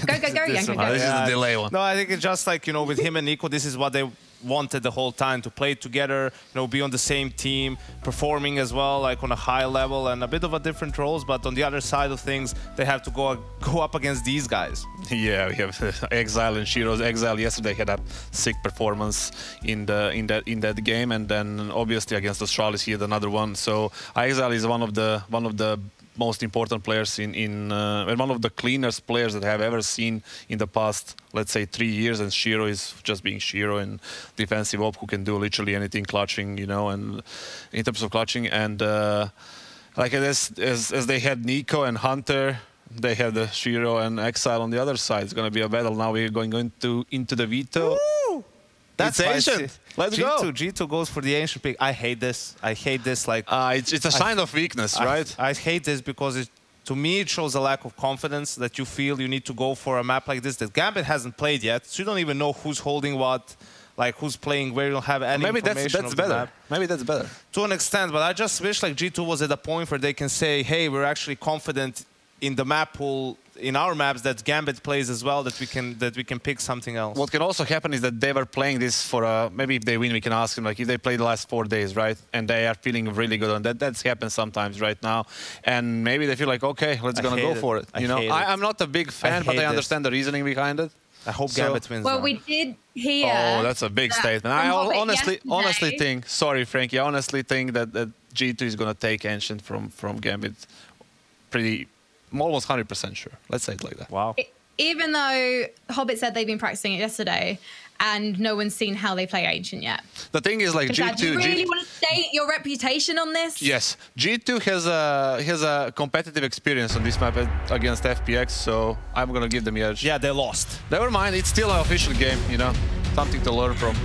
Go, Yanko. Go. This is the delay one. No, I think it's just like, you know, with him and Nico, this is what they wanted the whole time, to play together, be on the same team, performing as well, like on a high level, and a bit of a different roles. But on the other side of things, they have to go up against these guys. Yeah, we have Exile and Shiro's. Exile yesterday had a sick performance in that game, and then obviously against Astralis he had another one. So Exile is one of the most important players and one of the cleanest players that I have ever seen in the past, let's say, 3 years. And Shiro is just being Shiro and defensive op who can do literally anything clutching, and in terms of clutching. And like as they had Nico and Hunter, they had the Shiro and Exile on the other side. It's going to be a battle. Now we're going into the Veto. Woo! That's ancient. Let's go. G2 goes for the ancient pick. I hate this. I hate this. Like it's a sign of weakness, right? I hate this because to me it shows a lack of confidence that you feel you need to go for a map like this that Gambit hasn't played yet. So you don't even know who's holding what, like who's playing where. You don't have any information. That's better. Maybe that's better to an extent. But I just wish like G2 was at a point where they can say, hey, we're actually confident in the map pool, in our maps that Gambit plays as well, that we can pick something else. What can also happen is that they were playing this for maybe if they win, we can ask them, like if they played the last 4 days, right? And they are feeling really good on that. That's happened sometimes right now. And maybe they feel like, okay, let's gonna go for it. I'm not a big fan, but I understand the reasoning behind it. I hope Gambit wins. Well, we did hear. Oh, that's a big statement. I honestly think, sorry, Frankie, I honestly think that G2 is gonna take Ancient from Gambit I'm almost 100% sure. Let's say it like that. Wow. Even though Hobbit said they've been practicing it yesterday, and no one's seen how they play Ancient yet. The thing is, like G2. Do you really want to state your reputation on this? Yes, G2 has a competitive experience on this map against FPX, so I'm gonna give them the edge. Yeah, they lost. Never mind. It's still an official game, something to learn from.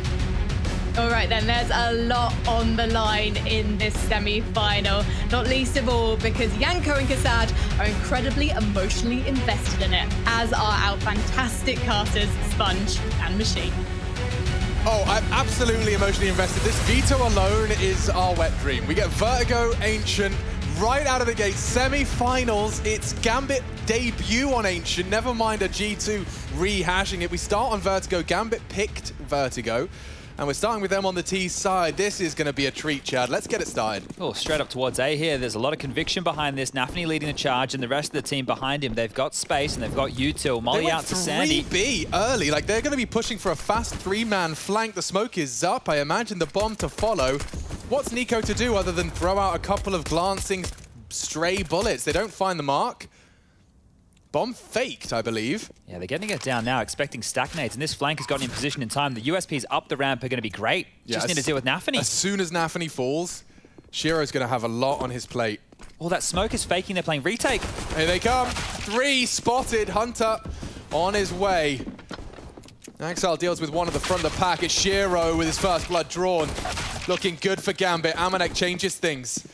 All right, then, there's a lot on the line in this semi-final, not least of all because Yanko and Kassad are incredibly emotionally invested in it, as are our fantastic casters, Sponge and Machine. Oh, I'm absolutely emotionally invested. This Veto alone is our wet dream. We get Vertigo, Ancient, right out of the gate, semi-finals. It's Gambit debut on Ancient, never mind a G2 rehashing it. We start on Vertigo. Gambit picked Vertigo. And we're starting with them on the T side. This is going to be a treat, Chad. Let's get it started. Oh, straight up towards A here. There's a lot of conviction behind this. Nafny leading the charge and the rest of the team behind him. They've got space and they've got U2. Molly out to Sandy. 3B early. Like, they're going to be pushing for a fast 3-man flank. The smoke is up. I imagine the bomb to follow. What's Nico to do other than throw out a couple of glancing stray bullets? They don't find the mark. Bomb faked, I believe. Yeah, they're getting it down now, expecting stack nades, and this flank has gotten in position in time. The USPs up the ramp are going to be great. Just need to deal with Nafny. As soon as Nafny falls, Shiro's going to have a lot on his plate. Oh, that smoke is faking. They're playing retake. Here they come. 3 spotted. Hunter on his way. Exile deals with one at the front of the pack. It's Shiro with his first blood drawn. Looking good for Gambit. Amanek changes things.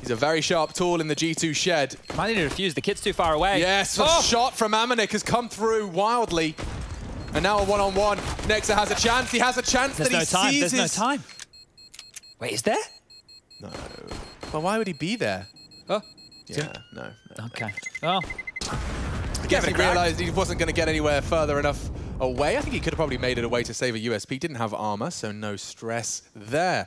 He's a very sharp tool in the G2 shed. Might need to defuse. The kid's too far away. Yes, a shot from Amanek has come through wildly. And now a one-on-one. Nexa has a chance. He has a chance that he seizes. There's no time. Wait, is there? No. Well, why would he be there? Oh. Yeah, no. Okay. Oh. I guess he realized he wasn't going to get anywhere further enough away. I think he could have probably made it away to save a USP. Didn't have armor, so no stress there.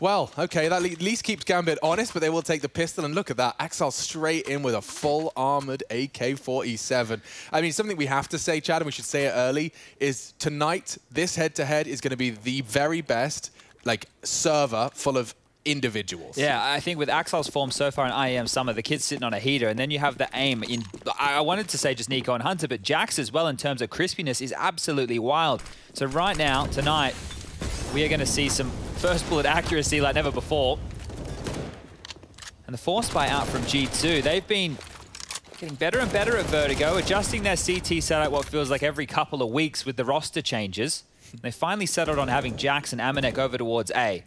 Well, okay, that at least keeps Gambit honest, but they will take the pistol, and look at that. Axel straight in with a full armored AK-47. I mean, something we have to say, Chad, and we should say it early, is tonight, this head-to-head is going to be the very best, like, server full of individuals. Yeah, I think with Axel's form so far in IEM Summer, the kid's sitting on a heater, and then you have the aim in, I wanted to say just Nico and Hunter, but Jax as well in terms of crispiness is absolutely wild. So right now, tonight, we are going to see some first bullet accuracy like never before. And the force buy out from G2. They've been getting better and better at Vertigo, adjusting their CT setup what feels like every couple of weeks with the roster changes. They finally settled on having Jax and Amanek over towards A.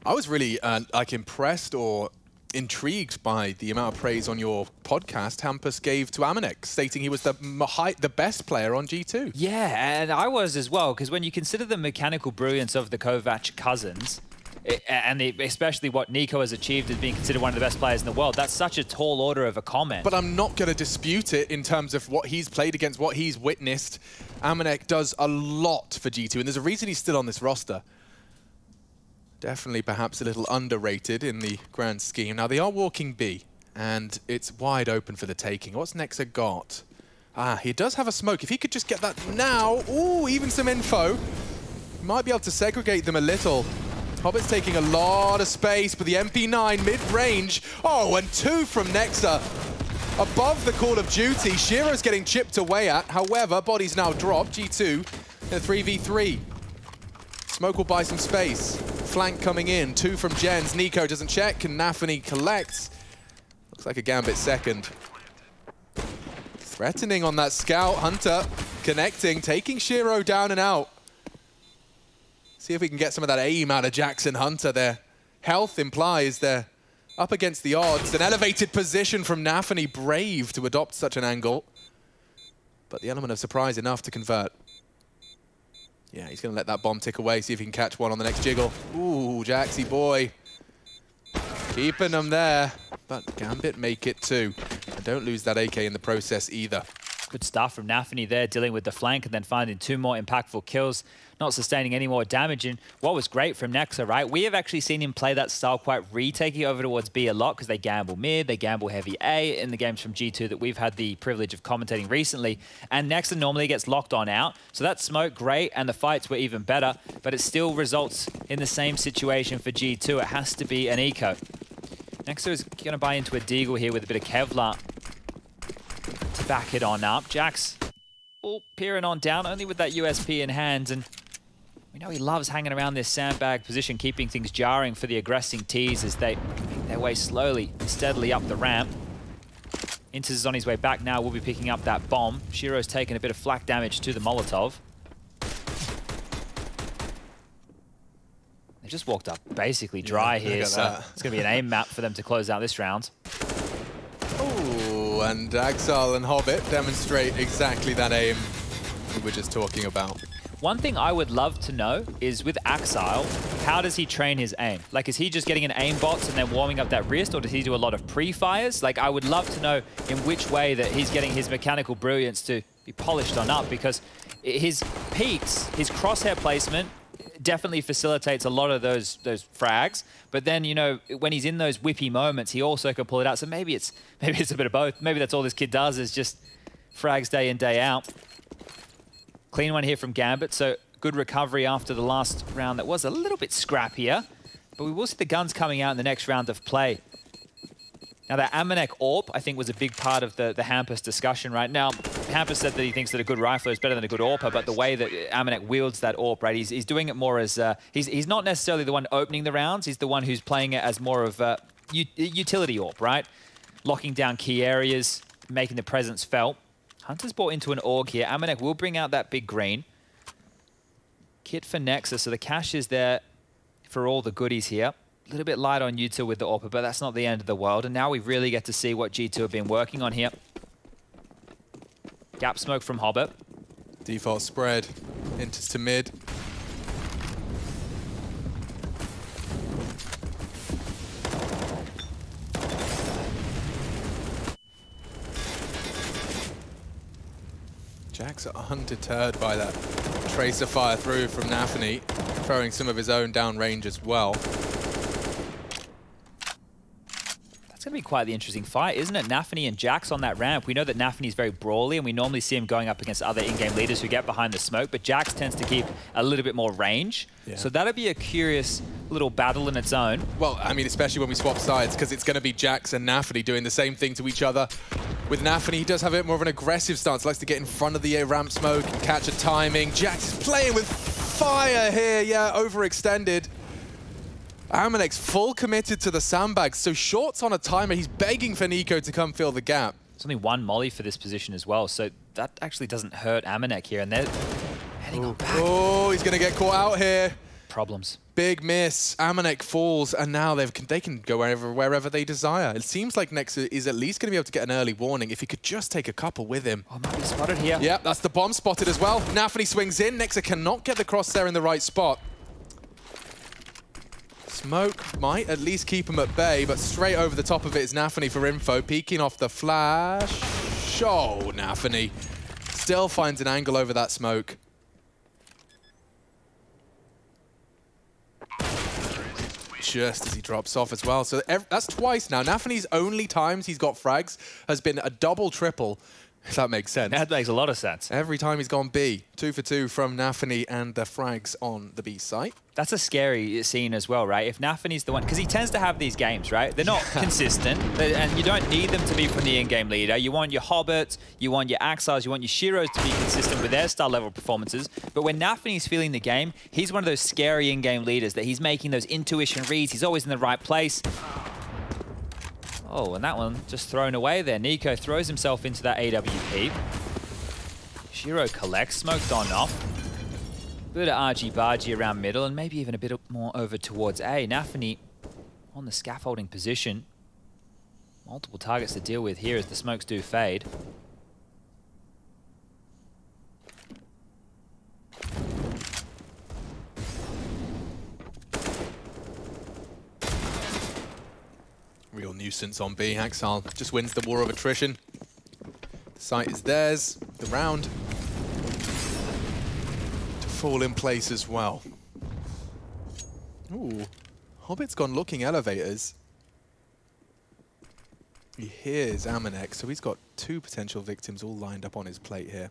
I was really like impressed or intrigued by the amount of praise on your podcast Hampus gave to Amanek, stating he was the best player on G2. Yeah, and I was as well, because when you consider the mechanical brilliance of the Kovac cousins, especially what Nico has achieved as being considered one of the best players in the world. That's such a tall order of a comment. But I'm not going to dispute it in terms of what he's played against, what he's witnessed. Amanek does a lot for G2, and there's a reason he's still on this roster. Definitely perhaps a little underrated in the grand scheme. Now, they are walking B, and it's wide open for the taking. What's Nexa got? Ah, he does have a smoke. If he could just get that now, ooh, even some info. Might be able to segregate them a little. Hobbit's taking a lot of space, but the MP9 mid-range. Oh, and 2 from Nexa. Above the Call of Duty, Shiro's getting chipped away at. However, body's now dropped. G2 in a 3v3. Smoke will buy some space. Flank coming in. 2 from Jens. Nico doesn't check, and Nafany collects. Looks like a Gambit second. Threatening on that scout. Hunter connecting, taking Shiro down and out. See if we can get some of that aim out of Jackson Hunter. Their health implies they're up against the odds. An elevated position from Nafany, brave to adopt such an angle. But the element of surprise enough to convert. Yeah, he's going to let that bomb tick away, see if he can catch one on the next jiggle. Ooh, Jaxie boy. Keeping them there. But Gambit make it too. And don't lose that AK in the process either. Good stuff from Nafany there, dealing with the flank and then finding 2 more impactful kills, not sustaining any more damage. And what was great from Nexa, right? We have actually seen him play that style quite retaking over towards B a lot because they gamble mid, they gamble heavy A in the games from G2 that we've had the privilege of commentating recently. And Nexa normally gets locked on out. So that smoke, great, and the fights were even better, but it still results in the same situation for G2. It has to be an eco. Nexa is going to buy into a Deagle here with a bit of Kevlar to back it on up. Jax, peering on down, only with that USP in hand, and we know he loves hanging around this sandbag position, keeping things jarring for the aggressing T's as they make their way slowly, steadily up the ramp. Intis is on his way back now, will be picking up that bomb. Shiro's taken a bit of flak damage to the Molotov. They just walked up basically dry here, so it's going to be an aim map for them to close out this round. Oh, and Axel and Hobbit demonstrate exactly that aim we were just talking about. One thing I would love to know is with Axile, how does he train his aim? Like, is he just getting an aimbot and then warming up that wrist, or does he do a lot of pre-fires? Like, I would love to know in which way that he's getting his mechanical brilliance to be polished on up, because his peaks, his crosshair placement, definitely facilitates a lot of those frags, but then, you know, when he's in those whippy moments, he also can pull it out. So maybe it's a bit of both. Maybe that's all this kid does is just frags day in, day out. Clean one here from Gambit, so good recovery after the last round that was a little bit scrappier, but we will see the guns coming out in the next round of play. Now, that Amanek AWP, I think, was a big part of the Hampus discussion right now. Hampus said that he thinks that a good rifler is better than a good AWPer, but the way that Amanek wields that AWP, right, he's doing it more as... he's not necessarily the one opening the rounds, he's the one who's playing it as more of a utility AWP, right? Locking down key areas, making the presence felt. Hunter's bought into an AUG here. Amanek will bring out that big green. Kit for Nexus, so the cash is there for all the goodies here. A little bit light on U2 with the AWPer, but that's not the end of the world. And now we really get to see what G2 have been working on here. Gap smoke from Hobbit. Default spread. Enters to mid. Jax undeterred by that tracer fire through from Nafany, throwing some of his own downrange as well. It's going to be quite the interesting fight, isn't it? Nafany and Jax on that ramp. We know that Nafany is very brawly, and we normally see him going up against other in-game leaders who get behind the smoke, but Jax tends to keep a little bit more range. Yeah. So that'll be a curious little battle in its own. Well, I mean, especially when we swap sides, because it's going to be Jax and Nafany doing the same thing to each other. With Nafany, he does have a bit more of an aggressive stance. Likes to get in front of the ramp smoke and catch a timing. Jax is playing with fire here. Yeah, overextended. Amanek's full committed to the sandbags, so shorts on a timer. He's begging for Nico to come fill the gap. There's only one molly for this position as well, so that actually doesn't hurt Amanek here, and they're heading on back. Oh, he's going to get caught out here. Problems. Big miss. Amanek falls, and now they can go wherever they desire. It seems like Nexa is at least going to be able to get an early warning if he could just take a couple with him. Oh, might be spotted here. Yeah, that's the bomb spotted as well. Nafany swings in. Nexa cannot get the crosshair in the right spot. Smoke might at least keep him at bay, but straight over the top of it is Nafany for info, peeking off the flash. Oh, Nafany still finds an angle over that smoke. Just as he drops off as well. So that's twice now. Nafany's only times he's got frags has been a double, triple, if that makes sense. That makes a lot of sense. Every time he's gone B. 2 for 2 from Nafany and the frags on the B site. That's a scary scene as well, right? If Nafany's the one, because he tends to have these games, right? They're not consistent, and you don't need them to be from the in-game leader. You want your Hobbits, you want your Axars, you want your Shiros to be consistent with their star level performances. But when Nafany's feeling the game, he's one of those scary in-game leaders that he's making those intuition reads. He's always in the right place. Oh, and that one just thrown away there. Nico throws himself into that AWP. Shiro collects, smoked on off. Bit of argy-bargy around middle, and maybe even a bit more over towards A. Nafany on the scaffolding position. Multiple targets to deal with here as the smokes do fade. Real nuisance on B. Haxal just wins the war of attrition. The site is theirs. The round to fall in place as well. Ooh, Hobbit's gone looking elevators. He hears Amanek, so he's got 2 potential victims all lined up on his plate here.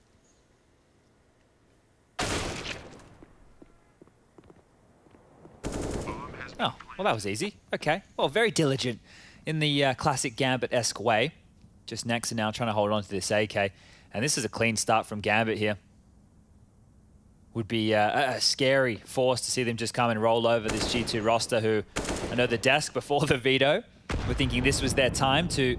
Oh, well, that was easy. Okay. Well, very diligent in the classic Gambit-esque way. Just next and now trying to hold on to this AK. And this is a clean start from Gambit here. Would be a scary force to see them just come and roll over this G2 roster who, I know the desk before the veto, were thinking this was their time to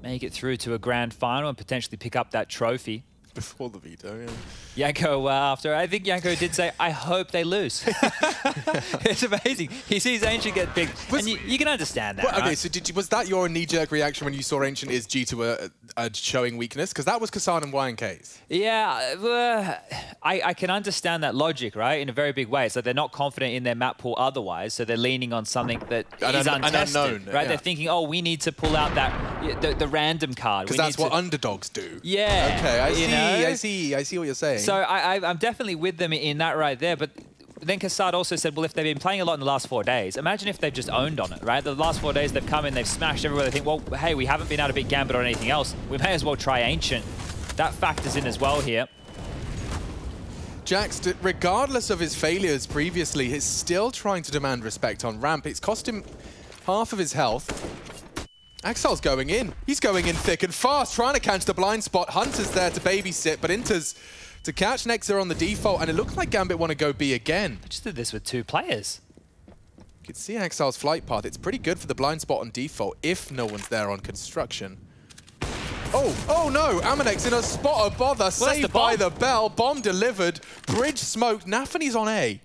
make it through to a grand final and potentially pick up that trophy. Before the veto, yeah. Yanko, after, I think Yanko did say, I hope they lose. It's amazing. He sees Ancient get big, and you can understand that, well, okay, right? so was that your knee-jerk reaction when you saw Ancient is due to a showing weakness? Because that was Kassan and YNK's. Yeah, I can understand that logic, right? In a very big way. It's like they're not confident in their map pool otherwise, so they're leaning on something that is untested, unknown, right? Yeah. They're thinking, oh, we need to pull out that the random card. Because that's what underdogs do. Yeah. Okay, I see what you're saying. So I'm definitely with them in that right there, but then Kassad also said, well, if they've been playing a lot in the last 4 days, imagine if they've just owned on it, right? The last 4 days they've come in, they've smashed everywhere. They think, well, hey, we haven't been able to beat Gambit on anything else. We may as well try Ancient. That factors in as well here. Jax, regardless of his failures previously, is still trying to demand respect on ramp. It's cost him half of his health. Axel's going in. He's going in thick and fast, trying to catch the blind spot. Hunter's there to babysit, but Inter's to catch Nexa on the default, and it looks like Gambit want to go B again. I just did this with 2 players. You can see Axel's flight path. It's pretty good for the blind spot on default if no one's there on construction. Oh no! Amanek's in a spot of bother, saved by the bell, bomb delivered, bridge smoked, Nafany's on A.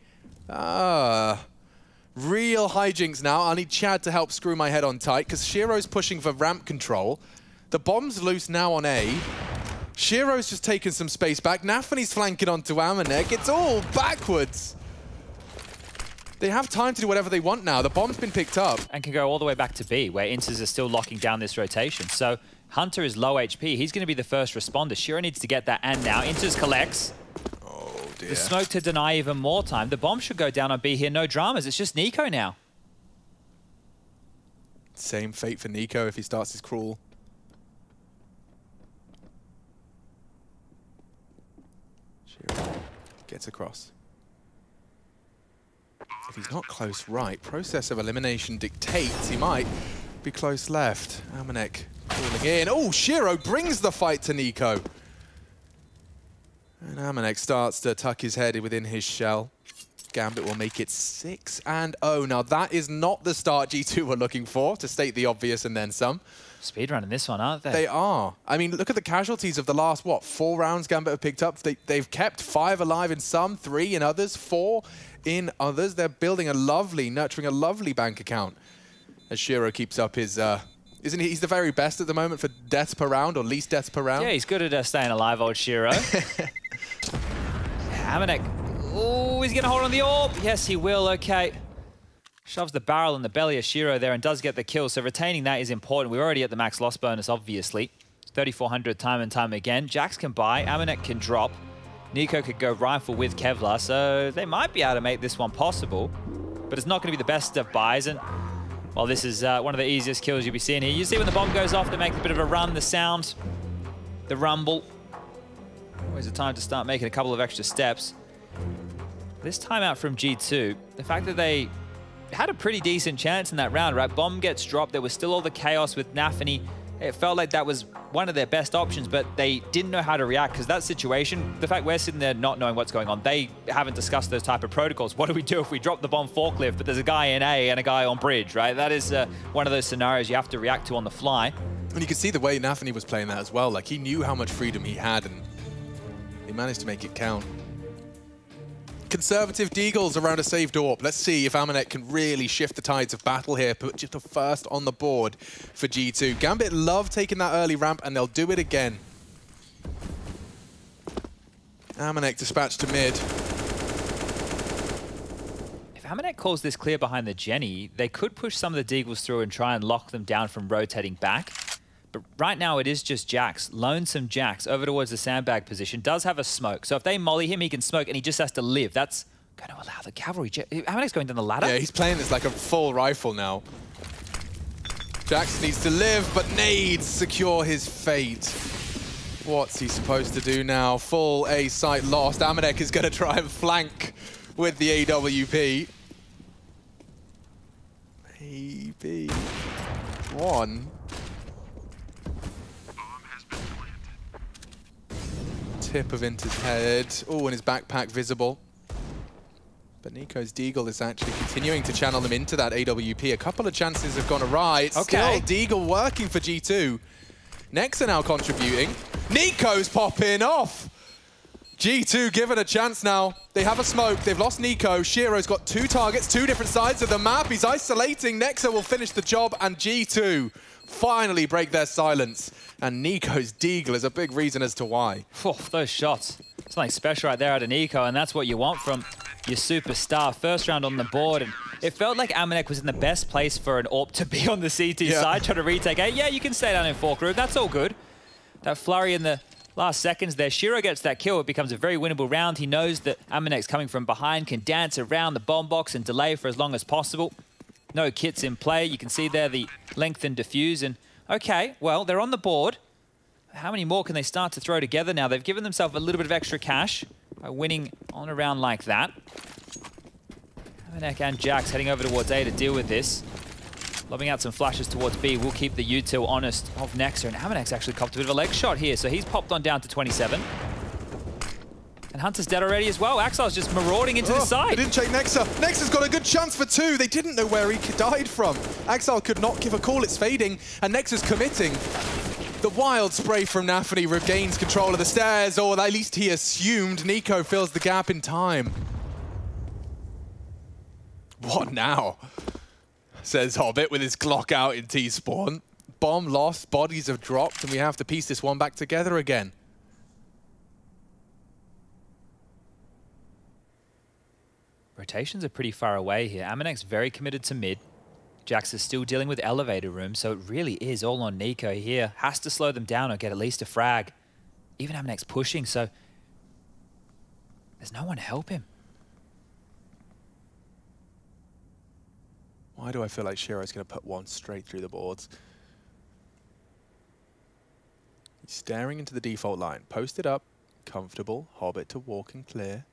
Real hijinks now. I need Chad to help screw my head on tight, because Shiro's pushing for ramp control. The bomb's loose now on A. Shiro's just taken some space back. Nafany's flanking onto Amanek. It's all backwards. They have time to do whatever they want now. The bomb's been picked up. And can go all the way back to B, where Inters are still locking down this rotation. So Hunter is low HP. He's going to be the first responder. Shiro needs to get that, and now Inters collects. Oh, dear. The smoke to deny even more time. The bomb should go down on B here. No dramas. It's just Nico now. Same fate for Nico if he starts his crawl. Shiro gets across. If he's not close right, process of elimination dictates he might be close left. Amanek falling in. Oh, Shiro brings the fight to Nico. And Amanek starts to tuck his head within his shell. Gambit will make it 6-0. Now that is not the start G2 were looking for, to state the obvious and then some. Speedrunning this one, aren't they? They are. I mean, look at the casualties of the last, what, 4 rounds Gambit have picked up. They've kept 5 alive in some, 3 in others, 4 in others. They're building a lovely, nurturing a lovely bank account. As Shiro keeps up his, isn't he? He's the very best at the moment for deaths per round, or least deaths per round. Yeah, he's good at staying alive, old Shiro. Amanek. Oh, he's going to hold on the orb. Yes, he will. Okay. Shoves the barrel in the belly of Shiro there and does get the kill, so retaining that is important. We're already at the max loss bonus, obviously. 3,400 time and time again. Jax can buy, Amanek can drop. Nico could go rifle with Kevlar, so they might be able to make this one possible. But it's not going to be the best of buys, and well, this is one of the easiest kills you'll be seeing here. You see when the bomb goes off, they make a bit of a run, the sound, the rumble. Always a time to start making a couple of extra steps. This timeout from G2, the fact that they had a pretty decent chance in that round, right? Bomb gets dropped, there was still all the chaos with Nafany. It felt like that was one of their best options, but they didn't know how to react because that situation, the fact we're sitting there not knowing what's going on, they haven't discussed those type of protocols. What do we do if we drop the bomb forklift, but there's a guy in A and a guy on bridge, right? That is one of those scenarios you have to react to on the fly. And you can see the way Nafany was playing that as well. Like, he knew how much freedom he had, and he managed to make it count. Conservative Deagles around a saved AWP. Let's see if Amanek can really shift the tides of battle here. Put just the first on the board for G2. Gambit love taking that early ramp, and they'll do it again. Amanek dispatched to mid. If Amanek calls this clear behind the Jenny, they could push some of the Deagles through and try and lock them down from rotating back. But right now it is just Jax, lonesome Jax, over towards the sandbag position, does have a smoke. So if they molly him, he can smoke and he just has to live. That's going to allow the cavalry. Amanek's going down the ladder. Yeah, he's playing this like a full rifle now. Jax needs to live, but nades secure his fate. What's he supposed to do now? Full A site lost. Amanek is going to try and flank with the AWP. Maybe one. Tip of Inter's head. Oh, and his backpack visible. But Nico's Deagle is actually continuing to channel them into that AWP. A couple of chances have gone awry. It's still Deagle working for G2. Nexa now contributing. Nico's popping off. G2 given a chance now. They have a smoke. They've lost Nico. Shiro's got two targets, two different sides of the map. He's isolating. Nexa will finish the job, and G2 finally break their silence. And Nico's Deagle is a big reason as to why. Oh, those shots. Something special right there out of Nico, and that's what you want from your superstar. First round on the board, and it felt like Amanek was in the best place for an AWP to be on the CT side, trying to retake A. Yeah, you can stay down in Fork Room. That's all good. That flurry in the last seconds there. Shiro gets that kill. It becomes a very winnable round. He knows that Amanek's coming from behind, can dance around the bomb box and delay for as long as possible. No kits in play. You can see there the length and diffuse, and okay, well, they're on the board. How many more can they start to throw together now? They've given themselves a little bit of extra cash by winning on a round like that. Amanek and Jax heading over towards A to deal with this. Lobbing out some flashes towards B will keep the U2 honest of Nexa, and Amanek's actually copped a bit of a leg shot here, so he's popped on down to 27. And Hunter's dead already as well. Axile's just marauding into the side. They didn't check Nexa. Nexa's got a good chance for two. They didn't know where he died from. Axile could not give a call. It's fading, and Nexa's committing. The wild spray from Nafany regains control of the stairs, or at least he assumed. Nico fills the gap in time. What now? Says Hobbit with his Glock out in T-spawn. Bomb lost, bodies have dropped, and we have to piece this one back together again. Rotations are pretty far away here. Amanek's very committed to mid. Jax is still dealing with elevator room, so it really is all on Nico here. Has to slow them down or get at least a frag. Even Amanek's pushing, so there's no one to help him. Why do I feel like Shiro's going to put one straight through the boards? He's staring into the default line. Posted up, comfortable, Hobbit to walk and clear.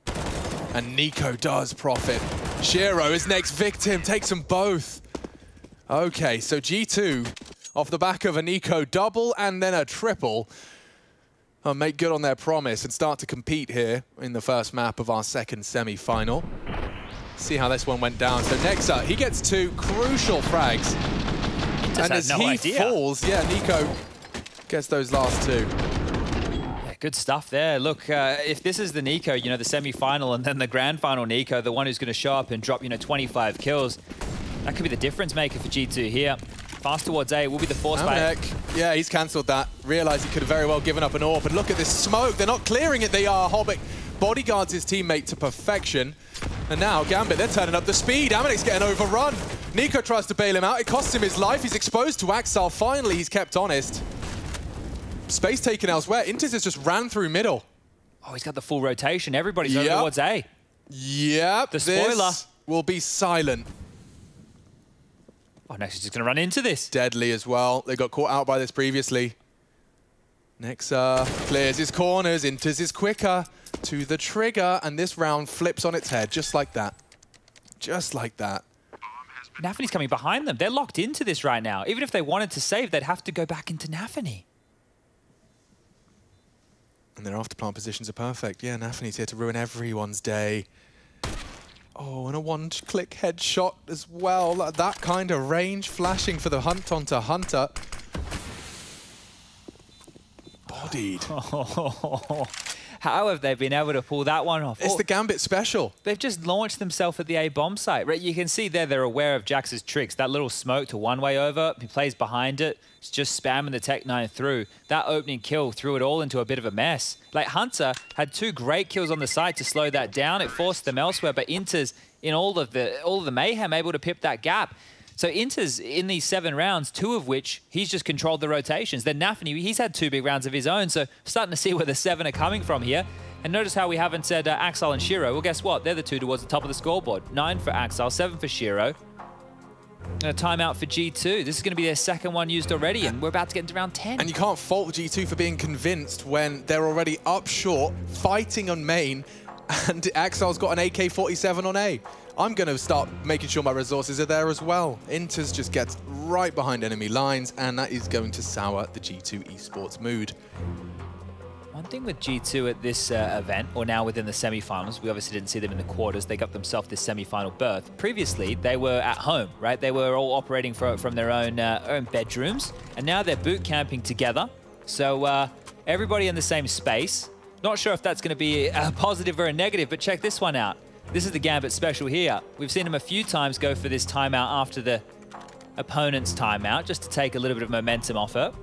And Nico does profit. Shiro, his next victim, takes them both. Okay, so G2, off the back of a Nico double and then a triple, make good on their promise and start to compete here in the first map of our second semi-final. See how this one went down. So Nexa, he gets two crucial frags. And as he falls, Nico gets those last two. Yeah, good stuff there. Look, if this is the Nico, you know, the semi-final and then the grand final Nico, the one who's going to show up and drop, you know, 25 kills, that could be the difference maker for G2 here. Fast towards A will be the force by. Yeah, he's cancelled that. Realised he could have very well given up an AWP. But look at this smoke. They're not clearing it. They are. Hobbit bodyguards his teammate to perfection. And now Gambit, they're turning up the speed. Amanek's getting overrun. Nico tries to bail him out. It costs him his life. He's exposed to Axel. Finally, he's kept honest. Space taken elsewhere. Intis has just ran through middle. Oh, he's got the full rotation. Everybody's over towards A. Yep. The spoiler this will be silent. Oh, Nex is just going to run into this. Deadly as well. They got caught out by this previously. Nexa clears his corners. Intis is quicker to the trigger, and this round flips on its head, just like that. Just like that. Nafany's coming behind them. They're locked into this right now. Even if they wanted to save, they'd have to go back into Nafany. And their after-plant positions are perfect. Yeah, Nafany's here to ruin everyone's day. Oh, and a one-click headshot as well. That kind of range, flashing for the hunt onto Hunter. Bodied. How have they been able to pull that one off? It's the Gambit special. They've just launched themselves at the A bomb site. Right, you can see there they're aware of Jax's tricks. That little smoke to one-way over, he plays behind it. It's just spamming the Tech-9 through. That opening kill threw it all into a bit of a mess. Like, Hunter had 2 great kills on the side to slow that down. It forced them elsewhere, but Inter's in all of the mayhem able to pip that gap. So Inter's in these 7 rounds, 2 of which he's just controlled the rotations. Then Nafany, he's had 2 big rounds of his own, so starting to see where the 7 are coming from here. And notice how we haven't said Axel and Shiro. Well, guess what? They're the 2 towards the top of the scoreboard. 9 for Axel, 7 for Shiro. And a timeout for G2. This is going to be their 2nd one used already, and we're about to get into round 10. And you can't fault G2 for being convinced when they're already up short, fighting on main, and Axel's got an AK-47 on A. I'm going to start making sure my resources are there as well. Inters just gets right behind enemy lines, and that is going to sour the G2 esports mood. One thing with G2 at this event, or now within the semi-finals, we obviously didn't see them in the quarters. They got themselves this semi-final berth. Previously, they were at home, right? They were all operating from their own bedrooms, and now they're boot camping together. So everybody in the same space. Not sure if that's going to be a positive or a negative, but check this one out. This is the Gambit special here. We've seen him a few times go for this timeout after the opponent's timeout, just to take a little bit of momentum off it.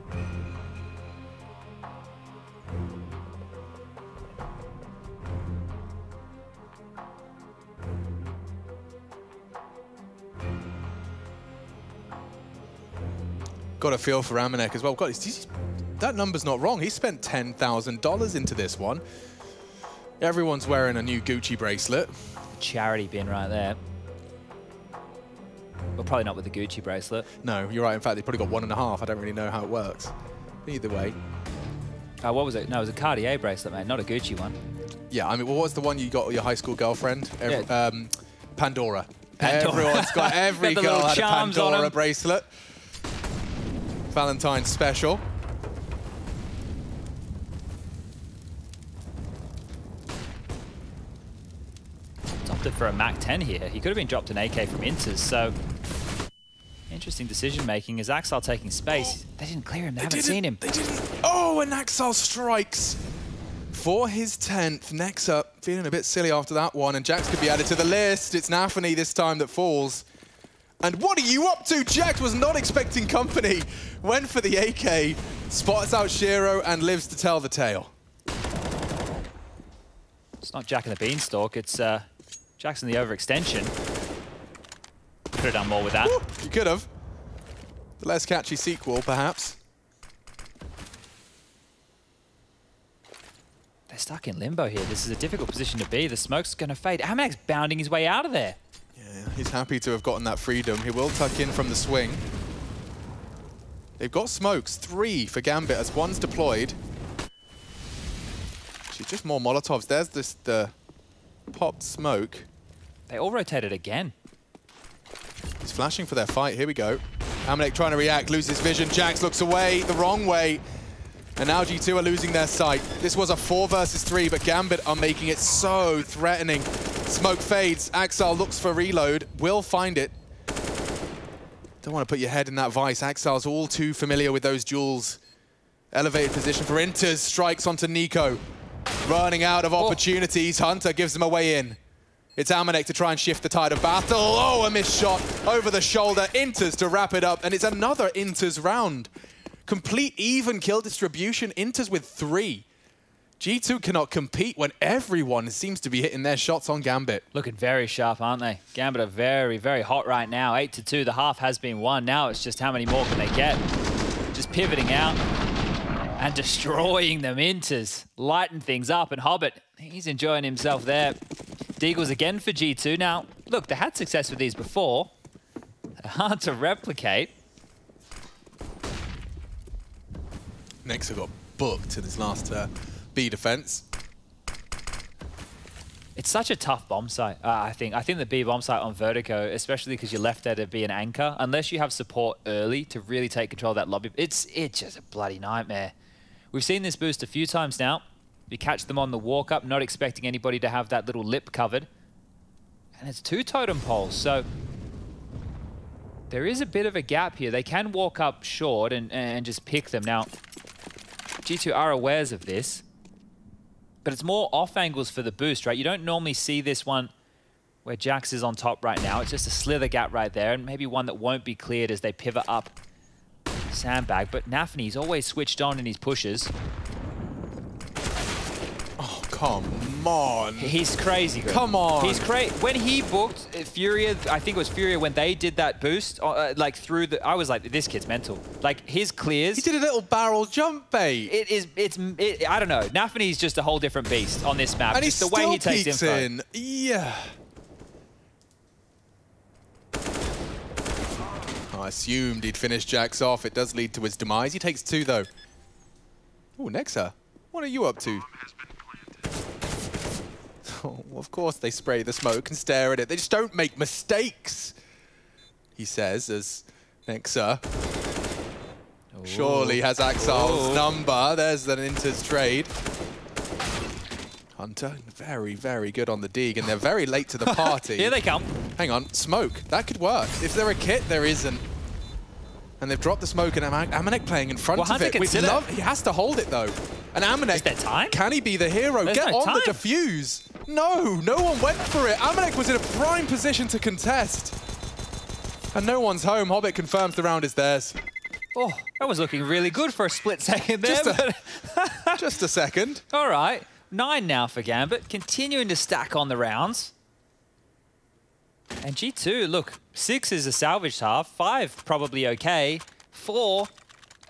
Got a feel for Amanek as well. God, that number's not wrong. He spent $10,000 into this one. Everyone's wearing a new Gucci bracelet. Charity bin right there. Well, probably not with the Gucci bracelet. No, you're right. In fact, they probably got 1.5. I don't really know how it works. Either way. What was it? No, it was a Cartier bracelet, mate, not a Gucci one. Yeah, I mean, what was the one you got with your high school girlfriend? Pandora. Pandora. Everyone's got, every girl had a Pandora bracelet. Valentine's special. Opted for a MAC-10 here. He could have been dropped an AK from Inters, so interesting decision making. Is Axel taking space? They didn't clear him. They haven't seen him. They didn't. Oh, and Axel strikes for his 10th. Nexa feeling a bit silly after that one, and Jax could be added to the list. It's Nafany this time that falls. And what are you up to? Jax was not expecting company. Went for the AK, spots out Shiro, and lives to tell the tale. It's not Jack and the Beanstalk. It's Jackson the overextension. Could have done more with that. Ooh, you could have. The less catchy sequel, perhaps. They're stuck in limbo here. This is a difficult position to be. The smoke's going to fade. Amanek's bounding his way out of there. Yeah, he's happy to have gotten that freedom. He will tuck in from the swing. They've got smokes, 3 for Gambit as one's deployed. Actually, just more Molotovs. There's the popped smoke. They all rotated again. He's flashing for their fight. Here we go. Amanek trying to react, loses vision. Jax looks away the wrong way. And now G2 are losing their sight. This was a 4 versus 3, but Gambit are making it so threatening. Smoke fades. Axel looks for reload. Will find it. Don't want to put your head in that vice. Axel's all too familiar with those duels. Elevated position for Inters. Strikes onto Nico. Running out of opportunities. Hunter gives them a way in. It's Amanek to try and shift the tide of battle. Oh, a missed shot over the shoulder. Inters to wrap it up. And it's another Inters round. Complete even kill distribution. Inters with 3. G2 cannot compete when everyone seems to be hitting their shots on Gambit. Looking very sharp, aren't they? Gambit are very, very hot right now. 8-2, the half has been won. Now it's just how many more can they get? Just pivoting out and destroying the Minters. Lighten things up, and Hobbit, he's enjoying himself there. Deagles again for G2. Now, look, they had success with these before. They're hard to replicate. Nexa got booked in his last B defense. It's such a tough bomb site, I think. I think the B bomb site on Vertigo, especially because you're left there to be an anchor, unless you have support early to really take control of that lobby, it's just a bloody nightmare. We've seen this boost a few times now. You catch them on the walk up, not expecting anybody to have that little lip covered. And it's 2 totem poles, so there is a bit of a gap here. They can walk up short and just pick them. Now, G2 are awares of this, but it's more off angles for the boost, right? You don't normally see this one where Jax is on top right now. It's just a slither gap right there, and maybe one that won't be cleared as they pivot up sandbag. But Nafny's always switched on in his pushes. Oh, come on. He's crazy good. Come on. He's crazy. When he booked Furia, I think it was Furia, when they did that boost, like through the, I was like, this kid's mental. Like his clears. He did a little barrel jump bait. I don't know. Nafny's just a whole different beast on this map. And just he the way still he takes peeks info. in. Yeah. I assumed he'd finish Jax off. It does lead to his demise. He takes 2 though. Oh, Nexa, what are you up to? Oh, of course they spray the smoke and stare at it. They just don't make mistakes, he says, as Nexa surely has Axal's number. There's an Inter's trade. Hunter, very, very good on the dig, and they're very late to the party. Here they come. Hang on, smoke. That could work. If they're a kit, there isn't. And they've dropped the smoke, and Amanek playing in front of it. He has to hold it, though. And Amanek, is there time? Can he be the hero? Get on the defuse. No, no one went for it. Amanek was in a prime position to contest. And no one's home. Hobbit confirms the round is theirs. Oh, that was looking really good for a split second there. Just a second. All right. 9 now for Gambit, continuing to stack on the rounds. And G2, look, 6 is a salvaged half, 5 probably okay, 4,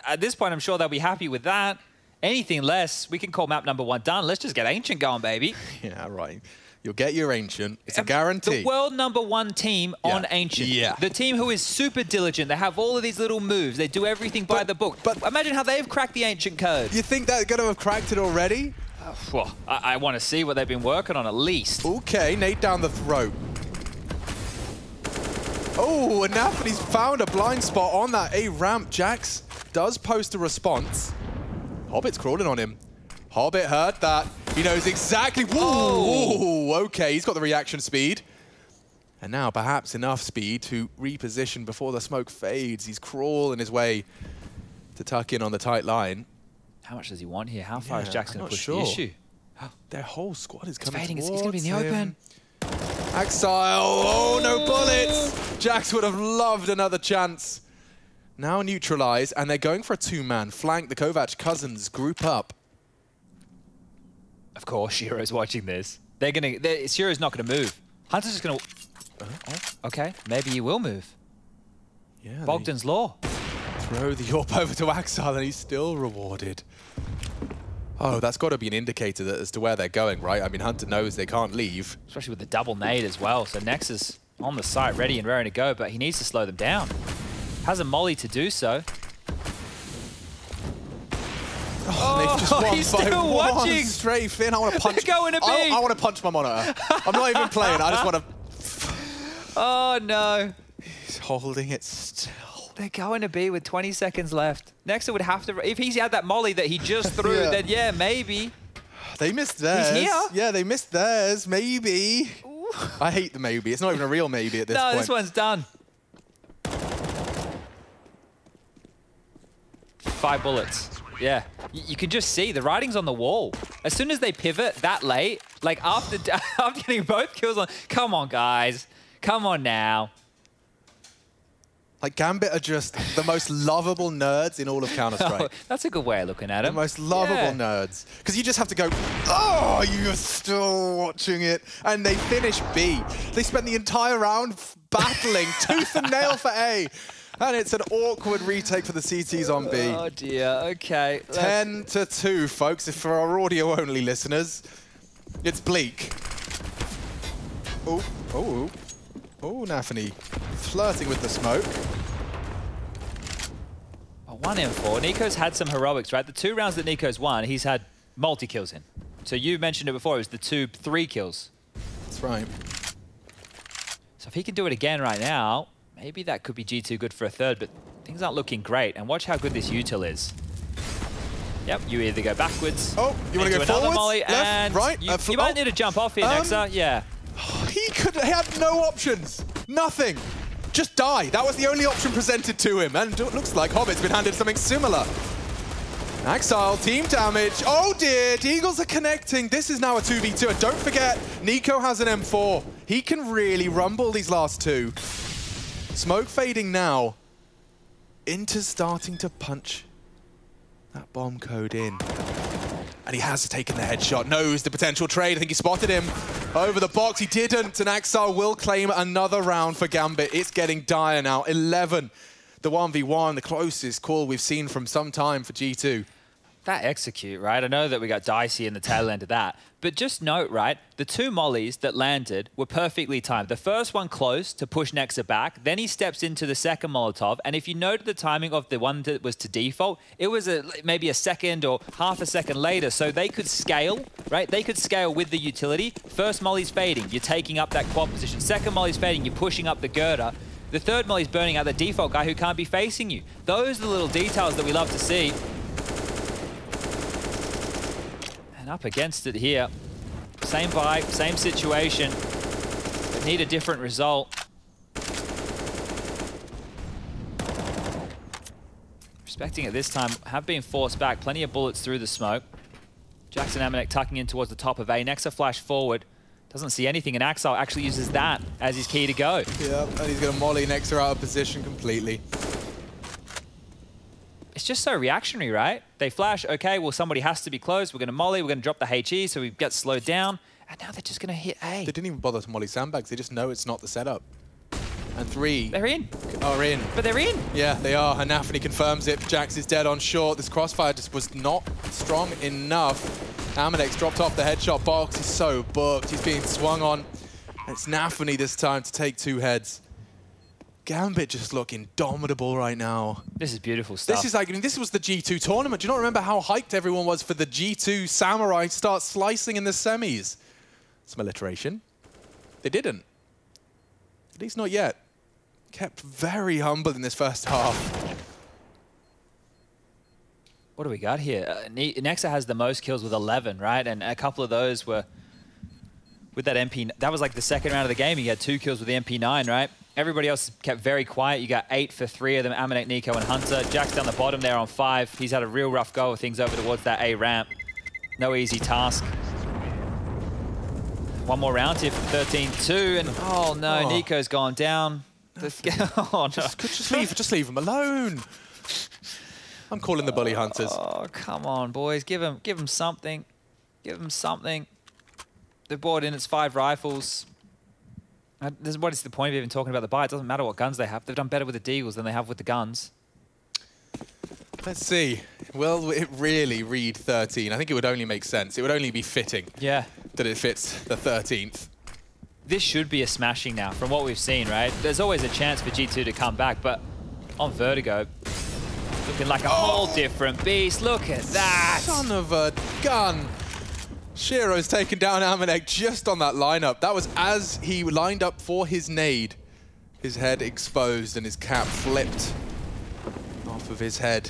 at this point I'm sure they'll be happy with that. Anything less, we can call map number 1 done. Let's just get Ancient going, baby. Yeah, right. You'll get your Ancient. It's a guarantee. The world number 1 team on Ancient. Yeah. The team who is super diligent. They have all of these little moves. They do everything by the book. But imagine how they've cracked the Ancient code. You think they're going to have cracked it already? Well, I want to see what they've been working on at least. Okay, Nate down the throat. Oh, and Nafny's found a blind spot on that A ramp. Jax does post a response. Hobbit's crawling on him. Hobbit heard that. He knows exactly. Whoa, okay, he's got the reaction speed. And now perhaps enough speed to reposition before the smoke fades. He's crawling his way to tuck in on the tight line. How much does he want here? How far is Jax going to push the issue? Their whole squad is coming towards He's going to be in the open. Axile, oh no bullets! Jax would have loved another chance. Now neutralized, and they're going for a 2-man flank. The Kovac cousins group up. Of course, Shiro's watching this. Shiro's not going to move. Hunter's just going to... okay, maybe he will move. Yeah, Bogdan's Law. Throw the AWP over to Axile, and he's still rewarded. Oh, that's got to be an indicator as to where they're going, right? I mean, Hunter knows they can't leave. Especially with the double nade as well. So Nexus on the site, ready and raring to go, but he needs to slow them down. Has a molly to do so. Oh, they've just won he's by still one watching. Straight fin. I want to punch. They're going to be. I want to punch my monitor. I'm not even playing. I just want to. Oh no. He's holding it still. They're going to be with 20 seconds left. Nexa would have to, if he's had that molly that he just threw, then yeah, maybe. They missed theirs. He's here. Yeah, they missed theirs. Maybe. Ooh. I hate the maybe. It's not even a real maybe at this point. No, this one's done. 5 bullets. Yeah. You can just see the writing's on the wall. As soon as they pivot that late, like after getting both kills on, come on, guys. Come on now. Like, Gambit are just the most lovable nerds in all of Counter-Strike. Oh, that's a good way of looking at it. The most lovable nerds. Because you just have to go, oh, you're still watching it. And they finish B. They spend the entire round battling tooth and nail for A. And it's an awkward retake for the CTs on B. Oh, dear. Okay. 10-2, folks, if for our audio-only listeners. It's bleak. Oh, oh, oh, Nafany flirting with the smoke. 1 in 4. Nico's had some heroics, right? The 2 rounds that Nico's won, he's had multi-kills in. So you mentioned it before, it was the 2-3 kills. That's right. So if he can do it again right now, maybe that could be G2 good for a third, but things aren't looking great. And watch how good this util is. Yep, you either go backwards, oh, you want to go another forwards, molly, left, and right, you might need to jump off here, Nexa. Yeah. He had no options. Nothing. Just die. That was the only option presented to him. And it looks like Hobbit's been handed something similar. Axile, team damage. Oh dear, Deagles are connecting. This is now a 2v2. And don't forget, Nico has an M4. He can really rumble these last two. Smoke fading now. Inter starting to punch that bomb code in. And he has taken the headshot, knows the potential trade. I think he spotted him over the box. He didn't, and Axile will claim another round for Gambit. It's getting dire now. 11, the 1v1, the closest call we've seen from some time for G2. That execute, right? I know that we got dicey in the tail end of that, but just note, right, the 2 mollies that landed were perfectly timed. The first one close to push Nexa back, then he steps into the second Molotov, and if you noted the timing of the one that was to default, it was maybe a second or half a second later, so they could scale, right? They could scale with the utility. First molly's fading, you're taking up that quad position. Second molly's fading, you're pushing up the girder. The third molly's burning out the default guy who can't be facing you. Those are the little details that we love to see. Up against it here. Same vibe, same situation. But need a different result. Respecting it this time, have been forced back. Plenty of bullets through the smoke. Jackson Amanek tucking in towards the top of A. Nexa flash forward. Doesn't see anything, and Axile actually uses that as his key to go. Yeah, and he's going to molly Nexa out of position completely. It's just so reactionary, right? They flash, okay, well, somebody has to be close. We're going to molly, we're going to drop the HE, so we get slowed down. And now they're just going to hit A. They didn't even bother to molly sandbags. They just know it's not the setup. And 3 they're in. Are in. But they're in. Yeah, they are. And Nafany confirms it. Jax is dead on short. This crossfire just was not strong enough. Amanek's dropped off the headshot box. He's so booked. He's being swung on. And it's Nafany this time to take 2 heads. Gambit just look indomitable right now. This is beautiful stuff. This is like, I mean, this was the G2 tournament. Do you not remember how hyped everyone was for the G2 Samurai start slicing in the semis? Some alliteration. They didn't. At least not yet. Kept very humble in this first half. What do we got here? Nexa has the most kills with 11, right? And a couple of those were with that MP. That was like the second round of the game. He had 2 kills with the MP9, right? Everybody else kept very quiet. You got 8 for 3 of them, Amanek, Nico, and Hunter. Jack's down the bottom there on 5. He's had a real rough go of things over towards that A ramp. No easy task. One more round here for 13-2, and oh no, Nico's gone down. Oh, no. Just leave him alone. I'm calling the bully hunters. Oh, come on, boys. Give him something. Give him something. They've brought in its 5 rifles. What is the point of even talking about the buy? It doesn't matter what guns they have. They've done better with the Deagles than they have with the guns. Let's see. Will it really read 13? I think it would only make sense. It would only be fitting that it fits the 13th. This should be a smashing now from what we've seen, right? There's always a chance for G2 to come back, but on Vertigo, looking like a whole different beast. Look at that. Son of a gun. Shiro's taken down Amanek just on that lineup. That was as he lined up for his nade. His head exposed and his cap flipped off of his head.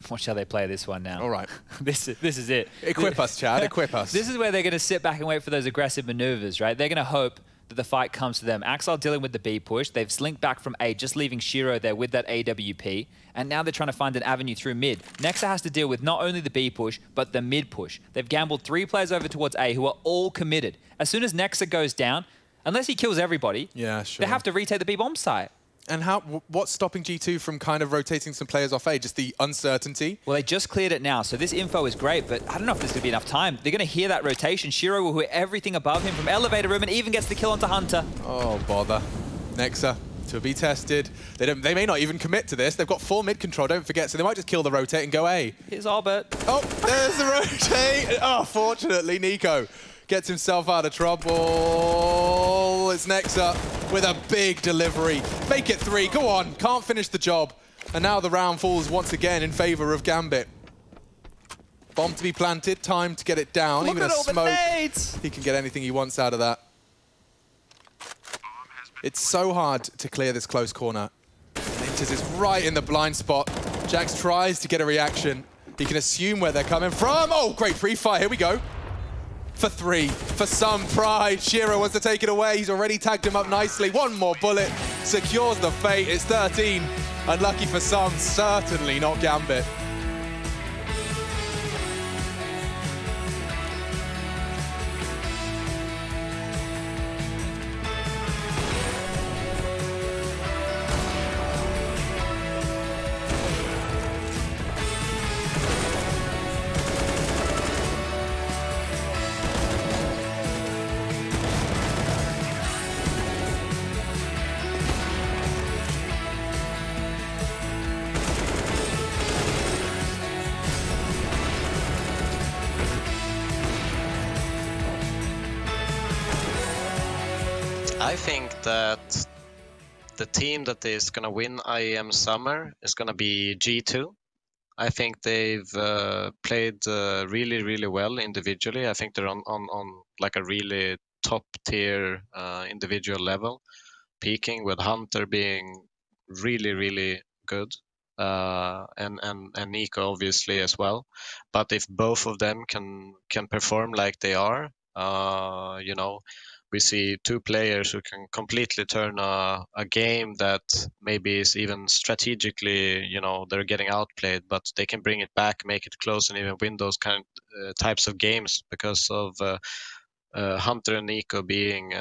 Watch how they play this one now. All right. This is it. Equip us, Chad. Equip us. This is where they're going to sit back and wait for those aggressive maneuvers, right? They're going to hope that the fight comes to them. Axile dealing with the B push. They've slinked back from A, just leaving Shiro there with that AWP. And now they're trying to find an avenue through mid. Nexa has to deal with not only the B push, but the mid push. They've gambled 3 players over towards A who are all committed. As soon as Nexa goes down, Unless he kills everybody, yeah, sure. they have to retake the B bomb site. And what's stopping G2 from kind of rotating some players off A? Just the uncertainty? Well, they just cleared it now, so this info is great, but I don't know if there's going to be enough time. They're going to hear that rotation. Shiro will hear everything above him from elevator room and even gets the kill onto Hunter. Oh, bother. Nexa to be tested. They may not even commit to this. They've got full mid control, don't forget, so they might just kill the rotate and go A. Here's Albert. Oh, there's the rotate. Oh, fortunately, Nico gets himself out of trouble. It's Nexa with a big delivery. Make it 3, go on. Can't finish the job. And now the round falls once again in favor of Gambit. Bomb to be planted, time to get it down. Look even at a all smoke. the nades. He can get anything he wants out of that. It's so hard to clear this close corner. Ninjas is right in the blind spot. Jax tries to get a reaction. He can assume where they're coming from. Oh, great pre-fire, here we go. For 3, for some pride. Shiro wants to take it away. He's already tagged him up nicely. One more bullet, secures the fate. It's 13. Unlucky for some, certainly not Gambit. I think that the team that is going to win IEM Summer is going to be G2. I think they've played really, really well individually. I think they're on like a really top tier individual level, peaking with Hunter being really, really good. And Nico obviously as well. But if both of them can perform like they are, you know, we see 2 players who can completely turn a game that maybe is even strategically, you know, they're getting outplayed, but they can bring it back, make it close, and even win those types of games because of Hunter and Nico being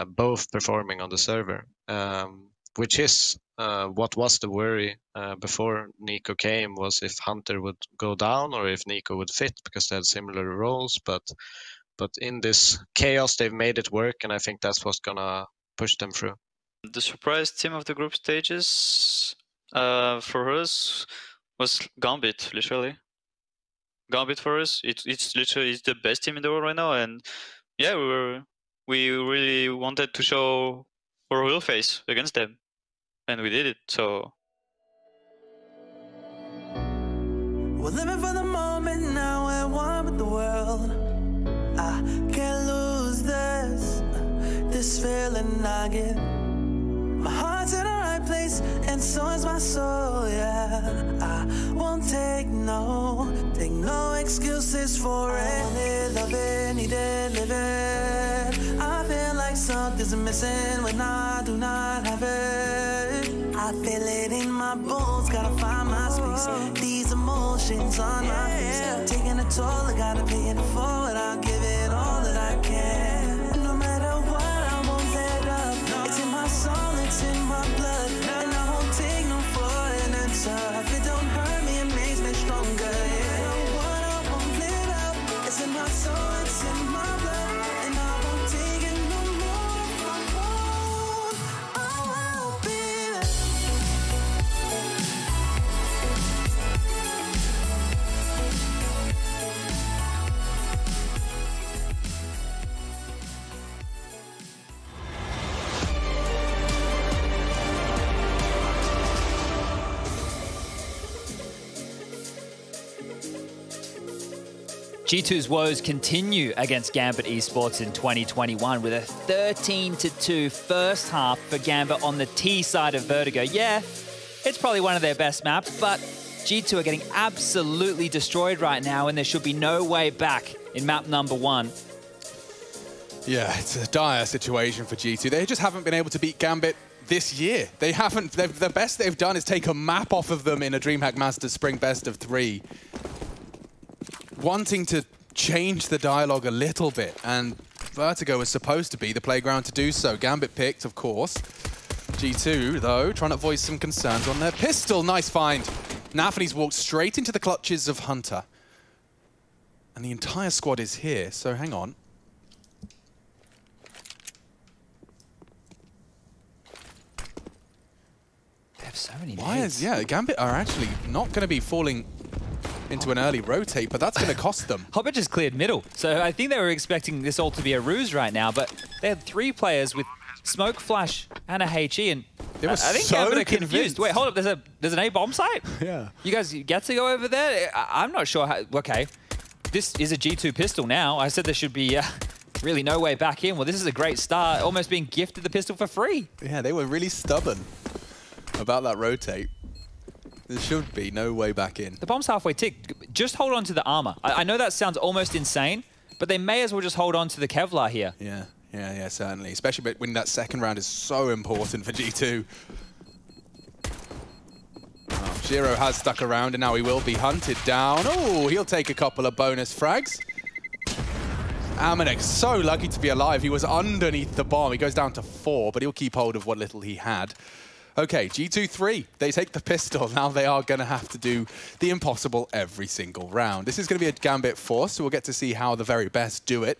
both performing on the server, which is what was the worry before Nico came, was if Hunter would go down or if Nico would fit, because they had similar roles, but in this chaos, they've made it work, and I think that's what's gonna push them through. The surprise team of the group stages for us was Gambit, literally. Gambit for us, it's literally the best team in the world right now, and yeah, we really wanted to show our real face against them, and we did it. So We're living for the moment now, we're one with the world. I can't lose this feeling I get. My heart's in the right place, and so is my soul, yeah. I won't take no excuses for it. Love it, need it, live it. I feel like something's missing when I do not have it. I feel it in my bones, gotta find my space. These emotions on my face, taking a toll, I gotta pay it forward. I'll give it all that I can. No matter what, I won't let up. It's in my soul, it's in my blood, and I won't take no for an answer. If it don't hurt me, it makes me stronger. Yeah, no what, I won't let up. It's in my soul, it's in my blood, and I won't take it no more. I won't. Oh, baby. G2's woes continue against Gambit Esports in 2021 with a 13-2 first half for Gambit on the T side of Vertigo. Yeah, it's probably one of their best maps, but G2 are getting absolutely destroyed right now, and there should be no way back in map number 1. Yeah, it's a dire situation for G2. They just haven't been able to beat Gambit this year. They haven't. The best they've done is take a map off of them in a DreamHack Masters Spring Best of 3. Wanting to change the dialogue a little bit, and Vertigo was supposed to be the playground to do so. Gambit picked, of course. G2, though, trying to voice some concerns on their pistol. Nice find. Nafany's walked straight into the clutches of Hunter. And the entire squad is here, so hang on. They have so many Yeah, Gambit are actually not going to be falling into an early rotate, but that's going to cost them. Hobbit just cleared middle, so I think they were expecting this all to be a ruse right now, but they had 3 players with Smoke, Flash, and a HE, and they were I think so Gambit are confused. Wait, hold up, there's an A bomb site? Yeah. You guys get to go over there? I'm not sure how, okay. This is a G2 pistol now. I said there should be really no way back in. Well, this is a great start, almost being gifted the pistol for free. Yeah, they were really stubborn about that rotate. There should be no way back in. The bomb's halfway ticked. Just hold on to the armor. I know that sounds almost insane, but they may as well just hold on to the Kevlar here. Yeah, certainly. Especially when that second round is so important for G2. Oh, Giro has stuck around and now he will be hunted down. Oh, he'll take a couple of bonus frags. Amanek, so lucky to be alive. He was underneath the bomb. He goes down to 4, but he'll keep hold of what little he had. Okay, G2 3. They take the pistol. Now they are going to have to do the impossible every single round. This is going to be a Gambit force, so we'll get to see how the very best do it.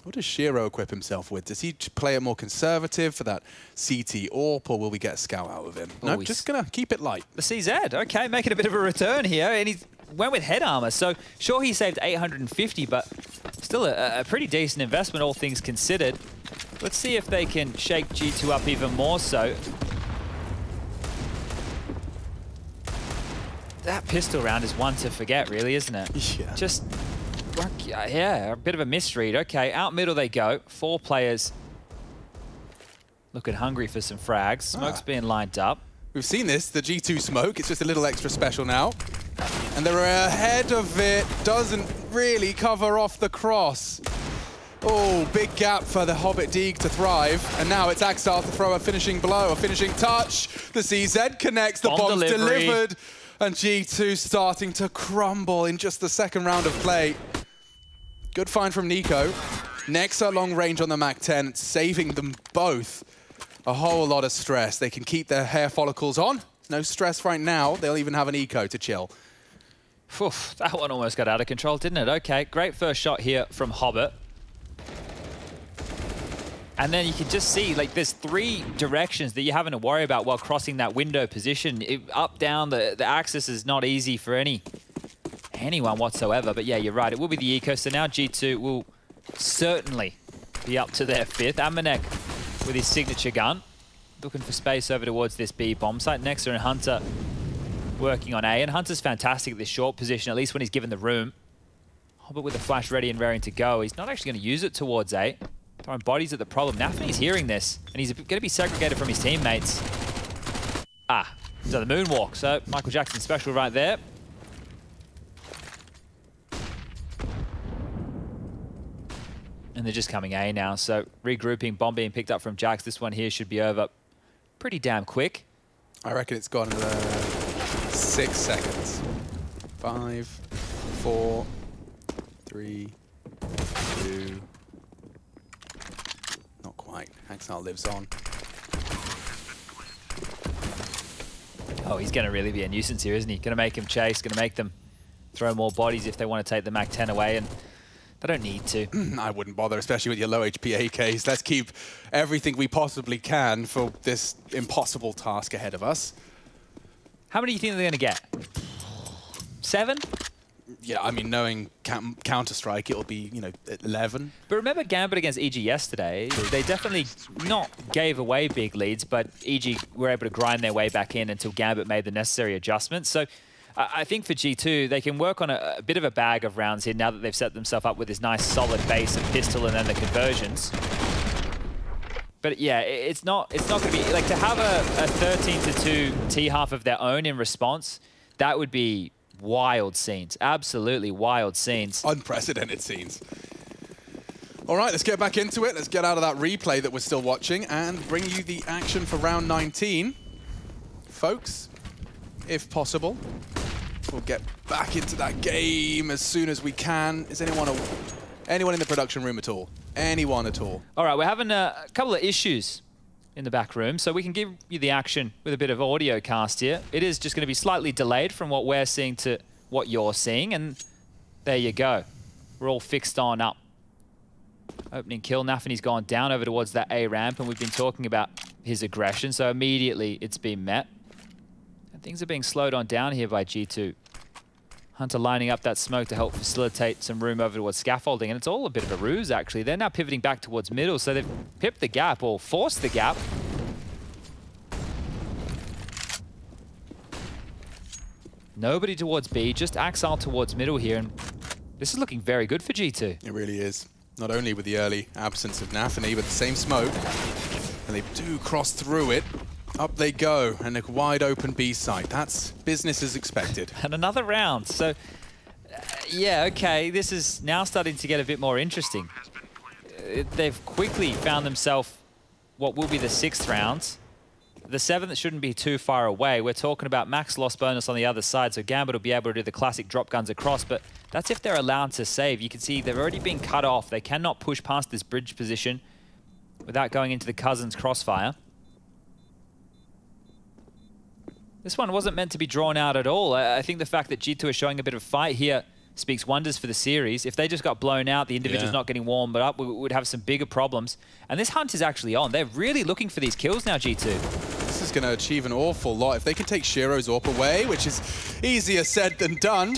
What does Shiro equip himself with? Does he play it more conservative for that CT AWP, or will we get a scout out of him? No, just going to keep it light. The CZ, okay, making a bit of a return here, and he went with head armor. So sure, he saved 850, but still a pretty decent investment, all things considered. Let's see if they can shake G2 up even more so. That pistol round is one to forget, really, isn't it? Yeah. Just, yeah, a bit of a misread. Okay, out middle they go. 4 players looking hungry for some frags. Smoke's being lined up. We've seen this, the G2 smoke. It's just a little extra special now. And they're ahead of it. Doesn't really cover off the cross. Oh, big gap for the Hobbit Deeg to thrive. And now it's Axel to throw a finishing blow, a finishing touch. The CZ connects, the bomb's delivered. And G2 starting to crumble in just the second round of play. Good find from Nico. Nexa long range on the MAC-10, saving them both a whole lot of stress. They can keep their hair follicles on. No stress right now. They'll even have an eco to chill. Oof, that one almost got out of control, didn't it? Okay, great first shot here from Hobbit. And then you can just see, like, there's 3 directions that you're having to worry about while crossing that window position. Up, down, the axis is not easy for anyone whatsoever. But yeah, you're right, it will be the eco. So now G2 will certainly be up to their 5th. Amanek with his signature gun, looking for space over towards this B bomb site. Nexa and Hunter working on A. And Hunter's fantastic at this short position, at least when he's given the room. Hobbit with the flash ready and raring to go. He's not actually going to use it towards A. Throwing bodies at the problem. Nafany's hearing this, and he's going to be segregated from his teammates. So the moonwalk. So Michael Jackson special right there. And they're just coming A now. So regrouping, bomb being picked up from Jax. This one here should be over pretty damn quick. I reckon it's gone 6 seconds. 5, 4, 3, 2. Not quite. Axel lives on. Oh, he's going to really be a nuisance here, isn't he? Going to make him chase, going to make them throw more bodies if they want to take the MAC-10 away, and they don't need to. I wouldn't bother, especially with your low HP AKs. Let's keep everything we possibly can for this impossible task ahead of us. How many do you think they're going to get? 7? Yeah, I mean, knowing Counter-Strike, it'll be, 11. But remember Gambit against EG yesterday? They definitely not gave away big leads, but EG were able to grind their way back in until Gambit made the necessary adjustments. So I think for G2, they can work on a bit of a bag of rounds here now that they've set themselves up with this nice solid base of pistol and then the conversions. But yeah, it's not going to be, like, to have a 13-2 T-half of their own in response, that would be wild scenes. Absolutely wild scenes. Unprecedented scenes. All right, let's get back into it. Let's get out of that replay that we're still watching and bring you the action for round 19. Folks, if possible, we'll get back into that game as soon as we can. Is anyone Anyone in the production room at all? Anyone at all? All right, we're having a couple of issues in the back room, so we can give you the action with a bit of audio cast here. It is just going to be slightly delayed from what we're seeing to what you're seeing, and there you go. We're all fixed on up. Opening kill, Nafany's gone down over towards that A ramp, and we've been talking about his aggression, so immediately it's been met. And things are being slowed on down here by G2. Hunter lining up that smoke to help facilitate some room over towards scaffolding, and it's all a bit of a ruse, actually. They're now pivoting back towards middle, so they've pipped the gap, or forced the gap. Nobody towards B, just Axile towards middle here, and this is looking very good for G2. It really is. Not only with the early absence of Nafany, but the same smoke, and they do cross through it. Up they go, and a wide open B site. That's business as expected. And another round. So, yeah, okay, this is now starting to get a bit more interesting. They've quickly found themselves what will be the 6th round. The 7th shouldn't be too far away. We're talking about max loss bonus on the other side, so Gambit will be able to do the classic drop guns across, but that's if they're allowed to save. You can see they've already been cut off. They cannot push past this bridge position without going into the Cousins crossfire. This one wasn't meant to be drawn out at all. I think the fact that G2 is showing a bit of fight here speaks wonders for the series. If they just got blown out, the individual's not getting warmed up, we would have some bigger problems. And this hunt is actually on. They're really looking for these kills now, G2. This is going to achieve an awful lot. If they can take Shiro's AWP away, which is easier said than done,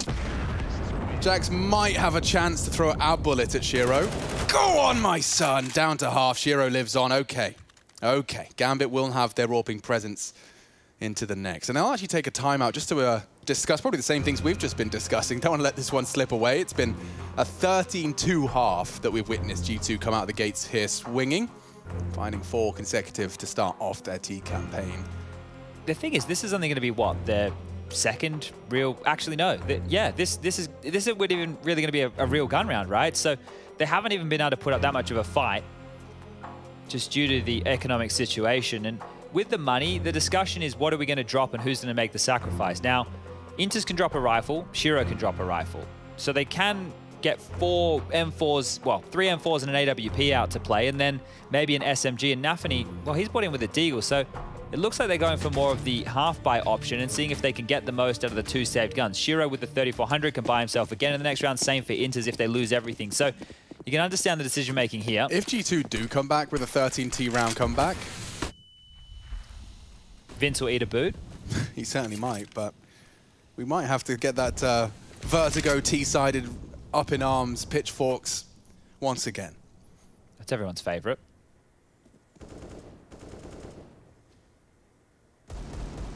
Jax might have a chance to throw out bullet at Shiro. Go on, my son! Down to half. Shiro lives on. Okay. Okay. Gambit will have their AWPing presence into the next. And I'll actually take a timeout just to discuss probably the same things we've just been discussing. Don't want to let this one slip away. It's been a 13-2 half that we've witnessed G2 come out of the gates here swinging, finding 4 consecutive to start off their T campaign. The thing is, this is only going to be what, their second real, actually no, this isn't even really going to be a real gun round, right? So they haven't even been able to put up that much of a fight just due to the economic situation. And with the money, the discussion is what are we going to drop and who's going to make the sacrifice. Now, Inters can drop a rifle, Shiro can drop a rifle. So they can get 4 M4s, well, 3 M4s and an AWP out to play, and then maybe an SMG. And Nafany, well, he's brought in with a Deagle, so it looks like they're going for more of the half-buy option and seeing if they can get the most out of the 2 saved guns. Shiro with the 3400 can buy himself again in the next round, same for Inters if they lose everything. So you can understand the decision-making here. If G2 do come back with a 13T round comeback, Vince will eat a boot. He certainly might, but we might have to get that Vertigo T-sided up in arms pitchforks once again. That's everyone's favorite.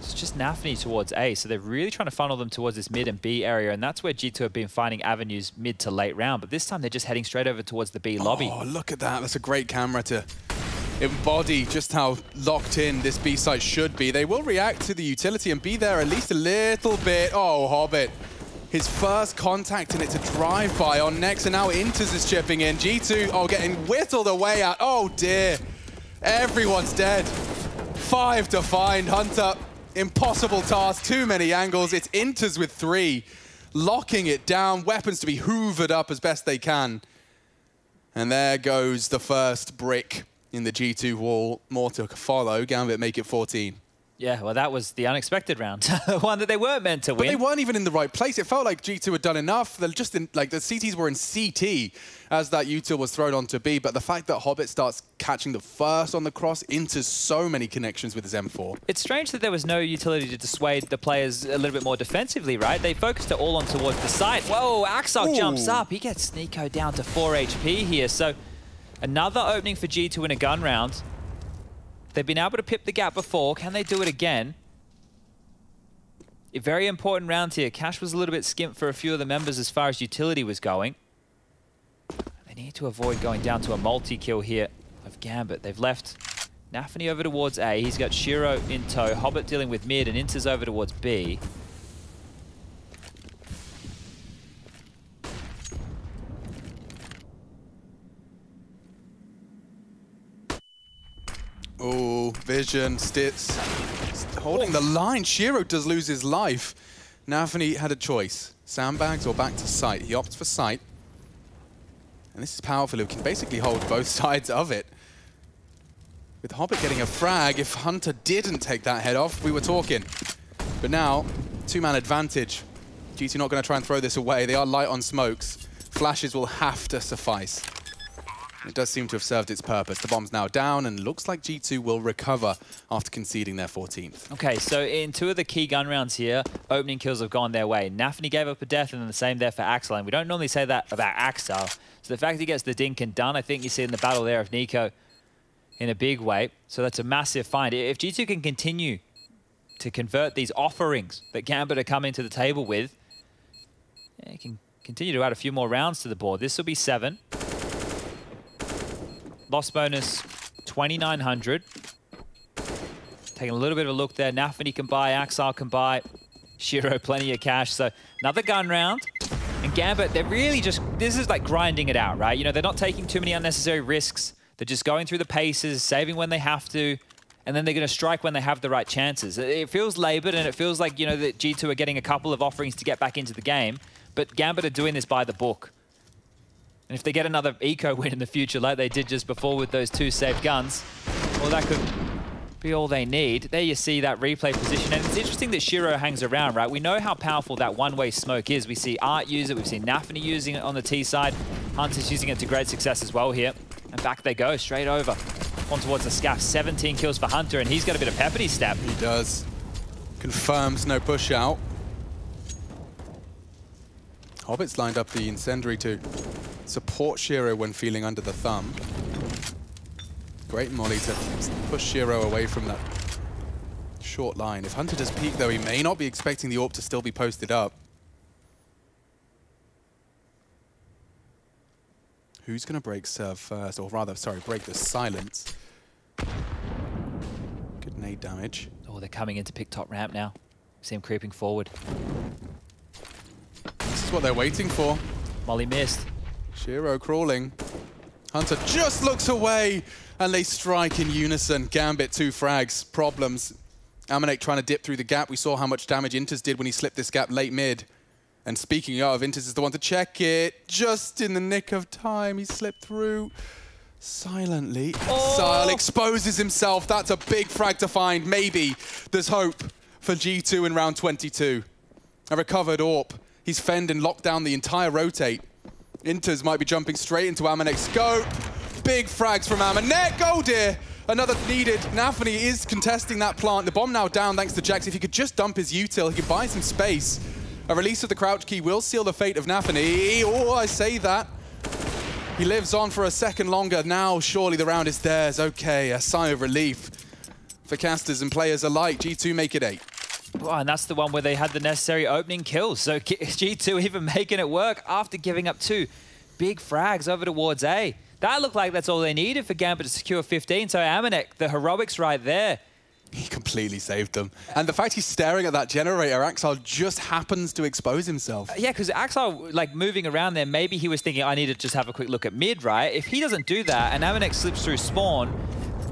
It's just Nafany towards A, so they're really trying to funnel them towards this mid and B area, and that's where G2 have been finding avenues mid to late round, but this time they're just heading straight over towards the B lobby. Oh, look at that. That's a great camera to embody just how locked in this B site should be. They will react to the utility and be there at least a little bit. Oh, Hobbit. His first contact in it to drive by on next, and now Inters is chipping in. G2, oh, getting whittled away out. Oh, dear. Everyone's dead. 5 to find. Hunter, impossible task. Too many angles. It's Inters with 3. Locking it down. Weapons to be hoovered up as best they can. And there goes the first brick in the G2 wall. More to follow. Gambit make it 14. Yeah, well, that was the unexpected round. The one that they weren't meant to win. But they weren't even in the right place. It felt like G2 had done enough. They're just in, like, the CTs were in CT as that util was thrown onto B. But the fact that Hobbit starts catching the first on the cross into so many connections with his M4. It's strange that there was no utility to dissuade the players a little bit more defensively, right? They focused it all on towards the side. Whoa, Axel jumps up. He gets Sneeko down to 4 HP here. So another opening for G2 in a gun round. They've been able to pip the gap before. Can they do it again? A very important round here. Cash was a little bit skimp for a few of the members as far as utility was going. They need to avoid going down to a multi-kill here of Gambit. They've left Nafany over towards A. He's got Shiro in tow. Hobbit dealing with mid, and Inters over towards B. Oh, Vision, Stitz, holding the line. Shiro does lose his life. Nafany had a choice. Sandbags or back to sight. He opts for sight. And this is powerful. It can basically hold both sides of it. With Hobbit getting a frag, if Hunter didn't take that head off, we were talking. But now, two-man advantage. G2 not going to try and throw this away. They are light on smokes. Flashes will have to suffice. It does seem to have served its purpose. The bomb's now down, and looks like G2 will recover after conceding their 14th. Okay, so in two of the key gun rounds here, opening kills have gone their way. Nafany gave up a death, and then the same there for Axel. And we don't normally say that about Axel. So the fact he gets the dink and done, I think you see in the battle there of Nico in a big way. So that's a massive find. If G2 can continue to convert these offerings that Gambit are coming to the table with, he can continue to add a few more rounds to the board. This will be 7. Loss bonus, 2,900. Taking a little bit of a look there. Nafany can buy, Axel can buy. Shiro, plenty of cash. So another gun round. And Gambit, they're really just, this is like grinding it out, right? You know, they're not taking too many unnecessary risks. They're just going through the paces, saving when they have to, and then they're going to strike when they have the right chances. It feels labored, and it feels like, you know, that G2 are getting a couple of offerings to get back into the game, but Gambit are doing this by the book. And if they get another eco win in the future like they did just before with those 2 saved guns, well, that could be all they need. There you see that replay position, and it's interesting that Shiro hangs around, right? We know how powerful that one-way smoke is. We see Art use it, we've seen Nafany using it on the T side, Hunter's using it to great success as well here. And back they go, straight over. On towards the scaff, 17 kills for Hunter, and he's got a bit of pep in his step. He does. Confirms no push out. Hobbit's lined up the incendiary to support Shiro when feeling under the thumb. Great molly to push Shiro away from that short line. If Hunter does peek, though, he may not be expecting the AWP to still be posted up. Who's going to break serve first? Or rather, sorry, break the silence. Good nade damage. Oh, they're coming in to pick top ramp now. See him creeping forward. This is what they're waiting for. Molly missed. Shiro crawling. Hunter just looks away, and they strike in unison. Gambit, 2 frags. Problems. Amanek trying to dip through the gap. We saw how much damage Inters did when he slipped this gap late mid. And speaking of, Inters is the one to check it. Just in the nick of time, he slipped through silently. Exile exposes himself. That's a big frag to find. Maybe there's hope for G2 in round 22. A recovered AWP. He's fend and locked down the entire rotate. Inters might be jumping straight into Amanek's scope. Big frags from Amanek. Oh dear. Another needed. Nafany is contesting that plant. The bomb now down thanks to Jax. If he could just dump his util, he could buy some space. A release of the crouch key will seal the fate of Nafany. Oh, I say that. He lives on for a second longer. Now, surely the round is theirs. Okay, a sigh of relief for casters and players alike. G2 make it 8. Oh, and that's the one where they had the necessary opening kills. So G2 even making it work after giving up 2 big frags over towards A. That looked like that's all they needed for Gambit to secure 15. So Amanek, the heroics right there. He completely saved them. And the fact he's staring at that generator, Axel just happens to expose himself. Yeah, because Axel, like, moving around there, maybe he was thinking, I need to just have a quick look at mid, right? If he doesn't do that and Amanek slips through spawn,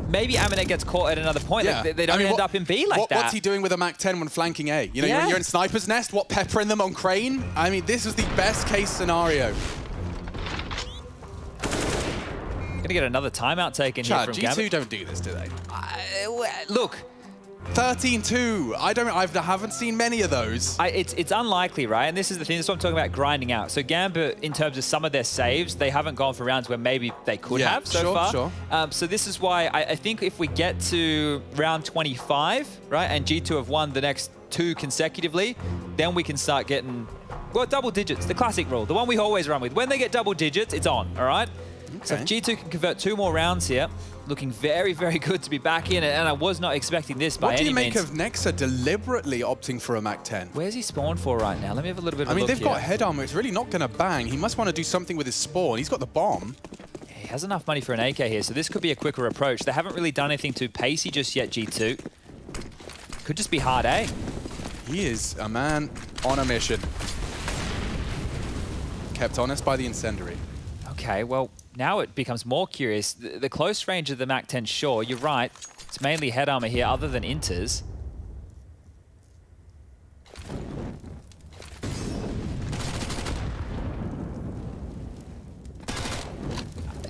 maybe Amanek gets caught at another point. Yeah. They don't end up in B like that. What's he doing with a Mac-10 when flanking A? You know, Yeah. you're in Sniper's Nest, what, peppering them on Crane? I mean, this was the best case scenario. Gonna get another timeout taken here from G2 Gambit. don't do this, do they? Look. 13-2. I haven't seen many of those. It's unlikely, right? And this is the thing. This is what I'm talking about, grinding out. So Gambit, in terms of some of their saves, they haven't gone for rounds where maybe they could have so far. Sure. So this is why I think if we get to round 25, right, and G2 have won the next 2 consecutively, then we can start getting, well, double digits. The classic rule, the one we always run with. When they get double digits, it's on, all right? Okay. So if G2 can convert 2 more rounds here, looking very, very good to be back in it, and I was not expecting this by any means. What do you make of Nexa deliberately opting for a Mac-10? Where's he spawned for right now? Let me have a little bit of a look. I mean, they've here. got head armor. It's really not going to bang. He must want to do something with his spawn. He's got the bomb. He has enough money for an AK here, so this could be a quicker approach. They haven't really done anything too pacey just yet, G2. Could just be hard A. He is a man on a mission. Kept honest by the incendiary. Okay, well, now it becomes more curious. The close range of the Mac-10, sure, you're right. It's mainly head armor here, other than Inters.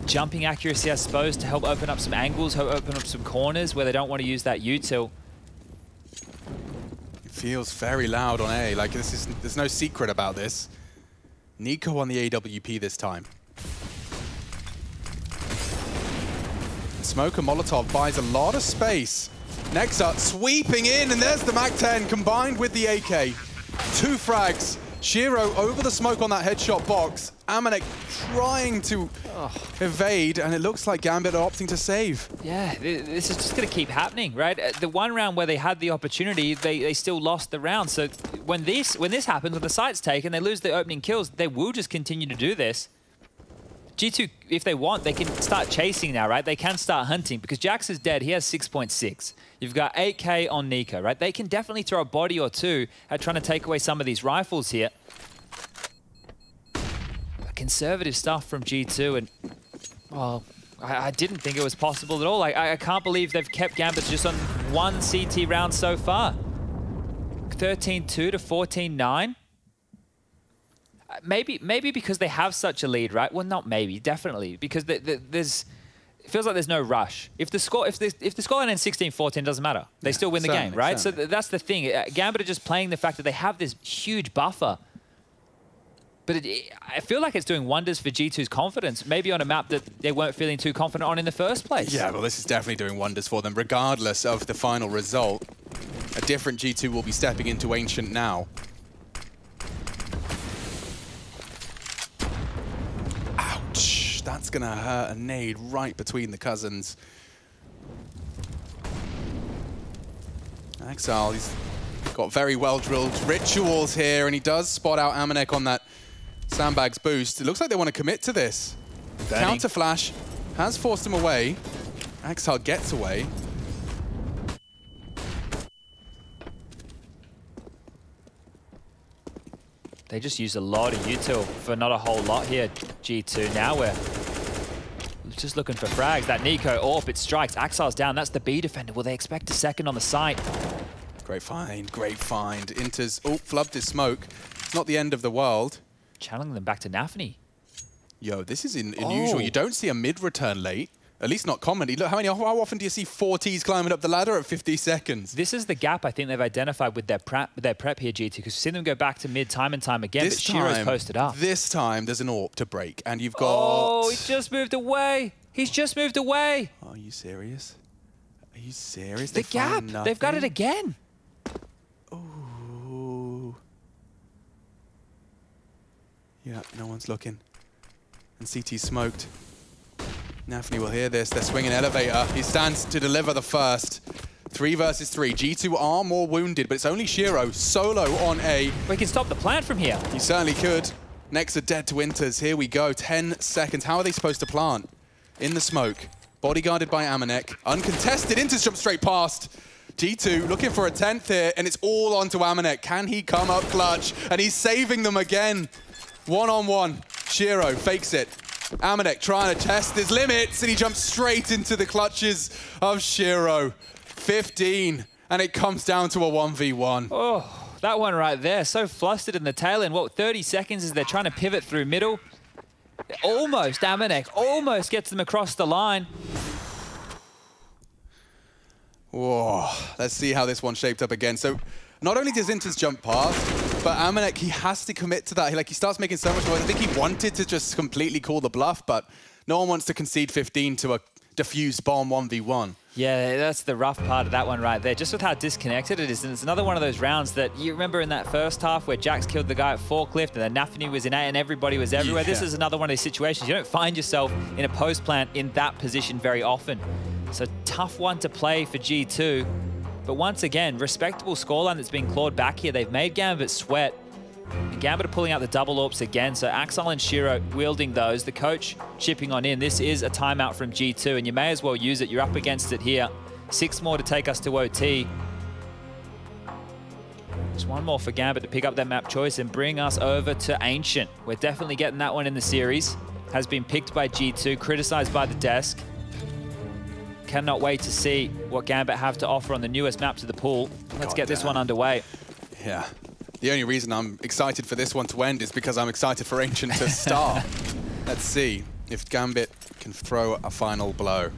jumping accuracy, I suppose, to help open up some angles, help open up some corners where they don't want to use that util. It feels very loud on A. Like, there's no secret about this. Nico on the AWP this time. Smoke and Molotov buys a lot of space. Next up, sweeping in, and there's the MAC-10 combined with the AK. 2 frags. Shiro over the smoke on that headshot box. Amanek trying to evade, and it looks like Gambit are opting to save. Yeah, this is just going to keep happening, right? The one round where they had the opportunity, they still lost the round. So when this happens, when the site's taken, they lose the opening kills, they will just continue to do this. G2, if they want, they can start chasing now, right? They can start hunting because Jax is dead. He has 6.6. You've got 8K on Nico, right? They can definitely throw a body or two at trying to take away some of these rifles here. Conservative stuff from G2, and well, I didn't think it was possible at all. I can't believe they've kept Gambit just on 1 CT round so far. 13-2 to 14-9. Maybe because they have such a lead, right? Well, not maybe, definitely, because there's. It feels like there's no rush. If the scoreline ends 16-14, doesn't matter. They still win the game, right? So that's the thing. Gambit are just playing the fact that they have this huge buffer. But I feel like it's doing wonders for G2's confidence, maybe on a map that they weren't feeling too confident on in the first place. Yeah, well, this is definitely doing wonders for them, regardless of the final result. A different G2 will be stepping into Ancient now. Ouch! That's going to hurt a nade right between the cousins. Exile, he's got very well-drilled rituals here, and he does spot out Amanek on that Sandbags boost. It looks like they want to commit to this. Counter flash has forced him away. Exile gets away. They just used a lot of util for not a whole lot here, G2. Now we're just looking for frags. That Nico AWP, it strikes. Axile's down. That's the B defender. Will they expect a second on the site? Great find, great find. Inters, flubbed his smoke. It's not the end of the world. Channeling them back to Nafny. Yo, this is unusual. You don't see a mid return late. At least not commonly. Look, how often do you see 4Ts climbing up the ladder at 50 seconds? This is the gap I think they've identified with their prep here, G2, because we've seen them go back to mid time and time again, but Shiro's posted up. This time, there's an AWP to break, and you've got... Oh, he just moved away. He's just moved away. Are you serious? Are you serious? The gap. They've got it again. Ooh. Yeah, no one's looking. And CT smoked. Nafny will hear this. They're swinging elevator. He stands to deliver the first. 3 versus 3. G2 are more wounded, but it's only Shiro solo on A. We can stop the plant from here. You certainly could. Next are dead to Inters. Here we go. 10 seconds. How are they supposed to plant? In the smoke. Bodyguarded by Amanek. Uncontested. Inters jump straight past. G2 looking for a 10th here, and it's all onto Amanek. Can he come up clutch? And he's saving them again. 1-on-1. Shiro fakes it. Amanek trying to test his limits, and he jumps straight into the clutches of Shiro. 15, and it comes down to a 1v1. Oh, that one right there. So flustered in the tail end. What, 30 seconds as they're trying to pivot through middle? Almost, Amanek almost gets them across the line. Whoa, let's see how this one shaped up again. So not only does Inters jump past, but Amanek, he has to commit to that. He starts making so much noise. I think he wanted to just completely call the bluff, but no one wants to concede 15 to a diffused bomb 1v1. Yeah, that's the rough part of that one right there. Just with how disconnected it is. And it's another one of those rounds that you remember in that first half where Jax killed the guy at Forklift and then Nafny was in A and everybody was everywhere. Yeah. This is another one of these situations. You don't find yourself in a post plant in that position very often. So tough one to play for G2. But once again, respectable scoreline that's being clawed back here. They've made Gambit sweat. And Gambit are pulling out the double AWPs again. So Axel and Shiro wielding those. The coach chipping on in. This is a timeout from G2, and you may as well use it. You're up against it here. 6 more to take us to OT. Just one more for Gambit to pick up that map choice and bring us over to Ancient. We're definitely getting that one in the series. Has been picked by G2, criticized by the desk. Cannot wait to see what Gambit have to offer on the newest map to the pool. Let's get this one underway. Yeah. The only reason I'm excited for this one to end is because I'm excited for Ancient to start. Let's see if Gambit can can throw a final blow.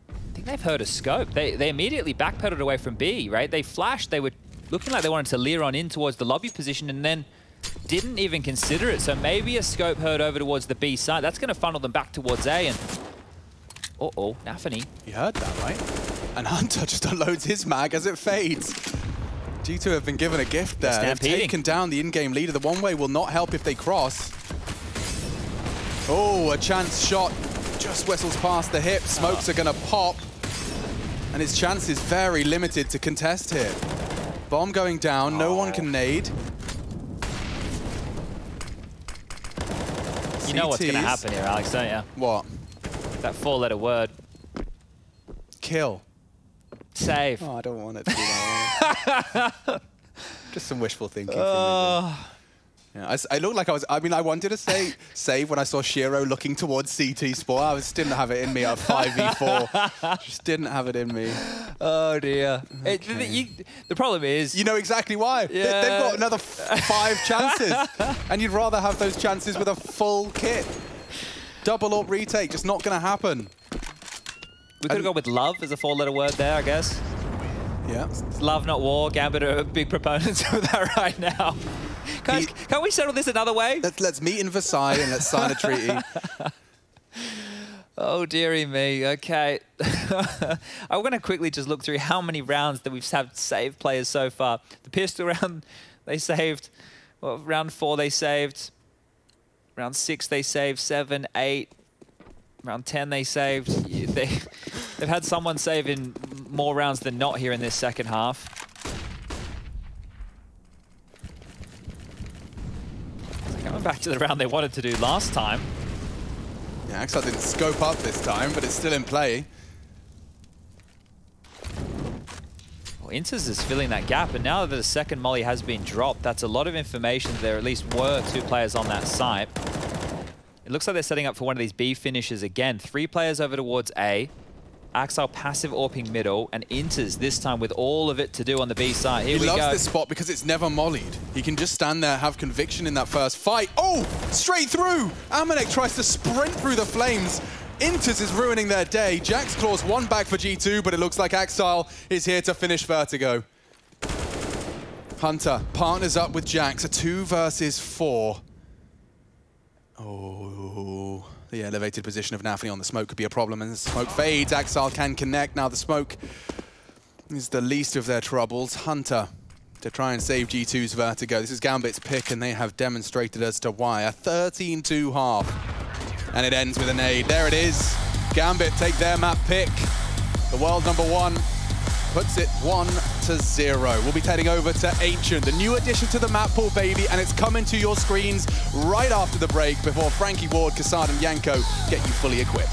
I think they've heard a scope. They immediately backpedaled away from B, right? They flashed. They were looking like they wanted to leer on in towards the lobby position and then didn't even consider it. So maybe a scope heard over towards the B side. That's going to funnel them back towards A. And uh-oh, Nafany. You heard that, right? And Hunter just unloads his mag as it fades. G2 have been given a gift there. They've taken down the in-game leader. The one-way will not help if they cross. Oh, a chance shot. Just whistles past the hip. Smokes are going to pop. And his chance is very limited to contest here. Bomb going down. No one can nade. You know what's going to happen here, Alex, don't you? What? That four-letter word. Kill. Save. Oh, I don't want it to be that way. Just some wishful thinking from me. Yeah, I looked like I mean, I wanted to say save when I saw Shiro looking towards CT Sport. I just didn't have it in me at 5v4. Just didn't have it in me. Oh, dear. Okay. The problem is... You know exactly why. Yeah. They've got another 5 chances. And you'd rather have those chances with a full kit. Double up retake, just not going to happen. We could have gone with love as a four-letter word there, I guess. Yeah. It's love, not war. Gambit are big proponents of that right now. Guys, can't we settle this another way? Let's meet in Versailles and let's sign a treaty. Oh, dearie me. Okay. I'm going to quickly just look through how many rounds that we've had saved players so far. The pistol round, they saved. Well, round 4, they saved. Round 6, they saved. 7, 8. Round 10, they saved. They've had someone save in more rounds than not here in this second half. Going back to the round they wanted to do last time. Yeah, Axel didn't scope up this time, but it's still in play. Well, Inters is filling that gap, and now that the second molly has been dropped, that's a lot of information. There at least were 2 players on that site. It looks like they're setting up for one of these B finishes again. 3 players over towards A. Axel passive AWPing middle, and Inters this time with all of it to do on the B side. Here we go. He loves this spot because it's never mollied. He can just stand there, have conviction in that first fight. Oh, straight through! Amanek tries to sprint through the flames. Inters is ruining their day. Jax claws 1 back for G2, but it looks like Axel is here to finish Vertigo. Hunter partners up with Jax, a 2 versus 4. Oh, the elevated position of Nafany on the smoke could be a problem, and the smoke fades. Axel can connect. Now the smoke is the least of their troubles. Hunter to try and save G2's Vertigo. This is Gambit's pick, and they have demonstrated as to why. A 13-2 half, and it ends with a nade. There it is. Gambit take their map pick. The world #1 puts it 1-0. We'll be heading over to Ancient, the new addition to the map pool, baby, and it's coming to your screens right after the break before Frankie Ward, Kassad, and Yanko get you fully equipped.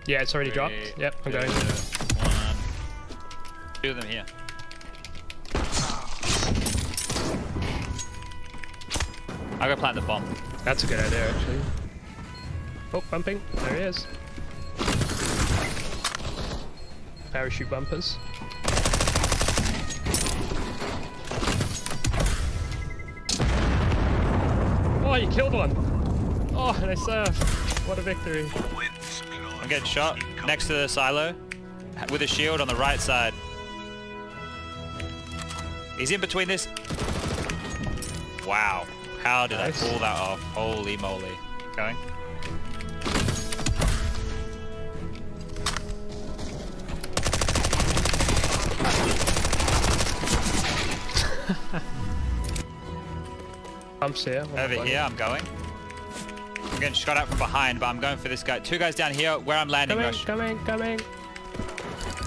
Yeah, it's already dropped. Yep, I'm going. 1. 2 of them here. I'll go plant the bomb. That's a good idea, actually. Oh, bumping. There he is. Parachute bumpers. Oh, you killed one! Oh, and I surfed. What a victory. I'm getting shot next to the silo with a shield on the right side. He's in between this. Wow. How did I pull that off? Holy moly. Going. Bumps here. Over here, I'm going. I'm getting shot at from behind, but I'm going for this guy. 2 guys down here where I'm landing. Coming, Rush. coming.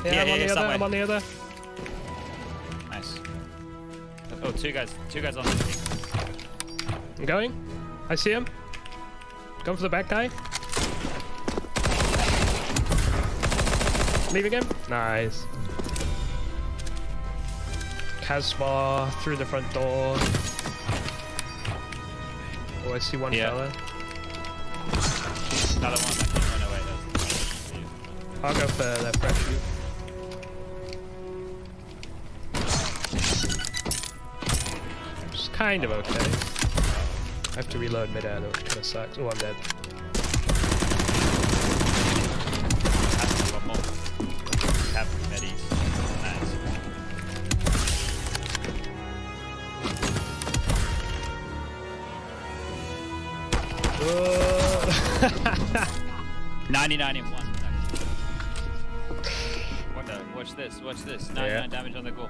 Yeah, I'm on the other. Oh, two guys on the team. I'm going. I see him. Going for the back guy. Leaving him. Nice. Casbah through the front door. Oh, I see one fella. Another one that can run away. I'll go for that fresh shoot. It's kind of okay. I have to reload mid-air though, which kind of sucks. Oh, I'm dead. Have medis. Nice. 99 in 1. What the? Watch this, watch this. 99 damage on the goal.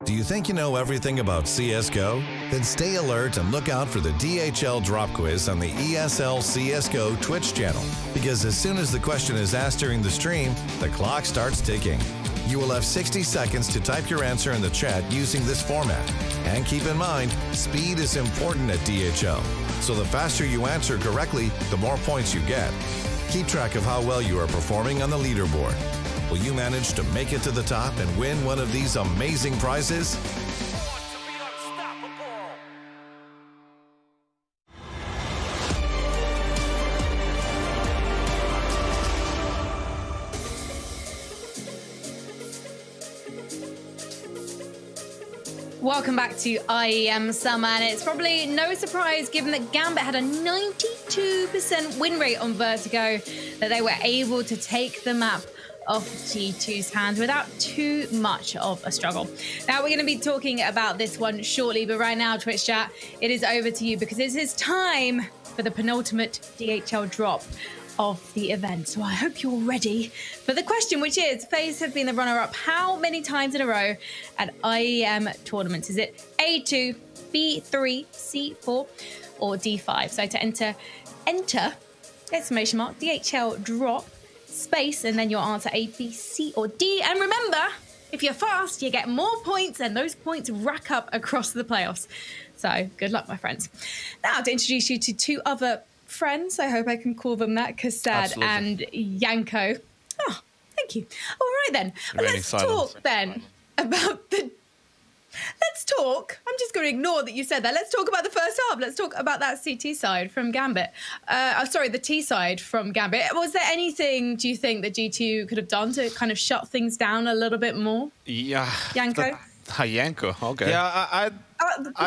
Do you think you know everything about CSGO? Then stay alert and look out for the DHL drop quiz on the ESL CSGO Twitch channel. Because as soon as the question is asked during the stream, the clock starts ticking. You will have 60 seconds to type your answer in the chat using this format. And keep in mind, speed is important at DHL. So the faster you answer correctly, the more points you get. Keep track of how well you are performing on the leaderboard. Will you manage to make it to the top and win one of these amazing prizes? Welcome back to IEM Summer, and it's probably no surprise given that Gambit had a 92% win rate on Vertigo that they were able to take the map off G2's hands without too much of a struggle. Now, we're going to be talking about this one shortly, but right now, Twitch chat, it is over to you because it is time for the penultimate DHL drop of the event. So I hope you're ready for the question, which is, FaZe have been the runner-up how many times in a row at IEM tournaments? Is it A2, B3, C4, or D5? So to enter, exclamation mark, DHL drop, space, and then your answer A, B, C, or D. And remember, if you're fast, you get more points, and those points rack up across the playoffs. So good luck, my friends. Now to introduce you to two other friends, I hope I can call them that, Kassad and Yanko. Oh, thank you. All right then. Well, let's talk then about the... Let's talk. I'm just going to ignore that you said that. Let's talk about the first half. Let's talk about that CT side from Gambit. Sorry, the T side from Gambit. Was there anything, do you think, that G2 could have done to kind of shut things down a little bit more? Yeah. Yanko? Yanko, okay. Yeah, I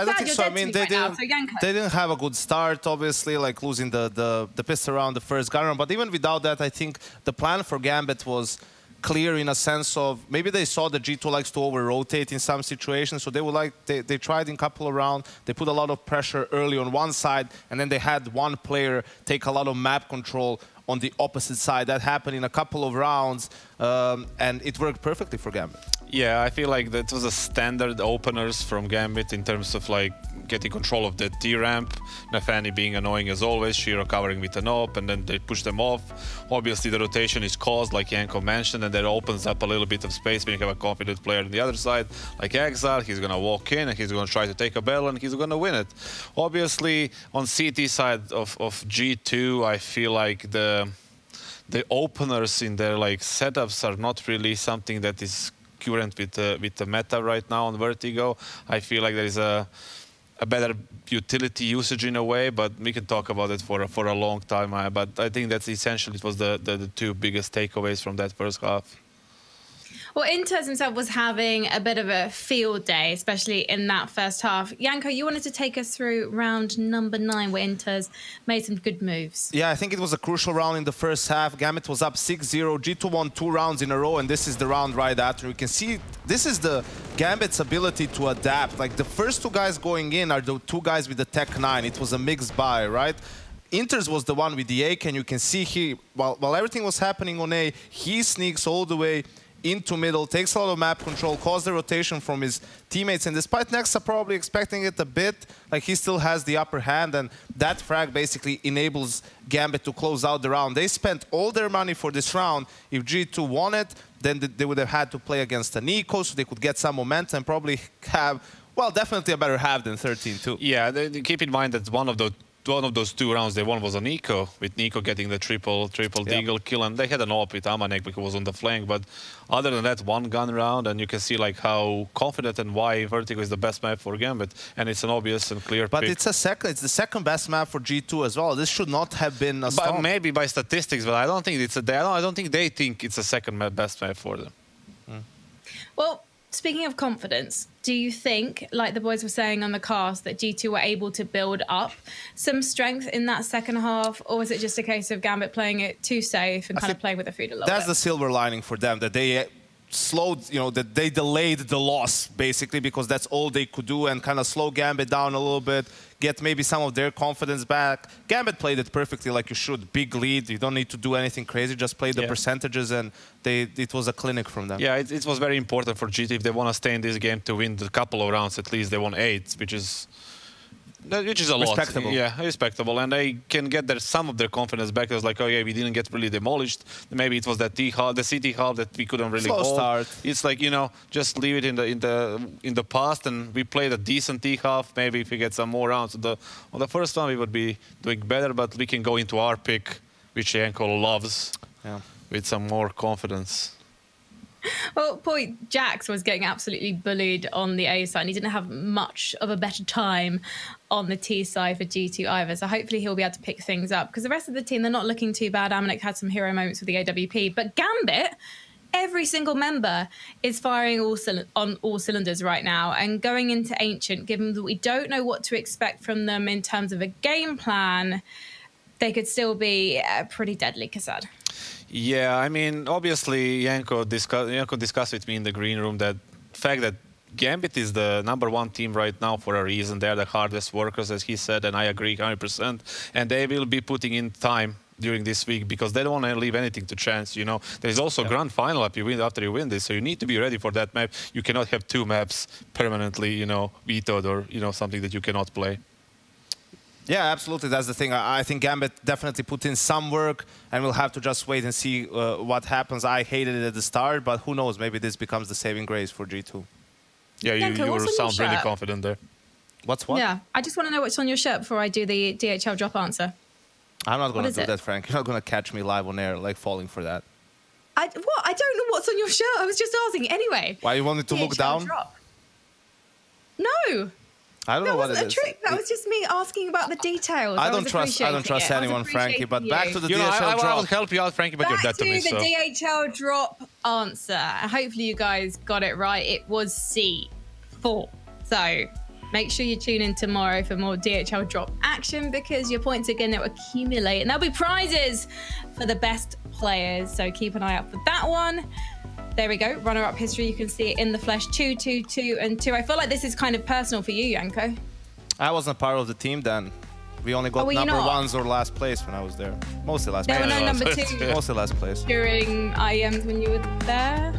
don't think so. I mean, they didn't have a good start, obviously, like losing the pistol round the first gun round. But even without that, I think the plan for Gambit was clear in a sense of maybe they saw that G2 likes to over-rotate in some situations, so they tried in a couple of rounds. They put a lot of pressure early on one side, and then they had one player take a lot of map control on the opposite side. That happened in a couple of rounds, and it worked perfectly for Gambit. Yeah, I feel like that was a standard openers from Gambit in terms of like getting control of the T-ramp, Nafani being annoying as always, Shiro covering with an op, and then they push them off. Obviously the rotation is caused, like Yanko mentioned, and that opens up a little bit of space when you have a confident player on the other side, like Exile. He's gonna walk in and he's gonna try to take a bell and he's gonna win it. Obviously on CT side of G2, I feel like the openers in their like setups are not really something that is current with the meta right now on Vertigo. I feel like there is a better utility usage in a way, but we can talk about it for a long time. But I think that's essentially it was the two biggest takeaways from that first half. Well, Inters himself was having a bit of a field day, especially in that first half. Yanko, you wanted to take us through round number 9, where Inters made some good moves. Yeah, I think it was a crucial round in the first half. Gambit was up 6-0. G2 won 2 rounds in a row, and this is the round right after. You can see this is the Gambit's ability to adapt. Like the first 2 guys going in are the 2 guys with the Tech 9. It was a mixed buy, right? Inters was the one with the AK, and you can see here, while everything was happening on A, he sneaks all the way into middle, takes a lot of map control, caused the rotation from his teammates, and despite Nexa probably expecting it a bit, like he still has the upper hand, and that frag basically enables Gambit to close out the round. They spent all their money for this round. If G2 won it, then they would have had to play against a Nico, so they could get some momentum and probably have, well, definitely a better half than 13-2. Yeah, keep in mind that one of those 2 rounds they won was on Nico, with Nico getting the triple deagle kill, and they had an AWP with Amanek because he was on the flank. But other than that, 1 gun round, and you can see like how confident and why Vertigo is the best map for Gambit, and it's an obvious and clear but pick. it's the second best map for G2 as well. This should not have been a stomp. Maybe by statistics, but I don't think it's I don't think they think it's a second best map for them. Well, speaking of confidence, do you think, like the boys were saying on the cast, that G2 were able to build up some strength in that second half, or was it just a case of Gambit playing it too safe and kind of playing with the food a little bit? That's the silver lining for them, that they slowed, that they delayed the loss, basically, because that's all they could do, and kind of slow Gambit down a little bit, get maybe some of their confidence back. Gambit played it perfectly like you should. Big lead, you don't need to do anything crazy, just play the percentages, and it was a clinic from them. Yeah, it was very important for GT if they want to stay in this game to win the couple of rounds at least. They won 8, which is a lot. Respectable. Yeah, respectable. And they can get some of their confidence back. It was like, oh yeah, we didn't get really demolished. Maybe it was that the CT half that we couldn't really Slow hold. start. It's like, just leave it in the past, and we played a decent T half. Maybe if we get some more rounds on the first one, we would be doing better. But we can go into our pick, which Yanko loves, with some more confidence. Well, poor Jax was getting absolutely bullied on the A side, and he didn't have much of a better time on the T side for G2 either. So hopefully he'll be able to pick things up, because the rest of the team, they're not looking too bad. Amanek had some hero moments with the AWP, but Gambit, every single member is firing on all cylinders right now, and going into Ancient, given that we don't know what to expect from them in terms of a game plan, they could still be pretty deadly, Kassad. Yeah, I mean, obviously, Yanko discussed with me in the green room that fact that Gambit is the #1 team right now for a reason. They're the hardest workers, as he said, and I agree 100%. And they will be putting in time during this week because they don't want to leave anything to chance. There's also grand final after you win this, so you need to be ready for that map. You cannot have 2 maps permanently, vetoed or something that you cannot play. Yeah, absolutely. That's the thing. I think Gambit definitely put in some work, and we'll have to just wait and see what happens. I hated it at the start, but who knows? Maybe this becomes the saving grace for G2. Yeah, you sound really confident there. What's what? Yeah, I just want to know what's on your shirt before I do the DHL drop answer. I'm not going to do that, Frank. You're not going to catch me live on air, like falling for that. I don't know what's on your shirt. I was just asking. Anyway. Why, you wanted to look down? Drop. No. I don't know what it is. That wasn't a trick. That was just me asking about the details. I don't trust anyone, Frankie. But back to the DHL drop. I will help you out, Frankie, but you're dead to me. Back to the DHL drop answer. Hopefully you guys got it right. It was C4. So make sure you tune in tomorrow for more DHL drop action, because your points are going to accumulate, and there'll be prizes for the best players. So keep an eye out for that one. There we go, runner-up history. You can see it in the flesh, 2, 2, 2, and 2. I feel like this is kind of personal for you, Yanko. I wasn't part of the team then. We only got #1s or last place when I was there. Mostly last place. There were no #2. Mostly last place. During IEMs when you were there.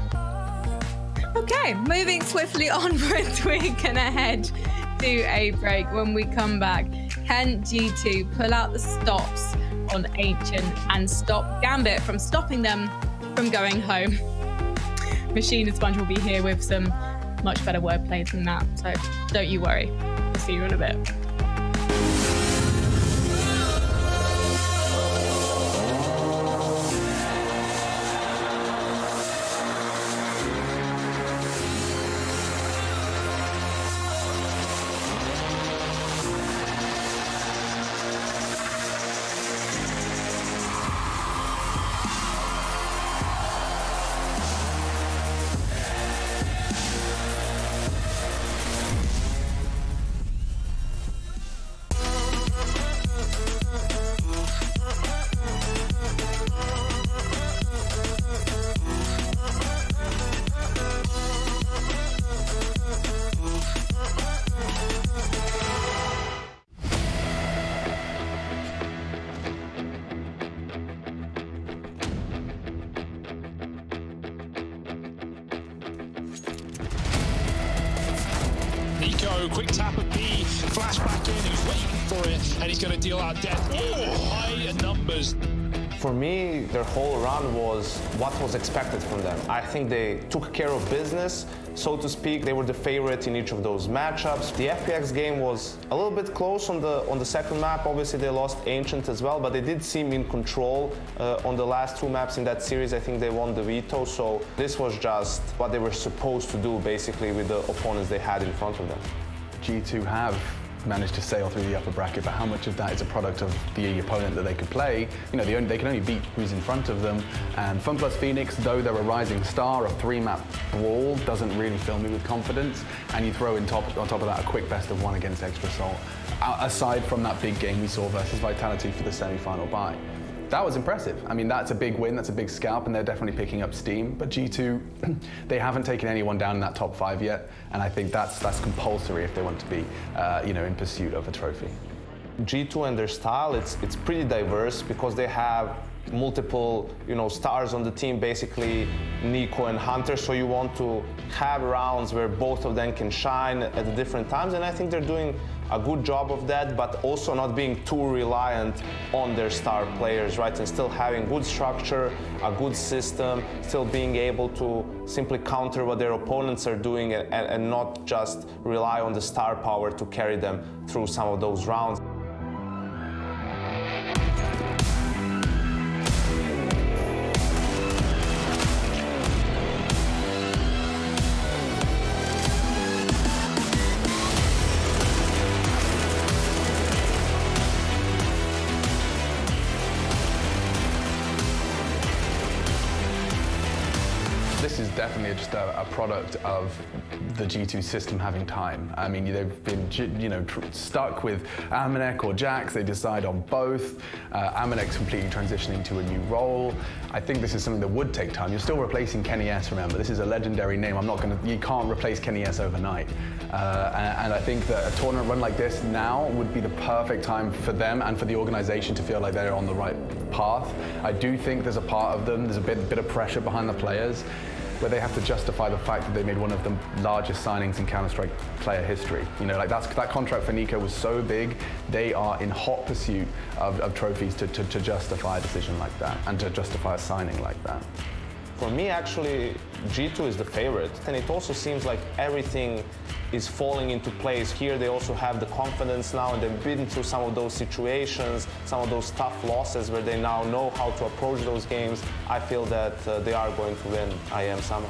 Okay, moving swiftly onwards, we're gonna head to a break. When we come back, can G2 pull out the stops on Ancient and stop Gambit from stopping them from going home? Machine and Sponge will be here with some much better wordplay than that, so don't you worry. We'll see you in a bit. go. Quick tap of B, flash back in, he's waiting for it, and he's going to deal out death. High numbers. For me, their whole run was what was expected from them. I think they took care of business, so to speak. They were the favorite in each of those matchups. The FPX game was a little bit close on the second map. Obviously, they lost Ancient as well, but they did seem in control on the last two maps in that series. I think they won the veto, so this was just what they were supposed to do, basically, with the opponents they had in front of them. G2 have managed to sail through the upper bracket, but how much of that is a product of the opponent that they could play? You know, they can only beat who's in front of them. And Fun Plus Phoenix, though they're a rising star, a 3-map brawl doesn't really fill me with confidence. And you throw on top of that a quick best of 1 against Extra Assault. Aside from that big game we saw versus Vitality for the semi-final bye. That was impressive. I mean, that's a big win, that's a big scalp, and they're definitely picking up steam. But G2, they haven't taken anyone down in that top 5 yet, and I think that's compulsory if they want to be, you know, in pursuit of a trophy. G2 and their style, it's pretty diverse because they have multiple, you know, stars on the team, basically Nico and Hunter, so you want to have rounds where both of them can shine at the different times, and I think they're doing a good job of that, but also not being too reliant on their star players, right? And still having good structure, a good system, still being able to simply counter what their opponents are doing and not just rely on the star power to carry them through some of those rounds. This is definitely just a product of the G2 system having time. I mean, they've been, you know, stuck with Amanek or Jax. They decide on both. Amanek's completely transitioning to a new role. I think this is something that would take time. You're still replacing Kenny S, remember. This is a legendary name. You can't replace Kenny S overnight. And I think that a tournament run like this now would be the perfect time for them and for the organization to feel like they're on the right path. I do think there's a part of them, there's a bit of pressure behind the players, where they have to justify the fact that they made one of the largest signings in Counter-Strike player history. You know, like that contract for Nico was so big, they are in hot pursuit of trophies to justify a decision like that and to justify a signing like that. For me, actually, G2 is the favorite, and it also seems like everything is falling into place. Here they also have the confidence now, and they've been through some of those situations, some of those tough losses where they now know how to approach those games. I feel that they are going to win IEM Summer.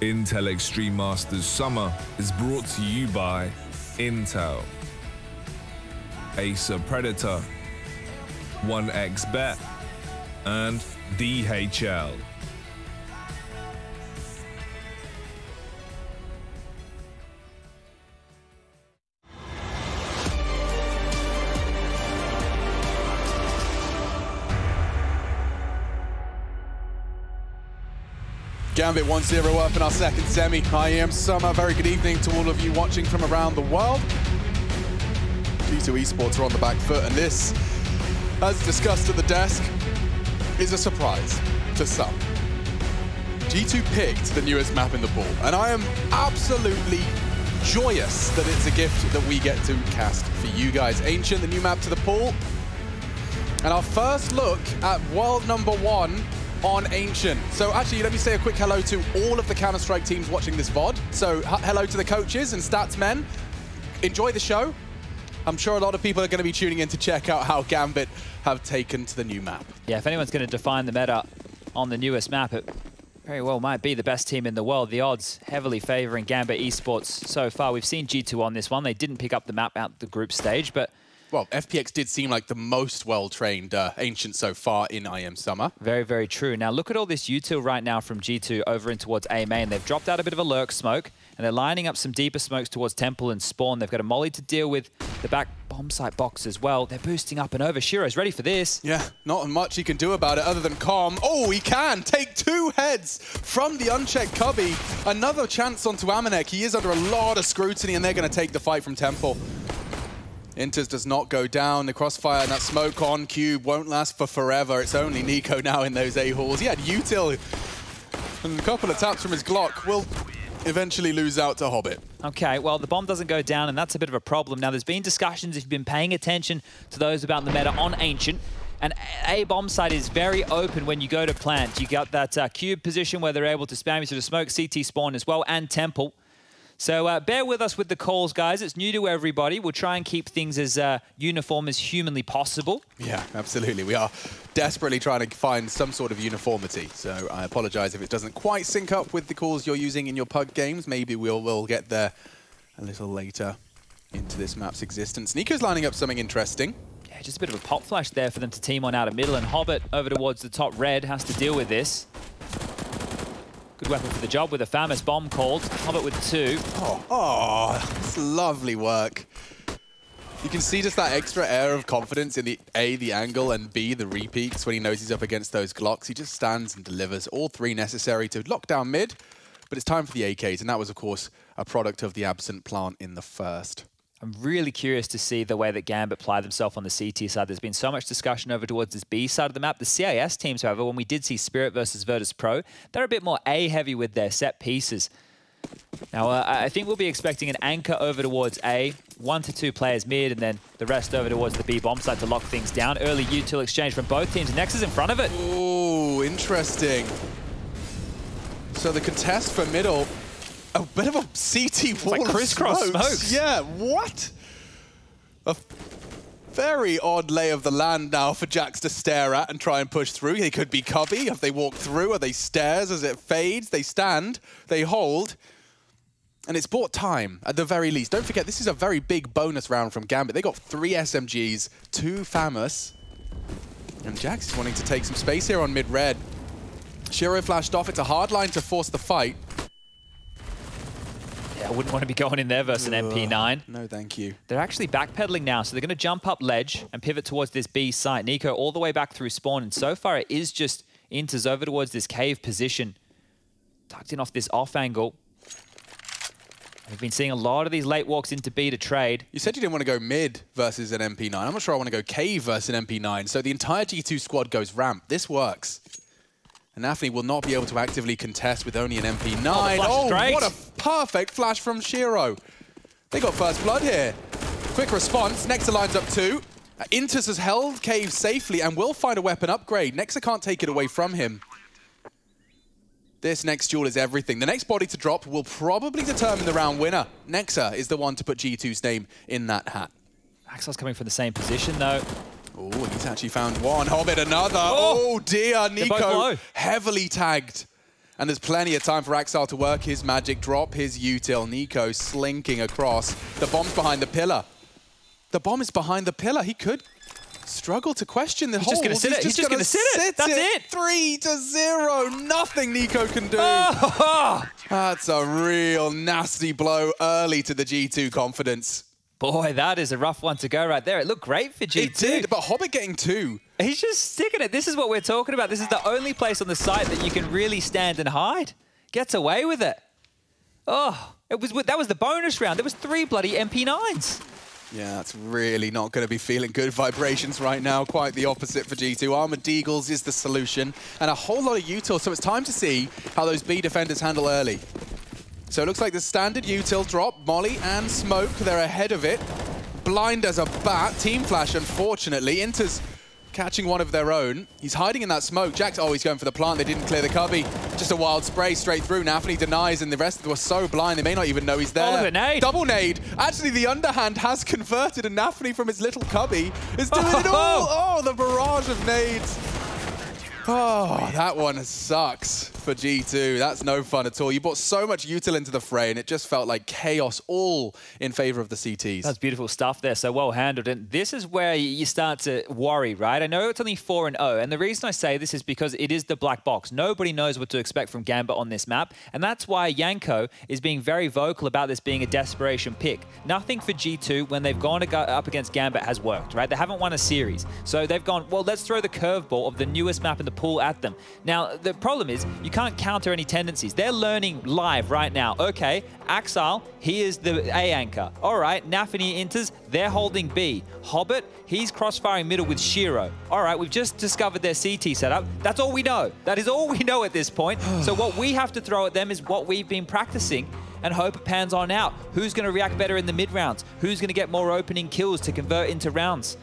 Intel Extreme Masters Summer is brought to you by Intel, Acer Predator, 1xBet, and DHL. Gambit 1-0 up in our second semi. IEM Summer, very good evening to all of you watching from around the world. G2 Esports are on the back foot, and this, as discussed at the desk, is a surprise to some. G2 picked the newest map in the pool, and I am absolutely joyous that it's a gift that we get to cast for you guys. Ancient, the new map to the pool, and our first look at world #1 on Ancient. So actually, let me say a quick hello to all of the Counter-Strike teams watching this VOD. So hello to the coaches and stats men. Enjoy the show. I'm sure a lot of people are going to be tuning in to check out how Gambit have taken to the new map. Yeah, if anyone's going to define the meta on the newest map, it very well might be the best team in the world. The odds heavily favoring Gambit Esports so far. We've seen G2 on this one. They didn't pick up the map out the group stage, but well, FPX did seem like the most well-trained Ancient so far in IEM Summer. Very, very true. Now, look at all this util right now from G2 over in towards A main. They've dropped out a bit of a lurk smoke, and they're lining up some deeper smokes towards Temple and Spawn. They've got a molly to deal with the back bomb site box as well. They're boosting up and over. Shiro's ready for this. Yeah, not much he can do about it other than calm. Oh, he can take 2 heads from the unchecked Cubby. Another chance onto Amanek. He is under a lot of scrutiny, and they're going to take the fight from Temple. Inters does not go down. The crossfire and that smoke on Cube won't last for forever. It's only Nico now in those A-halls. He had util, and a couple of taps from his Glock will eventually lose out to Hobbit. Okay, well, the bomb doesn't go down, and that's a bit of a problem. Now, there's been discussions, if you've been paying attention to those about the meta on Ancient, and A bomb site is very open when you go to plant. You got that cube position where they're able to spam you through the smoke, CT spawn as well, and Temple. So bear with us with the calls, guys. It's new to everybody. We'll try and keep things as uniform as humanly possible. Yeah, absolutely. We are desperately trying to find some sort of uniformity. So I apologize if it doesn't quite sync up with the calls you're using in your PUG games. Maybe we'll get there a little later into this map's existence. Nico's lining up something interesting. Yeah, just a bit of a pop flash there for them to team on out of middle, and Hobbit over towards the top red has to deal with this. Good weapon for the job with a famous bomb called. Hobbit with 2. Oh, it's lovely work. You can see just that extra air of confidence in the A, the angle, and B, the repeats when he knows he's up against those Glocks. He just stands and delivers all 3 necessary to lock down mid, but it's time for the AKs, and that was, of course, a product of the absent plant in the first. I'm really curious to see the way that Gambit play themselves on the CT side. There's been so much discussion over towards this B side of the map. The CIS teams, however, when we did see Spirit versus Virtus Pro, they're a bit more A-heavy with their set pieces. Now, I think we'll be expecting an anchor over towards A, 1 to 2 players mid, and then the rest over towards the B bomb site to lock things down. Early util exchange from both teams. Nexus in front of it. Ooh, interesting. So the contest for middle, a bit of a CT wall like crisscross of smokes. smokes. Yeah, what? A very odd lay of the land now for Jax to stare at and try and push through. They could be Cubby. Have they walked through? Are they stairs as it fades? They stand, they hold. And it's bought time, at the very least. Don't forget, this is a very big bonus round from Gambit. They got 3 SMGs, 2 Famous. And Jax is wanting to take some space here on mid-red. Shiro flashed off. It's a hard line to force the fight. Yeah, I wouldn't want to be going in there versus an MP9. No, thank you. They're actually backpedaling now, so they're going to jump up ledge and pivot towards this B site. Nico all the way back through spawn, and so far it is just Inters over towards this cave position. Tucked in off this off angle. We've been seeing a lot of these late walks into B to trade. You said you didn't want to go mid versus an MP9. I'm not sure I want to go cave versus an MP9. So the entire G2 squad goes ramp. This works. And Nafni will not be able to actively contest with only an MP9. Oh, what a perfect flash from Shiro. They got first blood here. Quick response. Nexa lines up 2. Inters has held cave safely and will find a weapon upgrade. Nexa can't take it away from him. This next duel is everything. The next body to drop will probably determine the round winner. Nexa is the one to put G2's name in that hat. Axel's coming from the same position, though. Oh, he's actually found one. Hobbit another. Oh dear, Nico heavily tagged. And there's plenty of time for Axel to work his magic, drop his util. Nico slinking across. The bomb's behind the pillar. The bomb is behind the pillar. He could struggle to question the He's hold. just going to sit it. He's just going to sit it. That's it. 3-0. Nothing Nico can do. Oh. That's a real nasty blow early to the G2 confidence. Boy, that is a rough one to go right there. It looked great for G2. It did, but Hobbit getting 2. He's just sticking it. This is what we're talking about. This is the only place on the site that you can really stand and hide. Gets away with it. Oh, that was the bonus round. There was 3 bloody MP9s. Yeah, that's really not going to be feeling good vibrations right now. Quite the opposite for G2. Armored Deagles is the solution, and a whole lot of util. So it's time to see how those B defenders handle early. So it looks like the standard util drop, Molly and Smoke, they're ahead of it. Blind as a bat, Team Flash, unfortunately. Inter's catching one of their own. He's hiding in that smoke. Jax, oh, he's going for the plant. They didn't clear the cubby. Just a wild spray straight through. Nafni denies, and the rest were so blind, they may not even know he's there. Oh, nade. Double nade. Actually, the underhand has converted, and Nafni from his little cubby is doing it all. Oh, the barrage of nades. Oh, that one sucks for G2. That's no fun at all. You brought so much util into the fray, and it just felt like chaos all in favor of the CTs. That's beautiful stuff there, so well handled. And this is where you start to worry, right? I know it's only 4-0, and the reason I say this is because it is the black box. Nobody knows what to expect from Gambit on this map, and that's why Yanko is being very vocal about this being a desperation pick. Nothing for G2 when they've gone up against Gambit has worked, right? They haven't won a series. So they've gone, well, let's throw the curveball of the newest map in the pool at them. Now, the problem is you can't counter any tendencies. They're learning live right now. Okay, Axile, he is the A anchor. All right, Nafany enters, they're holding B. Hobbit, he's crossfiring middle with Shiro. All right, we've just discovered their CT setup. That's all we know. That is all we know at this point. So what we have to throw at them is what we've been practicing and hope it pans on out. Who's going to react better in the mid rounds? Who's going to get more opening kills to convert into rounds?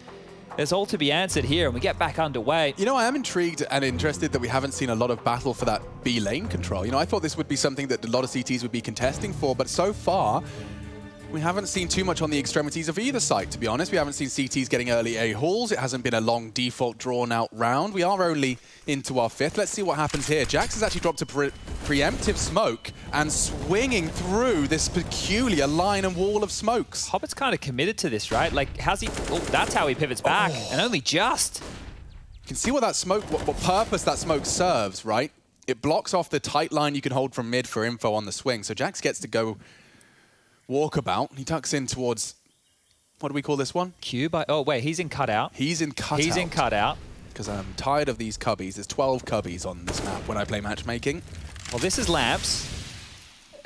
It's all to be answered here, and we get back underway. You know, I am intrigued and interested that we haven't seen a lot of battle for that B lane control. You know, I thought this would be something that a lot of CTs would be contesting for, but so far, we haven't seen too much on the extremities of either side, to be honest. We haven't seen CTs getting early A hauls. It hasn't been a long default drawn-out round. We are only into our 5th. Let's see what happens here. Jax has actually dropped a preemptive smoke and swinging through this peculiar line and wall of smokes. Hobbit's kind of committed to this, right? Like, how's he... Oh, that's how he pivots back, and only just. You can see what that smoke, what purpose that smoke serves, right? It blocks off the tight line you can hold from mid for info on the swing. So Jax gets to go walkabout. He tucks in towards, what do we call this one? Cube. Oh, wait, he's in cutout. He's in cutout. He's in cutout. Because I'm tired of these cubbies. There's 12 cubbies on this map when I play matchmaking. Well, this is Lamps.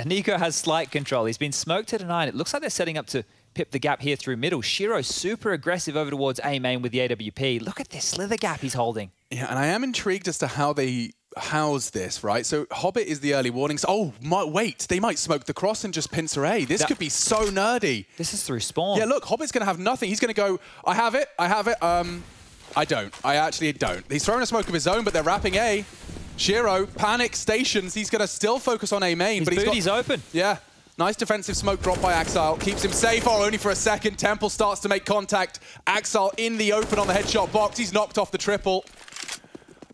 Nico has slight control. He's been smoked to the 9. It looks like they're setting up to pip the gap here through middle. Shiro super aggressive over towards A main with the AWP. Look at this slither gap he's holding. Yeah, and I am intrigued as to how they house this, right? So Hobbit is the early warnings. Oh, wait, they might smoke the cross and just pincer A. This could be so nerdy. This is through spawn. Yeah, look, Hobbit's going to have nothing. He's going to go, I have it. I don't. I actually don't. He's throwing a smoke of his own, but they're wrapping A. Shiro, panic, stations. He's going to still focus on A main. But he's open. Yeah. Nice defensive smoke drop by Axile. Keeps him safe, only for a second. Temple starts to make contact. Axile in the open on the headshot box. He's knocked off the triple.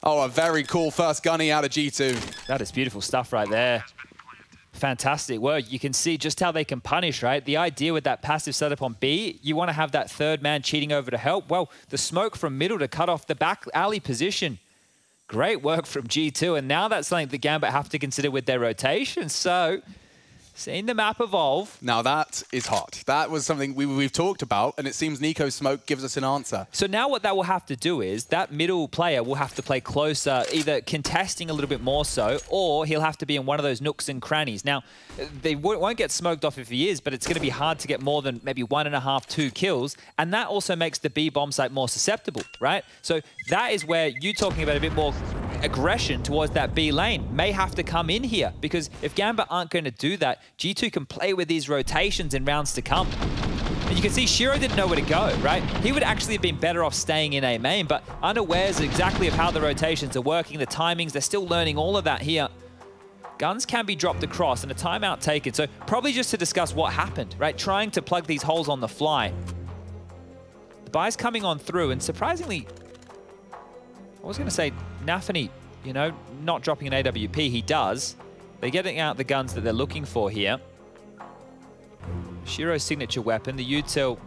Oh, a very cool first gunny out of G2. That is beautiful stuff right there. Fantastic work. You can see just how they can punish, right? The idea with that passive setup on B, you want to have that third man cheating over to help. Well, the smoke from middle to cut off the back alley position. Great work from G2, and now that's something the Gambit have to consider with their rotation. So, seeing the map evolve. Now that is hot. That was something we've talked about, and it seems Nico's smoke gives us an answer. So now what that will have to do is that middle player will have to play closer, either contesting a little bit more so, or he'll have to be in one of those nooks and crannies. Now, they won't get smoked off if he is, but it's going to be hard to get more than maybe 1.5, 2 kills, and that also makes the B bomb site more susceptible, right? So that is where you talking about a bit more aggression towards that B lane may have to come in here, because if Gambit aren't going to do that, G2 can play with these rotations in rounds to come. And you can see Shiro didn't know where to go, right? He would actually have been better off staying in A main, but unawares exactly of how the rotations are working, the timings, they're still learning all of that here. Guns can be dropped across and a timeout taken, so probably just to discuss what happened, right? Trying to plug these holes on the fly. The buy's coming on through, and surprisingly, I was going to say, Nafany, you know, not dropping an AWP, he does. They're getting out the guns that they're looking for here. Shiro's signature weapon, the util,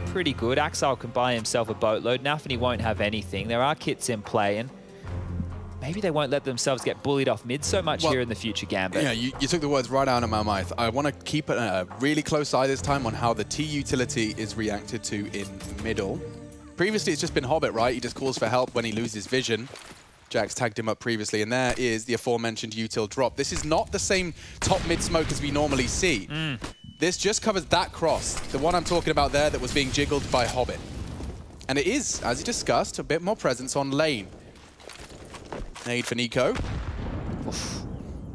pretty good. Axile can buy himself a boatload. Nafany won't have anything. There are kits in play, and maybe they won't let themselves get bullied off mid so much here in the future Gambit. Yeah, you took the words right out of my mouth. I want to keep a really close eye this time on how the T utility is reacted to in middle. Previously, it's just been Hobbit, right? He just calls for help when he loses vision. Jax tagged him up previously, and there is the aforementioned util drop. This is not the same top mid smoke as we normally see. This just covers that cross, the one I'm talking about there that was being jiggled by Hobbit. And it is, as he discussed, a bit more presence on lane. Nade for Nico. Oof.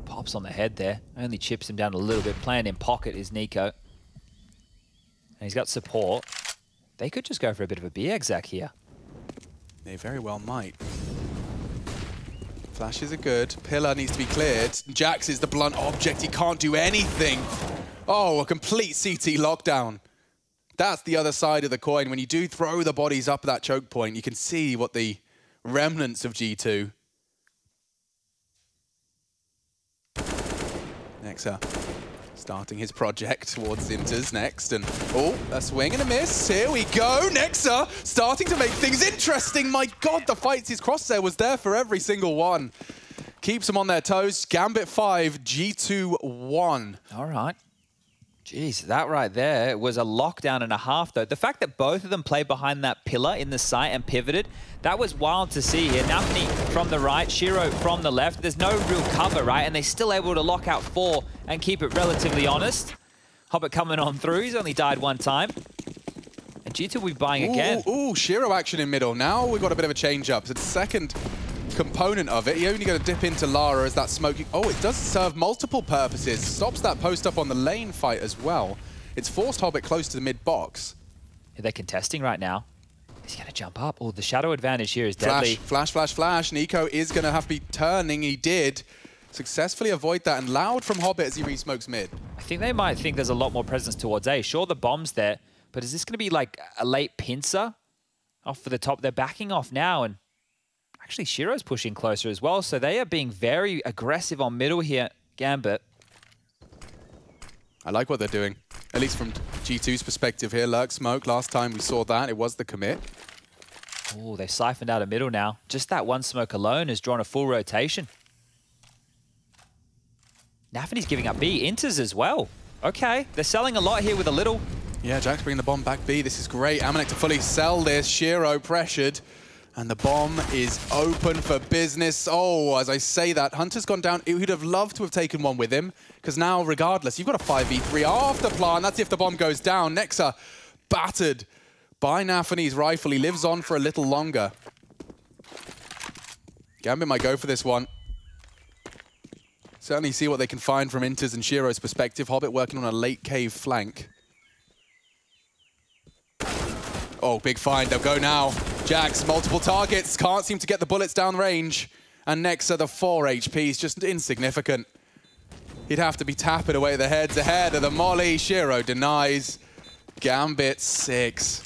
Pops on the head there. Only chips him down a little bit. Playing in pocket is Nico. And he's got support. They could just go for a bit of a B-exec here. They very well might. Flashes are good. Pillar needs to be cleared. Jax is the blunt object. He can't do anything. Oh, a complete CT lockdown. That's the other side of the coin. When you do throw the bodies up that choke point, you can see what the remnants of G2 Nexa starting his project towards Inters next, and oh, a swing and a miss. Here we go. Nexa starting to make things interesting. My God, the fights, his crosshair was there for every single one. Keeps them on their toes. Gambit 5, G2 1. All right. Jeez, that right there was a lockdown and a half, though. The fact that both of them played behind that pillar in the site and pivoted, that was wild to see here. Nafni from the right, Shiro from the left. There's no real cover, right? And they're still able to lock out 4 and keep it relatively honest. Hobbit coming on through. He's only died 1 time. And G2 will be buying again. Ooh, Shiro action in middle. Now we've got a bit of a change-up. It's the second component of it. You're only going to dip into Lara as that smoking. Oh, it does serve multiple purposes. Stops that post up on the lane fight as well. It's forced Hobbit close to the mid box. Yeah, they're contesting right now. Is he going to jump up? Oh, the shadow advantage here is deadly. Flash, flash, flash. Nico is going to have to be turning. He did successfully avoid that, and loud from Hobbit as he re-smokes mid. I think they might think there's a lot more presence towards A. Sure, the bomb's there, but is this going to be like a late pincer off for the top? They're backing off now, and actually, Shiro's pushing closer as well, so they are being very aggressive on middle here, Gambit. I like what they're doing, at least from G2's perspective here. Lurk smoke, last time we saw that, it was the commit. Oh, they've siphoned out a middle now. Just that one smoke alone has drawn a full rotation. Nafany's giving up B, Inters as well. Okay, they're selling a lot here with a little. Yeah, Jack's bringing the bomb back B. This is great. Amanek to fully sell this. Shiro pressured. And the bomb is open for business. Oh, as I say that, Hunter's gone down. He would have loved to have taken one with him, because now, regardless, you've got a 5v3 after plan. That's if the bomb goes down. Nexa battered by Nafany's rifle. He lives on for a little longer. Gambit might go for this one. Certainly see what they can find from Inters and Shiro's perspective. Hobbit working on a late cave flank. Oh, big find. They'll go now. Jax, multiple targets. Can't seem to get the bullets down range. And Nexa, the 4 HP is just insignificant. He'd have to be tapping away the heads ahead of the molly. Shiro denies. Gambit 6.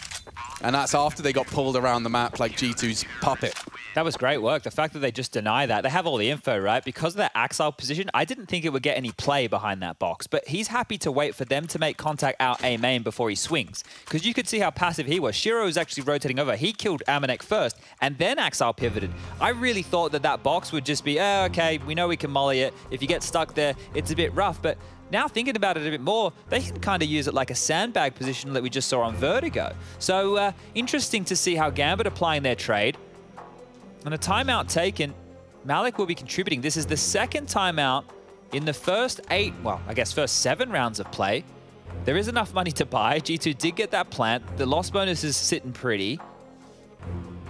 And that's after they got pulled around the map like G2's puppet. That was great work. The fact that they just deny that. They have all the info, right? Because of that Axile position, I didn't think it would get any play behind that box. But he's happy to wait for them to make contact out A main before he swings. Because you could see how passive he was. Shiro was actually rotating over. He killed Amanek first, and then Axile pivoted. I really thought that that box would just be, oh, okay, we know we can molly it. If you get stuck there, it's a bit rough. But now thinking about it a bit more, they can kind of use it like a sandbag position that we just saw on Vertigo. So interesting to see how Gambit are playing their trade. And a timeout taken, Malik will be contributing. This is the second timeout in the first 8, well, I guess first 7 rounds of play. There is enough money to buy. G2 did get that plant. The loss bonus is sitting pretty.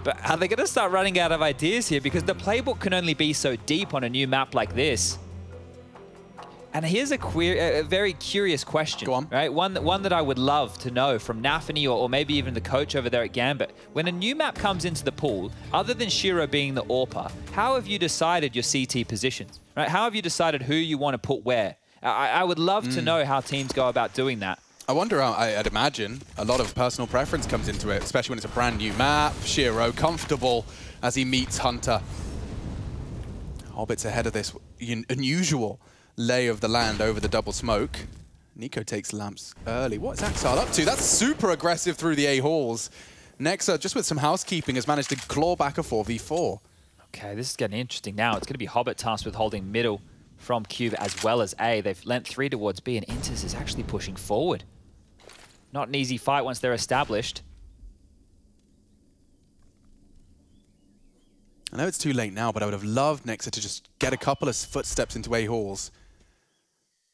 But are they going to start running out of ideas here? Because the playbook can only be so deep on a new map like this. And here's a very curious question. Go on. Right? One that I would love to know from Nafany or maybe even the coach over there at Gambit. When a new map comes into the pool, other than Shiro being the AWPer, how have you decided your CT positions? Right? How have you decided who you want to put where? I would love to know how teams go about doing that. I wonder how, I'd imagine, a lot of personal preference comes into it, especially when it's a brand new map. Shiro comfortable as he meets Hunter. Hobbit's ahead of this unusual lay of the land over the double smoke. Nico takes lamps early. What is Axile up to? That's super aggressive through the A halls. Nexa, just with some housekeeping, has managed to claw back a 4v4. Okay, this is getting interesting now. It's going to be Hobbit tasked with holding middle from Cube as well as A. They've lent 3 towards B, and Inters is actually pushing forward. Not an easy fight once they're established. I know it's too late now, but I would have loved Nexa to just get a couple of footsteps into A halls.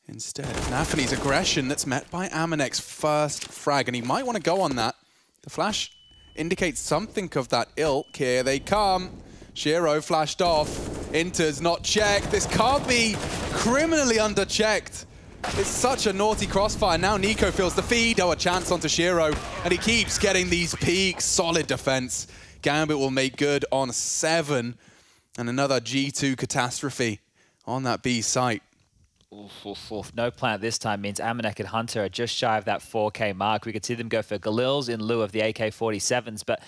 Instead, Nafany's aggression that's met by Amanek's first frag, and he might want to go on that. The flash indicates something of that ilk. Here they come. Shiro flashed off. Inters not checked. This can't be criminally underchecked. It's such a naughty crossfire. Now Nico feels the feed. Oh, a chance onto Shiro, and he keeps getting these peaks. Solid defense. Gambit will make good on 7, and another G2 catastrophe on that B site. No plant this time means Amanek and Hunter are just shy of that 4K mark. We could see them go for Galils in lieu of the AK-47s, but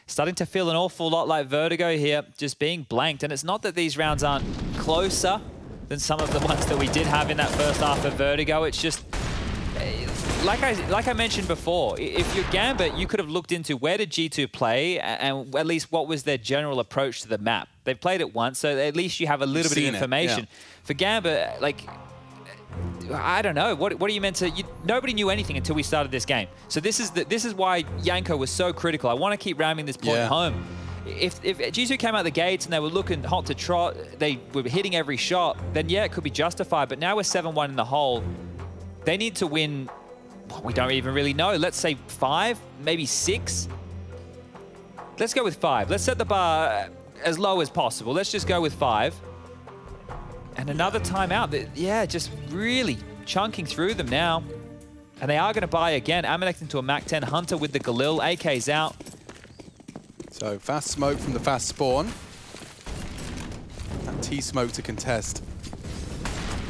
starting to feel an awful lot like Vertigo here, just being blanked. And it's not that these rounds aren't closer than some of the ones that we did have in that first half of Vertigo. It's just, like I mentioned before, if you're Gambit, you could have looked into where did G2 play and at least what was their general approach to the map. They've played it once, so at least you have a little bit of information. For Gambit, like, I don't know. What are you meant to? Nobody knew anything until we started this game. So this is why Yanko was so critical. I want to keep ramming this point home. If G2 came out the gates and they were looking hot to trot, they were hitting every shot, then yeah, it could be justified. But now we're 7-1 in the hole. They need to win. Well, we don't even really know. Let's say 5, maybe 6. Let's go with 5. Let's set the bar as low as possible. Let's just go with 5. And another timeout. Yeah, just really chunking through them now. And they are going to buy again. Amanek into a Mac 10. Hunter with the Galil. AK's out. So fast smoke from the fast spawn. That T-smoke to contest.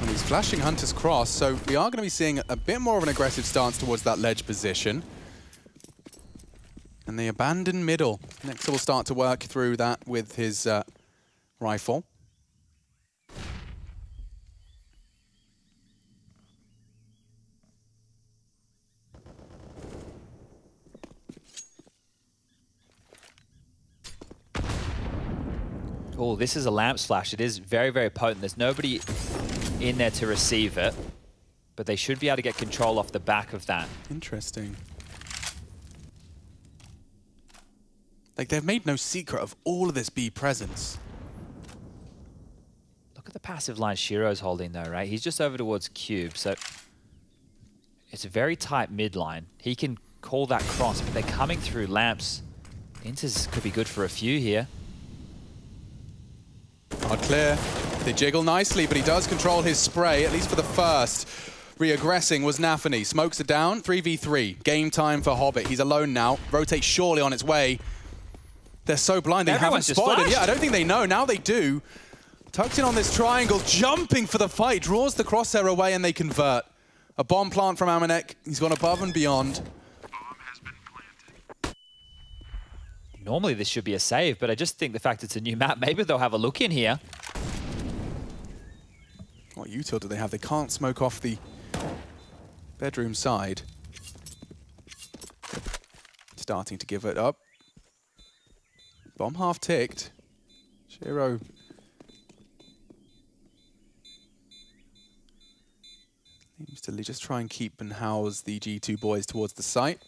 And he's flashing Hunter's cross, so we are going to be seeing a bit more of an aggressive stance towards that ledge position. And they abandon middle. Nexa will start to work through that with his rifle. Oh, this is a Lamps flash. It is very, very potent. There's nobody in there to receive it, but they should be able to get control off the back of that. Interesting. Like, they've made no secret of all of this B presence. Look at the passive line Shiro's holding, though, right? He's just over towards Cube, so it's a very tight mid line. He can call that cross, but they're coming through Lamps. Inters could be good for a few here. Hard clear. They jiggle nicely, but he does control his spray, at least for the first. Re-aggressing was Nafany. Smokes are down, 3v3. Game time for Hobbit. He's alone now. Rotate surely on its way. They're so blind, they haven't spotted. Yeah, I don't think they know. Now they do. Tucked in on this triangle, jumping for the fight. Draws the crosshair away and they convert. A bomb plant from Amanek. He's gone above and beyond. Normally this should be a save, but I just think the fact it's a new map, maybe they'll have a look in here. What util do they have? They can't smoke off the bedroom side. Starting to give it up. Bomb half ticked. Shiro. Seems to just try and keep and house the G2 boys towards the site.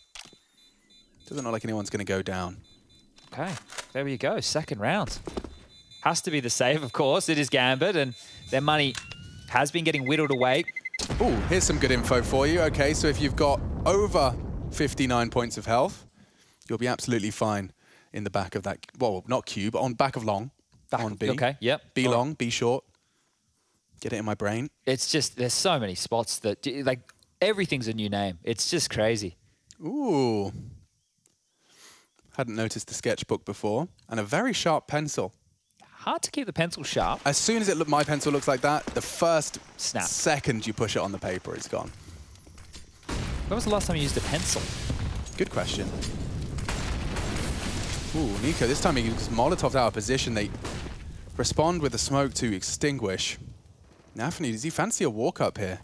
Doesn't look like anyone's going to go down. Okay, there you go. Second round. Has to be the save, of course. It is Gambit, and their money has been getting whittled away. Ooh, here's some good info for you. Okay, so if you've got over 59 points of health, you'll be absolutely fine in the back of that. Well, not Q, but on back of long. On B. Okay, yep. B long, B short. Get it in my brain. It's just, there's so many spots that, like, everything's a new name. It's just crazy. Ooh. Hadn't noticed the sketchbook before. And a very sharp pencil. Hard to keep the pencil sharp. As soon as my pencil looks like that, the first second you push it on the paper, it's gone. When was the last time you used a pencil? Good question. Ooh, Nico, this time he uses Molotov's out of position. They respond with a smoke to extinguish. Nafany, does he fancy a walk up here?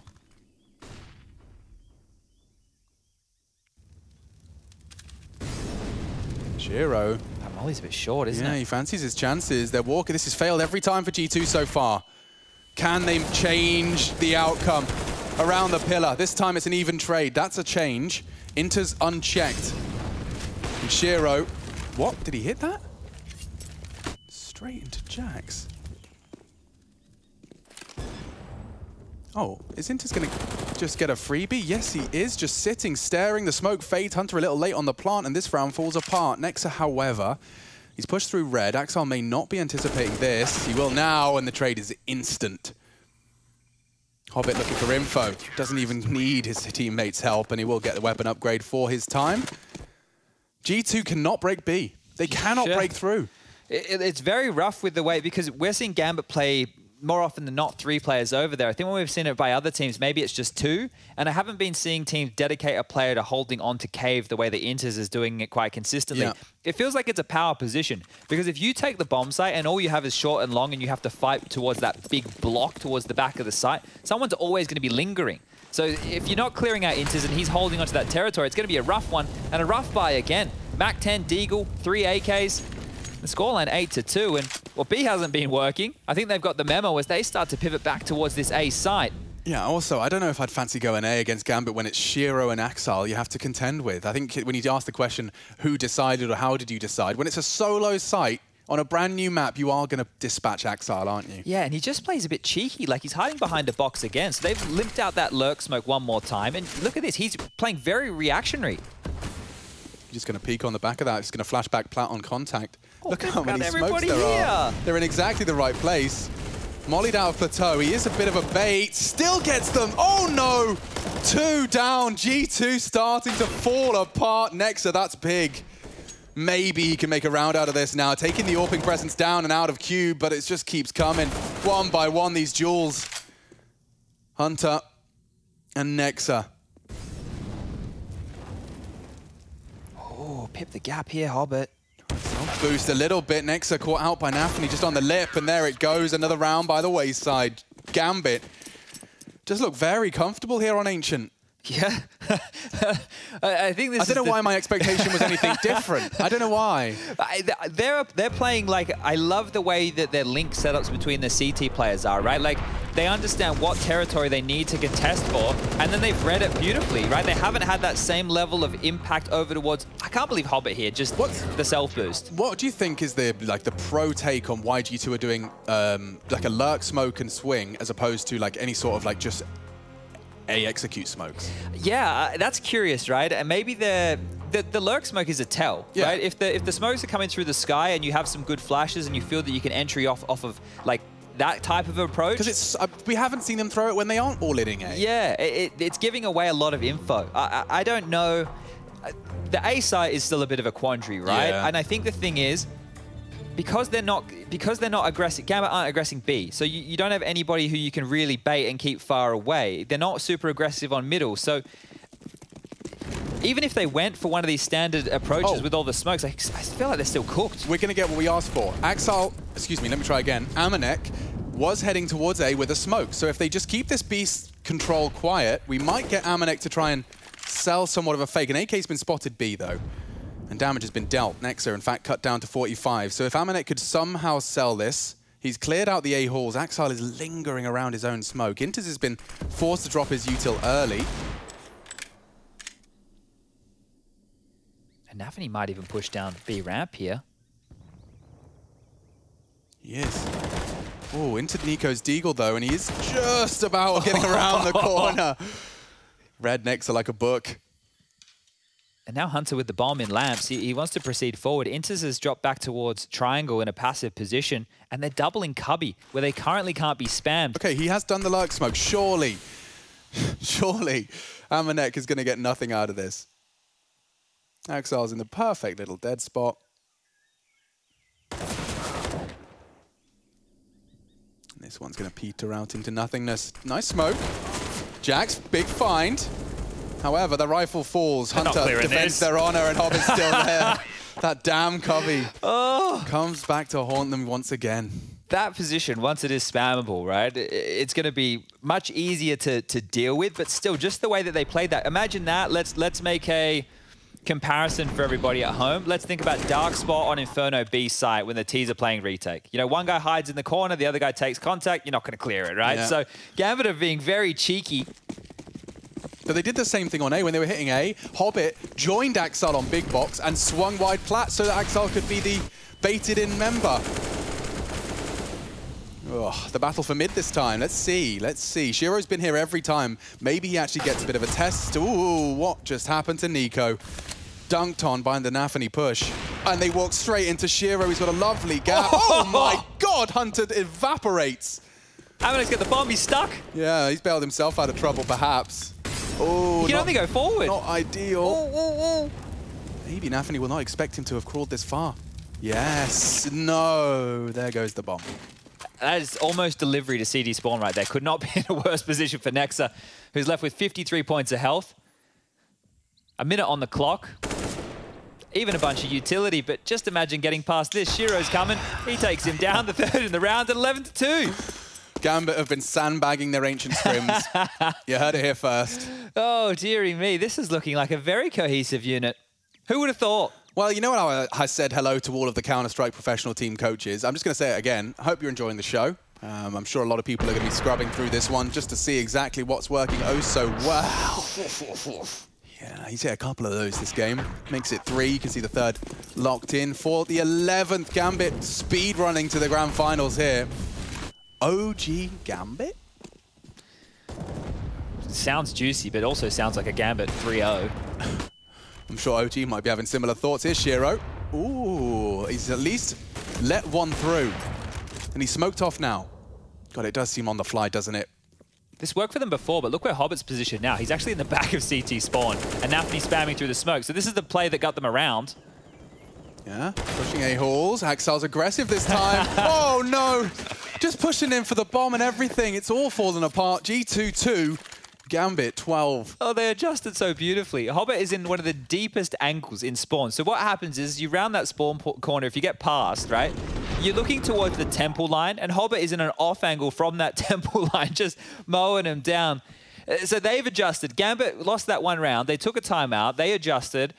Shiro. That molly's a bit short, isn't it? Yeah, he fancies his chances. They're walking. This has failed every time for G2 so far. Can they change the outcome around the pillar? This time it's an even trade. That's a change. Inter's unchecked. And Shiro, what? Did he hit that? Straight into Jax. Oh, is Inter's going to just get a freebie? Yes, he is. Just sitting, staring. The smoke fades. Hunter a little late on the plant, and this round falls apart. Nexa, however, he's pushed through red. Axel may not be anticipating this. He will now, and the trade is instant. Hobbit looking for info. Doesn't even need his teammates' help, and he will get the weapon upgrade for his time. G2 cannot break B. They cannot break through. It's very rough with the way, because we're seeing Gambit play more often than not 3 players over there. I think when we've seen it by other teams, maybe it's just 2. And I haven't been seeing teams dedicate a player to holding on to Cave the way the Inters is doing it quite consistently. Yeah. It feels like it's a power position, because if you take the bomb site and all you have is short and long and you have to fight towards that big block towards the back of the site, someone's always going to be lingering. So if you're not clearing out Inters and he's holding onto that territory, it's going to be a rough one, and a rough buy again. Mac 10, Deagle, 3 AKs. The scoreline 8-2, and what B hasn't been working. I think they've got the memo as they start to pivot back towards this A site. Yeah, also, I don't know if I'd fancy going A against Gambit when it's Shiro and Axal you have to contend with. I think when you ask the question, who decided or how did you decide, when it's a solo site on a brand new map, you are going to dispatch Axal, aren't you? Yeah, and he just plays a bit cheeky, like he's hiding behind a box again. So they've limped out that lurk smoke one more time, and look at this, he's playing very reactionary. Just going to peek on the back of that, just going to flash back plat on contact. Look how many smokes everybody there are. They're in exactly the right place. Mollied out of plateau. He is a bit of a bait. Still gets them. Oh, no. 2 down. G2 starting to fall apart. Nexa, that's big. Maybe he can make a round out of this now. Taking the AWPing presence down and out of Cube, but it just keeps coming. One by one, these duels. Hunter and Nexa. Oh, pip the gap here, Hobbit. Boost a little bit. Nexa caught out by Nafany just on the lip, and there it goes. Another round by the wayside. Gambit just look very comfortable here on Ancient. Yeah. I think this I don't know why my expectation was anything different. I don't know why. They're playing like, I love the way that their link setups between the CT players are, right? Like, they understand what territory they need to contest for, and then they've read it beautifully, right? They haven't had that same level of impact over towards, I can't believe Hobbit here, just the self boost. What do you think is the pro take on why G2 are doing like a lurk, smoke, and swing as opposed to like any sort of like just A execute smokes? Yeah, that's curious, right? And maybe the lurk smoke is a tell, right? If the smokes are coming through the sky and you have some good flashes and you feel that you can entry off of like that type of approach. Because it's we haven't seen them throw it when they aren't all hitting A. Yeah, it's giving away a lot of info. I don't know. The A site is still a bit of a quandary, right? Yeah. And I think the thing is, because they're not aggressive, Gambit aren't aggressing B, so you don't have anybody who you can really bait and keep far away. They're not super aggressive on middle, so even if they went for one of these standard approaches with all the smokes, I feel like they're still cooked. We're going to get what we asked for. Axal, excuse me, let me try again. Amanek was heading towards A with a smoke, so if they just keep this beast control quiet, we might get Amanek to try and sell somewhat of a fake. An AK's been spotted B, though. And damage has been dealt. Nexa, in fact, cut down to 45. So if Amanek could somehow sell this, he's cleared out the A halls. Axal is lingering around his own smoke. Inters has been forced to drop his util early. And Nafany might even push down B ramp here. Yes. Oh, into Nico's Deagle, though, and he is just about getting around the corner. Red Nexa like a book. And now Hunter with the bomb in lamps. He wants to proceed forward. Inters has dropped back towards triangle in a passive position, and they're doubling Cubby, where they currently can't be spammed. Okay, he has done the lurk smoke. Surely, surely, Amanek is going to get nothing out of this. Axal's in the perfect little dead spot. This one's going to peter out into nothingness. Nice smoke. Jax, big find. However, the rifle falls. Hunter defends their honor, and Hobbit's still there. That damn Cubby comes back to haunt them once again. That position, once it is spammable, right, it's going to be much easier to deal with, but still, just the way that they played that. Imagine that. Let's make a comparison for everybody at home. Let's think about Dark Spot on Inferno B site when the T's are playing retake. You know, one guy hides in the corner, the other guy takes contact. You're not going to clear it, right? Yeah. So Gambit are being very cheeky. But they did the same thing on A when they were hitting A. Hobbit joined Axal on big box and swung wide plat so that Axal could be the baited-in member. Oh, the battle for mid this time. Let's see. Let's see. Shiro's been here every time. Maybe he actually gets a bit of a test. Ooh, what just happened to Nico? Dunked on by the Nafany push. And they walk straight into Shiro. He's got a lovely gap. Oh my God, Hunter evaporates. Amanek's got the bomb. He's stuck. Yeah, he's bailed himself out of trouble, perhaps. Oh, he can only go forward. Not ideal. Maybe Nafany will not expect him to have crawled this far. Yes. No. There goes the bomb. That is almost delivery to CD spawn right there. Could not be in a worse position for Nexa, who's left with 53 points of health. A minute on the clock. Even a bunch of utility, but just imagine getting past this. Shiro's coming. He takes him down, the third in the round at 11-2. Gambit have been sandbagging their ancient scrims. You heard it here first. Oh, dearie me. This is looking like a very cohesive unit. Who would have thought? Well, you know how I said hello to all of the Counter-Strike professional team coaches? I'm just going to say it again. I hope you're enjoying the show. I'm sure a lot of people are going to be scrubbing through this one just to see exactly what's working oh so well. Yeah, he's hit a couple of those this game. Makes it 3. You can see the third locked in for the 11th. Gambit speed running to the grand finals here. OG Gambit? Sounds juicy, but also sounds like a Gambit 3-0. I'm sure OG might be having similar thoughts. Here's Shiro. Ooh, he's at least let one through. And he's smoked off now. God, it does seem on the fly, doesn't it? This worked for them before, but look where Hobbit's positioned now. He's actually in the back of CT spawn, and Nafny spamming through the smoke. So this is the play that got them around. Yeah, pushing A-halls. Haxal's aggressive this time. Oh, no. Just pushing in for the bomb and everything. It's all falling apart. G2 2, Gambit 12. Oh, they adjusted so beautifully. Hobbit is in one of the deepest angles in spawn. So what happens is you round that spawn corner, if you get past, right? You're looking towards the temple line, and Hobbit is in an off angle from that temple line, just mowing him down. So they've adjusted. Gambit lost that one round. They took a timeout. They adjusted.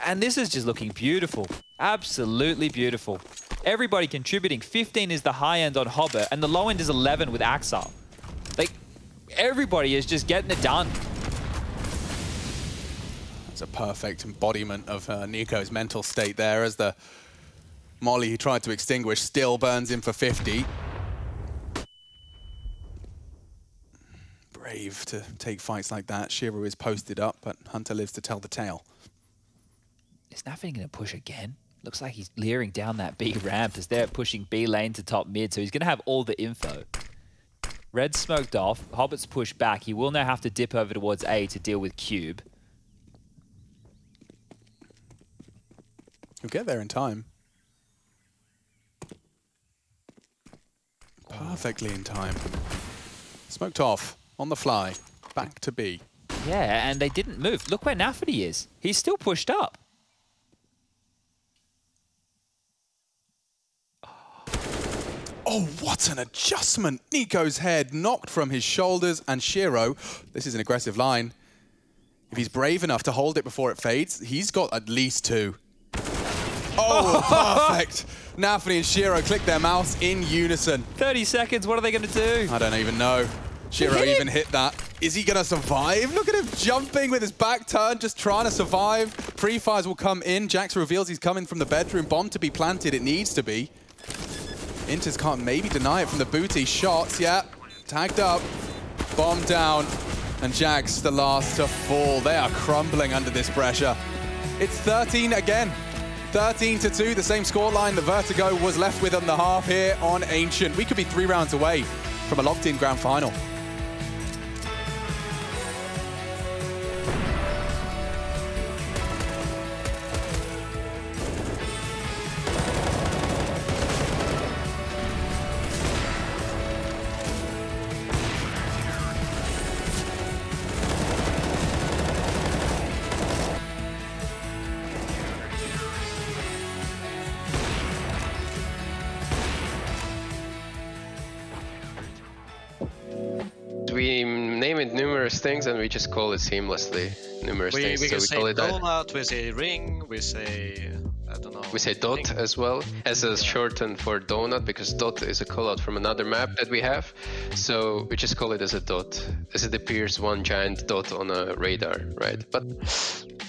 And this is just looking beautiful. Absolutely beautiful. Everybody contributing. 15 is the high end on Hobbit, and the low end is 11 with Axel. Like, everybody is just getting it done. That's a perfect embodiment of Nico's mental state there, as the Molly he tried to extinguish still burns him for 50. Brave to take fights like that. Shiro is posted up, but Hunter lives to tell the tale. Is Nafny going to push again? Looks like he's leering down that B ramp as they're pushing B lane to top mid, so he's going to have all the info. Red smoked off. Hobbit's pushed back. He will now have to dip over towards A to deal with Cube. He'll get there in time. Perfectly in time. Smoked off, on the fly, back to B. Yeah, and they didn't move. Look where Nafny is. He's still pushed up. Oh, what an adjustment. Nico's head knocked from his shoulders, and Shiro, this is an aggressive line. If he's brave enough to hold it before it fades, he's got at least 2. Oh, perfect. Nafny and Shiro click their mouse in unison. 30 seconds, what are they going to do? I don't even know. Shiro even hit that. Is he going to survive? Look at him jumping with his back turned, just trying to survive. Pre-fires will come in. Jax reveals he's coming from the bedroom. Bomb to be planted. It needs to be. Inters can't maybe deny it from the booty. Shots, yeah. Tagged up. Bomb down. And Jax the last to fall. They are crumbling under this pressure. It's 13 again. 13-2, the same scoreline that Vertigo was left with on the half here on Ancient. We could be 3 rounds away from a locked-in grand final. We name it numerous things and we just call it seamlessly numerous things. We So can we say call it donut, we say ring, we say, I don't know. We say dot as well, as a shorten for donut, because dot is a callout from another map that we have. So we just call it as a dot, as it appears one giant dot on a radar, right? But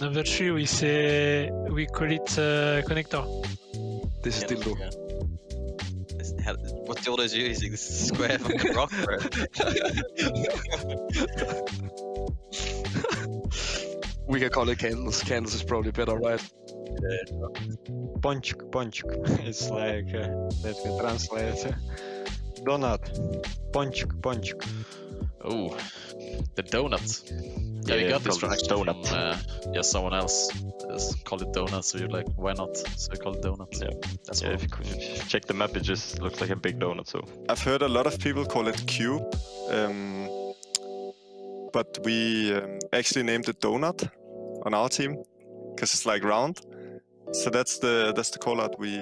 Number 3, we call it connector. This is dildo. What dildo is using? This is square fucking rock, bro. We can call it candles. Candles is probably better, right? Ponchik. It's like, let me translate. Donut. Ponchik. oh, The donut. Yeah, we got this from someone else. Just call it donut, so you're like, why not? So I call it donut. Yeah, that's if you check the map, it just looks like a big donut. So I've heard a lot of people call it cube, but we actually named it donut on our team because it's like round. So that's the call out we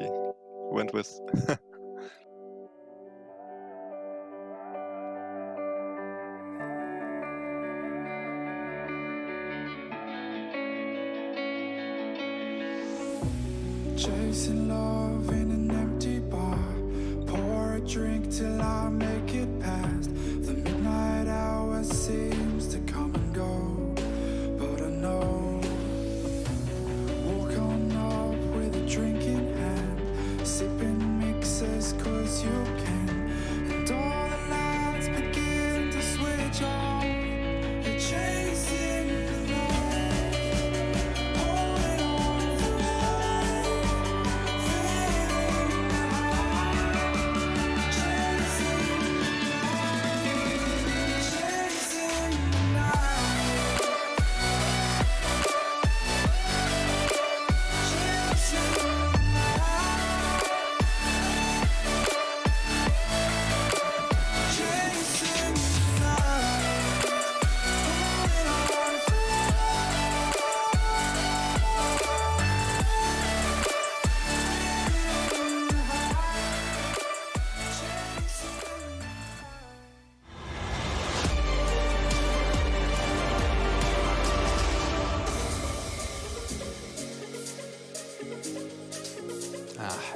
went with. Chasing love in an empty bar. Pour a drink till I make it past. The midnight hour seems to come and go, but I know. Walk on up with a drink in hand, sipping mixers cause you can. And all the lights begin to switch off. You're chasing the light, holding on for life.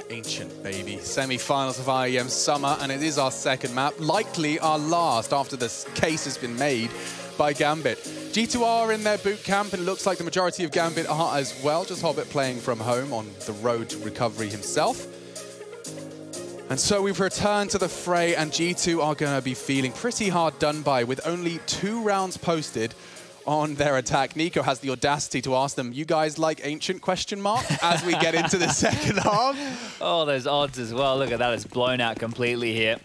Ancient, baby. Semi-finals of IEM Summer, and it is our second map, likely our last after this case has been made by Gambit. G2 are in their boot camp, and it looks like the majority of Gambit are as well, just Hobbit playing from home on the road to recovery himself. And so we've returned to the fray, and G2 are going to be feeling pretty hard done by with only 2 rounds posted on their attack. Nico has the audacity to ask them, you guys like Ancient, question mark, as we get into the second half. Oh, those odds as well. Look at that, it's blown out completely here.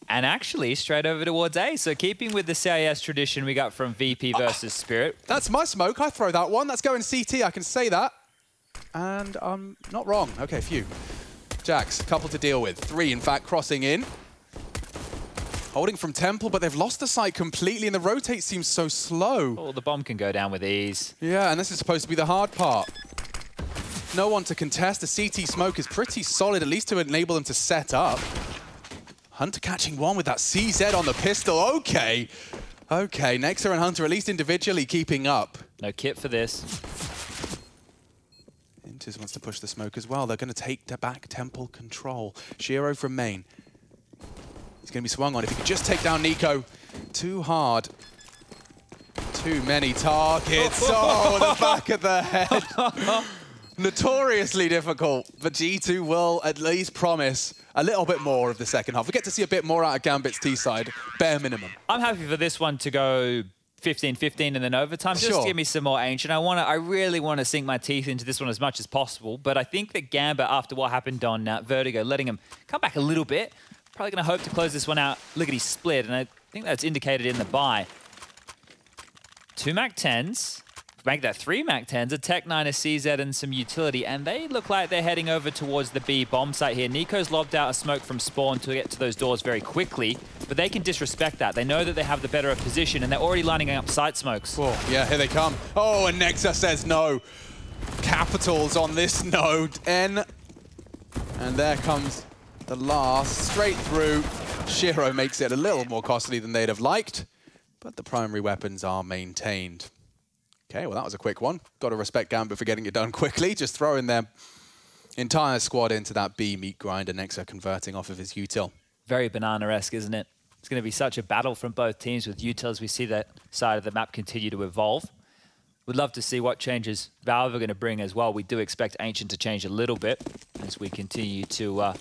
And actually, straight over towards A. So keeping with the CIS tradition we got from VP versus Spirit. That's my smoke, I throw that one. That's going CT, I can say that. And I'm not wrong. Okay, phew. Jax, a couple to deal with. 3, in fact, crossing in. Holding from Temple, but they've lost the site completely, and the rotate seems so slow. Oh, the bomb can go down with ease. Yeah, and this is supposed to be the hard part. No one to contest. The CT smoke is pretty solid, at least to enable them to set up. Hunter catching one with that CZ on the pistol. Okay. Okay, Nexa and Hunter, at least individually, keeping up. No kit for this. Intis wants to push the smoke as well. They're going to take back Temple control. Shiro from main. He's going to be swung on. If he could just take down Nico. Too hard. Too many targets. Oh, the back of the head. Notoriously difficult, but G2 will at least promise a little bit more of the second half. We get to see a bit more out of Gambit's T side, bare minimum. I'm happy for this one to go 15-15 and then overtime. Just give me some more Ancient. I really want to sink my teeth into this one as much as possible, but I think that Gambit, after what happened on Vertigo, letting him come back a little bit, probably going to hope to close this one out lickety-split, and I think that's indicated in the buy. 2 MAC-10s. Make that 3 MAC-10s, a Tech-9, a CZ, and some utility, and they look like they're heading over towards the B bomb site here. Nico's lobbed out a smoke from spawn to get to those doors very quickly, but they can disrespect that. They know that they have the better of position, and they're already lining up site smokes. Oh, yeah, here they come. Oh, and Nexa says no. Capitals on this node. N. And there comes the last. Straight through. Shiro makes it a little more costly than they'd have liked, but the primary weapons are maintained. Okay, well, that was a quick one. Got to respect Gambit for getting it done quickly. Just throwing their entire squad into that B meat grinder. Nexa converting off of his util. Very banana-esque, isn't it? It's going to be such a battle from both teams with util as we see that side of the map continue to evolve. We'd love to see what changes Valve are going to bring as well. We do expect Ancient to change a little bit as we continue to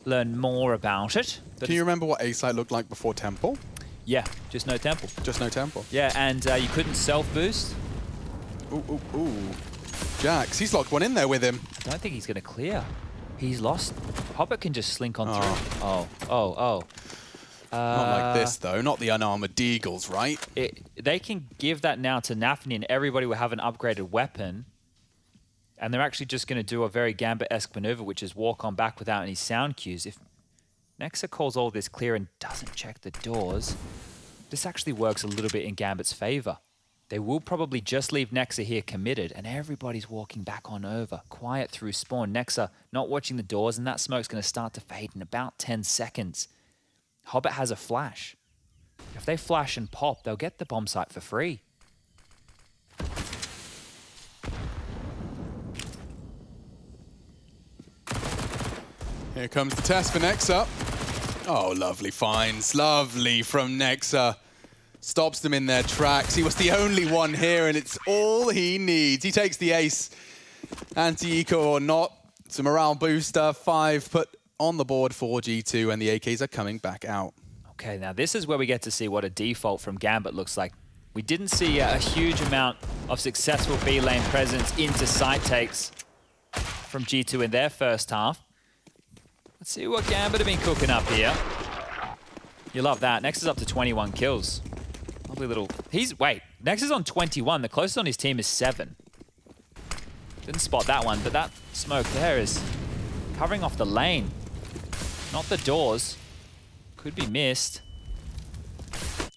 learn more about it. But can you remember what A site looked like before Temple? Yeah, just no Temple. Just no Temple. Yeah, and you couldn't self-boost. Ooh, ooh, ooh. Jax, he's locked one in there with him. I don't think he's going to clear. He's lost. Hobbit can just slink on through. Oh, oh, oh. Not like this, though. Not the unarmored deagles, right? They can give that now to Nafany and everybody will have an upgraded weapon. And they're actually just going to do a very Gambit-esque maneuver, which is walk on back without any sound cues. If Nexa calls all this clear and doesn't check the doors, this actually works a little bit in Gambit's favor. They will probably just leave Nexa here committed, and everybody's walking back on over. Quiet through spawn. Nexa not watching the doors, and that smoke's going to start to fade in about 10 seconds. Hobbit has a flash. If they flash and pop, they'll get the bomb site for free. Here comes the test for Nexa. Oh, lovely finds. Lovely from Nexa. Stops them in their tracks. He was the only one here, and it's all he needs. He takes the ace. Anti-eco or not. It's a morale booster. 5 put on the board for G2, and the AKs are coming back out. Okay, now this is where we get to see what a default from Gambit looks like. We didn't see a huge amount of successful B lane presence into site takes from G2 in their first half. Let's see what Gambit have been cooking up here. You love that. Nex is up to 21 kills. Lovely little... Wait, Nex is on 21. The closest on his team is 7. Didn't spot that one, but that smoke there is covering off the lane. Not the doors. Could be missed.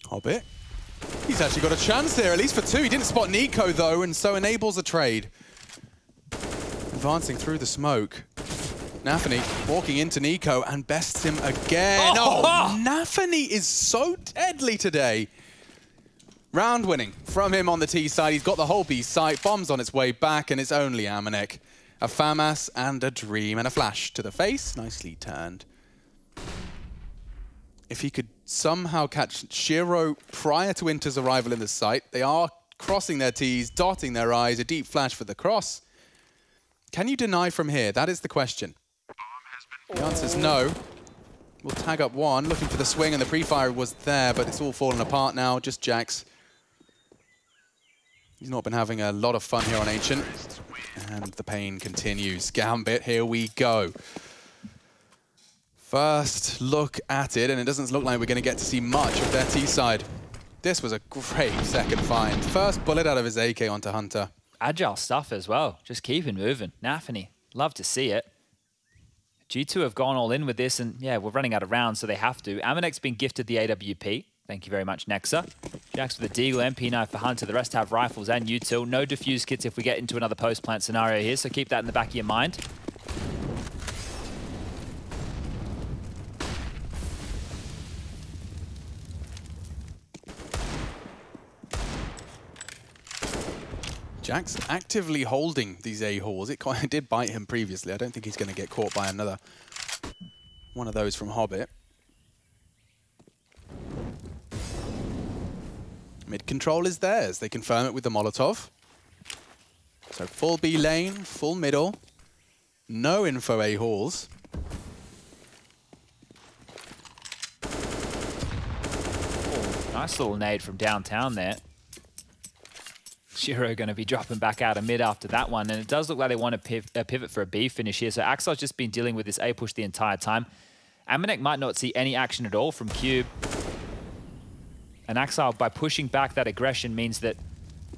Hobbit. He's actually got a chance there, at least for 2. He didn't spot Nico, though, and so enables a trade. Advancing through the smoke. Nafany walking into Nico and bests him again. Oh, Nafany is so deadly today. Round winning from him on the T side. He's got the whole B site. Bombs on its way back, and it's only Amanek. A FAMAS and a dream and a flash to the face. Nicely turned. If he could somehow catch Shiro prior to Inter's arrival in the site, they are crossing their T's, dotting their I's, a deep flash for the cross. Can you deny from here? That is the question. The answer is no. We'll tag up one, looking for the swing, and the pre-fire was there, but it's all fallen apart now. Just Jax. He's not been having a lot of fun here on Ancient. And the pain continues. Gambit, here we go. First look at it, and it doesn't look like we're going to get to see much of their T-side. This was a great second find. First bullet out of his AK onto Hunter. Agile stuff as well. Just keeping moving. Nafany, love to see it. G2 have gone all in with this, and yeah, we're running out of rounds, so they have to. Amanek's been gifted the AWP. Thank you very much, Nexa. Jax with the Deagle, MP9 for Hunter. The rest have rifles and util. No defuse kits if we get into another post-plant scenario here, so keep that in the back of your mind. Jax actively holding these A-halls. It did bite him previously. I don't think he's going to get caught by another one of those from Hobbit. Mid control is theirs. They confirm it with the Molotov. So full B lane, full middle. No info A-halls. Oh, nice little nade from downtown there. Shiro going to be dropping back out of mid after that one, and it does look like they want to pivot for a B finish here. So Axel's just been dealing with this A push the entire time. Amanek might not see any action at all from Cube. And Axel, by pushing back that aggression, means that,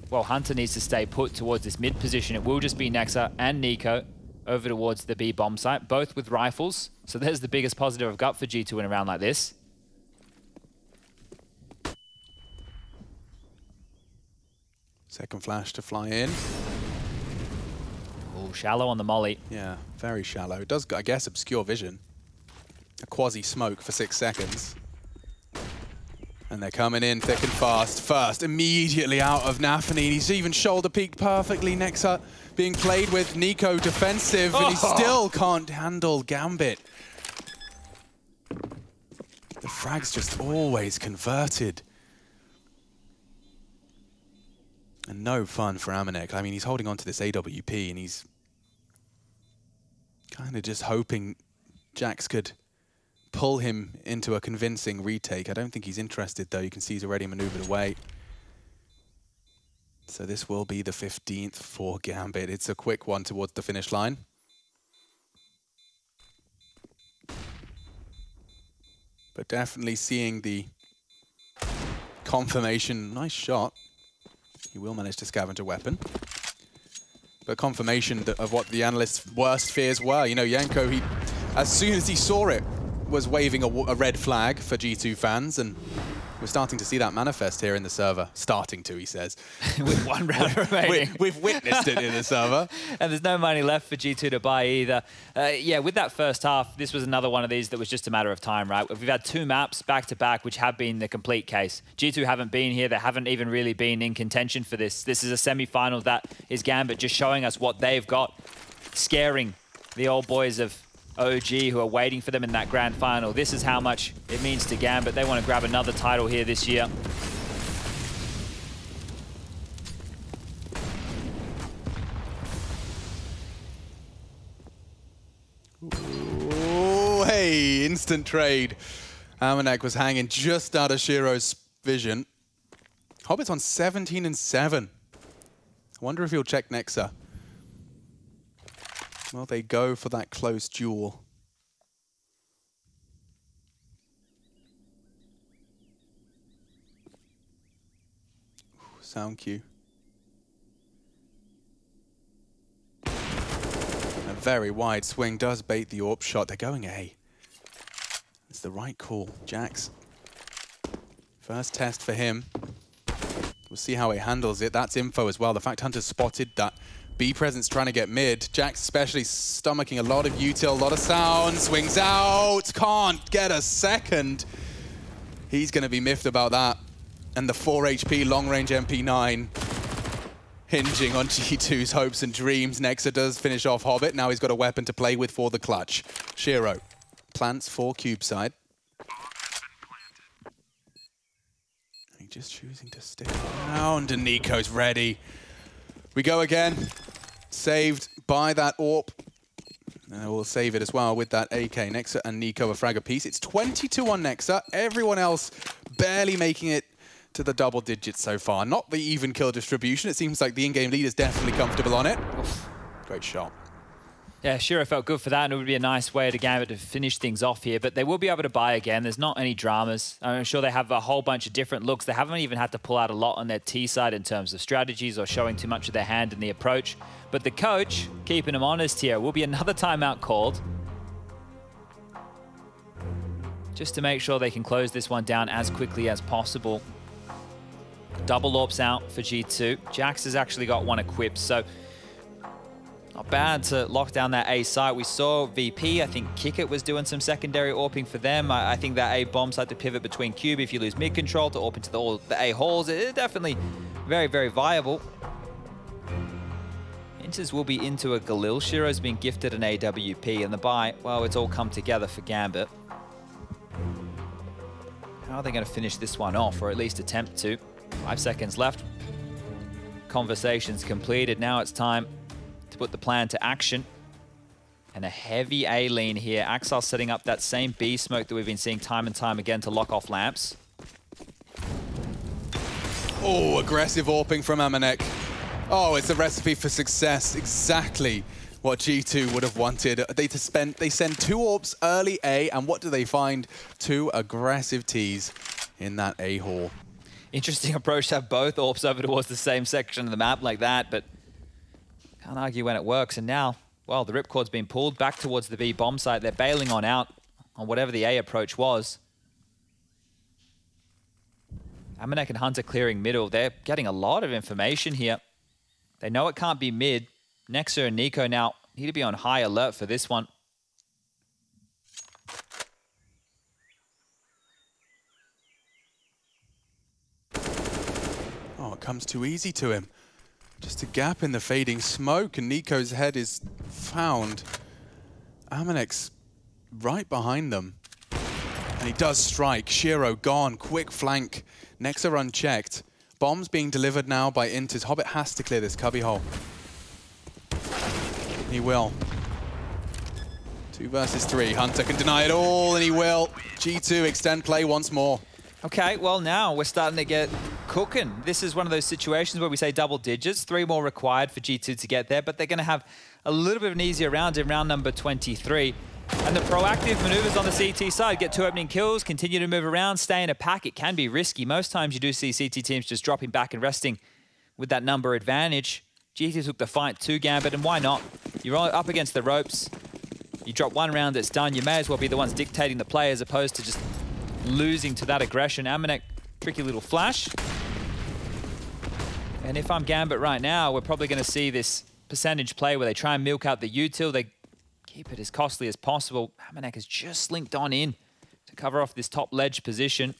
well, Hunter needs to stay put towards this mid position. It will just be Nexa and Nico over towards the B bomb site, both with rifles. So there's the biggest positive I've got for G2 in a round like this. Second flash to fly in. Oh, shallow on the molly. Yeah, very shallow. It does, I guess, obscure vision. A quasi-smoke for 6 seconds. And they're coming in thick and fast. First, immediately out of Nafany. He's even shoulder peeked perfectly. Nexa being played with. Nico defensive, and he still can't handle Gambit. The frag's just always converted. And no fun for Amanek. I mean, he's holding on to this AWP, and he's kind of just hoping Jax could pull him into a convincing retake. I don't think he's interested, though. You can see he's already maneuvered away. So this will be the 15th for Gambit. It's a quick one towards the finish line. But definitely seeing the confirmation. Nice shot. He will manage to scavenge a weapon. But confirmation of what the analyst's worst fears were. You know, Yanko, he, as soon as he saw it, was waving a red flag for G2 fans, and we're starting to see that manifest here in the server. Starting to, he says. With one round remaining. We've witnessed it in the server. And there's no money left for G2 to buy either. Yeah, with that first half, this was another one of these that was just a matter of time, right? We've had 2 maps back-to-back, which have been the complete case. G2 haven't been here. They haven't even really been in contention for this. This is a semi-final that is Gambit just showing us what they've got, scaring the old boys of OG who are waiting for them in that grand final. This is how much it means to Gambit. They want to grab another title here this year. Ooh, hey, instant trade. Amanek was hanging just out of Shiro's vision. Hobbit's on 17 and 7. I wonder if he'll check Nexa. Well, they go for that close duel. Ooh, sound cue. A very wide swing does bait the AWP shot. They're going A. It's the right call. Jax. First test for him. We'll see how he handles it. That's info as well. The fact Hunter spotted that B presence trying to get mid. Jax especially stomaching a lot of util, a lot of sound. Swings out. Can't get a second. He's going to be miffed about that. And the 4 HP long-range MP9 hinging on G2's hopes and dreams. Nexa does finish off Hobbit. Now he's got a weapon to play with for the clutch. Shiro plants for Cubeside. He's just choosing to stick around, and Nico's ready. We go again. Saved by that AWP. And we'll save it as well with that AK. Nexa and Nico a frag apiece. It's 22 on Nexa. Everyone else barely making it to the double digits so far. Not the even kill distribution. It seems like the in-game lead is definitely comfortable on it. Oof. Great shot. Yeah, Shiro felt good for that, and it would be a nice way to Gambit to finish things off here, but they will be able to buy again. There's not any dramas. I'm sure they have a whole bunch of different looks. They haven't even had to pull out a lot on their T side in terms of strategies or showing too much of their hand in the approach. But the coach, keeping them honest here, will be another timeout called, just to make sure they can close this one down as quickly as possible. Double AWPs out for G2. Jax has actually got one equipped, so not bad to lock down that A site. We saw VP, I think Kickit was doing some secondary AWPing for them. I think that A bomb site to pivot between Cube if you lose mid control to AWP into the A holes. It's definitely very, very viable. Inters will be into a Galil. Shiro's been gifted an AWP, and the buy, well, it's all come together for Gambit. How are they going to finish this one off, or at least attempt to? 5 seconds left. Conversations completed. Now it's time to put the plan to action. And a heavy A lean here. Axel setting up that same B smoke that we've been seeing time and time again to lock off lamps. Oh, aggressive AWPing from Amanek. Oh, it's a recipe for success. Exactly what G2 would have wanted. They send 2 AWPs early A, and what do they find? 2 aggressive Ts in that A hole. Interesting approach to have both AWPs over towards the same section of the map like that, but can't argue when it works. And now, well, the ripcord's been pulled back towards the B bomb site. They're bailing on out on whatever the A approach was. Amanek and Hunter clearing middle. They're getting a lot of information here. They know it can't be mid. Nexa and Nico now need to be on high alert for this one. Oh, it comes too easy to him. Just a gap in the fading smoke, and Nico's head is found. Amanek's right behind them. And he does strike. Shiro gone. Quick flank. Nexa unchecked. Bombs being delivered now by Inters. Hobbit has to clear this cubby hole. He will. 2 versus 3. Hunter can deny it all, and he will. G2 extend play once more. Okay, well now we're starting to get cooking. This is one of those situations where we say double digits, 3 more required for G2 to get there, but they're going to have a little bit of an easier round in round number 23. And the proactive maneuvers on the CT side, get 2 opening kills, continue to move around, stay in a pack. It can be risky. Most times you do see CT teams just dropping back and resting with that number advantage. G2 took the fight to Gambit, and why not? You're up against the ropes. You drop 1 round, it's done. You may as well be the ones dictating the play as opposed to just losing to that aggression. Amanek, tricky little flash. And if I'm Gambit right now, we're probably going to see this percentage play where they try and milk out the util. They keep it as costly as possible. Amanek has just slinked on in to cover off this top ledge position.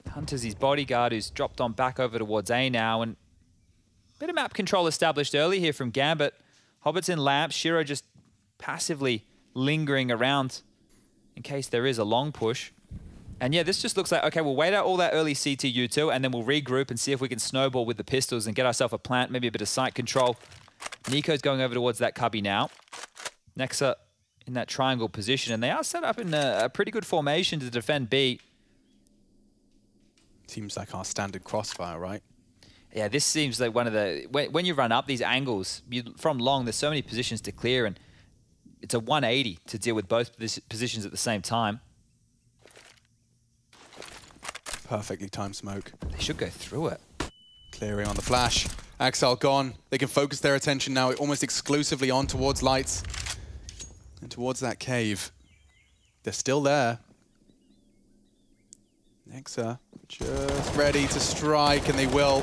Hunter's his bodyguard who's dropped on back over towards A now. And a bit of map control established early here from Gambit. Hobbit's in lamps. Shiro just passively lingering around in case there is a long push. And yeah, this just looks like, okay, we'll wait out all that early CT util and then we'll regroup and see if we can snowball with the pistols and get ourselves a plant, maybe a bit of sight control. Nico's going over towards that cubby now. Nexa in that triangle position, and they are set up in a pretty good formation to defend B. Seems like our standard crossfire, right? Yeah, this seems like one of the... When you run up these angles, from long, there's so many positions to clear, and it's a 180 to deal with both positions at the same time. Perfectly timed smoke. They should go through it. Clearing on the flash. Axel gone. They can focus their attention now almost exclusively on towards lights and towards that cave. They're still there. Nexa just ready to strike, and they will.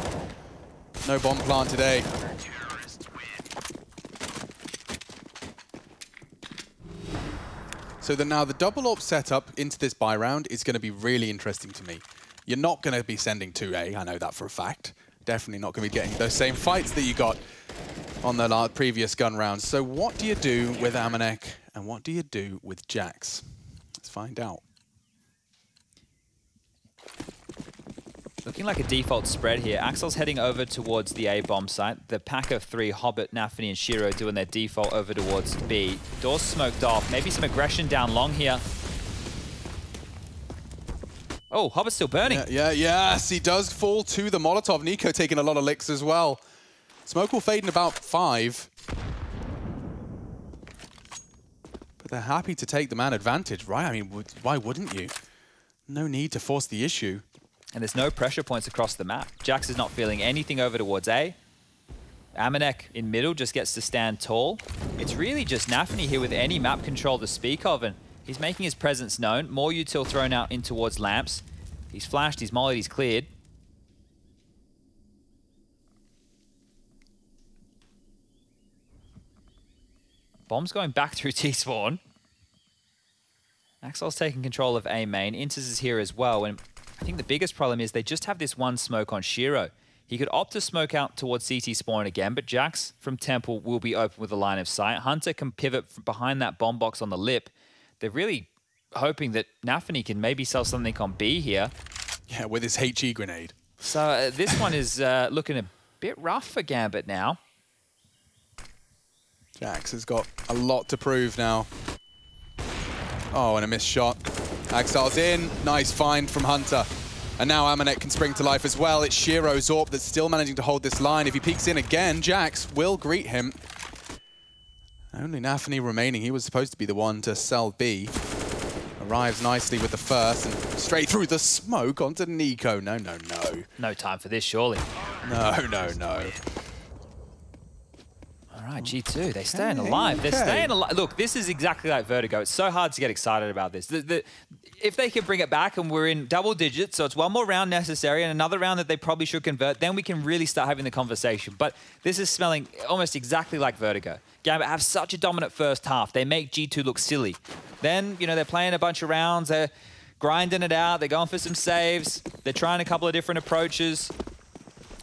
No bomb plant today. So now the double AWP setup into this buy round is going to be really interesting to me. You're not going to be sending 2A, I know that for a fact. Definitely not going to be getting those same fights that you got on the previous gun rounds. So what do you do with Amanek, and what do you do with Jax? Let's find out. Looking like a default spread here. Axel's heading over towards the A bomb site. The pack of 3, Hobbit, Nafany, and Shiro doing their default over towards B. Doors smoked off. Maybe some aggression down long here. Oh, Hobbit's still burning. Yes, he does fall to the Molotov. Nico taking a lot of licks as well. Smoke will fade in about 5. But they're happy to take the man advantage, right? I mean, why wouldn't you? No need to force the issue. And there's no pressure points across the map. Jax is not feeling anything over towards A. Amanek in middle just gets to stand tall. It's really just Nafany here with any map control to speak of, and he's making his presence known. More util thrown out in towards lamps. He's flashed, he's mollied, he's cleared. Bomb's going back through T-spawn. Axel's taking control of A main. Inters is here as well, and I think the biggest problem is they just have this one smoke on Shiro. He could opt to smoke out towards CT spawn again, but Jax from Temple will be open with a line of sight. Hunter can pivot from behind that bomb box on the lip. They're really hoping that Nafany can maybe sell something on B here. Yeah, with his HE grenade. So this one is looking a bit rough for Gambit now. Jax has got a lot to prove now. Oh, and a missed shot. Axel's in. Nice find from Hunter. And now Amanek can spring to life as well. It's Shiro Zorp that's still managing to hold this line. If he peeks in again, Jax will greet him. Only Nafany remaining. He was supposed to be the one to sell B. Arrives nicely with the first and straight through the smoke onto Nico. No, no, no. No time for this, surely. No, no, no. All right, G2, they're staying alive. They're staying alive. Look, this is exactly like Vertigo. It's so hard to get excited about this. If they can bring it back and we're in double digits, so it's one more round necessary and another round that they probably should convert, then we can really start having the conversation. But this is smelling almost exactly like Vertigo. Gambit have such a dominant first half. They make G2 look silly. Then, you know, they're playing a bunch of rounds. They're grinding it out. They're going for some saves. They're trying a couple of different approaches.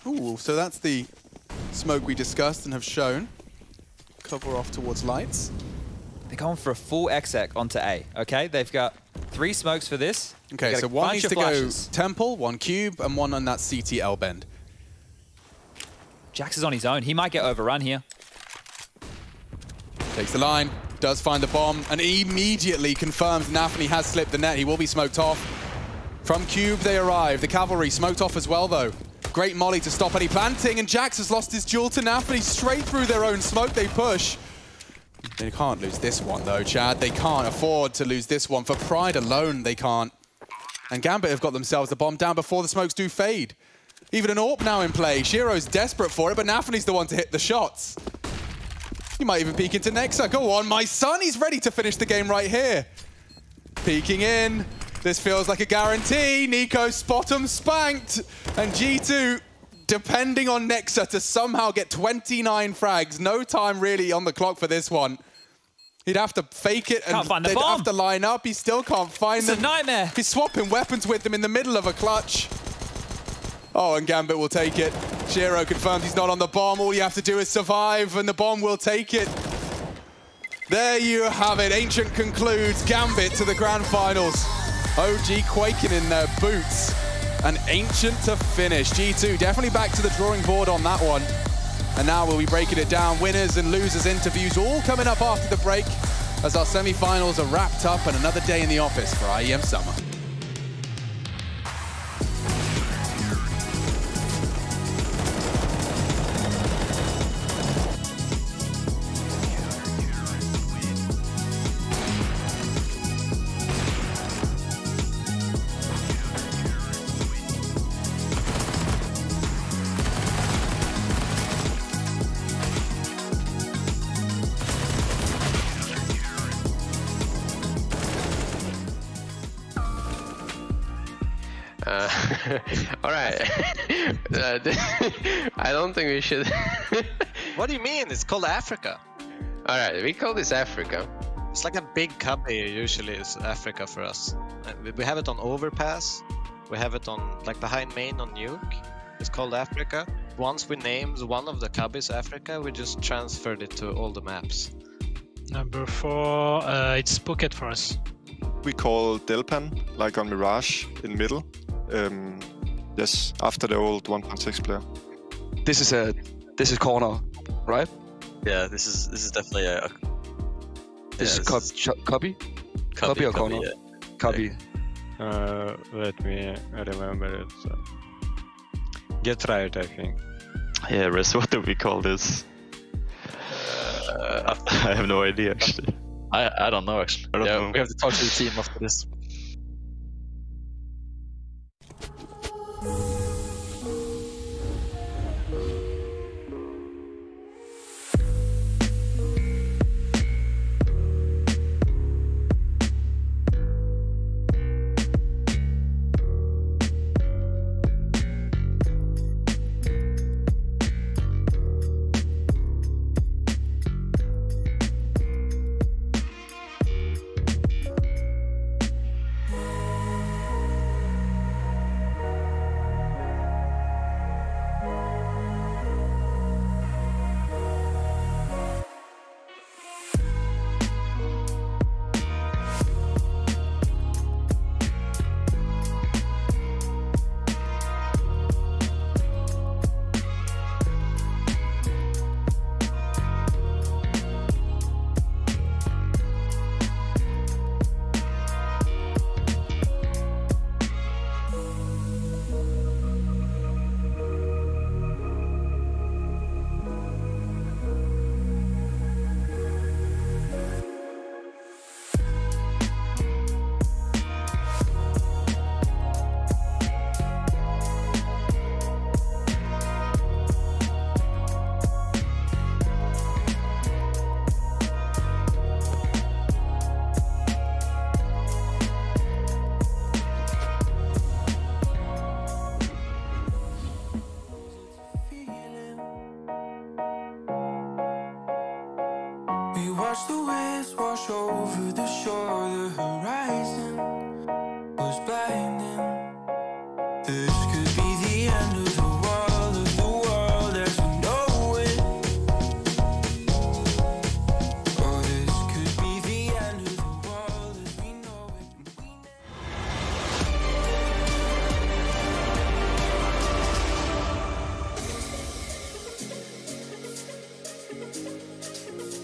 Ooh, so that's the smoke we discussed and have shown. Cover off towards lights. They're going for a full exec onto A, okay? They've got 3 smokes for this. Okay, so one needs to go Temple, 1 Cube, and 1 on that CT L bend. Jax is on his own. He might get overrun here. Takes the line, does find the bomb, and immediately confirms Nafany has slipped the net. He will be smoked off. From Cube, they arrive. The cavalry smoked off as well, though. Great molly to stop any planting, and Jax has lost his duel to Nafany. Straight through their own smoke, they push. They can't lose this one, though, Chad. They can't afford to lose this one. For pride alone, they can't. And Gambit have got themselves the bomb down before the smokes do fade. Even an AWP now in play. Shiro's desperate for it, but Nafany's the one to hit the shots. He might even peek into Nexa. Go on, my son. He's ready to finish the game right here. Peeking in. This feels like a guarantee. Nico spot him spanked. And G2 depending on Nexa to somehow get 29 frags. No time really on the clock for this one. He'd have to fake it and they'd have to line up. He still can't find them. It's a nightmare. He's swapping weapons with them in the middle of a clutch. Oh, and Gambit will take it. Shiro confirms he's not on the bomb. All you have to do is survive, and the bomb will take it. There you have it. Ancient concludes Gambit to the grand finals. OG quaking in their boots. And Ancient to finish. G2 definitely back to the drawing board on that one. And now we'll be breaking it down. Winners and losers interviews all coming up after the break as our semi-finals are wrapped up and another day in the office for IEM Summer. All right. I don't think we should. What do you mean? It's called Africa. All right, we call this Africa. It's like a big cubby. Usually, is Africa for us. We have it on Overpass. We have it on like behind main on Nuke. It's called Africa. Once we named one of the cubbies Africa, we just transferred it to all the maps. Number 4, it's Phuket for us. We call Delpan, like on Mirage, in middle. Yes, after the old 1.6 player. This is corner, right? Yeah, this is definitely a. This is copy? Copy or corner? Yeah. Copy. Let me remember it. Get right, I think. Yeah, Riz, what do we call this? I have no idea actually. I don't know actually. I don't know. We have to talk to the team after this. Watch the waves wash over the shore. The horizon was blinding. This could be the end of the world as we know it. Or this could be the end of the world as we know it.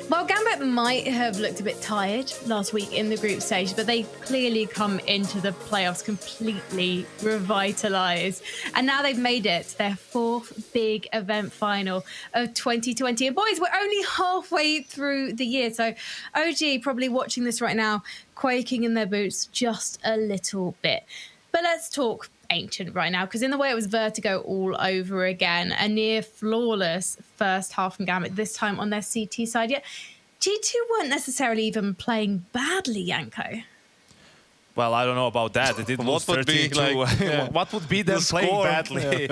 Well, Gambit might have looked a bit tired last week in the group stage, but they clearly come into the playoffs completely revitalized. And now they've made it to their 4th big event final of 2020. And boys, we're only halfway through the year. So OG probably watching this right now, quaking in their boots just a little bit. But let's talk Ancient right now, because in the way it was Vertigo all over again. A near flawless first half from Gambit, this time on their CT side. Yet G2 weren't necessarily even playing badly, Yanko. Well, I don't know about that. They did lose 13 to what would be them playing badly?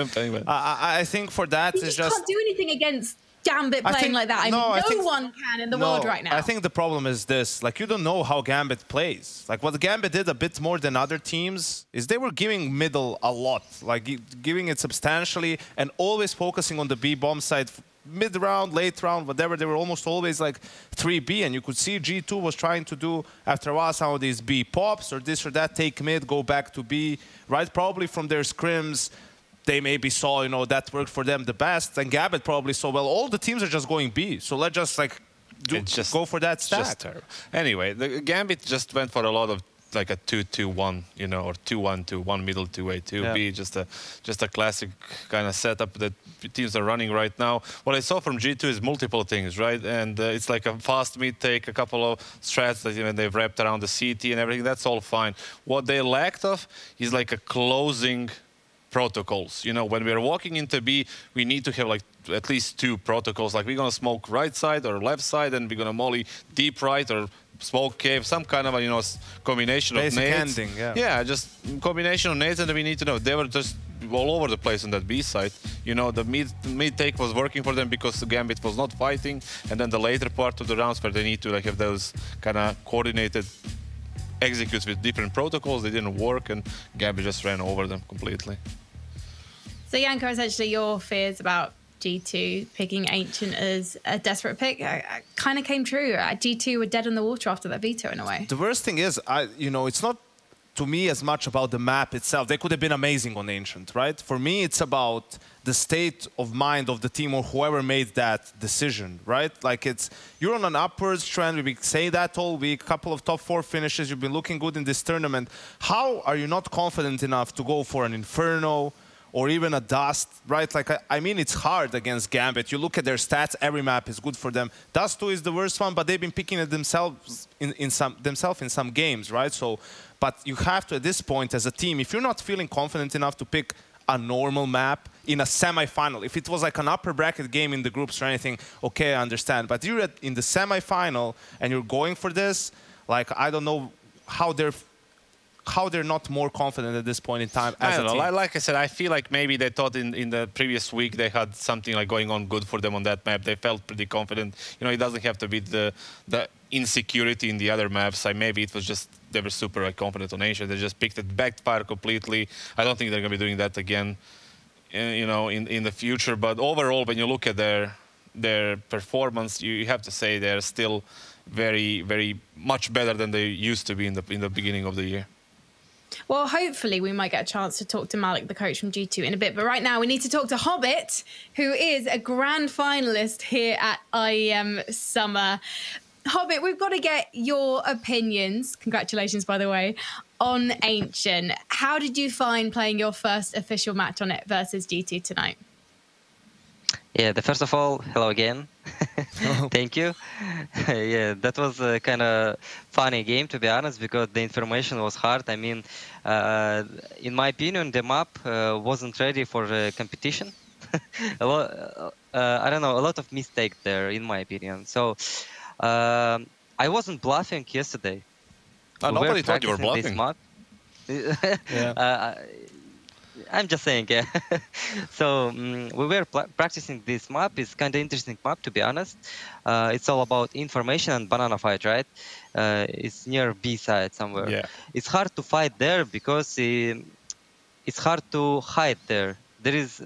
I think for that it's just can't do anything against Gambit playing like that. I mean, no one can in the world right now. I think the problem is this. Like, you don't know how Gambit plays. Like, what Gambit did a bit more than other teams is they were giving middle a lot. Like, giving it substantially and always focusing on the B bomb side. Mid-round, late round, whatever, they were almost always like 3B. And you could see G2 was trying to do, after a while, some of these B pops or this or that, take mid, go back to B, right? Probably from their scrims, they maybe saw, you know, that worked for them the best. And Gambit probably saw, well, all the teams are just going B. So let's just, like, go for that stack. Just terrible. Anyway, the Gambit just went for a lot of, like a 2-2-1, you know, or 2-1-2, one middle, 2A, 2B, just a classic kind of setup that teams are running right now. What I saw from G2 is multiple things, right? And it's like a fast mid take, a couple of strats that even they've wrapped around the CT and everything. That's all fine. What they lacked of is like a closing protocols. You know, when we're walking into B, we need to have like at least 2 protocols. Like, we're gonna smoke right side or left side, and we're gonna molly deep right or smoke cave, some kind of a, you know, combination of nades. Ending, yeah, just combination of nades, and we need to know. They were just all over the place on that B side. You know, the mid take was working for them because the Gambit was not fighting, and then the later part of the rounds where they need to like have those kind of coordinated executes with different protocols, they didn't work, and Gambit just ran over them completely. So Yanko, essentially your fears about G2 picking Ancient as a desperate pick kind of came true. G2 were dead in the water after that veto in a way. The worst thing is, you know, it's not to me as much about the map itself. They could have been amazing on Ancient, right? For me, it's about the state of mind of the team or whoever made that decision, right? Like, you're on an upwards trend. We say that all week. Couple of top 4 finishes. You've been looking good in this tournament. How are you not confident enough to go for an Inferno or even a Dust, right? Like, I mean, it's hard against Gambit. You look at their stats, every map is good for them. Dust 2 is the worst one, but they've been picking it themselves in some games, right? So, but you have to, at this point, as a team, if you're not feeling confident enough to pick a normal map in a semi-final, if it was like an upper bracket game in the groups or anything, okay, I understand. But you're in the semi-final and you're going for this, like, I don't know how they're not more confident at this point in time as a team. Like I said, I feel like maybe they thought in the previous week they had something like going on good for them on that map. They felt pretty confident. You know, it doesn't have to be the insecurity in the other maps. Like, maybe it was just they were super confident on Asia. They just picked it, backfire completely. I don't think they're going to be doing that again, you know, in the future. But overall, when you look at their performance, you have to say they're still very, very much better than they used to be in the beginning of the year. Well, hopefully we might get a chance to talk to Malik, the coach from G2, in a bit. But right now we need to talk to Hobbit, who is a grand finalist here at IEM Summer. Hobbit, we've got to get your opinions, congratulations, by the way, on Ancient. How did you find playing your first official match on it versus G2 tonight? Yeah, first of all, hello again. Thank you. Yeah, that was a kind of funny game, to be honest, because the information was hard. I mean, in my opinion, the map wasn't ready for competition. I don't know, a lot of mistakes there, in my opinion. So I wasn't bluffing yesterday. Nobody thought you were bluffing. Yeah. I'm just saying, yeah. So we were practicing this map. It's kind of interesting map, to be honest. It's all about information and banana fight, right? It's near B side somewhere. Yeah. It's hard to fight there because it's hard to hide there. There is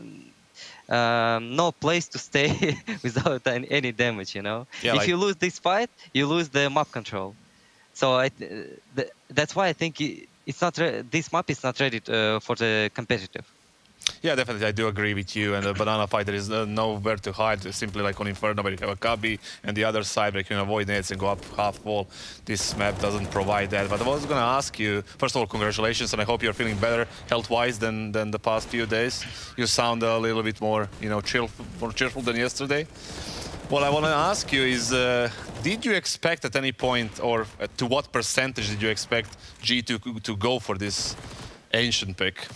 no place to stay without any damage, you know? Yeah, if you lose this fight, you lose the map control. So that's why I think it's not this map is not ready for the competitive. Yeah, definitely, I do agree with you. And the banana fight, there is nowhere to hide. It's simply like on Inferno, where you have a cubby, and the other side where you can avoid nades and go up half wall. This map doesn't provide that. But I was going to ask you, first of all, congratulations, and I hope you're feeling better health-wise than the past few days. You sound a little bit more, more cheerful than yesterday. What I want to ask you is, did you expect at any point, or to what percentage did you expect G2 to go for this Ancient pick?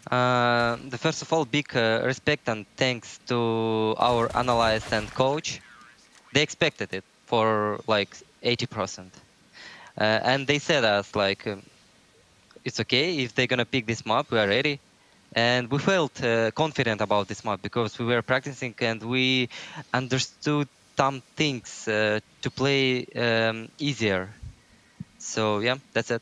The first of all, big respect and thanks to our analyst and coach. They expected it for like 80%. And they said us like, it's okay if they're gonna pick this map, we are ready. And we felt confident about this map because we were practicing and we understood some things to play easier. So yeah, that's it.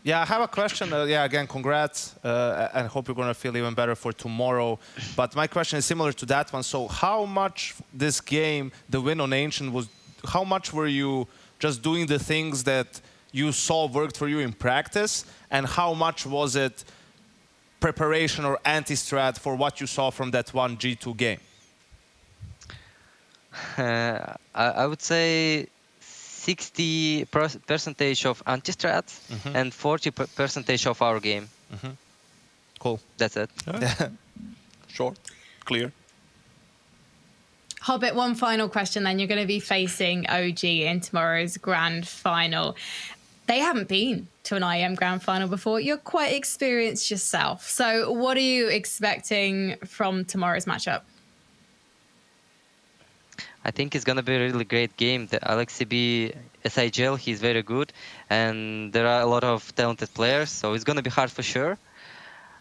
Yeah, I have a question. Yeah, again, congrats. And I hope you're going to feel even better for tomorrow. But my question is similar to that one. So how much this game, the win on Ancient, was, how much were you just doing the things that you saw worked for you in practice? And how much was it preparation or anti-strat for what you saw from that one G2 game? I would say 60% of anti-strat and 40% of our game. Cool. That's it. Short, clear. Hobbit, one final question then. You're going to be facing OG in tomorrow's grand final. They haven't been to an IEM grand final before. You're quite experienced yourself. So what are you expecting from tomorrow's matchup? I think it's going to be a really great game. The AlexCB SIGL, he's very good. And there are a lot of talented players. So it's going to be hard for sure.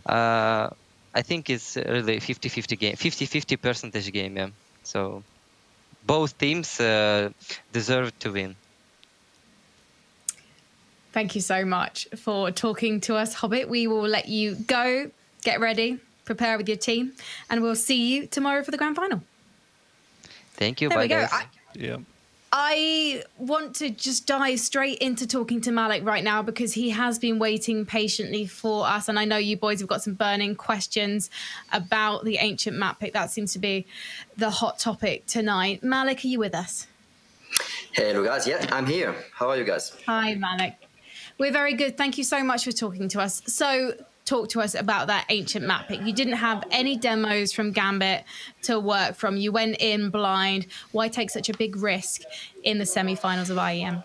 I think it's really 50-50 game, 50-50% game, yeah. So both teams deserve to win. Thank you so much for talking to us, Hobbit. We will let you go, get ready, prepare with your team, and we'll see you tomorrow for the grand final. Thank you. There Bye, we go. guys. I want to just dive straight into talking to Malik right now because he has been waiting patiently for us. And I know you boys have got some burning questions about the Ancient map pick. That seems to be the hot topic tonight. Malik, are you with us? Hello, guys. Yeah, I'm here. How are you guys? Hi, Malik. We're very good. Thank you so much for talking to us. So talk to us about that Ancient map pick. You didn't have any demos from Gambit to work from. You went in blind. Why take such a big risk in the semi-finals of IEM?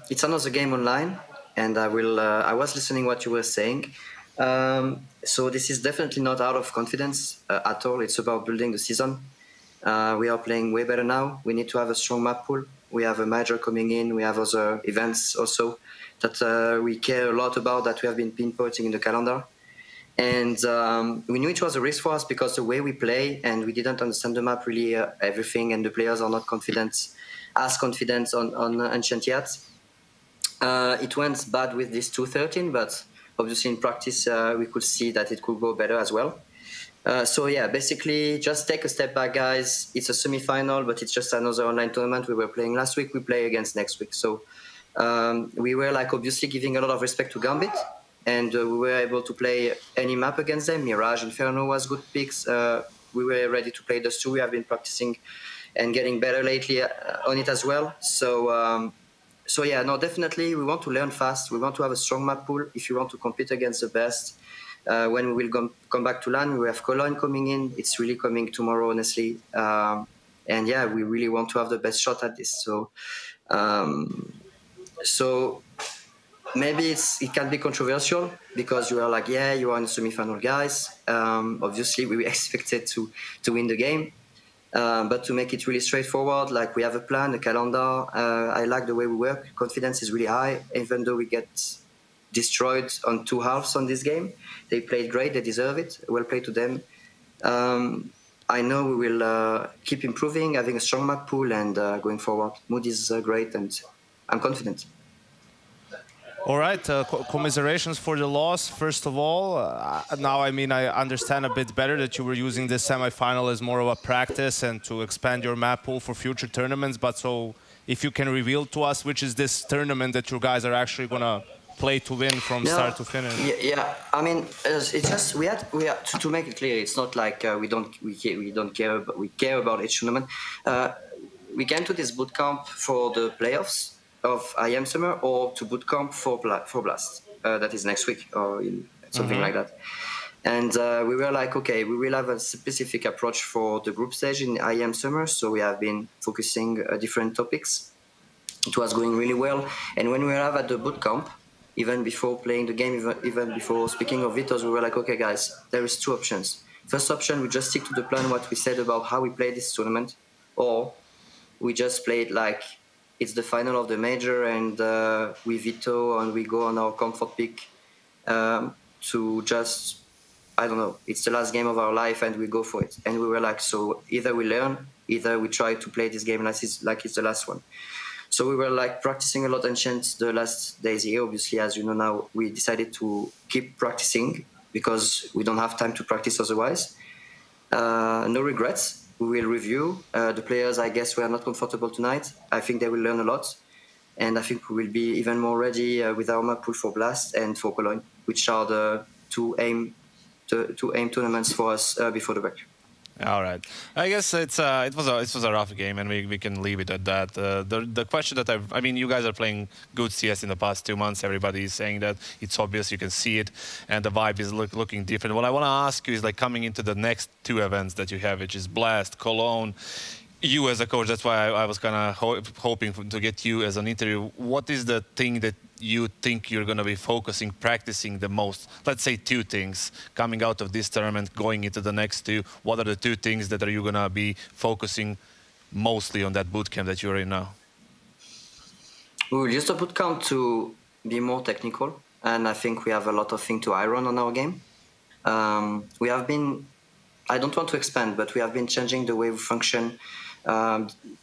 It's another game online, and I was listening what you were saying. So this is definitely not out of confidence at all. It's about building the season. We are playing way better now. We need to have a strong map pool. We have a major coming in. We have other events also that we care a lot about that we have been pinpointing in the calendar. And we knew it was a risk for us because the way we play and we didn't understand the map really everything, and the players are not confident on Ancient yet. It went bad with this 213, but obviously in practice we could see that it could go better as well. So yeah, basically just take a step back, guys. It's a semi-final, but it's just another online tournament we were playing last week. We play against next week. So we were like obviously giving a lot of respect to Gambit, and we were able to play any map against them. Mirage, Inferno was good picks. We were ready to play those two. We have been practicing and getting better lately on it as well. So so yeah, no, definitely we want to learn fast. We want to have a strong map pool if you want to compete against the best. When we will come back to LAN, we have Cologne coming in. It's really coming tomorrow, honestly. And yeah, we really want to have the best shot at this. So, so maybe it can be controversial because you are like, yeah, you are in the semi-final, guys. Obviously, we expected to win the game. But to make it really straightforward, like we have a plan, a calendar. I like the way we work. Confidence is really high, even though we get destroyed on 2 halves on this game. They played great, they deserve it. Well played to them. I know we will keep improving, having a strong map pool, and going forward. Mood is great, and I'm confident. All right, commiserations for the loss, first of all. Now, I mean, I understand a bit better that you were using this semi-final as more of a practice and to expand your map pool for future tournaments. But so if you can reveal to us which is this tournament that you guys are actually going to play to win from start to finish. Yeah. I mean, it's just we had to make it clear. It's not like we don't care about each tournament. We came to this bootcamp for the playoffs of IEM Summer or to bootcamp for Blast. That is next week or something like that. And we were like, okay, we will have a specific approach for the group stage in IEM Summer. So we have been focusing different topics. It was going really well. And when we were at the bootcamp, even before playing the game, even before speaking of Vitos, we were like, okay, guys, there is two options. First option, we just stick to the plan, what we said about how we play this tournament, or we just play it like it's the final of the major and we veto and we go on our comfort pick to just, I don't know, it's the last game of our life and we go for it. And we were like, so either we learn, either we try to play this game like it's the last one. So we were like practicing a lot Ancient the last days here. Obviously, as you know now, we decided to keep practicing because we don't have time to practice otherwise. No regrets. We will review. The players, I guess, were not comfortable tonight. I think they will learn a lot. And I think we will be even more ready with our map pool for Blast and for Cologne, which are the two aim tournaments for us before the break. All right. I guess it was a rough game, and we can leave it at that. The question that I mean, you guys are playing good CS in the past 2 months. Everybody is saying that. It's obvious, you can see it, and the vibe is looking different. What I want to ask you is, like, coming into the next two events that you have, which is Blast, Cologne. You as a coach, that's why I was kind of hoping to get you as an interview. What is the thing that you think you're going to be focusing, practicing the most? Let's say two things coming out of this tournament, going into the next two. What are the two things that are you going to be focusing mostly on that bootcamp that you're in now? We will use the bootcamp to be more technical, and I think we have a lot of things to iron on our game. We have been, I don't want to expand, but we have been changing the way we function,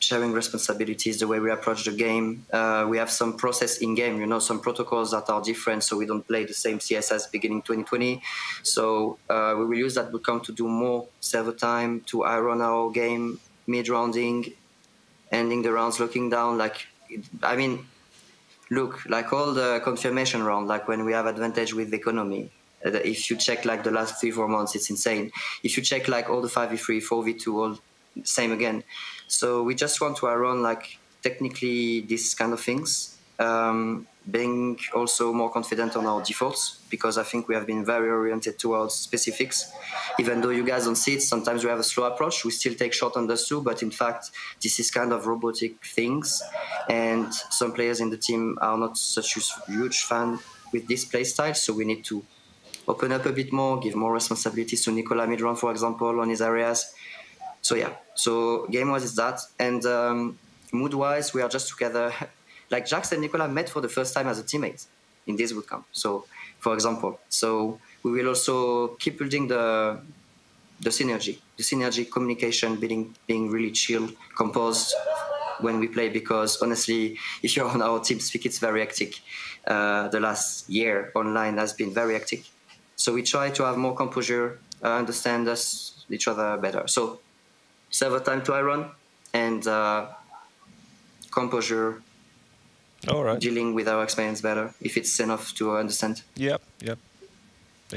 sharing responsibilities, the way we approach the game. We have some process in-game, you know, some protocols that are different, so we don't play the same CS as beginning 2020. So we will use that bootcamp to do more server time, to iron our game, mid-rounding, ending the rounds, looking down. Like, I mean, look, like all the confirmation round, like when we have advantage with economy, if you check like the last 3-4 months, it's insane. If you check like all the 5v3, 4v2, all same again. So we just want to iron like technically these kind of things, being also more confident on our defaults, because I think we have been very oriented towards specifics. Even though you guys don't see it, sometimes we have a slow approach. We still take short on those two, but in fact, this is kind of robotic things. And some players in the team are not such a huge fan with this play style, so we need to open up a bit more, give more responsibilities to Nicola mid-round, for example, on his areas. So yeah, so game-wise is that. And mood-wise, we are just together. Like Jax and Nicola met for the first time as a teammate in this bootcamp. So, for example, so we will also keep building the synergy, communication, being really chill, composed when we play, because honestly, if you're on our team speak, it's very hectic. The last year online has been very hectic. So we try to have more composure, understand each other better. So server time to iron and composure. All right. Dealing with our experience better, if it's enough to understand. Yep.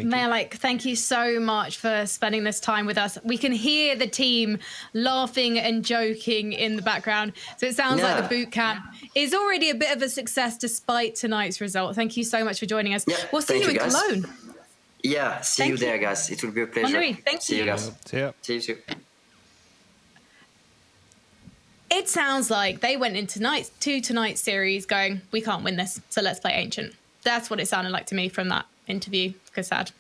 Malik, thank you so much for spending this time with us. We can hear the team laughing and joking in the background. So it sounds like the boot camp is already a bit of a success despite tonight's result. Thank you so much for joining us. We'll see you in Cologne. Yeah, see you there, guys. It will be a pleasure. Henri, thank see you guys. See ya. See you soon. It sounds like they went into tonight's series going, we can't win this, so let's play Ancient. That's what it sounded like to me from that interview, Kassad.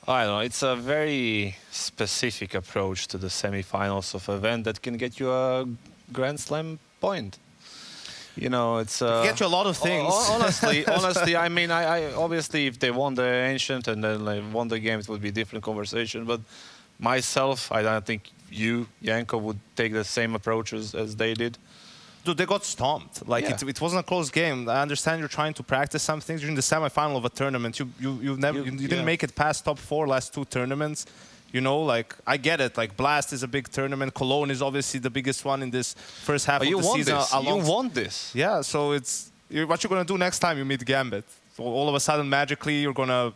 I don't know. It's a very specific approach to the semi-finals of an event that can get you a Grand Slam point. You know, it's get you a lot of things. Honestly, I mean, I obviously, if they won the Ancient and then like, won the game, it would be a different conversation. But myself, I don't think you, Janko, would take the same approaches as they did. Dude, they got stomped. Like it wasn't a close game. I understand you're trying to practice some things. You're in the semi-final of a tournament. You didn't make it past top 4 last 2 tournaments. You know, like I get it. Like Blast is a big tournament. Cologne is obviously the biggest one in this first half of the season. You want this. Yeah. So it's what you're gonna do next time you meet Gambit. all of a sudden, magically, you're going to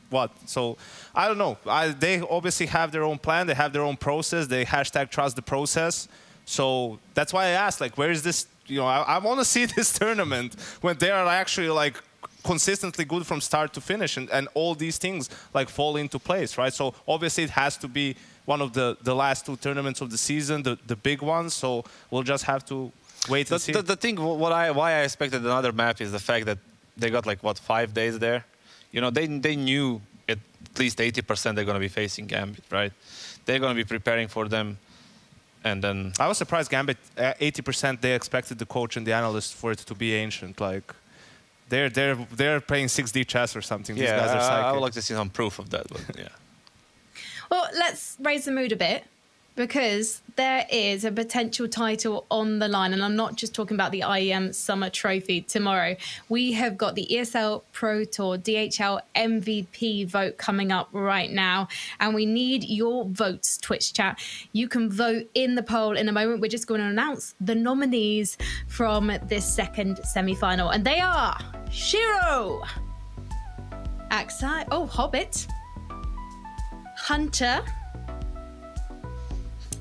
what? So I don't know. They obviously have their own plan. They have their own process. They #trust the process. So that's why I asked, like, where is this? You know, I want to see this tournament when they are actually like consistently good from start to finish, and all these things like fall into place, right? So obviously it has to be one of the last 2 tournaments of the season, the big ones. So we'll just have to wait and see. The thing, why I expected another map is the fact that they got like what 5 days there. You know, they knew at least 80% they're going to be facing Gambit, right? They're going to be preparing for them, and then I was surprised Gambit 80% they expected the coach and the analyst for it to be Ancient. Like they're playing 6D chess or something. Yeah, these guys are psychic. I would like to see some proof of that. But yeah. Well, let's raise the mood a bit, because there is a potential title on the line. And I'm not just talking about the IEM Summer Trophy tomorrow. We have got the ESL Pro Tour DHL MVP vote coming up right now. And we need your votes, Twitch chat. You can vote in the poll in a moment. We're just going to announce the nominees from this second semi-final. And they are Shiro, Aksai, oh, Hobbit, Hunter,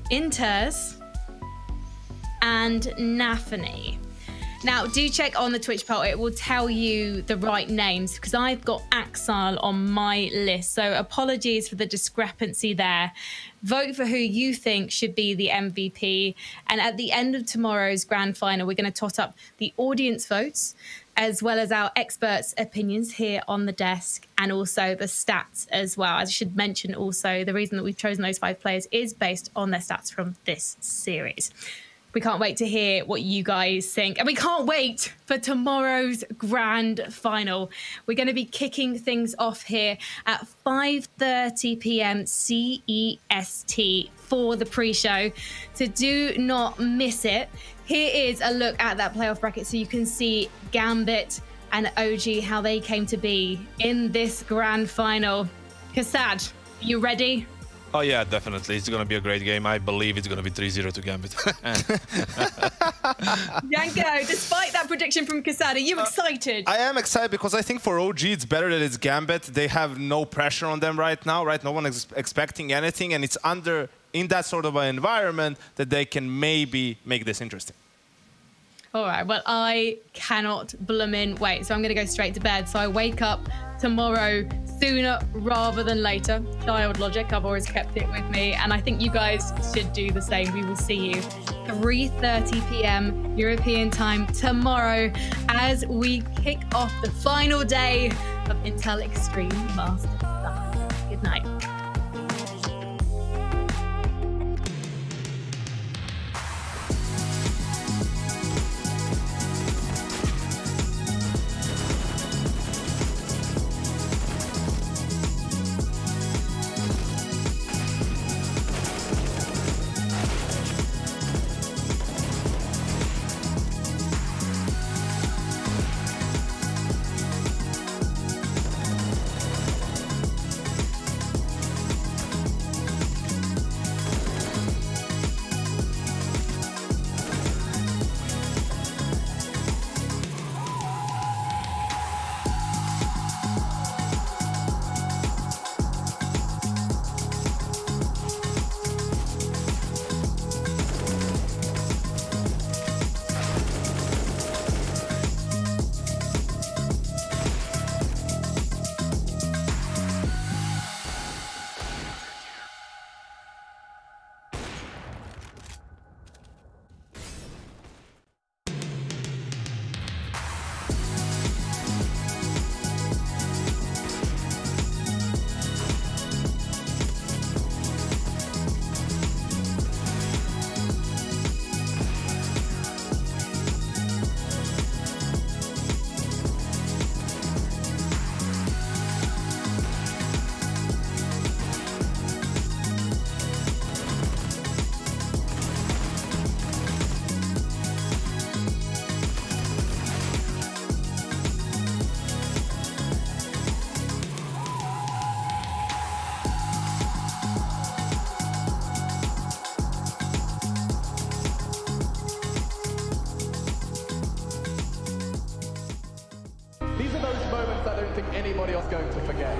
Inters, and Nafany. Now, do check on the Twitch poll. It will tell you the right names, because I've got Axile on my list. So apologies for the discrepancy there. Vote for who you think should be the MVP. And at the end of tomorrow's grand final, we're going to tot up the audience votes, as well as our experts' opinions here on the desk, and also the stats as well. I should mention also the reason that we've chosen those 5 players is based on their stats from this series. We can't wait to hear what you guys think. And we can't wait for tomorrow's grand final. We're going to be kicking things off here at 5:30 p.m. CEST for the pre-show. So do not miss it. Here is a look at that playoff bracket so you can see Gambit and OG, how they came to be in this grand final. Kassad, you ready? Oh yeah, definitely. It's going to be a great game. I believe it's going to be 3-0 to Gambit. Janko, despite that prediction from Kassad, are you excited? I am excited because I think for OG it's better that it's Gambit. They have no pressure on them right now, right? No one is expecting anything, and it's in that sort of an environment that they can maybe make this interesting. All right, well, I cannot bloomin' wait, so I'm going to go straight to bed. So I wake up tomorrow sooner rather than later. Child logic, I've always kept it with me, and I think you guys should do the same. We will see you 3:30 p.m. European time tomorrow as we kick off the final day of Intel Extreme Masters. Good night. These are those moments that don't think anybody else is going to forget.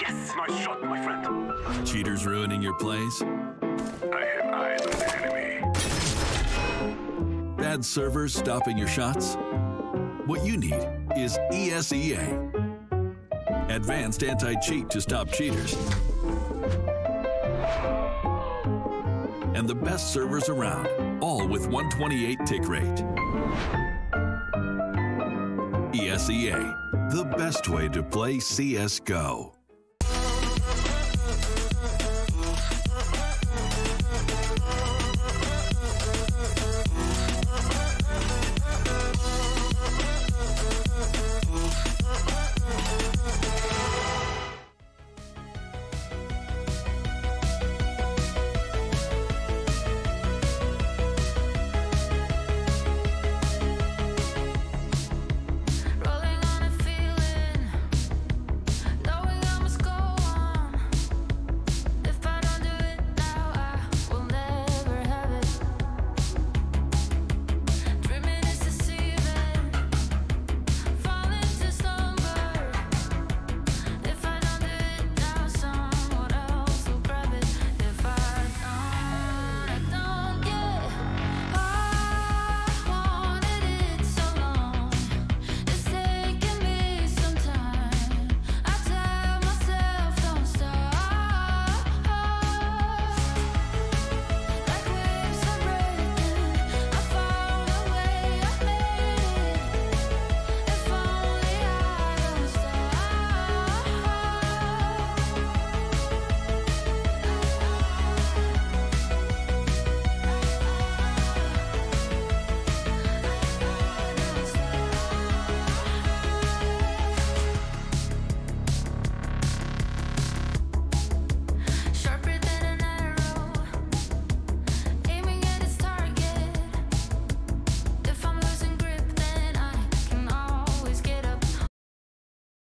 Yes, nice shot, my friend. Cheaters ruining your plays? I have eyes on the enemy. Bad servers stopping your shots? What you need is ESEA. Advanced anti-cheat to stop cheaters. And the best servers around, all with 128 tick rate. ESEA, the best way to play CSGO.